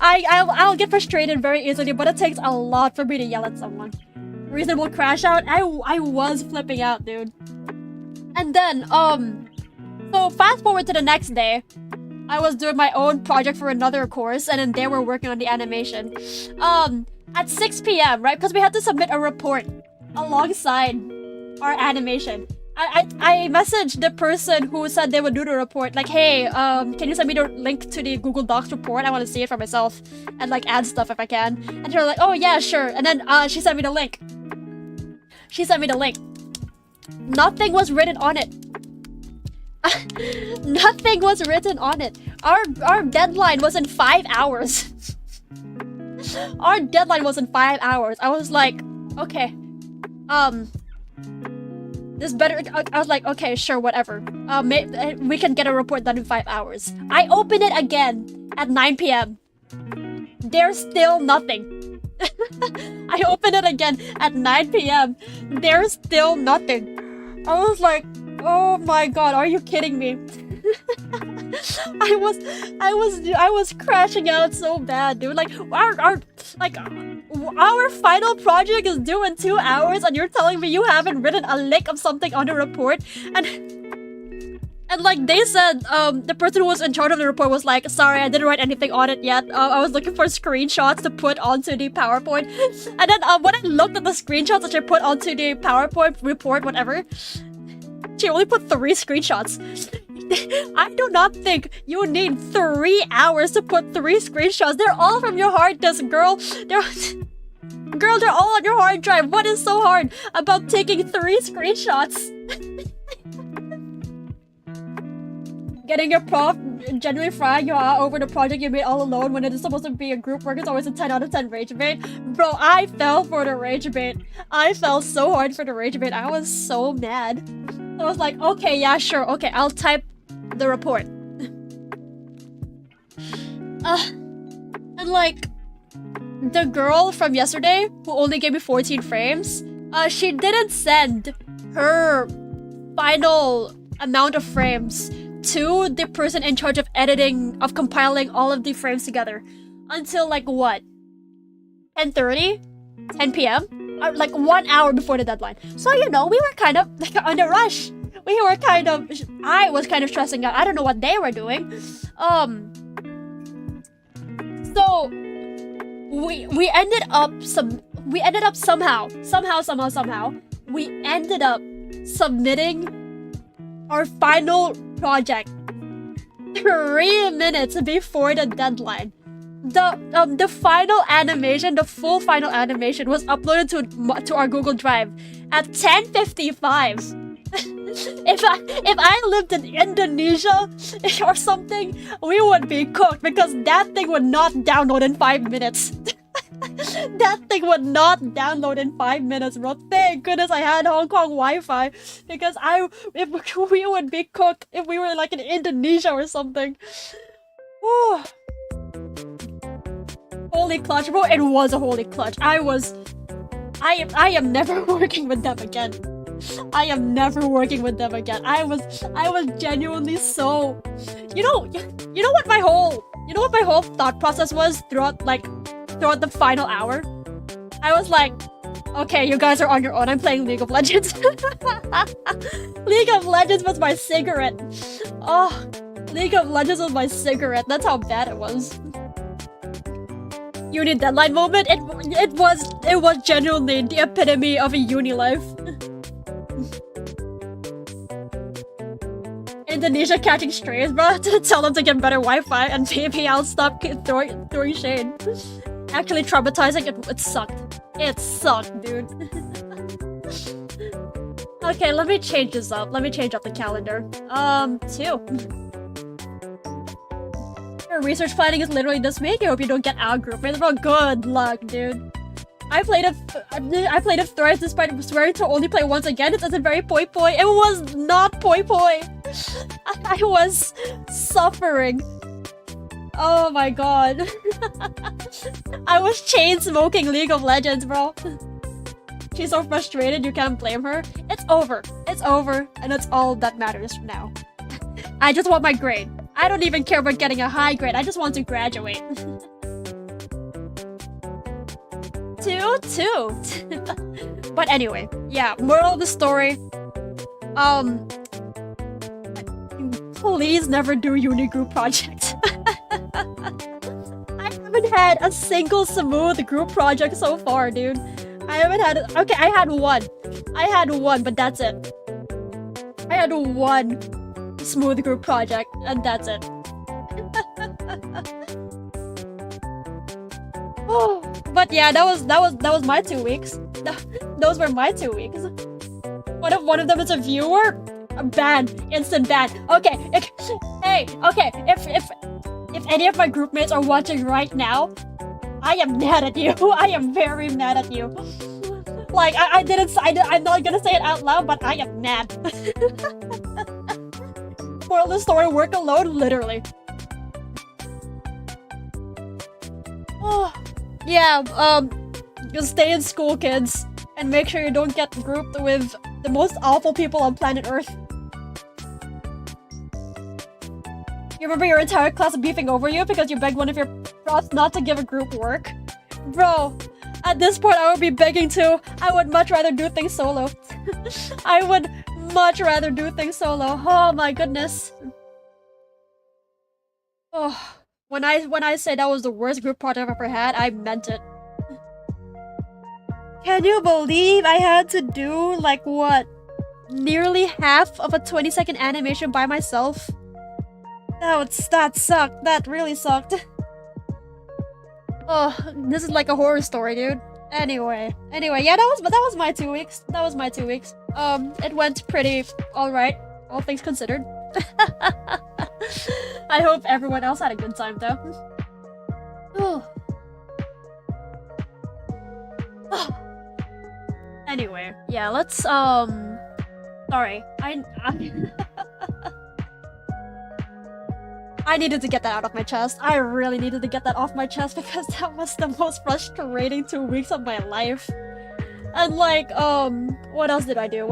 I'll get frustrated very easily, but it takes a lot for me to yell at someone. Reasonable crash out? I was flipping out, dude. And then, so fast forward to the next day. I was doing my own project for another course, and then they were working on the animation. At 6 p.m., right? Because we had to submit a report alongside our animation. I messaged the person who said they would do the report, like, hey, can you send me the link to the Google Docs report? I want to see it for myself and like add stuff if I can. And they were like, oh yeah, sure. And then she sent me the link. Nothing was written on it. Nothing was written on it. Our deadline was in 5 hours. Our deadline was in 5 hours. I was like, okay, this better. I was like, okay, sure, whatever. We can get a report done in 5 hours. I open it again at 9 p.m. There's still nothing. I open it again at 9 p.m. There's still nothing. I was like, oh my god, are you kidding me? I was crashing out so bad, dude. Like our final project is due in 2 hours, and you're telling me you haven't written a lick of something on the report, and like they said, the person who was in charge of the report was like, sorry, I didn't write anything on it yet. I was looking for screenshots to put onto the PowerPoint. And then when I looked at the screenshots that she put onto the PowerPoint report, whatever, she only put 3 screenshots. I do not think you need 3 hours to put 3 screenshots. They're all from your hard disk, girl. They're all on your hard drive. What is so hard about taking 3 screenshots? Getting your prof genuinely frying you out over the project you made all alone when it is supposed to be a group work is always a 10 out of 10 rage bait. Bro, I fell for the rage bait. I fell so hard for the rage bait. I was so mad. I was like, okay, yeah, sure. Okay, I'll type the report. And like, the girl from yesterday who only gave me 14 frames, she didn't send her final amount of frames to the person in charge of editing, of compiling all of the frames together until like what? 10:30? 10 p.m.? Like 1 hour before the deadline. So, you know, we were kind of like on a rush. I was kind of stressing out. I don't know what they were doing. So we ended up somehow we ended up submitting our final project 3 minutes before the deadline. The final animation, the full final animation was uploaded to our Google Drive at 10:55. If I lived in Indonesia or something, we would be cooked because that thing would not download in 5 minutes. That thing would not download in 5 minutes, bro. Thank goodness I had Hong Kong Wi-Fi because we would be cooked if we were like in Indonesia or something. Whew. Holy clutch, bro. It was a holy clutch. I am never working with them again. I am never working with them again. I was genuinely so... You know what what my whole thought process was throughout the final hour? I was like, okay, you guys are on your own. I'm playing League of Legends. League of Legends was my cigarette. Oh, League of Legends was my cigarette. That's how bad it was. Uni deadline moment. It was genuinely the epitome of a uni life. Indonesia catching strays, bro. To tell them to get better Wi-Fi, and maybe I'll stop throwing shade. Actually traumatizing. It sucked. It sucked, dude. Okay, let me change this up. Let me change up the calendar. 2. Your research planning is literally this week. I hope you don't get out group mates, bro. Good luck, dude. I played it thrice despite swearing to only play once again. It isn't very poi poi. It was not poi poi. I was suffering. Oh my god. I was chain smoking League of Legends, bro. She's so frustrated, you can't blame her. It's over. It's over, and it's all that matters now. I just want my grade. I don't even care about getting a high grade. I just want to graduate. 2. But anyway, yeah, moral of the story. Please never do uni group projects. I haven't had a single smooth group project so far, dude. I haven't had. Okay, I had one, but that's it. I had one smooth group project, and that's it. Oh, but yeah, that was my 2 weeks. Those were my 2 weeks. What if one of them is a viewer? Ban, instant ban. Okay, hey, okay. If any of my group mates are watching right now, I am mad at you. I am very mad at you. Like I'm not gonna say it out loud, but I am mad. Moral of the story: work alone, literally. Oh, yeah. Just stay in school, kids, and make sure you don't get grouped with the most awful people on planet Earth. You remember your entire class beefing over you because you begged one of your profs not to give a group work? Bro, at this point I would be begging too. I would much rather do things solo. I would much rather do things solo. Oh my goodness. Oh, when I say that was the worst group project I've ever had, I meant it. Can you believe I had to do, like, what? Nearly half of a 20-second animation by myself? That sucked. That really sucked. Oh, this is like a horror story, dude. Anyway, yeah, that was my 2 weeks. That was my 2 weeks. It went pretty alright, all things considered. I hope everyone else had a good time, though. Anyway, yeah, let's, sorry, I needed to get that out of my chest. I really needed to get that off my chest because that was the most frustrating 2 weeks of my life. And like, what else did I do?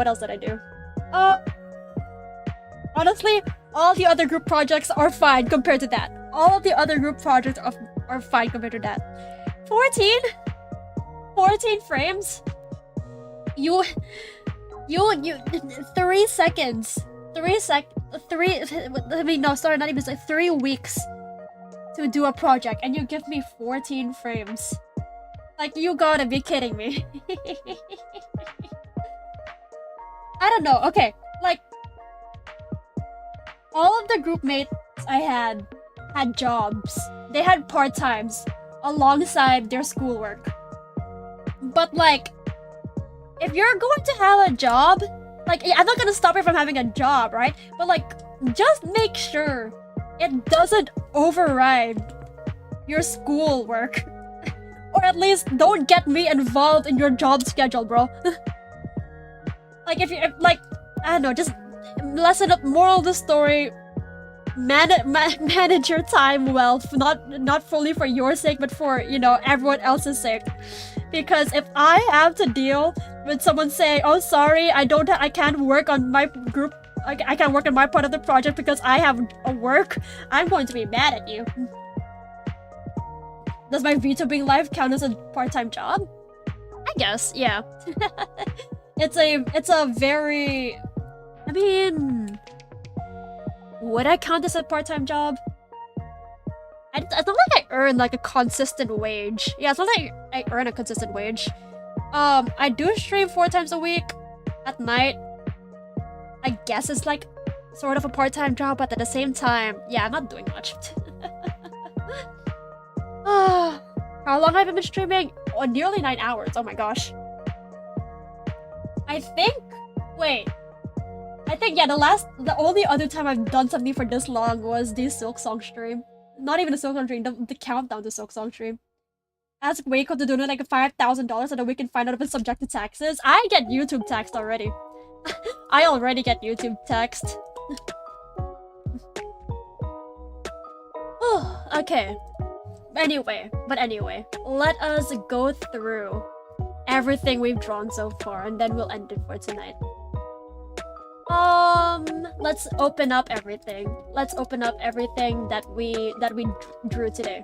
Honestly, all the other group projects are fine compared to that. All of the other group projects are fine compared to that. 14 frames? You 3 seconds. 3 weeks to do a project and you give me 14 frames. Like, you gotta be kidding me. I don't know, okay, like, all of the group mates I had jobs. They had part-times alongside their schoolwork. But like, if you're going to have a job, like, I'm not gonna stop you from having a job, right? But like, just make sure it doesn't override your schoolwork. Or at least don't get me involved in your job schedule, bro. Like, if like, I don't know, just lessen up. Moral of the story: manage your time well, not fully for your sake, but for, you know, everyone else's sake. Because if I have to deal with someone saying, "Oh, sorry, I can't work on my group. I can't work on my part of the project because I have a work," I'm going to be mad at you. Does my VTubing life count as a part-time job? I guess, yeah. It's a very... I mean... Would I count this as a part-time job? It's not like I earn like a consistent wage. Yeah, it's not like I earn a consistent wage. I do stream 4 times a week at night. I guess it's like sort of a part-time job, but at the same time, yeah, I'm not doing much. How long have I been streaming? Oh, nearly 9 hours. Oh my gosh. I think, yeah, the only other time I've done something for this long was the Silk Song stream. Not even the Silk Song stream, the countdown to Silk Song stream. Ask Waco to donate like $5,000 so that we can find out if it's subject to taxes. I get YouTube taxed already. I already get YouTube taxed. Okay. Anyway, let us go through everything we've drawn so far, and then we'll end it for tonight. Let's open up everything. Let's open up everything that we drew today.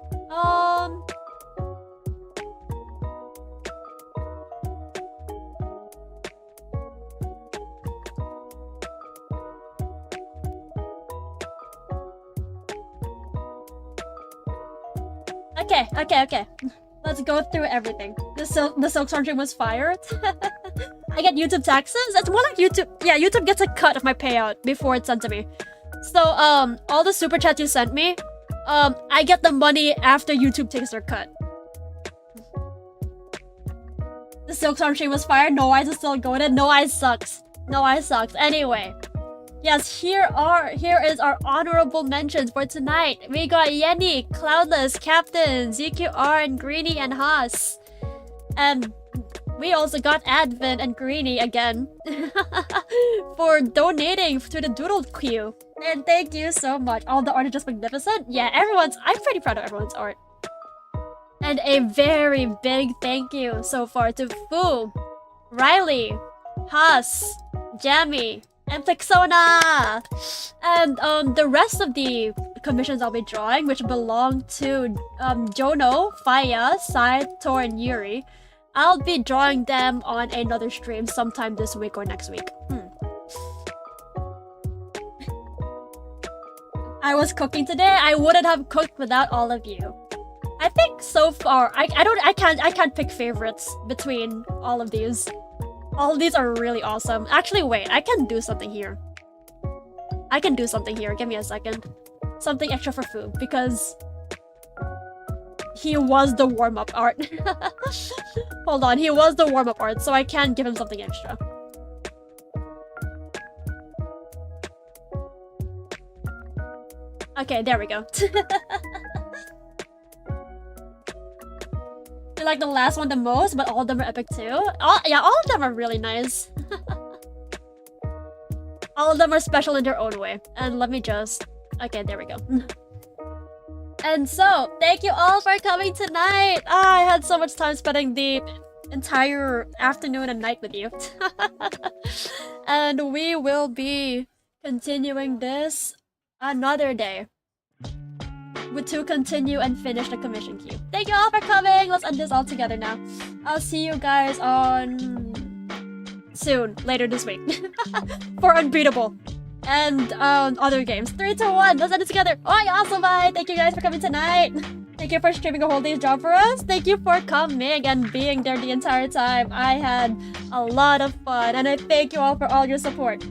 Okay. Let's go through everything. The Silk Song stream was fired. I get YouTube taxes? It's more like YouTube... Yeah, YouTube gets a cut of my payout before it's sent to me. So, all the super chats you sent me, I get the money after YouTube takes their cut. The Silk Song stream was fired? No Eyes is still going. No Eyes sucks. No Eyes sucks. Anyway. Yes, here is our honorable mentions for tonight. We got Yenny, Cloudless, Captain, ZQR, and Greeny and Haas. And we also got Advent and Greeny again for donating to the Doodle Queue. And thank you so much. All the art is just magnificent. Yeah, I'm pretty proud of everyone's art. And a very big thank you so far to Fu, Riley, Haas, Jammy, and Plexona! And the rest of the commissions I'll be drawing, which belong to Jono, Faya, Sai, Tor, and Yuri, I'll be drawing them on another stream sometime this week or next week. I was cooking today. I wouldn't have cooked without all of you. I think so far, I can't pick favorites between all of these. All of these are really awesome. Actually, wait, I can do something here. Give me a second. Something extra for food, because he was the warm-up art. Hold on, he was the warm-up art, so I can give him something extra. Okay, there we go. I like the last one the most, but all of them are epic too. All of them are really nice. All of them are special in their own way. And let me just... Okay, there we go. And so, thank you all for coming tonight! I had so much time spending the entire afternoon and night with you. And we will be continuing this another day. To continue and finish the commission queue. Thank you all for coming! Let's end this all together now. I'll see you guys on... soon, later this week. For Unbeatable. And other games. 3, 2, 1, let's end it together! Oh, awesome, bye! Thank you guys for coming tonight! Thank you for streaming a whole day's job for us! Thank you for coming and being there the entire time! I had a lot of fun, and I thank you all for all your support.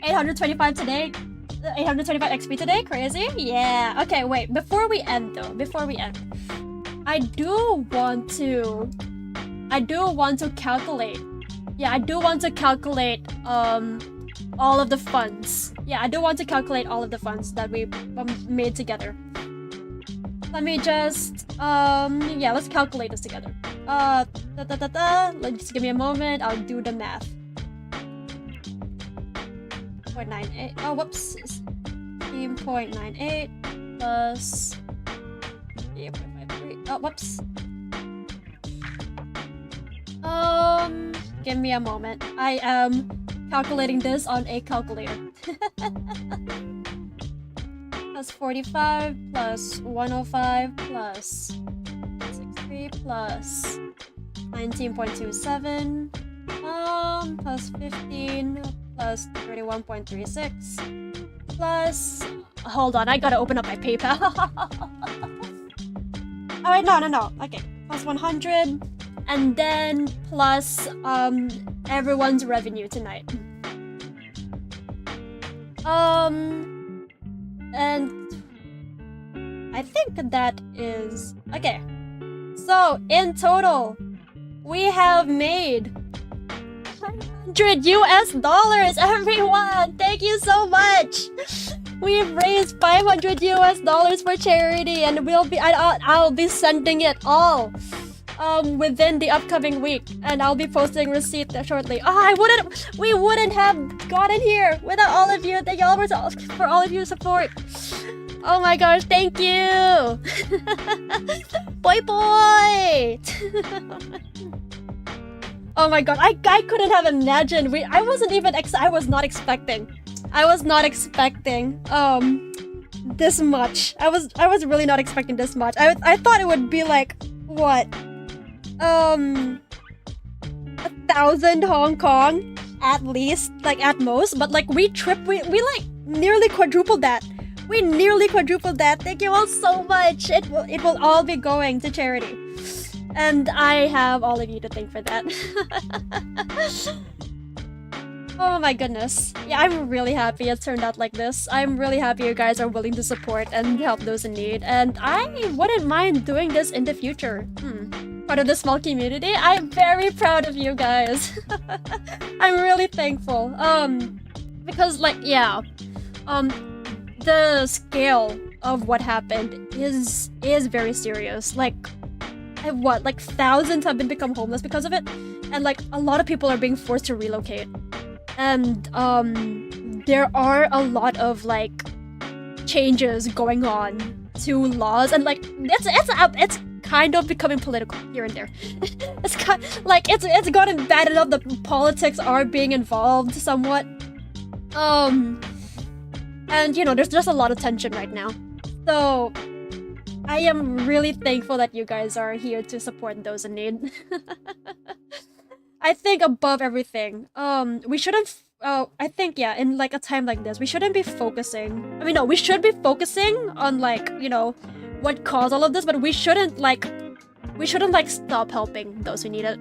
825 today. 825 XP today? Crazy? Yeah. Okay, wait. Before we end, I do want to calculate. Yeah, I do want to calculate all of the funds. Yeah, I do want to calculate all of the funds that we made together. Let me just yeah, let's calculate this together. Let's give me a moment. I'll do the math. 0.98. Oh, whoops. 16.98 plus 8.53. Oh, whoops. Give me a moment. I am calculating this on a calculator. plus 45 plus 105 plus 63 plus 19.27 plus 15 plus 31.36 plus, hold on, I gotta open up my PayPal. Oh wait, no, okay, plus 100 and then plus everyone's revenue tonight. And I think that is okay. So in total, we have made $500 everyone! Thank you so much! We've raised $500 for charity, and I'll be sending it all within the upcoming week, and I'll be posting receipt shortly. We wouldn't have gotten here without all of you. Thank you all for all of your support. Oh my gosh, thank you! Boy! Oh my god, I couldn't have imagined. I was not expecting this much. I was really not expecting this much. I thought it would be like what? 1,000 Hong Kong at least, like at most, but like we like nearly quadrupled that. We nearly quadrupled that. Thank you all so much. It will all be going to charity. And I have all of you to thank for that. Oh my goodness. Yeah, I'm really happy it turned out like this. I'm really happy you guys are willing to support and help those in need. And I wouldn't mind doing this in the future. Part of the small community. I'm very proud of you guys. I'm really thankful. Because like, yeah. The scale of what happened is very serious. Like, like thousands have become homeless because of it, and like a lot of people are being forced to relocate, and there are a lot of like changes going on to laws, and like it's kind of becoming political here and there. It's it's gotten bad enough that politics are being involved somewhat, and you know there's just a lot of tension right now, so I am really thankful that you guys are here to support those in need. I think above everything, we shouldn't. I think yeah, in like a time like this, we shouldn't be focusing. I mean, no, we should be focusing on like what caused all of this, but we shouldn't like stop helping those who need it.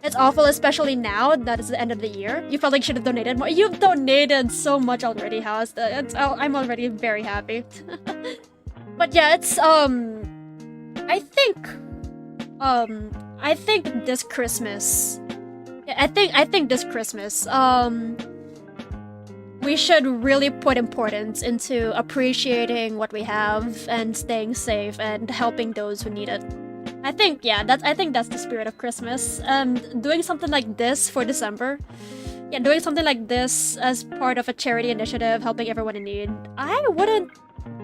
It's awful, especially now that it's the end of the year. You probably should have donated more. You've donated so much already, House. I'm already very happy. But yeah, it's I think this Christmas, I think this Christmas, we should really put importance into appreciating what we have and staying safe and helping those who need it. I think that's the spirit of Christmas. Doing something like this for December, yeah, doing something like this as part of a charity initiative, helping everyone in need. I wouldn't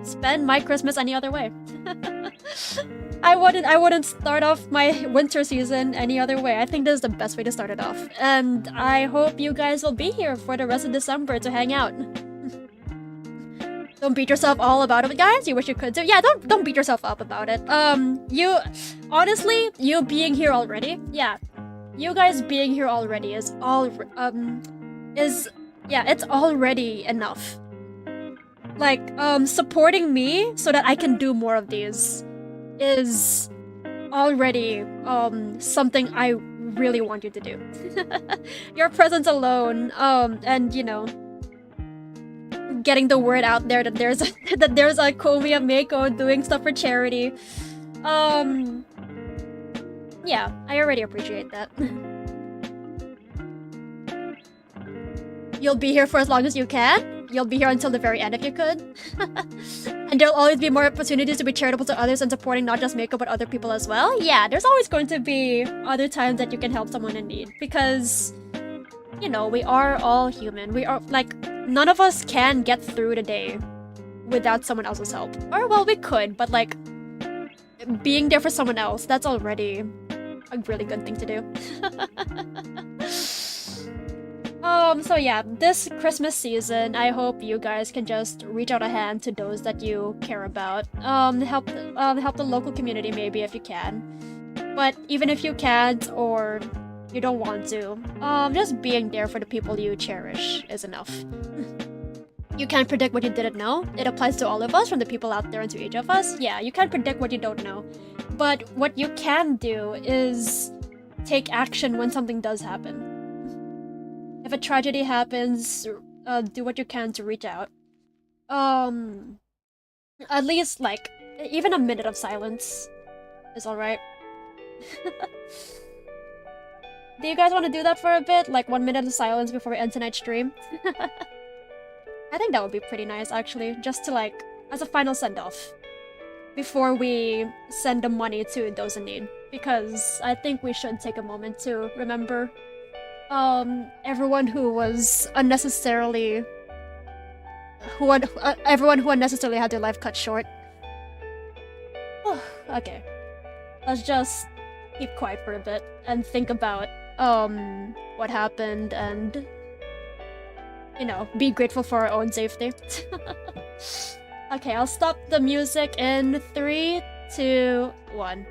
spend my Christmas any other way. I wouldn't start off my winter season any other way. I think this is the best way to start it off. And I hope you guys will be here for the rest of December to hang out. Don't beat yourself all about it, guys. You wish you could too. Yeah, don't beat yourself up about it. You honestly, you being here already, yeah. You guys being here already is it's already enough. Like, supporting me so that I can do more of these is already, something I really want you to do. Your presence alone, and, you know, getting the word out there that there's a Komi of Mako doing stuff for charity. Yeah, I already appreciate that. You'll be here for as long as you can. You'll be here until the very end if you could. And there'll always be more opportunities to be charitable to others and supporting not just Mako but other people as well. Yeah, there's always going to be other times that you can help someone in need. Because, you know, we are all human. We are, like, none of us can get through the day without someone else's help. Or, well, we could, but, like, being there for someone else, that's already a really good thing to do. So yeah, this Christmas season, I hope you guys can just reach out a hand to those that you care about. Help the local community maybe if you can. But even if you can't or you don't want to, just being there for the people you cherish is enough. You can't predict what you didn't know. It applies to all of us, from the people out there and to each of us. Yeah, you can't predict what you don't know. But what you can do is take action when something does happen. If a tragedy happens, do what you can to reach out. At least, like, even a minute of silence is alright. Do you guys want to do that for a bit? Like 1 minute of silence before we end tonight's stream? I think that would be pretty nice, actually. Just to, like, as a final send-off. Before we send the money to those in need. Because I think we should take a moment to remember everyone who was unnecessarily everyone who unnecessarily had their life cut short. Okay. Let's just keep quiet for a bit and think about what happened and, you know, be grateful for our own safety. Okay, I'll stop the music in 3, 2, 1.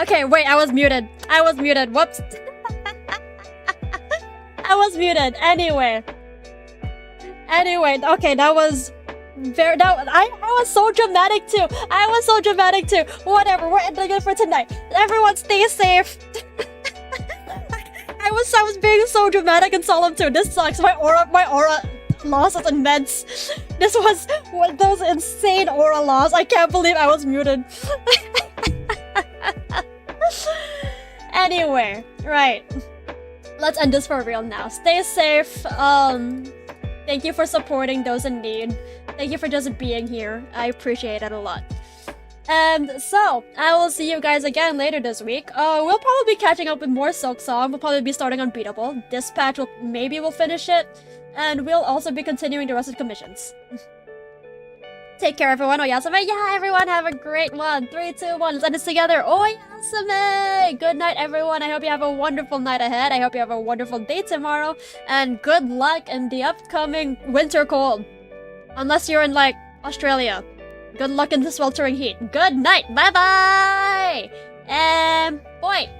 Okay, wait, I was muted. Whoops. I was muted. Anyway, okay, that was very. I was so dramatic too. Whatever, we're ending it for tonight. Everyone, stay safe. I was being so dramatic and solemn too. This sucks. My aura loss is immense. This was one of those insane aura loss. I can't believe I was muted. Anyway, right. Let's end this for real now. Stay safe. Thank you for supporting those in need. Thank you for just being here. I appreciate it a lot. And so, I will see you guys again later this week. We'll probably be catching up with more Silk Song. We'll probably be starting on Beatable. Dispatch we'll finish it. And we'll also be continuing the rest of the commissions. Take care, everyone. Oyasame. Yeah, everyone, have a great one. 3, 2, 1. Let's end this together. Oyasame. Good night, everyone. I hope you have a wonderful night ahead. I hope you have a wonderful day tomorrow. And good luck in the upcoming winter cold. Unless you're in, like, Australia. Good luck in the sweltering heat. Good night. Bye-bye. And point.